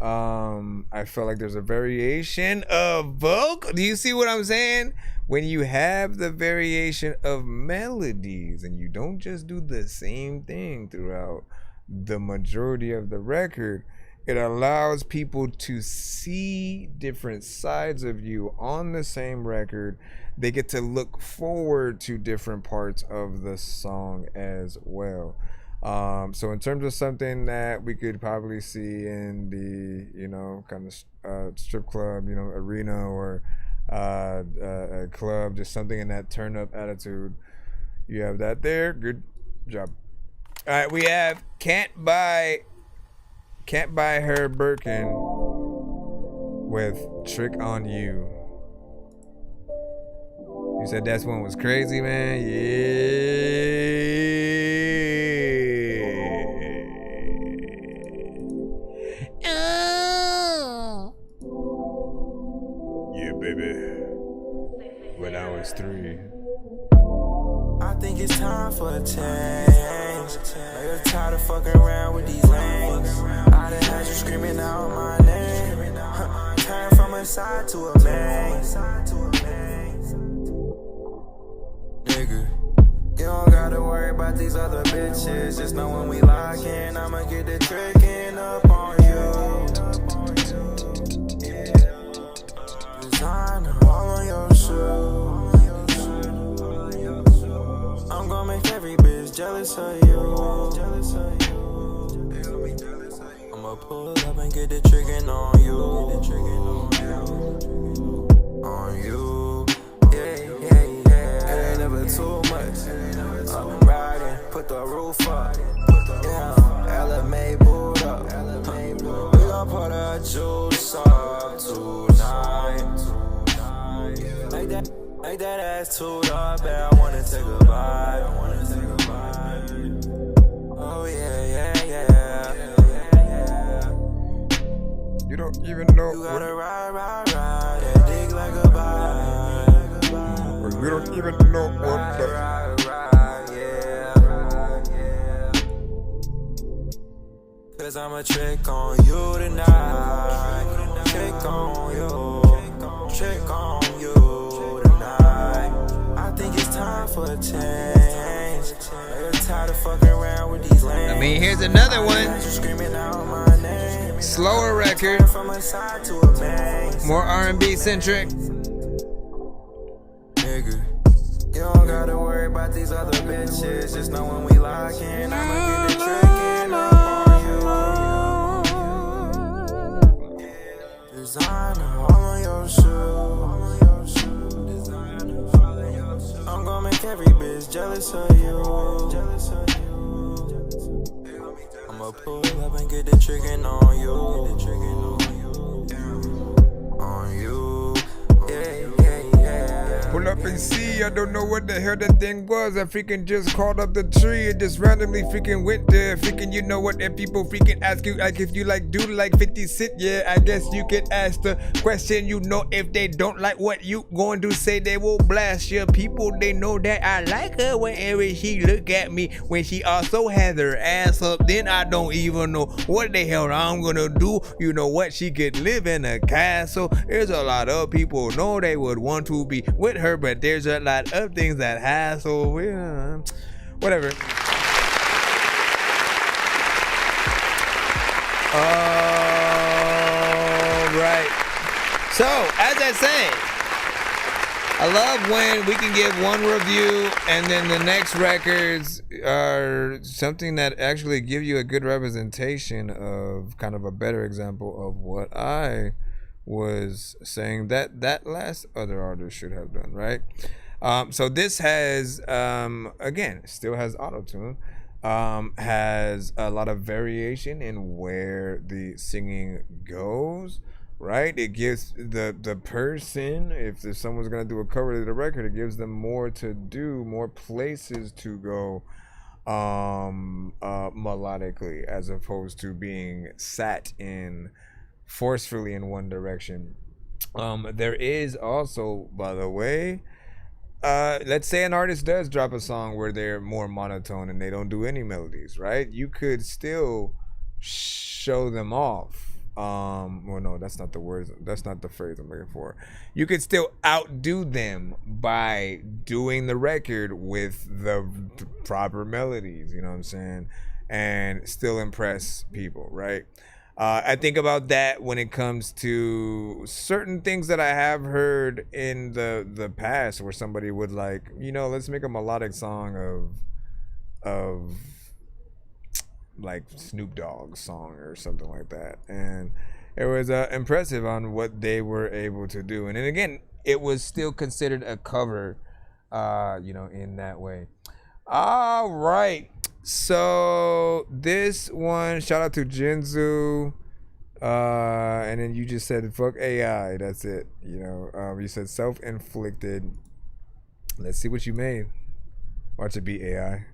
I feel like there's a variation of vocal. Do you see what I'm saying? When you have the variation of melodies and you don't just do the same thing throughout the majority of the record, it allows people to see different sides of you on the same record. They get to look forward to different parts of the song as well. So in terms of something that we could probably see in the, kind of strip club, arena or a club, just something in that turn up attitude. You have that there. Good job. All right, we have Can't Buy Her Birkin with Trick on You. You said that one was crazy, man. Yeah, baby. When I was 3. I think it's time for a change. Niggas tired of fucking around with these lanes. I done had you screaming out my name. Turn from a side to a main. Nigga, you don't gotta worry about these other bitches. Just know when we lock in, I'ma get the tricking up on you. Designer all on your shoe. I'm gonna make every bitch jealous of you. I'ma pull up and get the tricking on you. On you. Yeah. It ain't never too much. I'm riding, put the roof up. Yeah, LMA boot up. We gon' put a juice up tonight. Make that ass toot up, and I wanna take a bite. Oh yeah. You don't even know. You gotta ride, and dig like a bite. You don't even know what the. Cause I'ma trick on you tonight. Trick on you. Trick on you tonight. I think it's time for a change. You're tired of fucking around with these lanes. I mean, here's another one. Slower record. More R&B centric. Nigga, you don't gotta worry about these other bitches. Just know when we lock in, I'ma get the tricking up on you. Designer all on your shoe. I'm gonna make every bitch jealous of you. I'ma pull up and get the tricking on you. On you. Yeah. Pull up and see, I don't know what the hell that thing was. I freaking just crawled up the tree and just randomly freaking went there. Freaking, you know what, if people freaking ask you, like, if you like do like 50 Cent, yeah, I guess you could ask the question. You know, if they don't like what you going to say, they will blast your people. They know that I like her whenever she look at me. When she also has her ass up, then I don't even know what the hell I'm gonna do. You know what, she could live in a castle. There's a lot of people know they would want to be with her, but there's a lot of things that hassle. Whatever. Alright. So, as I say, I love when we can give one review and then the next records are something that actually give you a good representation of kind of a better example of what I was saying that last other artist should have done, right? So this has, again, still has auto-tune, has a lot of variation in where the singing goes, right? It gives the person, if someone's gonna do a cover to the record, it gives them more to do, more places to go melodically, as opposed to being sat in forcefully in one direction. There is also, by the way, let's say an artist does drop a song where they're more monotone and they don't do any melodies, right? You could still show them off well, no, that's not the words. That's not the phrase I'm looking for. You could still outdo them by doing the record with the proper melodies. You know what I'm saying? And still impress people, right? I think about that when it comes to certain things that I have heard in the past, where somebody would like, you know, let's make a melodic song of like Snoop Dogg's song or something like that, and it was impressive on what they were able to do. And then again, it was still considered a cover, you know, in that way. All right. So this one, shout out to Jinzu, and then you just said fuck AI. That's it. You know, you said self-inflicted. Let's see what you made. Watch it be AI.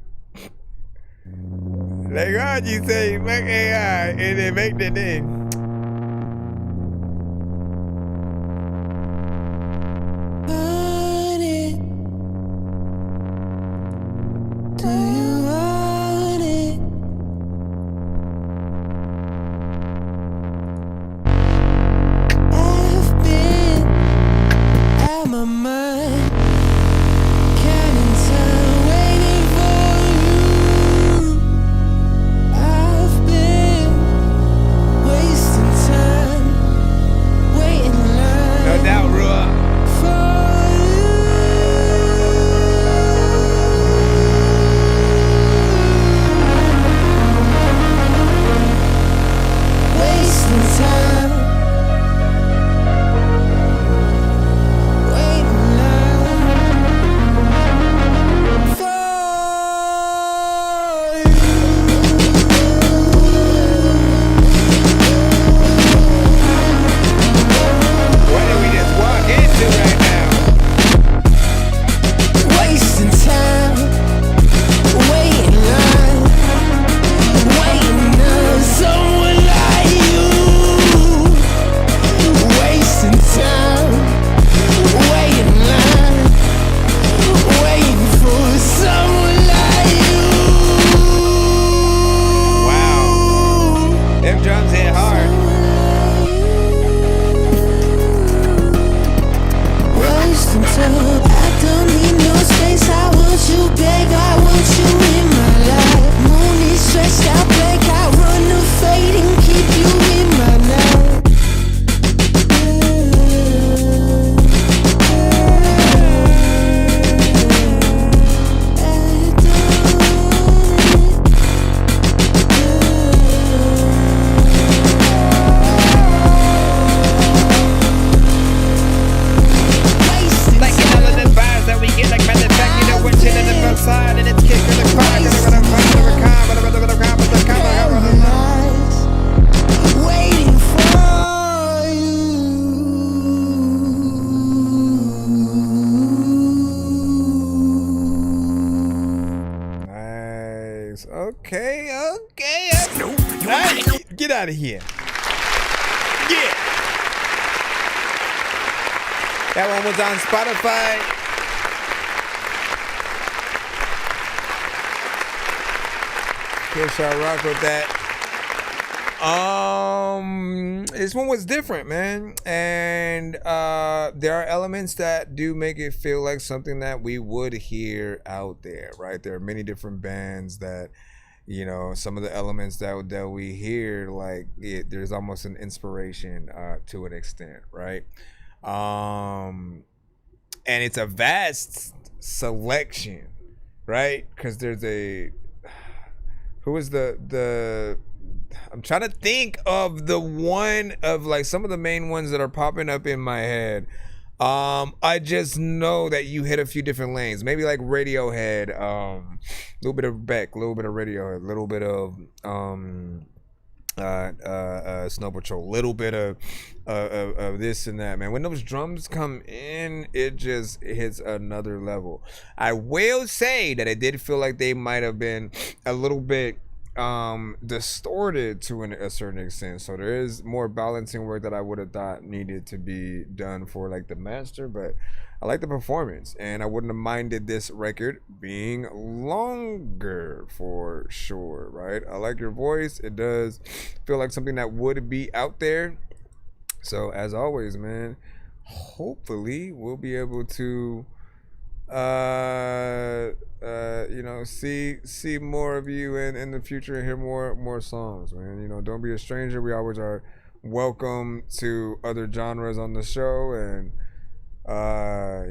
Later on, you say fuck AI, and then make the thing. Do you want it? I've been out my mind, counting time, waiting for you. I've been wasting time, waiting in line. No doubt, Ruah. Get out of here. Yeah. That one was on Spotify. Guess I rock with that. This one was different, man. And there are elements that do make it feel like something that we would hear out there, right? There are many different bands that, you know, some of the elements that we hear, like there's almost an inspiration to an extent, right? And it's a vast selection, right? Because there's who is the I'm trying to think of the one of like some of the main ones that are popping up in my head. I just know that you hit a few different lanes. Maybe like Radiohead, a little bit of Beck, a little bit of Radiohead, a little bit of Snow Patrol, a little bit of this and that, man. When those drums come in, it just hits another level. I will say that it did feel like they might have been a little bit distorted to a certain extent. So there is more balancing work that I would have thought needed to be done for like the master, but I like the performance, and I wouldn't have minded this record being longer for sure, right? I like your voice. It does feel like something that would be out there. So as always, man, hopefully we'll be able to you know, see more of you in the future and hear more songs, man. You know, don't be a stranger. We always are welcome to other genres on the show, and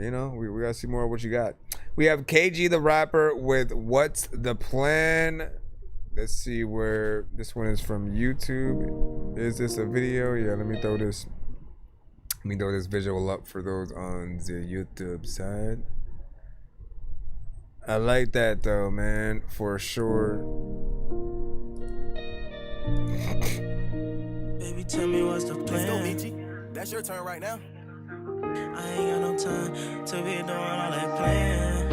you know, we gotta see more of what you got. We have KG the rapper with What's the Plan. Let's see where this one is from. YouTube. Is this a video? Yeah, let me throw this visual up for those on the YouTube side. I like that though, man, for sure. Baby, tell me what's the plan. Let's go, BG. That's your turn right now. I ain't got no time to be doing all that playing.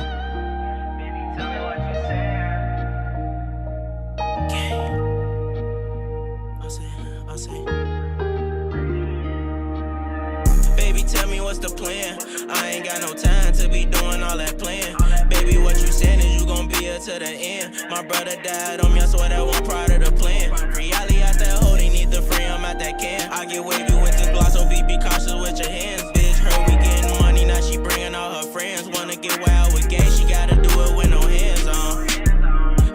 Baby, tell me what you said. I say. Baby, tell me what's the plan. I ain't got no time to be doing all that playing. Baby, what you saying is you gon' be here to the end. My brother died on me, I swear that one part of the plan. Reality out that hole, they need the free, I'm out that can. I get wavy with this gloss, so be cautious with your hands. Bitch, heard we getting money, now she bringing all her friends. Wanna get wild with gang, she gotta do it with no hands on.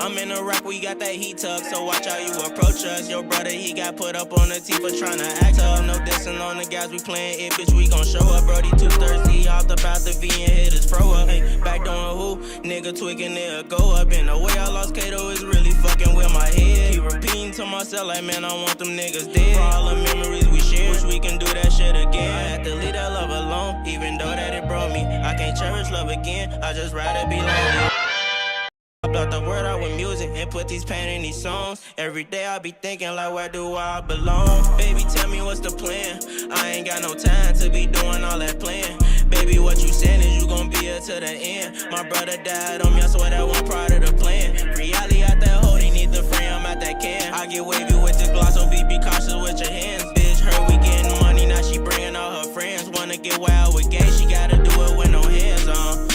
I'm in the rock, we got that heat tuck, so watch how you approach us. Your brother, he got put up on the tee for trying to act up. No dissing on the guys, we playing it, bitch, we gon' show up. Brody too thirsty, hopped about the V and hit his pro up. Hey, back doing who? Nigga tweaking, it'll go up. And the way I lost Kato is really fucking with my head. Keep repeating to myself like, man, I want them niggas dead. For all the memories we share, wish we can do that shit again. I had to leave that love alone, even though that it broke me. I can't cherish love again, I just rather be lonely. I block the word out with music and put these pain in these songs. Every day I be thinking like, where do I belong? Baby, tell me what's the plan. I ain't got no time to be doing all that playing. Baby, what you saying is you gon' be here to the end. My brother died on me, I swear that one part of the plan. Reality out that hole, they need the frame, I'm out that can. I get wavy with this gloss, so be cautious with your hands. Bitch, heard we getting money, now she bringing all her friends. Wanna get wild with gang, she gotta do it with no hands on.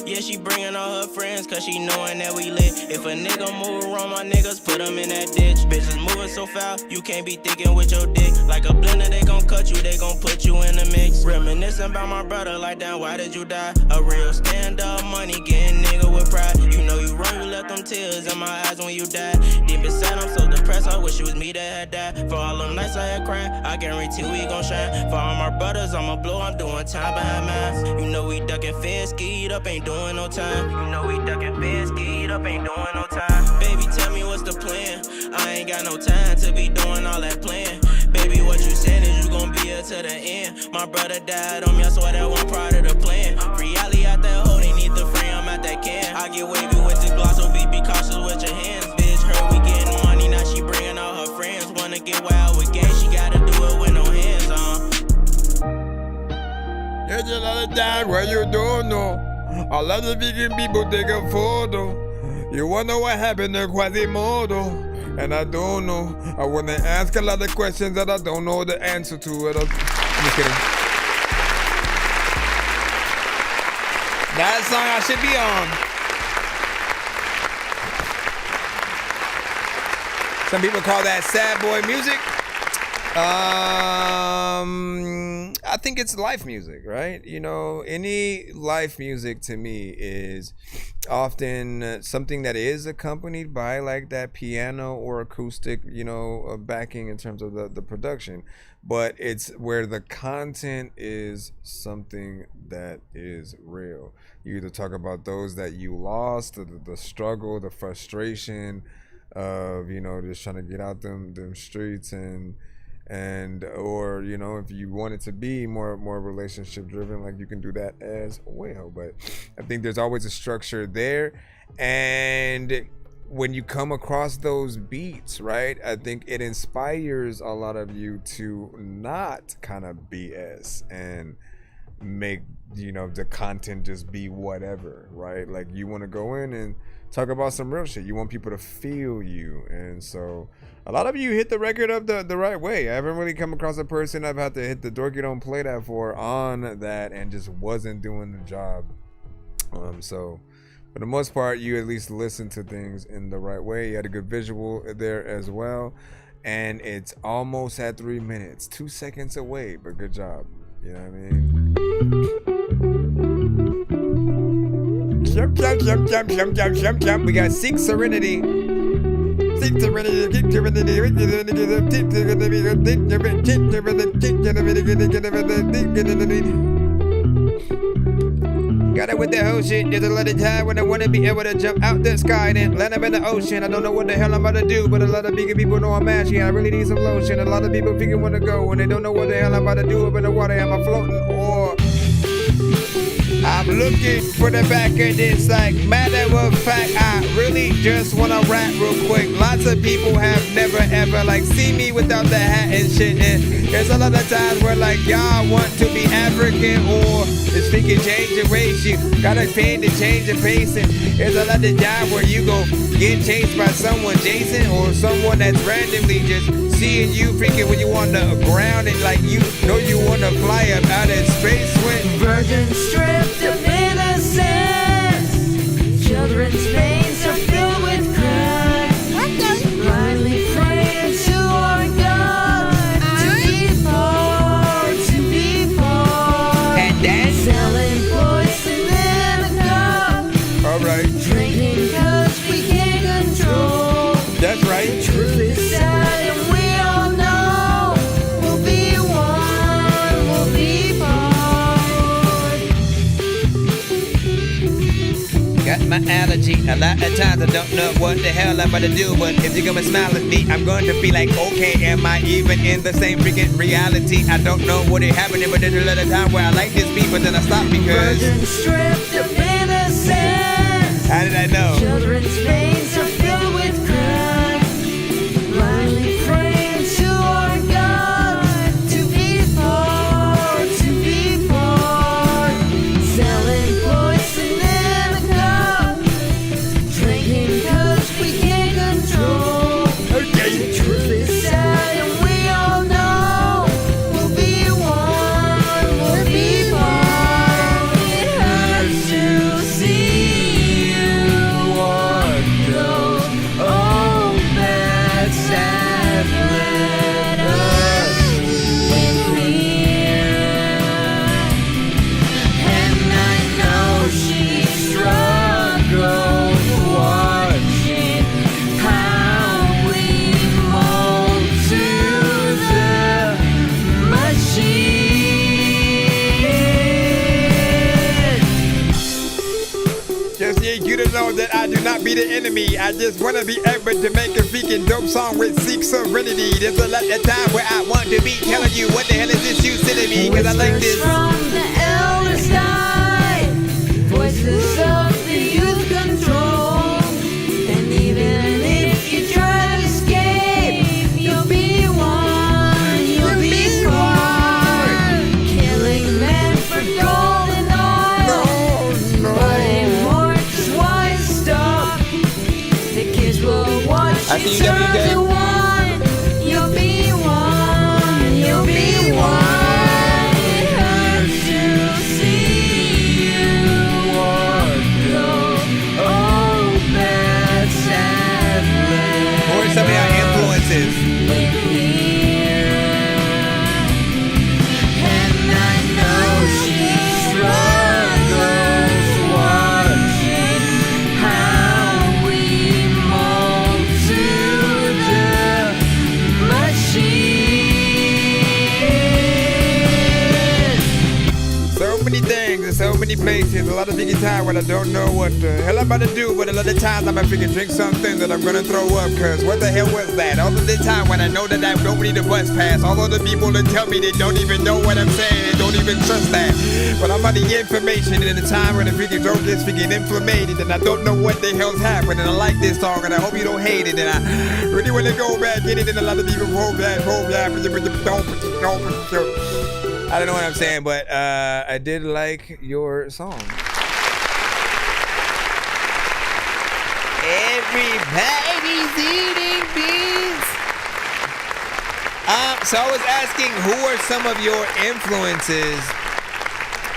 Yeah, she bringing all her friends, cause she knowing that we lit. If a nigga move around my niggas, put them in that ditch. Bitches moving so foul, you can't be thinking with your dick. Like a blender, they gon' cut you, they gon' put you in the mix. Reminiscing about my brother, like, damn, why did you die? A real stand-up money, getting nigga with pride. You know you wrong, you left them tears in my eyes when you died. Deep inside, I'm so depressed, I wish it was me that had died. For all them nights I had crying, I guarantee we gon' shine. For all my brothers, I'ma blow, I'm doing time behind mines. You know we ducking feds, skied up, ain't doing no time. You know we ducking feds, skied up, ain't doing no time. Baby, tell me what's the plan. I ain't got no time to be doing all that playing. Baby, what you saying is you gon' be here to the end. My brother died on me, I swear that one part of the plan. Reality out that hole, they need the frame, I'm out that can. I get wavy with this gloss, so be cautious with your hands. Bitch, heard we getting money, now she bringing all her friends. Wanna get wild with gang, she gotta do it with no hands on. There's a lot of time where you don't know. A lot of vegan people take a photo. You wonder what happened to Quasimodo. And I don't know. I wanna ask a lot of questions that I don't know the answer to. I'm just kidding. That song I should be on. Some people call that sad boy music. I think it's life music, right? You know, any life music to me is often something that is accompanied by like that piano or acoustic, you know, backing in terms of the production. But it's where the content is something that is real. You either talk about those that you lost, the struggle, the frustration of, you know, just trying to get out them streets and or, you know, if you want it to be more relationship driven, like you can do that as well. But I think there's always a structure there, and when you come across those beats, right, I think it inspires a lot of you to not kind of BS and make, you know, the content just be whatever, right? Like you want to go in and talk about some real shit. You want people to feel you. And so a lot of you hit the record up the right way. I haven't really come across a person I've had to hit the Dorky Don't Play That for on that and just wasn't doing the job. So for the most part, you at least listen to things in the right way. You had a good visual there as well. And it's almost at 3 minutes, 2 seconds away, but good job. You know what I mean? Jump, jump, jump, jump, jump, jump, jump, jump. We got Seek Serenity. Seek Serenity. Got it with the whole shit. There's a lot of time when I want to be able to jump out the sky and land up in the ocean. I don't know what the hell I'm about to do, but a lot of big people know I'm ashy. I really need some lotion. A lot of people figure want to go and they don't know what the hell I'm about to do up in the water. Am I floating or I'm looking for the back of this? Like, matter of fact, I really just want to rap real quick. Lots of people have never ever like seen me without the hat and shit. And there's a lot of times where like y'all want to be African or speaking change the race. You gotta pay to change the pace. And there's a lot of time where you go get chased by someone, Jason, or someone that's randomly just seeing you freaking when you on the ground and like you know you want to fly up out of space when virgin stripped of innocence, children's veins are filled with crime. Blindly praying to our God to be poor, and then selling poison in a cup. All right, drinking 'cause we can't control. That's right. The truth is sad and we all know we'll be one, we'll be got my allergy. A lot of times I don't know what the hell I'm about to do, but if you're gonna smile at me, I'm going to be like, okay, am I even in the same freaking reality? I don't know what is happening, but there's a lot of time where I like this beat, but then I stop because virgin stripped of innocence. How did I know? Children's veins are filled with crime. Blindly praying to our God to be poor, selling poison in a cup, drinking 'cause we can't control. Okay. The truth is sad and we all know we'll be one, we'll be born. It hurts to see you walk those old bad sad let us in here. And I know she struggles watching how we mold to the machine. just need you to know that I do not be the enemy. I just want to be able to make a freaking dope song with Seek Serenity. There's a lot of time where I want to be telling you what the hell is this you sending me, because I like this. From the elder sky, voices of the youth control. And even if you try to escape, you'll be one, you'll be born. Killing men for gold and oil. But it works is why stop. The kids will watch I you see you, turn WJ. to one. You'll be one, you'll be one. It hurts to see you walk those old bad sad Who are some of your influences? in here. And I know she struggles watching how we mold to the machine. So many things and so many places. A lot of freaking time when I don't know what the hell I'm about to do, but a lot of times I'm gonna freaking drink something that I'm gonna throw up, cause what the hell was that? All of the time when I know that I don't need a bus pass, all of the people that tell me they don't even know what I'm saying, they don't even trust that. But I'm on the information and in the time when the freaking throat gets freaking inflamed and I don't know what the hell's happening. I like this song and I hope you don't hate it, and I really wanna go back in it, and a lot of people roll back, I don't know what I'm saying, but I did like your song. Everybody's eating beans. So I was asking, who are some of your influences,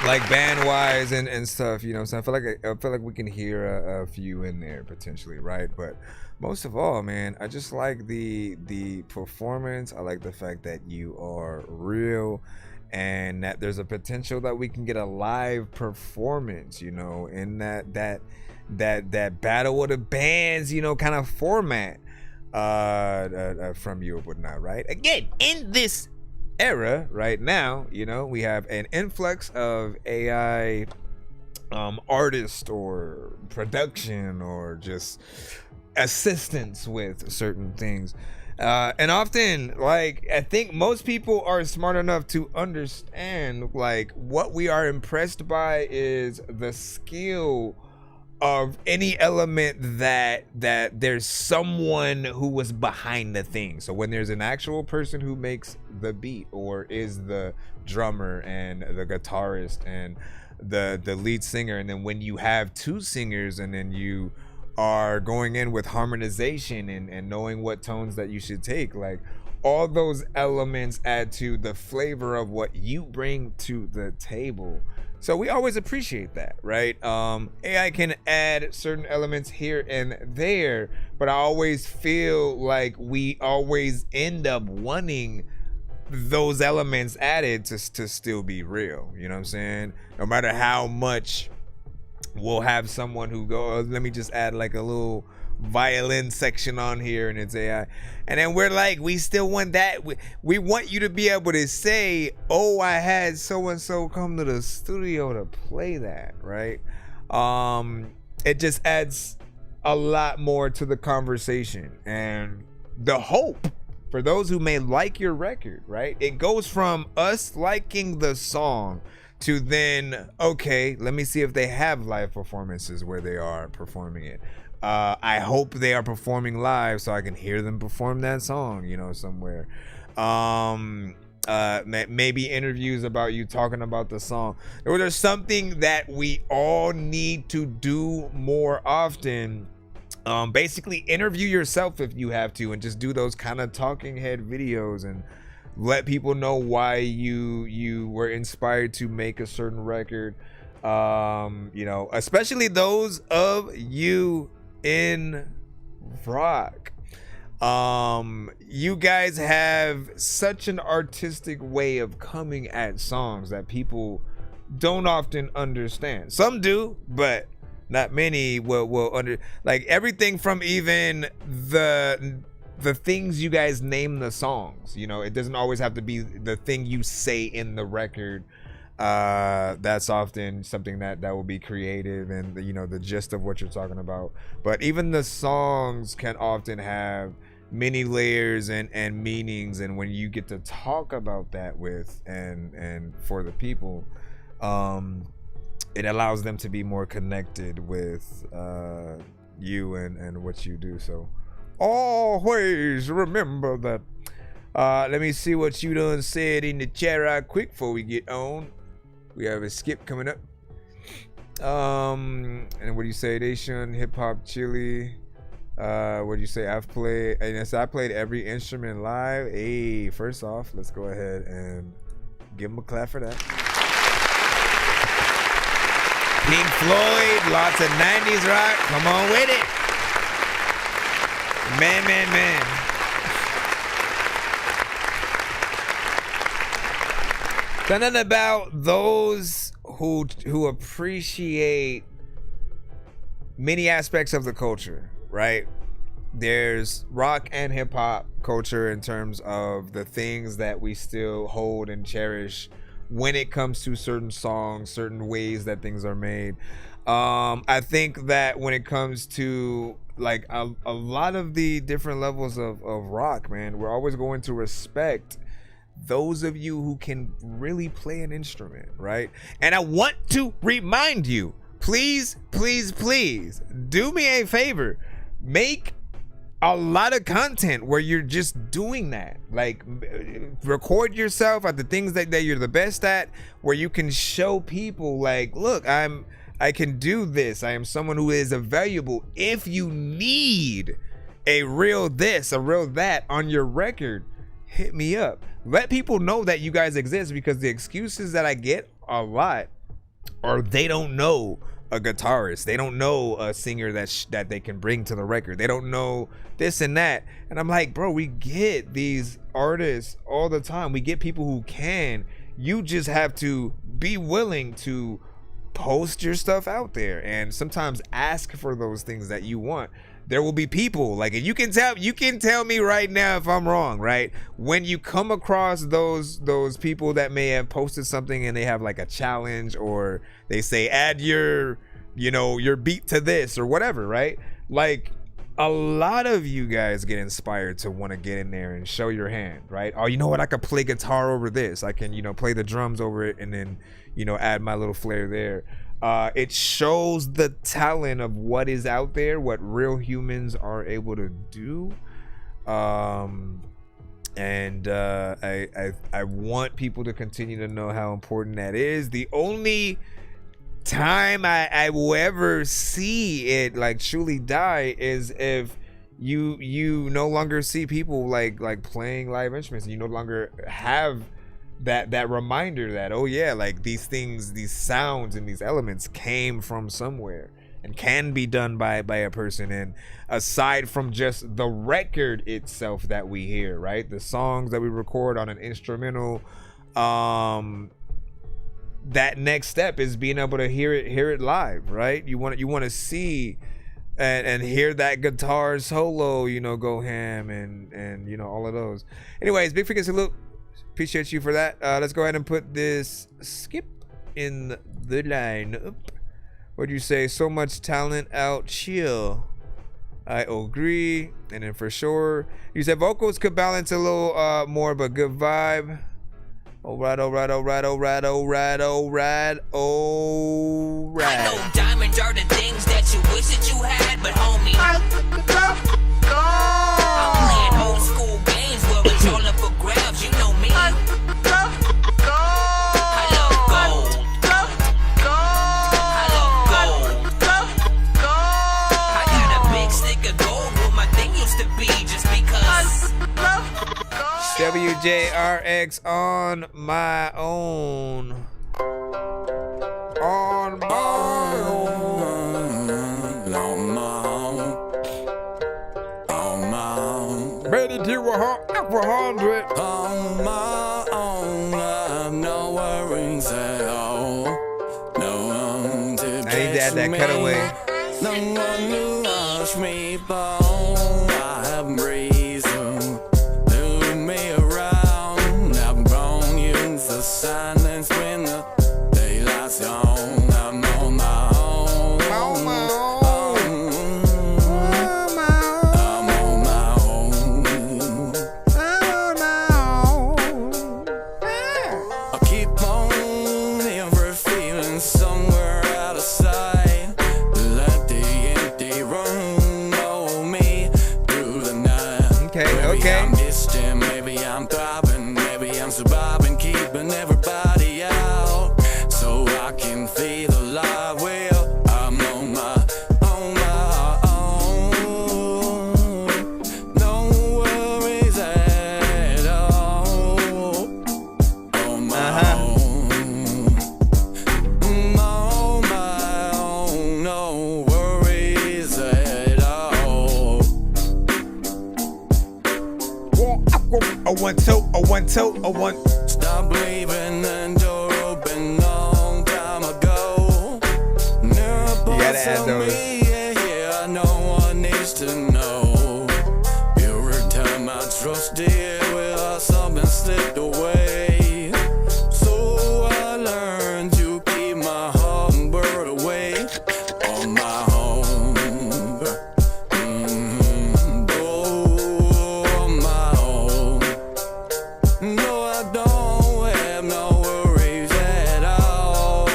like band-wise and stuff? You know, so I feel like we can hear a few in there potentially, right? But most of all, man, I just like the performance. I like the fact that you are real, and that there's a potential that we can get a live performance, you know, in that battle of the bands, you know, kind of format from you or whatnot, right? Again, in this era right now, you know, we have an influx of AI artists or production or just assistance with certain things. And often, like, I think most people are smart enough to understand, like, what we are impressed by is the skill of any element that there's someone who was behind the thing. So when there's an actual person who makes the beat or is the drummer and the guitarist and the lead singer, and then when you have two singers and then you are going in with harmonization and knowing what tones that you should take, like, all those elements add to the flavor of what you bring to the table. So we always appreciate that, right? AI can add certain elements here and there, but I always feel like we always end up wanting those elements added to still be real. You know what I'm saying? No matter how much we'll have someone who go, oh, let me just add like a little violin section on here and it's AI, and then we're like, we still want that. We want you to be able to say, oh, I had so and so come to the studio to play that, right? It just adds a lot more to the conversation and the hope for those who may like your record, right? It goes from us liking the song to then, okay, let me see if they have live performances where they are performing it. I hope they are performing live so I can hear them perform that song, you know, somewhere. Maybe interviews about you talking about the song. There's something that we all need to do more often. Basically interview yourself if you have to, and just do those kind of talking head videos and let people know why you were inspired to make a certain record. You know, especially those of you in rock. You guys have such an artistic way of coming at songs that people don't often understand. Some do, but not many will under, like, everything from even the things you guys name the songs. You know, it doesn't always have to be the thing you say in the record. That's often something that will be creative and, you know, the gist of what you're talking about. But even the songs can often have many layers and meanings, and when you get to talk about that with and for the people, it allows them to be more connected with you and what you do. So always remember that. Let me see what you done said in the chat right quick before we get on. We have a skip coming up. And what do you say? Nation, hip hop, chili. What do you say? I played every instrument live. Hey, first off, let's go ahead and give them a clap for that. Pink Floyd, lots of 90s rock. Come on with it. Man. Something about those who appreciate many aspects of the culture, right? There's rock and hip hop culture in terms of the things that we still hold and cherish when it comes to certain songs, certain ways that things are made. I think that when it comes to like a lot of the different levels of rock, man, we're always going to respect those of you who can really play an instrument, right? And I want to remind you, please do me a favor. Make a lot of content where you're just doing that. Like, record yourself at the things that you're the best at, where you can show people, like, look, I can do this. I am someone who is valuable. If you need a real this, a real that on your record, hit me up. Let people know that you guys exist, because the excuses that I get a lot are they don't know a guitarist, they don't know a singer that they can bring to the record, they don't know this and that. And I'm like, bro, we get these artists all the time. We get people who can. You just have to be willing to post your stuff out there and sometimes ask for those things that you want. There will be people like, you can tell me right now if I'm wrong, right? When you come across those people that may have posted something and they have like a challenge, or they say add your beat to this or whatever, right? Like, a lot of you guys get inspired to want to get in there and show your hand, right? Oh, you know what? I could play guitar over this. I can, play the drums over it, and then, add my little flair there. It shows the talent of what is out there, what real humans are able to do. I want people to continue to know how important that is. The only time I will ever see it like truly die is if you no longer see people like playing live instruments, and you no longer have that reminder that, oh yeah, like these things, these sounds and these elements came from somewhere and can be done by a person. And aside from just the record itself that we hear, right, the songs that we record on an instrumental, that next step is being able to hear it live, right? You want to see and hear that guitar solo, go ham, and all of those. Anyways, big freaking salute. Appreciate you for that. Let's go ahead and put this skip in the lineup. What'd you say? So much talent out, chill. I agree. And then for sure, you said vocals could balance a little more, but good vibe. All right. I know diamonds are the things that you wish that you had, but homie, I'm playing old school games where it's all up for grabs. You know me. I love gold. I love gold. I got a big stick of gold where my thing used to be, just because. WJRX on my own. On my own. Ready to 100. On my own, I have no worries at all. No one to I need to add that cutaway. No one to watch me fall. I have reason to me around. I've grown used to silence when the daylight's gone. I'm on my own. On my own. I'm on my own. I'm on my own. I keep on never feeling somewhere out of sight. Let the empty room know me through the night. Okay. I'm distant, maybe I'm thriving, maybe I'm surviving, keeping everybody out so I can feel alive. Well, I'm on my own. No worries at all. On my own. On my own. No worries at all. A 1 2 a 1. Stop leaving the door open long time ago. Nero You gotta add those. yeah, no one needs to know. Every time I trusted, well, something slipped away. So I learned to keep my heart and bird away on my own. On my own. No, I don't have no worries at all.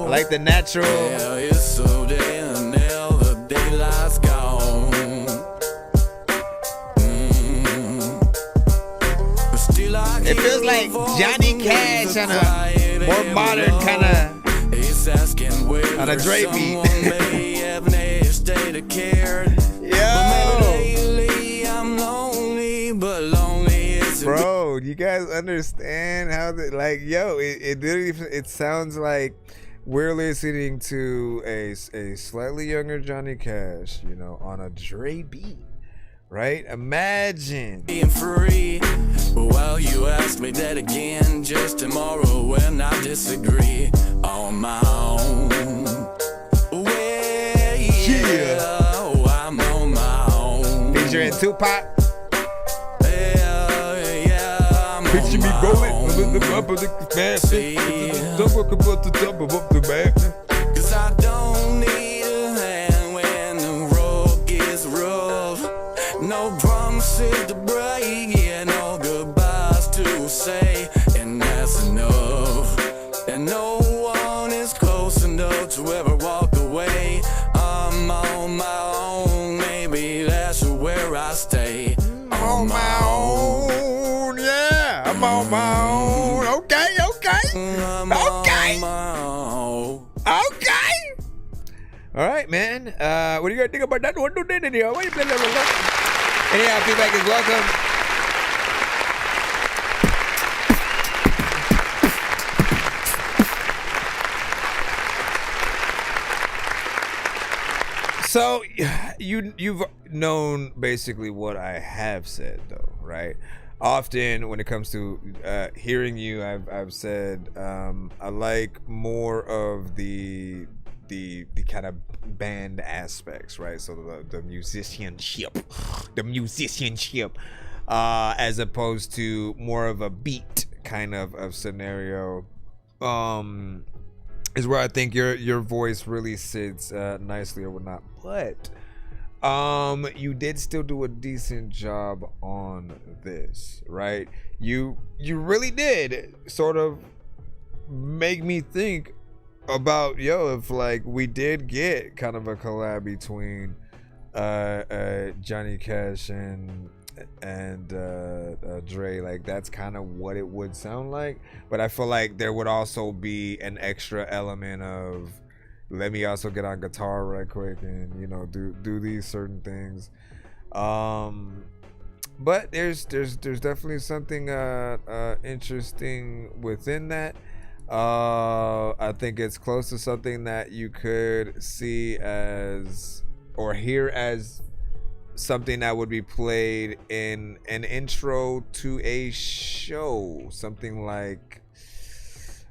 I like the natural. Yeah, it's so damn now the daylight's gone. But still I It feels like Johnny Cash on a more modern kind of. It's asking On a Dre beat. Bro, you guys understand how it sounds like we're listening to a slightly younger Johnny Cash, you know, on a Dre beat, right? Imagine being free. Well, you ask me that again just tomorrow when I disagree on my own. Well, yeah, I'm on my own. Featuring Tupac. Picture me rolling with the rubber, the fancy. Cause I don't need a hand when the road gets rough. No promises to break, yeah, no goodbyes to say, and that's enough. And no one is close enough to ever walk away. I'm on my own, maybe that's where I stay. On my own, yeah, I'm on my own. Okay. All right, man. What do you guys think about that one? Anyhow, feedback is welcome. So you've known basically what I have said, though, right? Often when it comes to hearing you, I've said I like more of the kind of band aspects, right? So the musicianship, as opposed to more of a beat kind of scenario, is where I think your voice really sits nicely or whatnot. But you did still do a decent job on this, right? You really did sort of make me think about if like we did get kind of a collab between Johnny Cash and Dre, like that's kind of what it would sound like. But I feel like there would also be an extra element of let me also get on guitar right quick and do these certain things. But there's definitely something interesting within that. I think it's close to something that you could see as or hear as something that would be played in an intro to a show. Something like,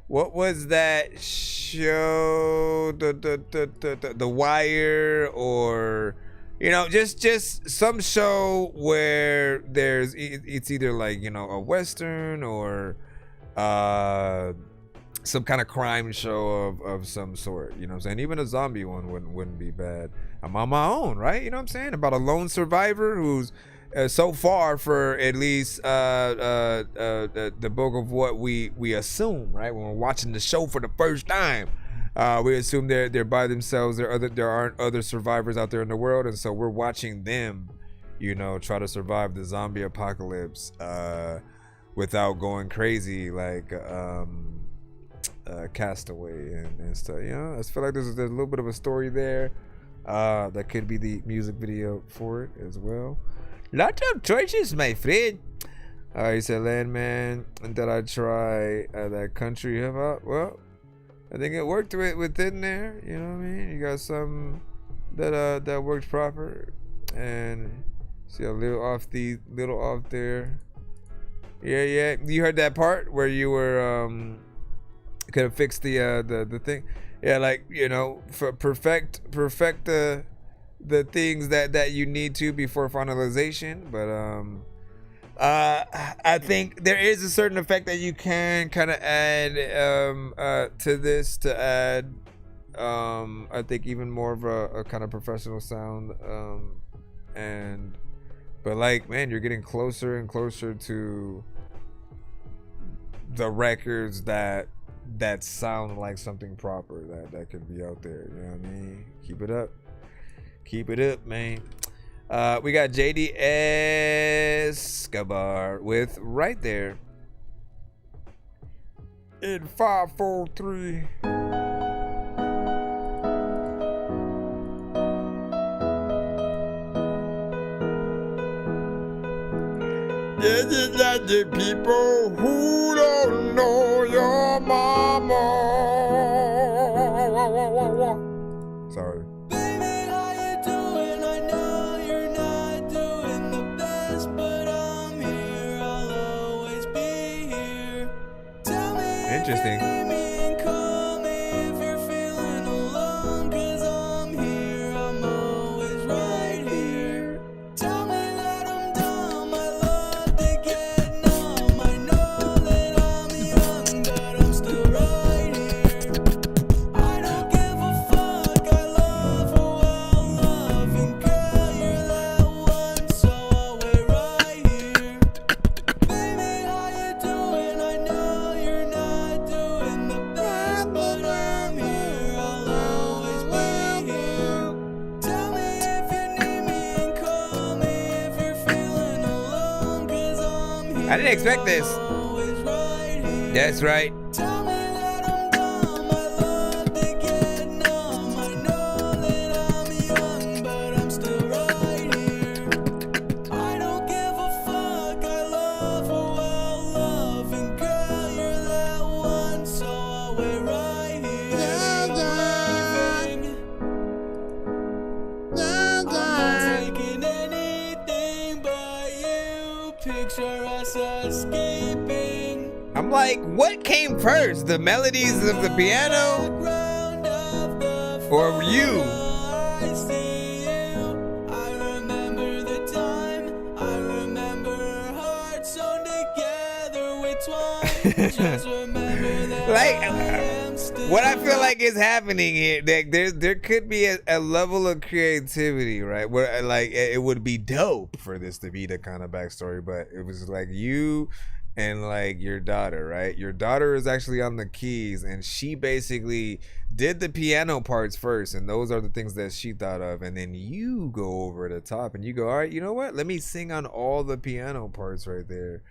what was that show? The Wire, or just some show where it's either like a Western or some kind of crime show of some sort, you know what I'm saying? Even a zombie one wouldn't be bad. I'm on my own, right? You know what I'm saying? About a lone survivor who's so far, for at least the bulk of what we assume, right? When we're watching the show for the first time, we assume they're by themselves. There aren't other survivors out there in the world, and so we're watching them, try to survive the zombie apocalypse without going crazy like Castaway and stuff. I feel like there's a little bit of a story there that could be the music video for it as well. Lots of choices, my friend. He said, Landman, and that I try that country hip hop. Well, I think it worked within there. You know what I mean? You got some that worked proper, and see a little off there. Yeah. You heard that part where you were could have fixed the thing. Yeah, like for perfect the things that you need to before finalization. But I think there is a certain effect that you can kind of add to this to add I think even more of a kind of professional sound, but like, man, you're getting closer and closer to the records that sound like something proper that could be out there. You know what I mean? Keep it up, man. We got JD Escobar with Right There in 543. This is like the people who don't know your mama. Sorry. Interesting. I didn't expect this. That's right. I'm like, what came first? The melodies of the piano? Or you? Like, what I feel like is happening here, like there could be a level of creativity, right? Where like it would be dope for this to be the kind of backstory, but it was like you and like your daughter, right? Your daughter is actually on the keys, and she basically did the piano parts first, and those are the things that she thought of, and then you go over the top and you go, all right, you know what? Let me sing on all the piano parts right there.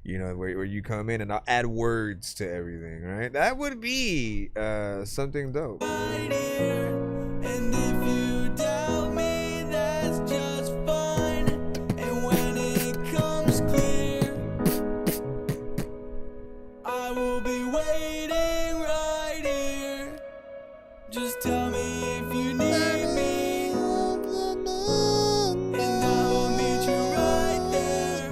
You know, where you come in and I'll add words to everything, right? That would be something dope. And if you doubt me, that's just fine. And when it comes clear, I will be waiting right here. Just tell me if you need me, and I will meet you right there.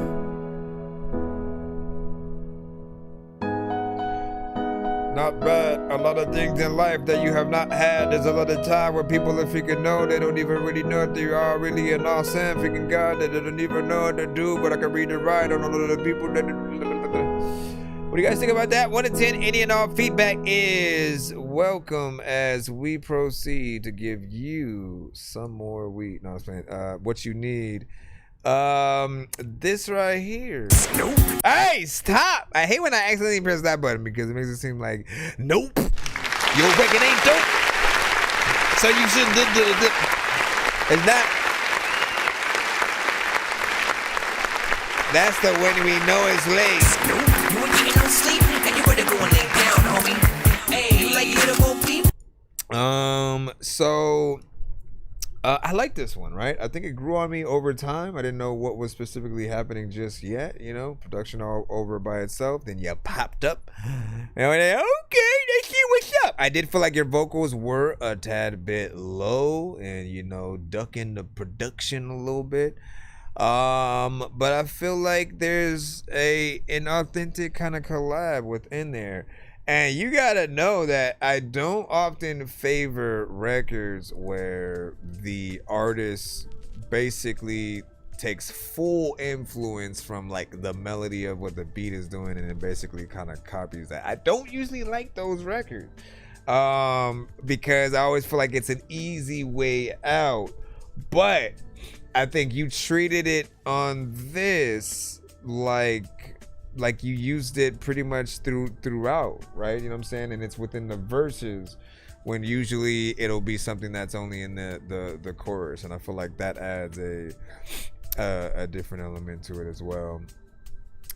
Not bad. A lot of things in life that you have not had. There's a lot of time where people, if you can know, they don't even really know if they are really an awesome freaking God. They don't even know what to do, but I can read and write on all of the people that. What do you guys think about that? 1 to 10, any and all feedback is welcome as we proceed to give you some more wheat. No, I was playing. What you need. This right here. Nope. Hey, stop! I hate when I accidentally press that button because it makes it seem like, nope, your record ain't dope. So you should It's not. That's the when we know it's late. Nope, you ain't getting no sleep, and you better go and lay down, homie. Hey, you like little people? So I like this one, right? I think it grew on me over time. I didn't know what was specifically happening just yet, you know, production all over by itself. Then you popped up. And I went, okay, let's see what's up. I did feel like your vocals were a tad bit low and, you know, ducking the production a little bit. But I feel like there's an authentic kind of collab within there. And you gotta know that I don't often favor records where the artist basically takes full influence from like the melody of what the beat is doing and then basically kind of copies that. I don't usually like those records because I always feel like it's an easy way out. But I think you treated it on this like you used it pretty much throughout, right? You know what I'm saying? And it's within the verses when usually it'll be something that's only in the chorus. And I feel like that adds a different element to it as well.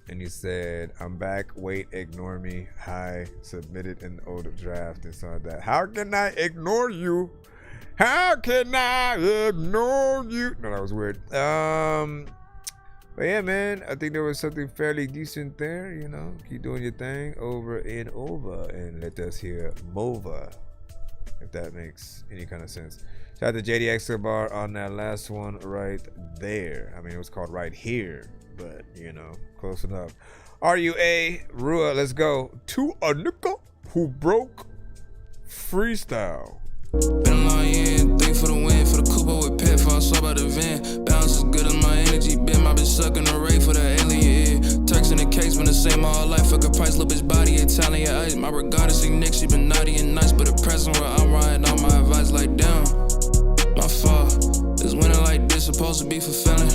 And you said, I'm back, wait, ignore me, hi, submitted an older draft and so that. How can I ignore you? How can I ignore you? No, that was weird. But yeah, man, I think there was something fairly decent there. You know, keep doing your thing over and over, and let us hear Mova, if that makes any kind of sense. Shout out to JD Escobar on that last one right there. I mean, it was called Right Here, but you know, close enough. RUA Rua, let's go. To a nigga who broke freestyle. Been a long year, thank for the win. For the Cooper with pet, for I saw by the van. Balance as good as my energy been. I been sucking the ray for the alien. Turks in the case, been the same all life. Fuck a price, little bitch body, Italian ice. My regard is Nick, she been naughty and nice. But the present where I'm riding all my advice like damn. My fault is winning like this, supposed to be fulfilling.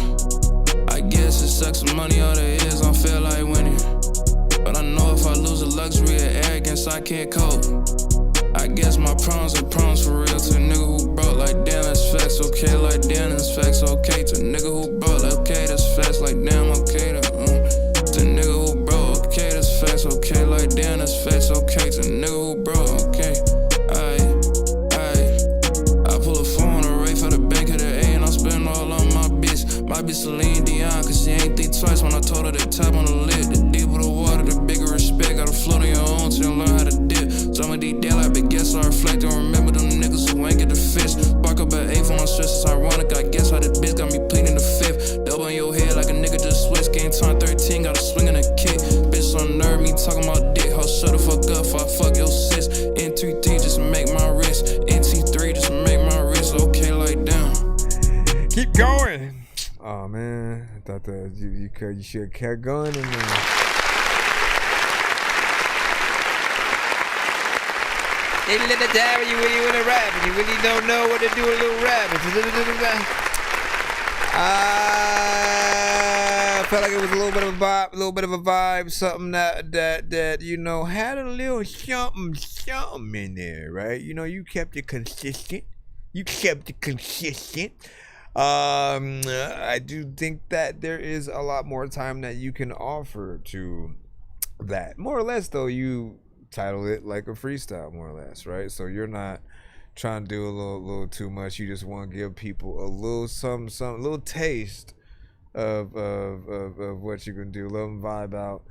I guess it sucks some money, all there is, I feel like winning. But I know if I lose the luxury of arrogance, I can't cope. I guess my problems are problems for real. To a nigga who broke, like damn, that's facts, okay, like damn, that's facts, okay. To a nigga who broke, like okay, that's facts, like damn, okay. To a nigga who broke, okay, that's facts, okay, like damn, that's facts, okay. To a nigga who broke, okay. I pull a phone on a rate for the bank of the A, and I'm spending all on my bitch. Might be Celine Dion, cause she ain't think twice when I told her that tap on the lid. The deeper the water, the bigger respect. Gotta float on your own till you learn how to dip. Some of these daylight, but guess I reflect and remember them niggas who ain't get the fish. Spark up at 8 on stress, it's ironic. I guess why the bitch got me pleading the 5th. Double in your head like a nigga just switched. Game time 13, got a swing and a kick. Bitch on nerve, me talking about dick. How shut the fuck up if I fuck your sis. N2-3 just make my wrist. NT3 just make my wrist. Okay, like damn. Keep going. Oh man, I thought that you should have kept going in there. They let it down when you really want to rap and you really don't know what to do with a little rap. I felt like it was a little bit of a vibe, something that you know had a little something in there, right? You know, you kept it consistent. I do think that there is a lot more time that you can offer to that. More or less, though, you title it like a freestyle, more or less, right? So you're not trying to do a little too much. You just want to give people a little something, a little taste of what you can do. Let them vibe out.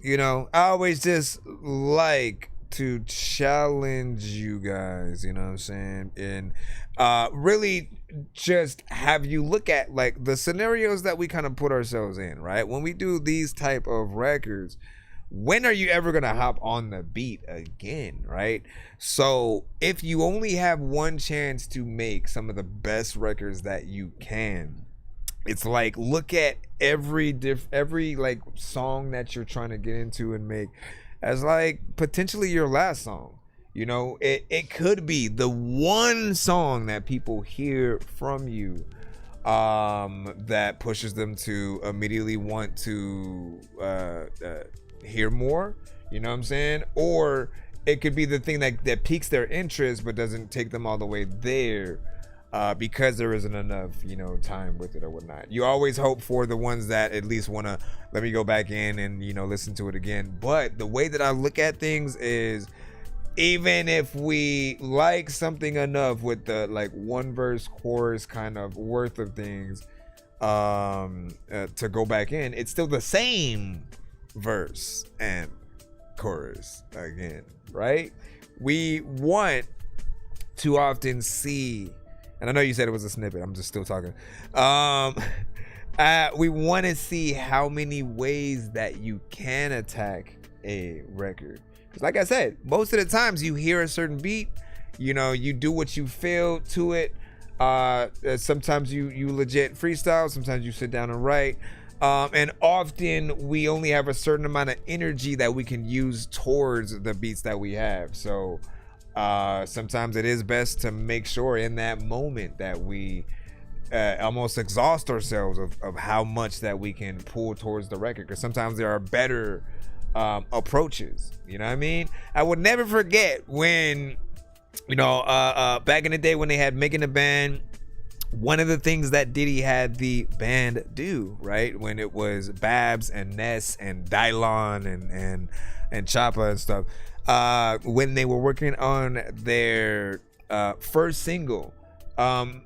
You know, I always just like to challenge you guys, you know what I'm saying, and really just have you look at like the scenarios that we kind of put ourselves in, right? When we do these type of records, when are you ever gonna hop on the beat again, right? So if you only have one chance to make some of the best records that you can, it's like look at every like song that you're trying to get into and make as like potentially your last song. You know, it could be the one song that people hear from you that pushes them to immediately want to hear more, you know what I'm saying? Or it could be the thing that piques their interest but doesn't take them all the way there because there isn't enough, you know, time with it or whatnot. You always hope for the ones that at least want to let me go back in and, you know, listen to it again. But the way that I look at things is, even if we like something enough with the like one verse chorus kind of worth of things to go back in, it's still the same verse and chorus again, right? We want to often see, and I know you said it was a snippet, I'm just still talking, we want to see how many ways that you can attack a record. Like I said, most of the times you hear a certain beat, you know, you do what you feel to it. Sometimes you legit freestyle, sometimes you sit down and write. And often we only have a certain amount of energy that we can use towards the beats that we have. So sometimes it is best to make sure in that moment that we almost exhaust ourselves of how much that we can pull towards the record. Because sometimes there are better approaches, you know what I mean? I would never forget when, you know, back in the day when they had Making a Band, one of the things that Diddy had the band do, right, when it was Babs and Ness and Dylon and Choppa and stuff, when they were working on their first single,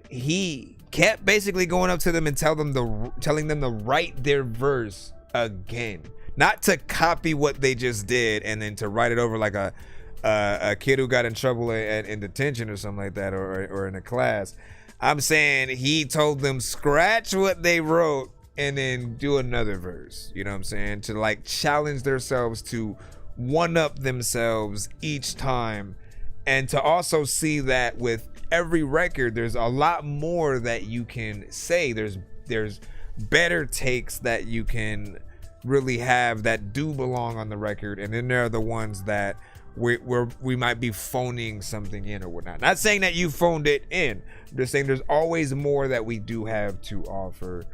he kept basically going up to them and telling them to write their verse again, not to copy what they just did and then to write it over like a kid who got in trouble in detention or something like that, or in a class. I'm saying he told them scratch what they wrote and then do another verse. You know what I'm saying? To like challenge themselves to one up themselves each time, and to also see that with every record there's a lot more that you can say. There's better takes that you can really have that do belong on the record, and then there are the ones that we might be phoning something in or whatnot. Not saying that you phoned it in, I'm just saying there's always more that we do have to offer,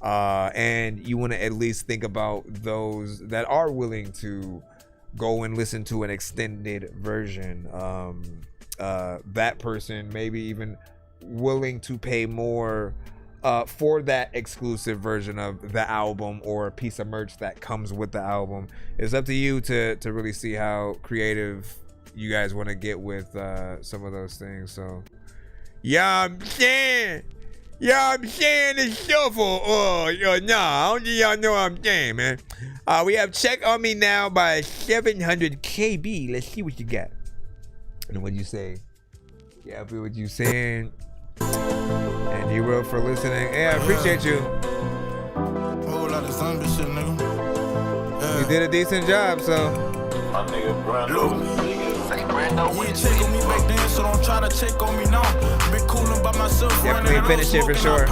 and you want to at least think about those that are willing to go and listen to an extended version. That person maybe even willing to pay more for that exclusive version of the album or a piece of merch that comes with the album. It's up to you to really see how creative you guys want to get with some of those things. So yeah, I'm saying it's shuffle. Nah, y'all know what I'm saying, man. We have Check On Me Now by 700 KB. Let's see what you got. And what you say? Yeah, I feel what you saying. And Nero for listening. Hey, I appreciate you. Whole lot of zombie shit, nigga. You did a decent job, so. My nigga Brando. You ain't check on me back then, so don't try to check on me now. Been coolin' by myself. Definitely finish it for sure.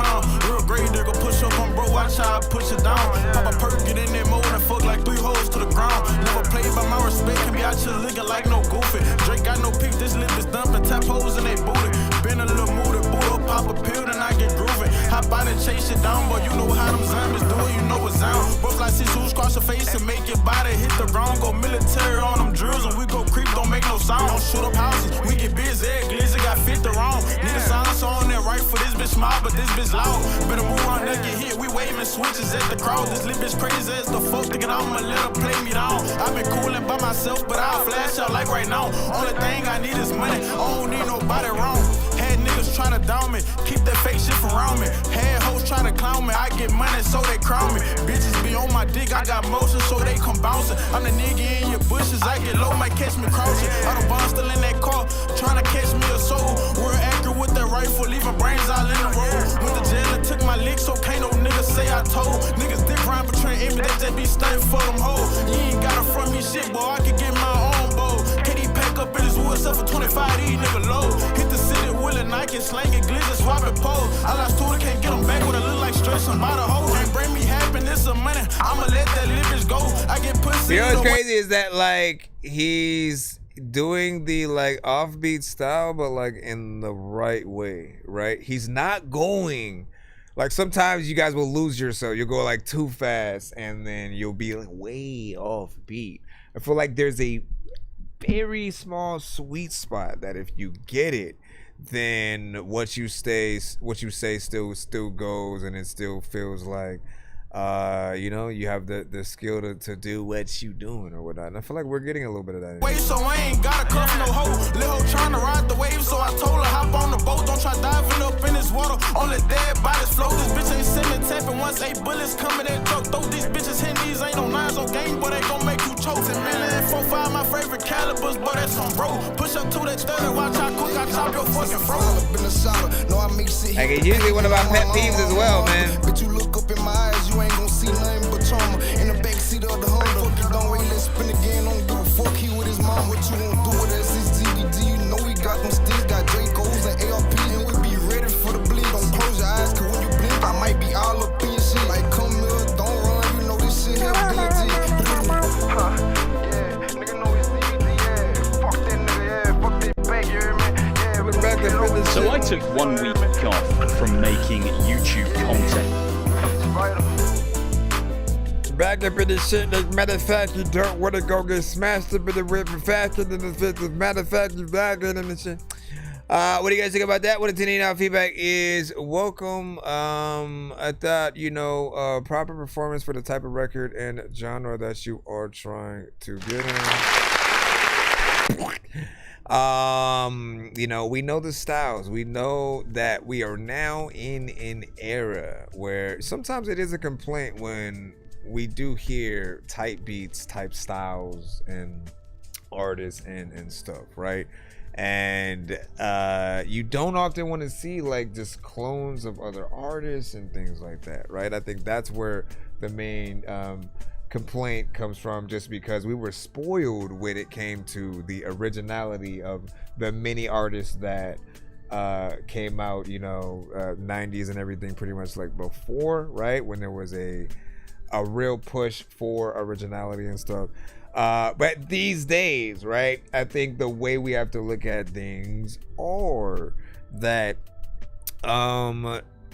Real great nigga, push up on bro, watch how I push it down. Pop a perk, get in that mode and fuck like 3 hoes to the ground. Never played by my respect, can be out here looking like no goofy. Drake got no pick, this lip is dumping, tap hoes in they booty. Been a little moody, boot up, pop a pill, then I get groovy. Hop out and chase it down, boy, you know how them zombies do it, you know what's down. Both like 6 who's cross your face and make your body hit the ground. Go military on them drills and we go creep, don't make no sound. Don't shoot up houses, we get busy, glizzy got 50 wrong. Need a silence on that right for this bitch smile, but this bitch loud. Better move on, get hit, we waving switches at the crowd. This little bitch crazy as the fuck, thinking I'ma let her play me down. I've been coolin' by myself, but I'll flash out like right now. Only thing I need is money, I don't need nobody wrong. Had niggas try to down me, keep that fake shit from around me. Had hoes try to clown me, I get money so they crown me. Bitches be on my dick, I got motion so they come bouncing. I'm the nigga in your bushes, I get low, might catch me crouching. I don't bond still in that car, trying to catch me a soul. We're accurate with that rifle, leaving brains all in the road. Went to jail and took my lick, so can't no nigga say I told. Niggas dick round betraying envy, they just be stunting for them hoes. You ain't gotta front me shit, boy, I can get my own bow. KD pack up in his wood, stuff for 25, these nigga low. Hit the city with a Nike, slanging glizzy, swapping pole. I lost two, can't get them back with a look like stressing by the hoe. Can't bring me happiness or money, I'ma let that livage go. I get pussy. You know what's crazy is that like he's doing the like offbeat style, but like in the right way, right? He's not going like sometimes you guys will lose yourself. You'll go like too fast and then you'll be like way off beat. I feel like there's a very small sweet spot that if you get it, then what you say still goes, and it still feels like you know, you have the skill to do what you doing or whatnot. And I feel like we're getting a little bit of that. Wait, so I ain't got a cuff no hoe. Lil' hoe trying to ride the wave, so I told her hop on the boat. Don't try diving up in this water. Only dead bodies float. This bitch ain't sending tapping. Once 8 bullets come in that truck, throw these bitches hitting these ain't no 9s on game, but they gon' make you choke. 10 million 4-5, my favorite calibers, but that's on bro. Push up to that 30, watch how quick I chop your fucking throat. Like it's usually one of our pet peeves as well, man. But you look up in my eyes, you ain't gon' see nothing but trauma. In the backseat of the Honda, don't wait, let's spin again. Don't give a fuck, he with his mom. What you gon' do with SSDVD? You know we got them sticks, got Dracos and ARPs, and we be ready for the bleed. Don't close your eyes, cause when you blink, I might be all up in your shit. Like come here, don't run, you know this shit here BG. So I took 1 week off from making YouTube content. Back up in this shit, as a matter of fact, you don't want to go get smashed up in the river faster than the fifth. As a matter of fact, you back in the shit. What do you guys think about that? What a 10 out feedback is welcome. I thought, you know, proper performance for the type of record and genre that you are trying to get in. You know, we know the styles. We know that we are now in an era where sometimes it is a complaint when we do hear type beats, type styles, and artists and stuff, right? And you don't often want to see like just clones of other artists and things like that, right? I think that's where the main complaint comes from, just because we were spoiled when it came to the originality of the many artists that came out, you know, 90s and everything, pretty much like before, right? When there was a real push for originality and stuff. But these days, right, I think the way we have to look at things are that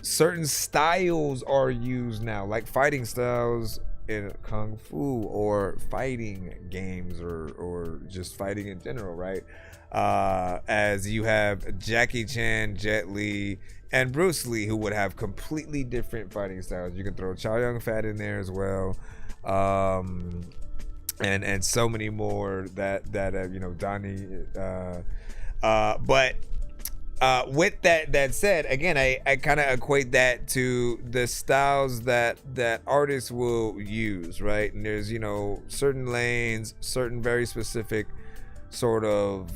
certain styles are used now, like fighting styles in kung fu or fighting games or just fighting in general, right? As you have Jackie Chan, Jet Li, and Bruce Lee, who would have completely different fighting styles. You can throw Chow Yun-fat in there as well, and so many more that you know, Donnie. But with that said, again, I kind of equate that to the styles that artists will use, right? And there's, you know, certain lanes, certain very specific sort of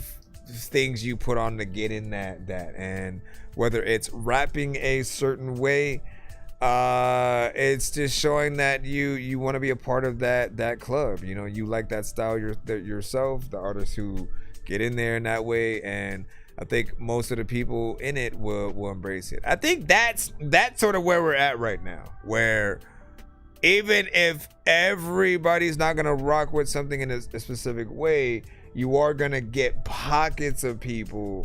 things you put on to get in that, and whether it's rapping a certain way, it's just showing that you want to be a part of that club. You know, you like that style yourself, the artists who get in there in that way, and I think most of the people in it will embrace it. I think that's sort of where we're at right now, where even if everybody's not gonna rock with something in a specific way, you are gonna get pockets of people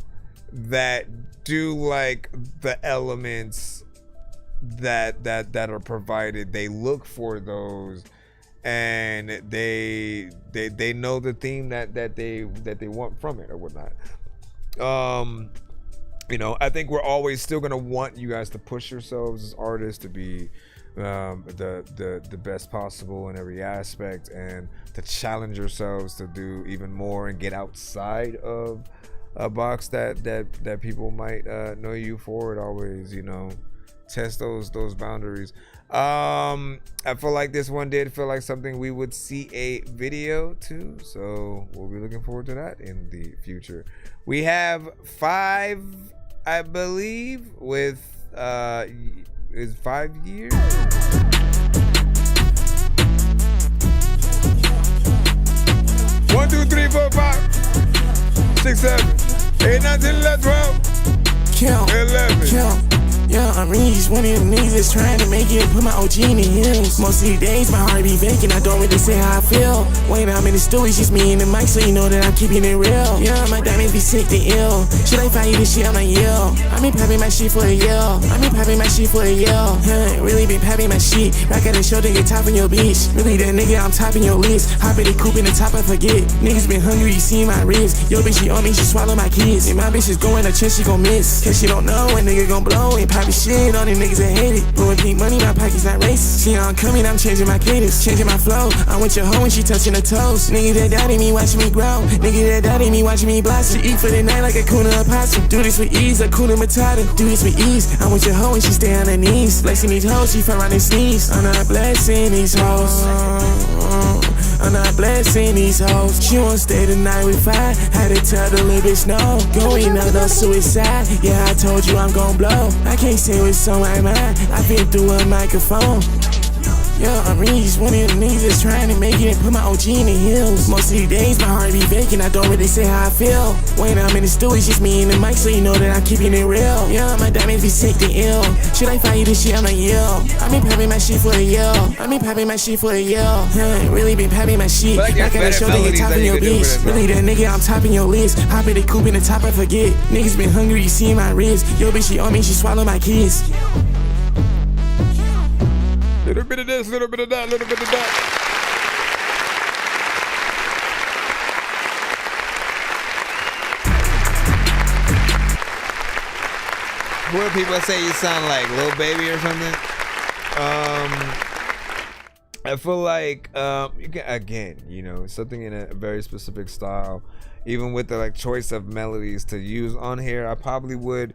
that do like the elements that are provided. They look for those, and they know the theme that they want from it or whatnot. You know, I think we're always still gonna want you guys to push yourselves as artists to be the best possible in every aspect, and to challenge yourselves to do even more and get outside of a box that people might know you for. It always, you know, test those boundaries. I feel like this one did feel like something we would see a video to, so we'll be looking forward to that in the future. We have 5, I believe, with is 5 years. One, 2, 3, 4, 5, 6, 7, 8, 9, 10, 11, 12, count, 11. Count. Yeah, I'm really just one of them niggas that's trying to make it and put my OG in the hills. Most of the days my heart be vacant, I don't really say how I feel. When I'm in the studio, it's just me and the mic, so you know that I'm keeping it real. Yeah, my diamonds be sick to ill. Should I fight you this shit? I'm like, yeah. I been popping my shit for a year. Really been popping my shit. Rock at the show, they get top in your bitch. Really that nigga, I'm topping your list. Hop in the coupe in the top, I forget. Niggas been hungry, you see my wrist. Yo, bitch, she on me, she swallow my kids. And my bitch is going to chest, she gon' miss. Cause she don't know when nigga gon' blow. And poppin' shit on the niggas that hate it. Blowing pink money, my pockets not racist. See how I'm coming, I'm changing my cadence, changing my flow. I'm with your hoe when she touching her toes. Nigga that doubted me, watching me grow. Nigga that doubted me, watching me blossom. She eat for the night like a kuna opossum. Do this with ease, a kuna matata. Do this with ease. I'm with your hoe when she stay on her knees. Blessing these hoes, she fell on her sneeze. I'm not blessing these hoes. I'm not blessing these hoes. She won't stay the night with 5. Had to tell the little bitch no. Going out no suicide. Yeah, I told you I'm gon' blow. I can't say what's on my mind. I've been through a microphone. Yeah, I'm really just one of them niggas that's trying to make it and put my OG in the hills. Most of the days my heart be vacant, I don't really say how I feel. When I'm in the studio, it's just me and the mic, so you know that I'm keeping it real. Yeah, my diamonds be sick to ill. Should I fight you this shit? I'm like, yeah. I been popping my shit for a year. Really been popping my shit. Like I gotta show that you're topping your bitch. Really that nigga, I'm topping your list. Hop in the coupe in the top, I forget. Niggas been hungry, you see my wrist. Yo, bitch, she on me, she swallow my kids. Little bit of this, little bit of that, little bit of that. What people say you sound like Lil Baby or something? I feel like you can, again, you know, something in a very specific style. Even with the like choice of melodies to use on here, I probably would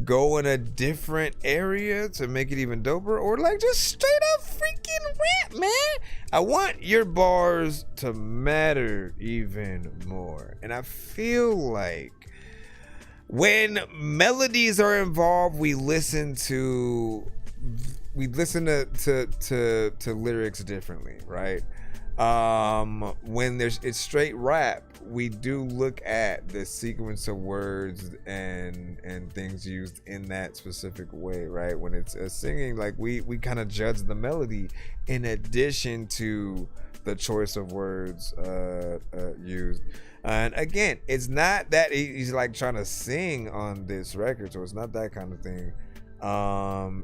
go in a different area to make it even doper, or like just straight up freaking rap, man. I want your bars to matter even more, and I feel like when melodies are involved, we listen to lyrics differently, right? When it's straight rap, we do look at the sequence of words and things used in that specific way, right? When it's singing, like we kind of judge the melody in addition to the choice of words used. And again, it's not that he's like trying to sing on this record, so it's not that kind of thing.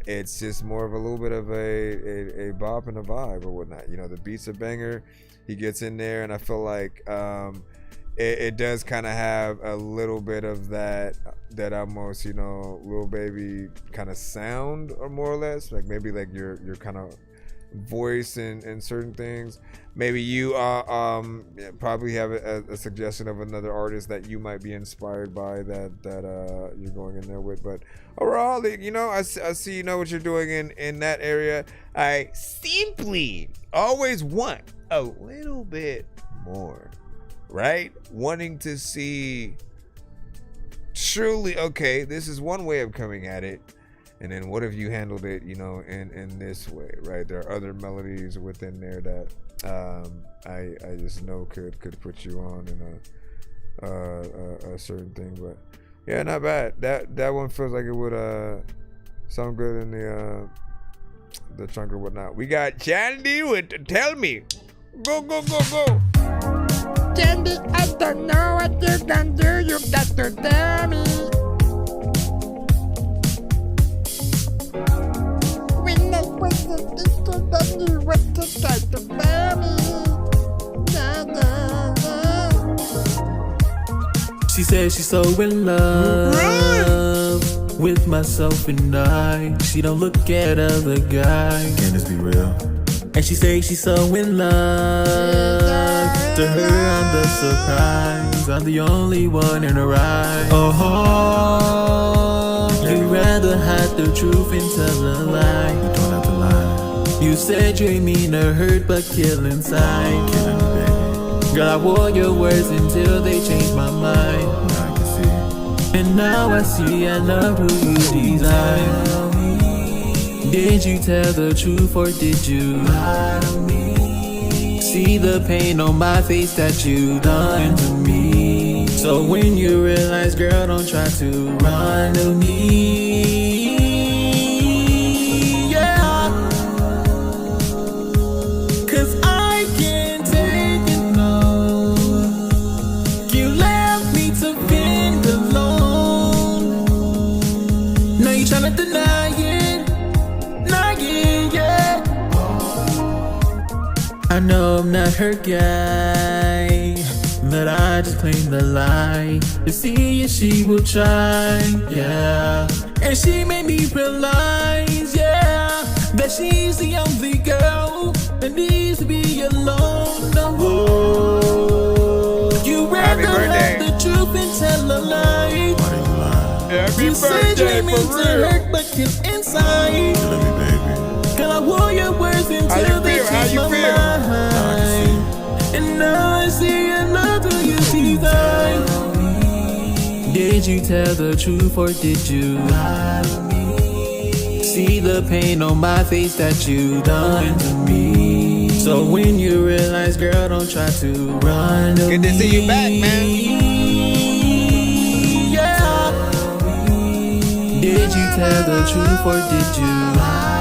It's just more of a little bit of a bop and a vibe or whatnot. You know, the beat's a banger. He gets in there, and I feel like it does kind of have a little bit of that almost, you know, Lil Baby kind of sound, or more or less, like maybe like your kind of voice in certain things. Maybe you probably have a suggestion of another artist that you might be inspired by that you're going in there with. But overall, you know, I see, you know, what you're doing in that area. I simply always want a little bit more, right? Wanting to see truly, okay, this is one way of coming at it, and then what if you handled it, you know, in this way, right? There are other melodies within there that I just know could put you on in a certain thing. But yeah, not bad. That one feels like it would sound good in the trunk or whatnot. We got Chandy with Tell Me. Go. Candy, I don't know what you can do. You got to tell me. When I was a little, I knew what to try to tell me. She says she's so in love with myself and I. She don't look at other guys. Can this be real? And she says she's so in love. To her, I'm the surprise. I'm the only one in her eyes. Oh, you'd rather hide the truth and tell a lie. You don't have to lie. You said you ain't mean to hurt, but kill inside. Killing me, baby. Girl, I wore your words until they changed my mind. Now I can see. And now I see I love who you design. Did you tell the truth or did you lie to me? See the pain on my face that you done to me. So when you realize, girl, don't try to run to me. Yeah, 'cause I can't take it no. You left me to fend alone. Now you tryna deny it. I know I'm not her guy, but I just claim the lie to see if she will try, yeah. And she made me realize, yeah, that she's the only girl that needs to be alone. No, you rather have the truth and tell a lie. You said you ain't meant to hurt, but kill inside. Girl, I wore your words until they changed my mind. And now I see another you design. Did you tell the truth or did you lie to me? See the pain on my face that you done to me. So when you realize, girl, don't try to run to me. Good to see you back, man. Yeah. Did you tell the truth or did you lie?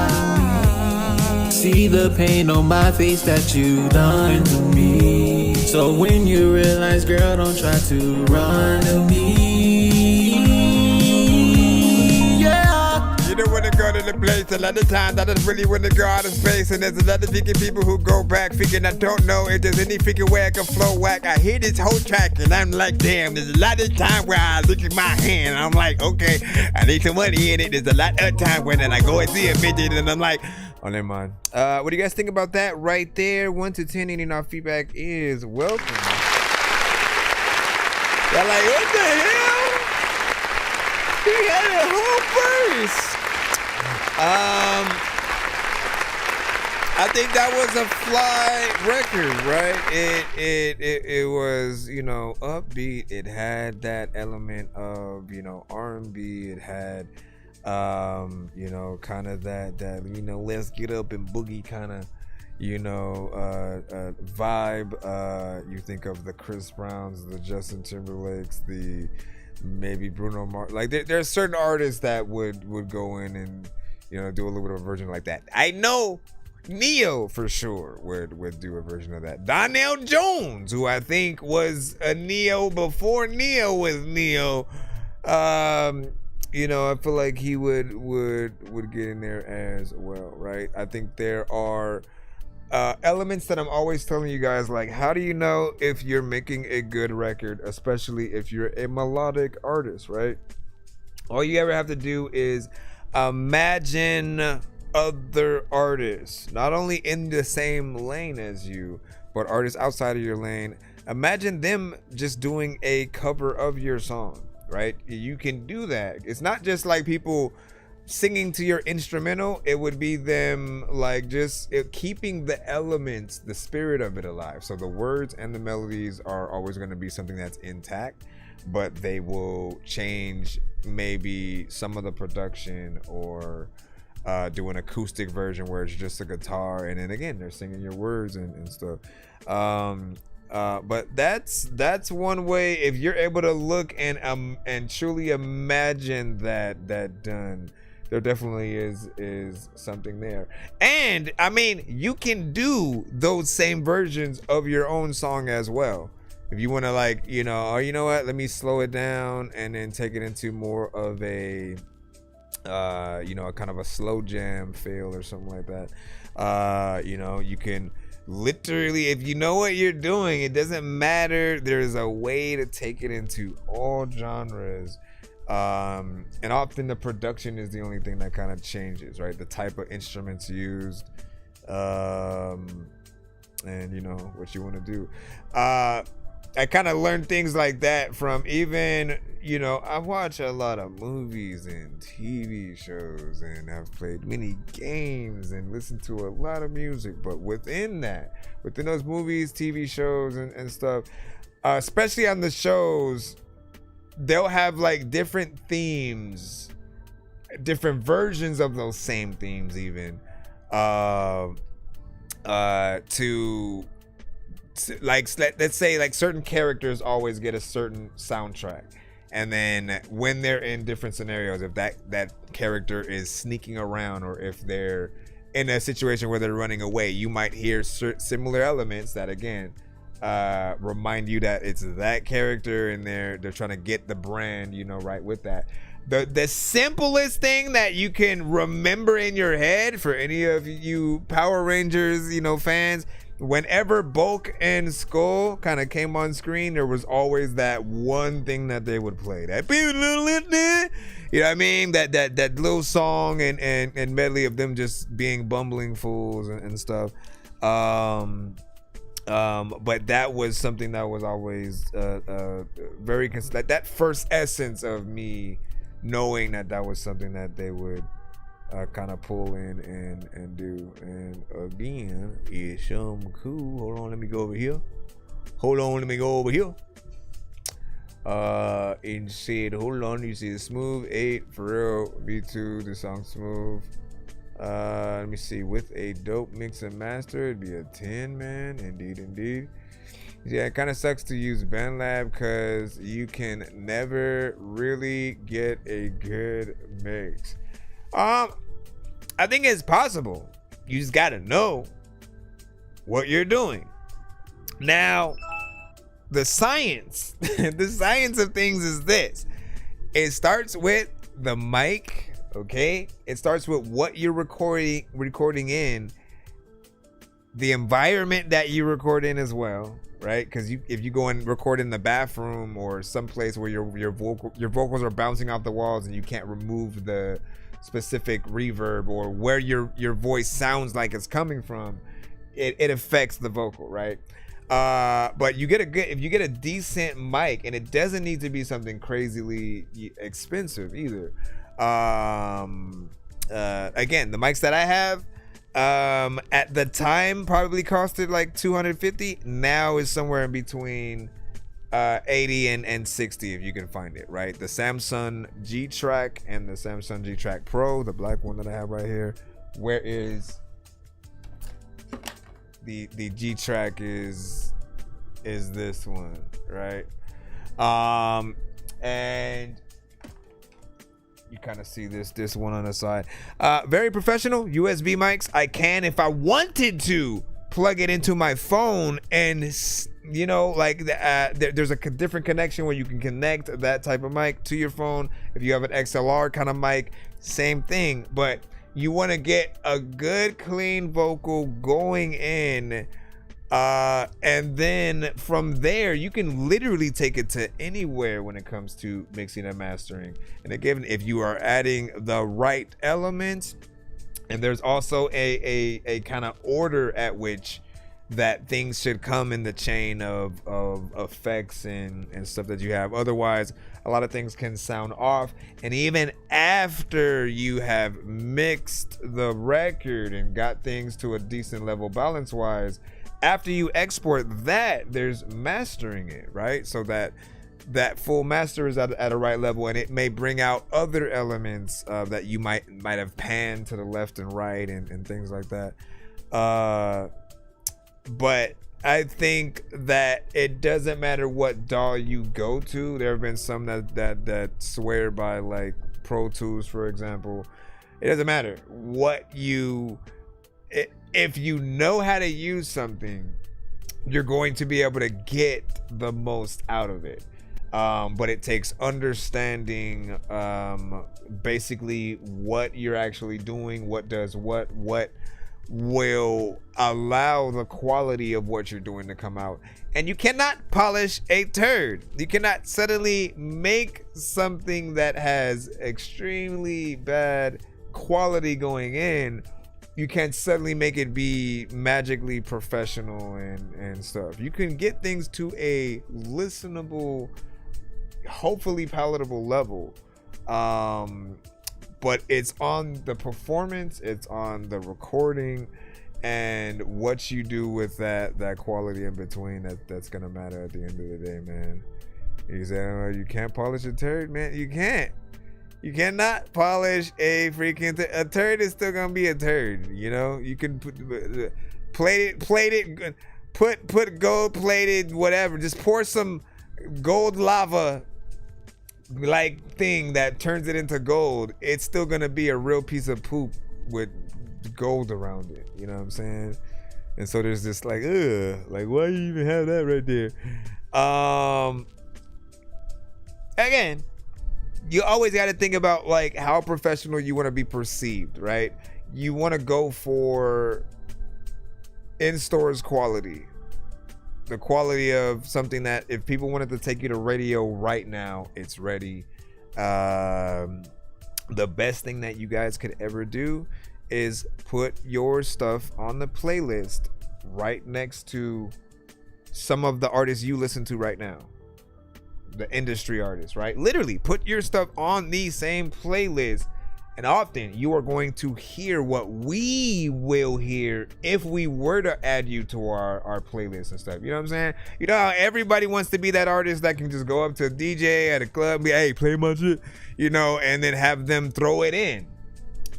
See the pain on my face that you done to me. So when you realize, girl, don't try to run to me. Yeah. You know when to go to the place, a lot of times I just really want to go out of space. And there's a lot of freaking people who go back thinking I don't know if there's any freaking way I can flow whack. I hear this whole track and I'm like, damn, there's a lot of time where I look at my hand and I'm like, okay, I need some money in it. There's a lot of time when then I go and see a midget and I'm like, on their mind. What do you guys think about that right there? 1 to 10, and our feedback is welcome. Y'all like, what the hell? He had a whole verse. I think that was a fly record, right? It was, you know, upbeat. It had that element of, you know, R&B. It had, you know, kind of that, you know, let's get up and boogie kind of, you know, vibe. You think of the Chris Browns, the Justin Timberlakes, the maybe Bruno Mars. Like there are certain artists that would go in and, you know, do a little bit of a version like that. I know Neo for sure would do a version of that. Donnell Jones, who I think was a Neo before Neo was Neo. You know, I feel like he would get in there as well, right? I think there are elements that I'm always telling you guys, like, how do you know if you're making a good record, especially if you're a melodic artist, right? All you ever have to do is imagine other artists, not only in the same lane as you, but artists outside of your lane. Imagine them just doing a cover of your song, right? You can do that. It's not just like people singing to your instrumental. It would be them like just keeping the elements, the spirit of it alive. So the words and the melodies are always going to be something that's intact, but they will change maybe some of the production, or do an acoustic version where it's just a guitar, and then again they're singing your words and stuff. But that's one way. If you're able to look and truly imagine that done, there definitely is something there. And I mean, you can do those same versions of your own song as well. If you want to, like, you know, oh, you know what, let me slow it down and then take it into more of a you know, kind of a slow jam feel or something like that. You know, you can literally, if you know what you're doing, it doesn't matter. There's a way to take it into all genres. And often the production is the only thing that kind of changes, right? The type of instruments used, and you know what you want to do. I kind of learned things like that from, even, you know, I watch a lot of movies and TV shows, and I've played many games and listened to a lot of music. But within those movies, TV shows and stuff, especially on the shows, they'll have like different themes, different versions of those same themes, even to like, let's say like certain characters always get a certain soundtrack, and then when they're in different scenarios, if that character is sneaking around, or if they're in a situation where they're running away, you might hear similar elements that again remind you that it's that character, and they're trying to get the brand, you know, right with that. The simplest thing that you can remember in your head, for any of you Power Rangers, you know, fans, whenever Bulk and Skull kind of came on screen, there was always that one thing that they would play. That, you know what I mean? That little song and medley of them just being bumbling fools and stuff. But that was something that was always very like that first essence of me knowing that was something that they would kind of pull in and do. And again, it's something cool. Hold on, let me go over here. And said, hold on, you see the Smooth 8 for real. V2, the song Smooth. Let me see, with a dope mix and master, it'd be a 10, man. Indeed. Yeah, it kind of sucks to use BandLab because you can never really get a good mix. I think it's possible. You just gotta know what you're doing. Now, the science of things is this. It starts with the mic, okay? It starts with what you're recording in, the environment that you record in as well, right? Because if you go and record in the bathroom or someplace where your vocals are bouncing off the walls and you can't remove the specific reverb or where your voice sounds like it's coming from, it affects the vocal, right? But if you get a decent mic, and it doesn't need to be something crazily expensive either. Again, the mics that I have, at the time probably costed like $250. Now is somewhere in between 80 and 60 if you can find it, right? The Samsung G-Track and the Samsung G-Track Pro, the black one that I have right here. Where is the G-Track is this one, right? And you kind of see this one on the side. Very professional USB mics. I can, if I wanted to, plug it into my phone, and like there's a different connection where you can connect that type of mic to your phone. If you have an XLR kind of mic, same thing. But you want to get a good clean vocal going in, and then from there you can literally take it to anywhere when it comes to mixing and mastering. And again, if you are adding the right elements, and there's also a kind of order at which that things should come in the chain of effects and stuff that you have. Otherwise, a lot of things can sound off. And even after you have mixed the record and got things to a decent level balance wise, after you export that, there's mastering it, right? So that full master is at a right level, and it may bring out other elements that you might have panned to the left and right and things like that. But I think that it doesn't matter what DAW you go to. There have been some that swear by like Pro Tools, for example. It doesn't matter what if you know how to use something, you're going to be able to get the most out of it. But it takes understanding basically what you're actually doing, what does what will allow the quality of what you're doing to come out. And you cannot polish a turd. You cannot suddenly make something that has extremely bad quality going in. You can't suddenly make it be magically professional and stuff. You can get things to a listenable, hopefully palatable level, but it's on the performance, it's on the recording, and what you do with that quality in between that's gonna matter at the end of the day, man. You say, oh, you can't polish a turd, man. You cannot polish a freaking a turd is still gonna be a turd. You can plate it, put gold plated whatever. Just pour some gold lava like thing that turns it into gold. It's still gonna be a real piece of poop with gold around it. You know what I'm saying? And so there's this like, like why you even have that right there? Again, you always got to think about like how professional you want to be perceived, right? You want to go for in-stores quality. The quality of something that if people wanted to take you to radio right now, it's ready. The best thing that you guys could ever do is put your stuff on the playlist right next to some of the artists you listen to right now. The industry artists, right? Literally put your stuff on the same playlist, and often you are going to hear what we will hear if we were to add you to our playlist and stuff. You know what I'm saying? You know how everybody wants to be that artist that can just go up to a DJ at a club and be, hey, play my shit, and then have them throw it in.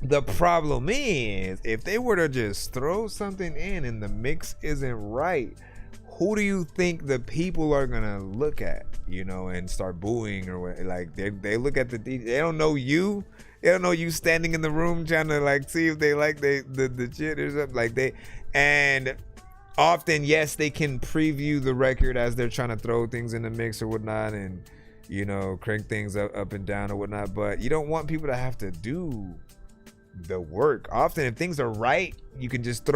The problem is, if they were to just throw something in and the mix isn't right, who do you think the people are gonna look at, and start booing or what? Like they look at the DJ, they don't know you. They don't know you standing in the room trying to like see if they like the shit or something. Like and often, yes, they can preview the record as they're trying to throw things in the mix or whatnot, and crank things up and down or whatnot. But you don't want people to have to do the work. Often, if things are right, you can just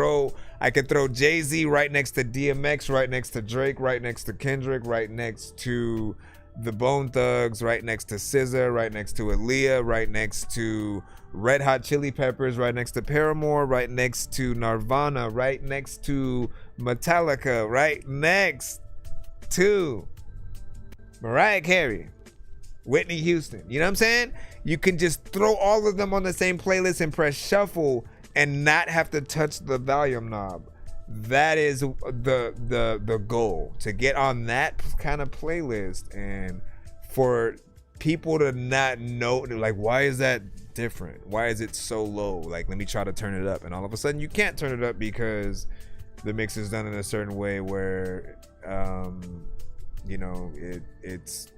I could throw Jay-Z right next to DMX, right next to Drake, right next to Kendrick, right next to the Bone Thugs, right next to SZA, right next to Aaliyah, right next to Red Hot Chili Peppers, right next to Paramore, right next to Nirvana, right next to Metallica, right next to Mariah Carey, Whitney Houston. You know what I'm saying? You can just throw all of them on the same playlist and press shuffle and not have to touch the volume knob. That is the goal, to get on that kind of playlist, and for people to not know, like, why is that different? Why is it so low? Like, let me try to turn it up, and all of a sudden you can't turn it up because the mix is done in a certain way where you know, it's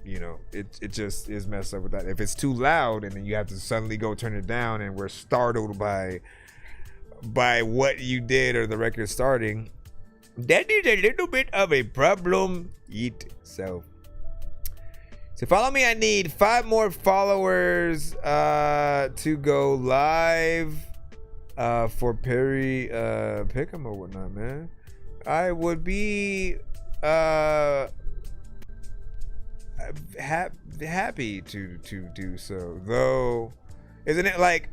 you know, it just is messed up with that. If it's too loud and then you have to suddenly go turn it down, and we're startled by what you did or the record starting, that is a little bit of a problem itself. So follow me. I need 5 more followers to go live for Perry Pick'em or whatnot, man. I would be happy to do so, though. Isn't it like,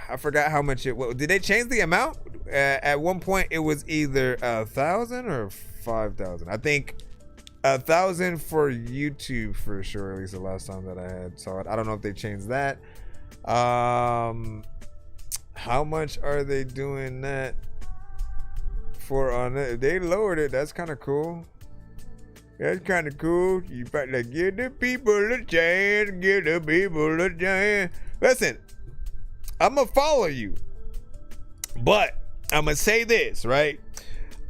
I forgot how much it was. Did they change the amount? At one point it was either 1,000 or 5,000. I think 1,000 for YouTube for sure, at least the last time that I saw it. I don't know if they changed that. How much are they doing that for on it? They lowered it. That's kind of cool. That's kind of cool. You better give the people a chance. Give the people a chance. Listen, I'm gonna follow you, but I'm gonna say this, right?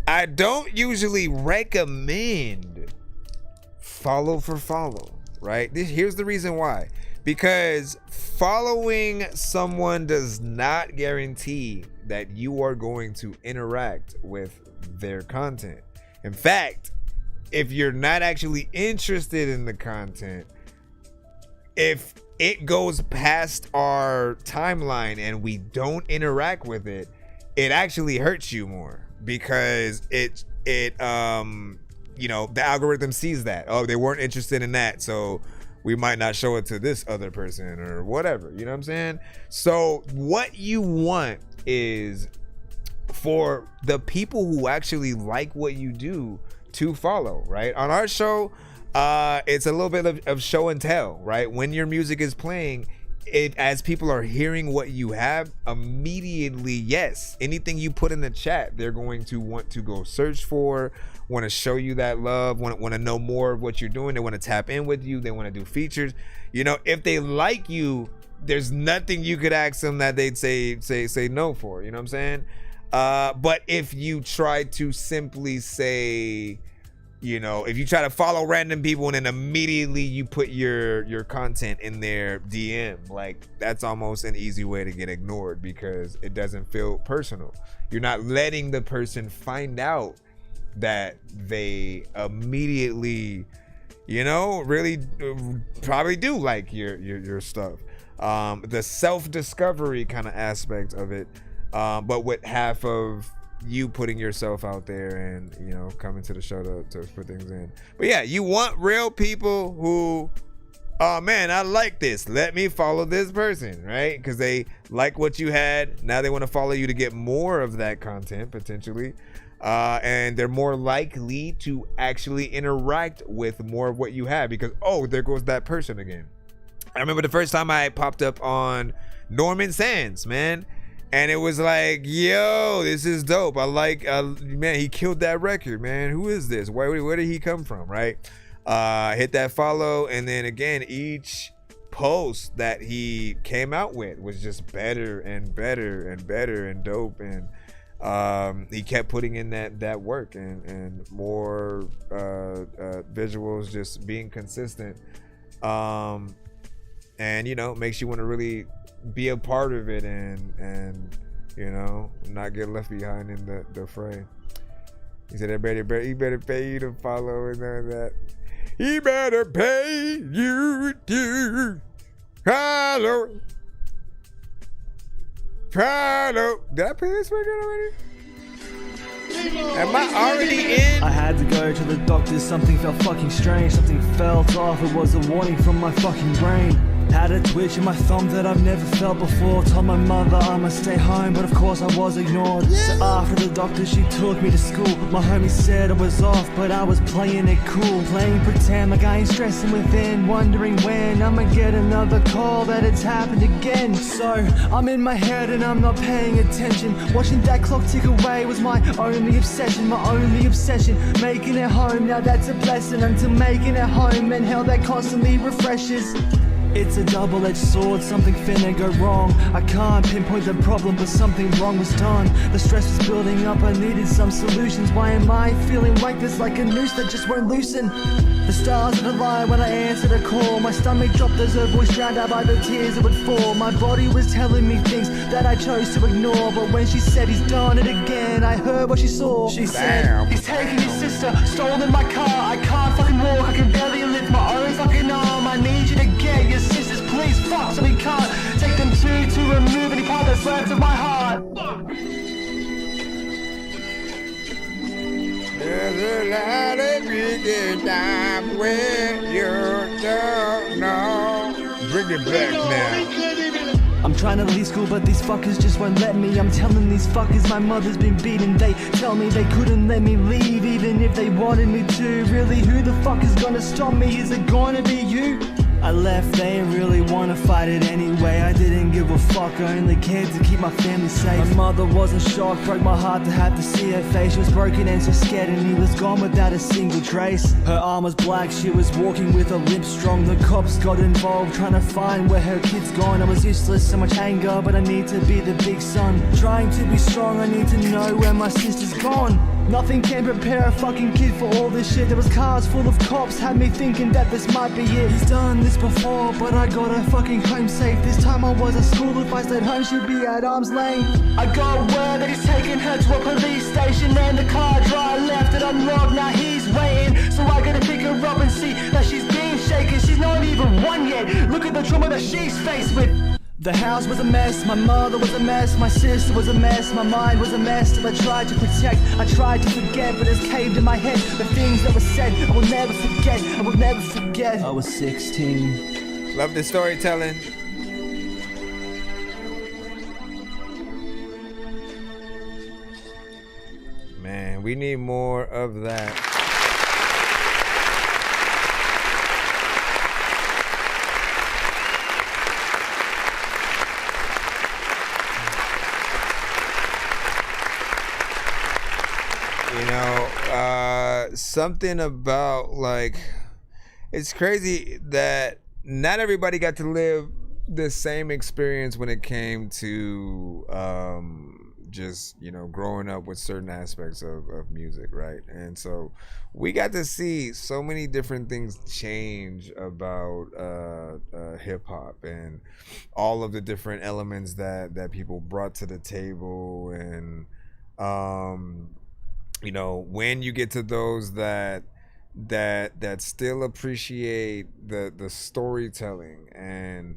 I don't usually recommend follow for follow, right? Here's the reason why. Because following someone does not guarantee that you are going to interact with their content. In fact, if you're not actually interested in the content, if it goes past our timeline and we don't interact with it, it actually hurts you more, because it you know, the algorithm sees that. Oh, they weren't interested in that, so we might not show it to this other person or whatever. You know what I'm saying? So what you want is for the people who actually like what you do to follow, right? On our show, it's a little bit of show and tell, right? When your music is playing, as people are hearing what you have, immediately, yes, anything you put in the chat, they're going to want to go search for, want to show you that love, want to know more of what you're doing. They want to tap in with you. They want to do features. You know, if they like you, there's nothing you could ask them that they'd say no for. You know what I'm saying? But if you try to simply say, you know, if you try to follow random people and then immediately you put your content in their DM, like, that's almost an easy way to get ignored, because it doesn't feel personal. You're not letting the person find out that they immediately, you know, really probably do like your stuff. The self-discovery kind of aspect of it, but with half of you putting yourself out there and, you know, coming to the show to put things in. But yeah, you want real people who, oh man, I like this, let me follow this person, right? Because they like what you had. Now they want to follow you to get more of that content potentially, and they're more likely to actually interact with more of what you have, because, oh, there goes that person again. I remember the first time I popped up on Norman Sands, man, and it was like, yo, this is dope. I like, man, he killed that record, man. Who is this? Where did he come from, right? Hit that follow, and then again, each post that he came out with was just better and better and better and dope, and he kept putting in that work and more visuals, just being consistent, and, you know, makes you want to really be a part of it and you know, not get left behind in the fray. He said, he better pay you to follow and all that. He better pay you to follow. Did I play this record already? Am I already in? I had to go to the doctor, something felt fucking strange. Something felt off, it was a warning from my fucking brain. Had a twitch in my thumb that I've never felt before. Told my mother I must stay home, but of course I was ignored. So after the doctor, she took me to school. My homie said I was off, but I was playing it cool. Playing pretend like I ain't stressing within, wondering when I'ma get another call that it's happened again. So I'm in my head and I'm not paying attention. Watching that clock tick away was my only obsession. My only obsession, making it home, now that's a blessing. Until making it home, and hell that constantly refreshes. It's a double-edged sword, something finna go wrong. I can't pinpoint the problem, but something wrong was done. The stress was building up, I needed some solutions. Why am I feeling like this, like a noose that just won't loosen? The stars would align when I answered a call. My stomach dropped as her voice drowned out by the tears that would fall. My body was telling me things that I chose to ignore, but when she said he's done it again, I heard what she saw. She said, he's taking his sister, stolen my car. I can't fucking walk, I can barely lift my own fucking arm. I need you to get your sisters, please, fuck, so we can't take them to remove any part that's left of my heart. There's a lot of big time when you don't know. Bring it back now. I'm trying to leave school, but these fuckers just won't let me. I'm telling these fuckers my mother's been beaten. They tell me they couldn't let me leave, even if they wanted me to. Really, who the fuck is gonna stop me? Is it gonna be you? I left, they didn't really wanna fight it anyway. I didn't give a fuck, I only cared to keep my family safe. My mother wasn't shocked, broke my heart to have to see her face. She was broken and so scared, and he was gone without a single trace. Her arm was black, she was walking with a limp strong. The cops got involved, trying to find where her kid's gone. I was useless, so much anger, but I need to be the big son. Trying to be strong, I need to know where my sister's gone. Nothing can prepare a fucking kid for all this shit. There was cars full of cops, had me thinking that this might be it. He's done this before, but I got her fucking home safe. This time I was at school, if I stayed home she'd be at arm's length. I got word that he's taking her to a police station, and the car driver left it unlocked, now he's waiting. So I gotta pick her up and see that she's being shaken. She's not even one yet, look at the trauma that she's faced with. The house was a mess, my mother was a mess, my sister was a mess, my mind was a mess. Till I tried to protect, I tried to forget, but it's caved in my head. The things that were said, I will never forget, I will never forget. I was 16. Love the storytelling. Man, we need more of that. You know, something about, like, it's crazy that not everybody got to live the same experience when it came to just, you know, growing up with certain aspects of music, right? And so we got to see so many different things change about hip hop and all of the different elements that people brought to the table. And you know, when you get to those that still appreciate the storytelling and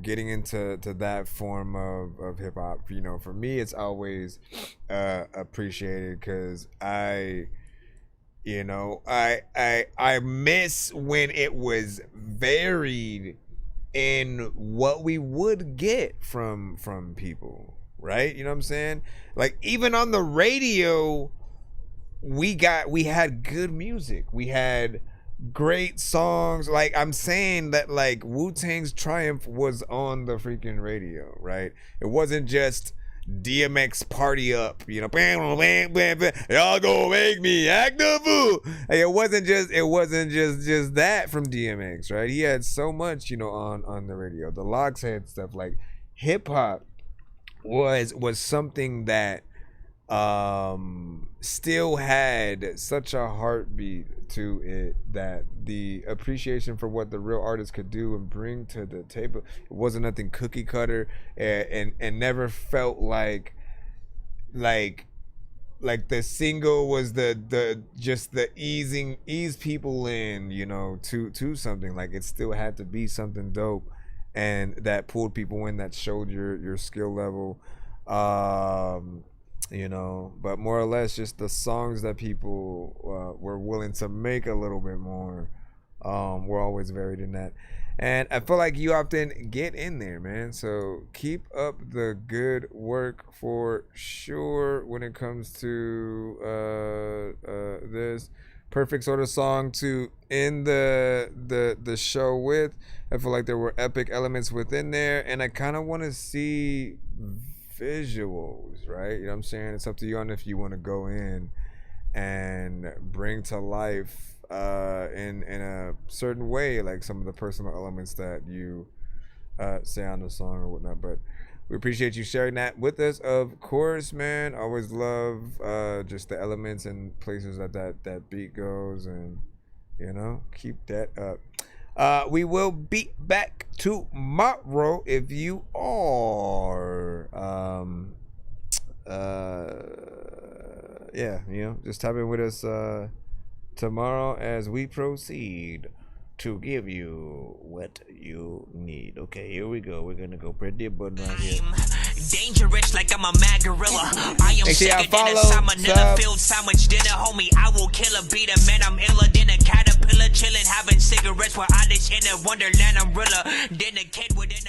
getting into that form of hip hop, you know, for me it's always appreciated, because I miss when it was varied in what we would get from people. Right? You know what I'm saying? Like, even on the radio, we had good music. We had great songs. Like, I'm saying that, like, Wu-Tang's Triumph was on the freaking radio, right? It wasn't just DMX Party Up, you know, bam, bam, bam, bam, y'all gonna make me act a fool. Like, it wasn't just that from DMX, right? He had so much, you know, on the radio. The Lox had stuff. Like, hip hop was something that still had such a heartbeat to it, that the appreciation for what the real artist could do and bring to the table, it wasn't nothing cookie cutter, and never felt like the single was the ease people in, you know, to something. Like, it still had to be something dope and that pulled people in, that showed your skill level. you know, but more or less just the songs that people were willing to make a little bit more were always varied in that. And I feel like you often get in there, man. So keep up the good work for sure when it comes to this perfect sort of song to end the show with. I feel like there were epic elements within there, and I kind of want to see visuals, right? You know what I'm saying? It's up to you on if you want to go in and bring to life in a certain way, like some of the personal elements that you say on the song or whatnot. But we appreciate you sharing that with us, of course, man. Always love just the elements and places that beat goes, and you know, keep that up. We will be back tomorrow if you are yeah, you know, just tap in with us tomorrow as we proceed to give you what you need. Okay, here we go. We're gonna go pretty button right here. Dangerous like I'm a mad gorilla. I am sicker than a salmonella filled sandwich dinner, homie. I will kill a beat a man. I'm iller than a caterpillar, chilling, having cigarettes while I dish in a wonderland. I'm realer than a kid within a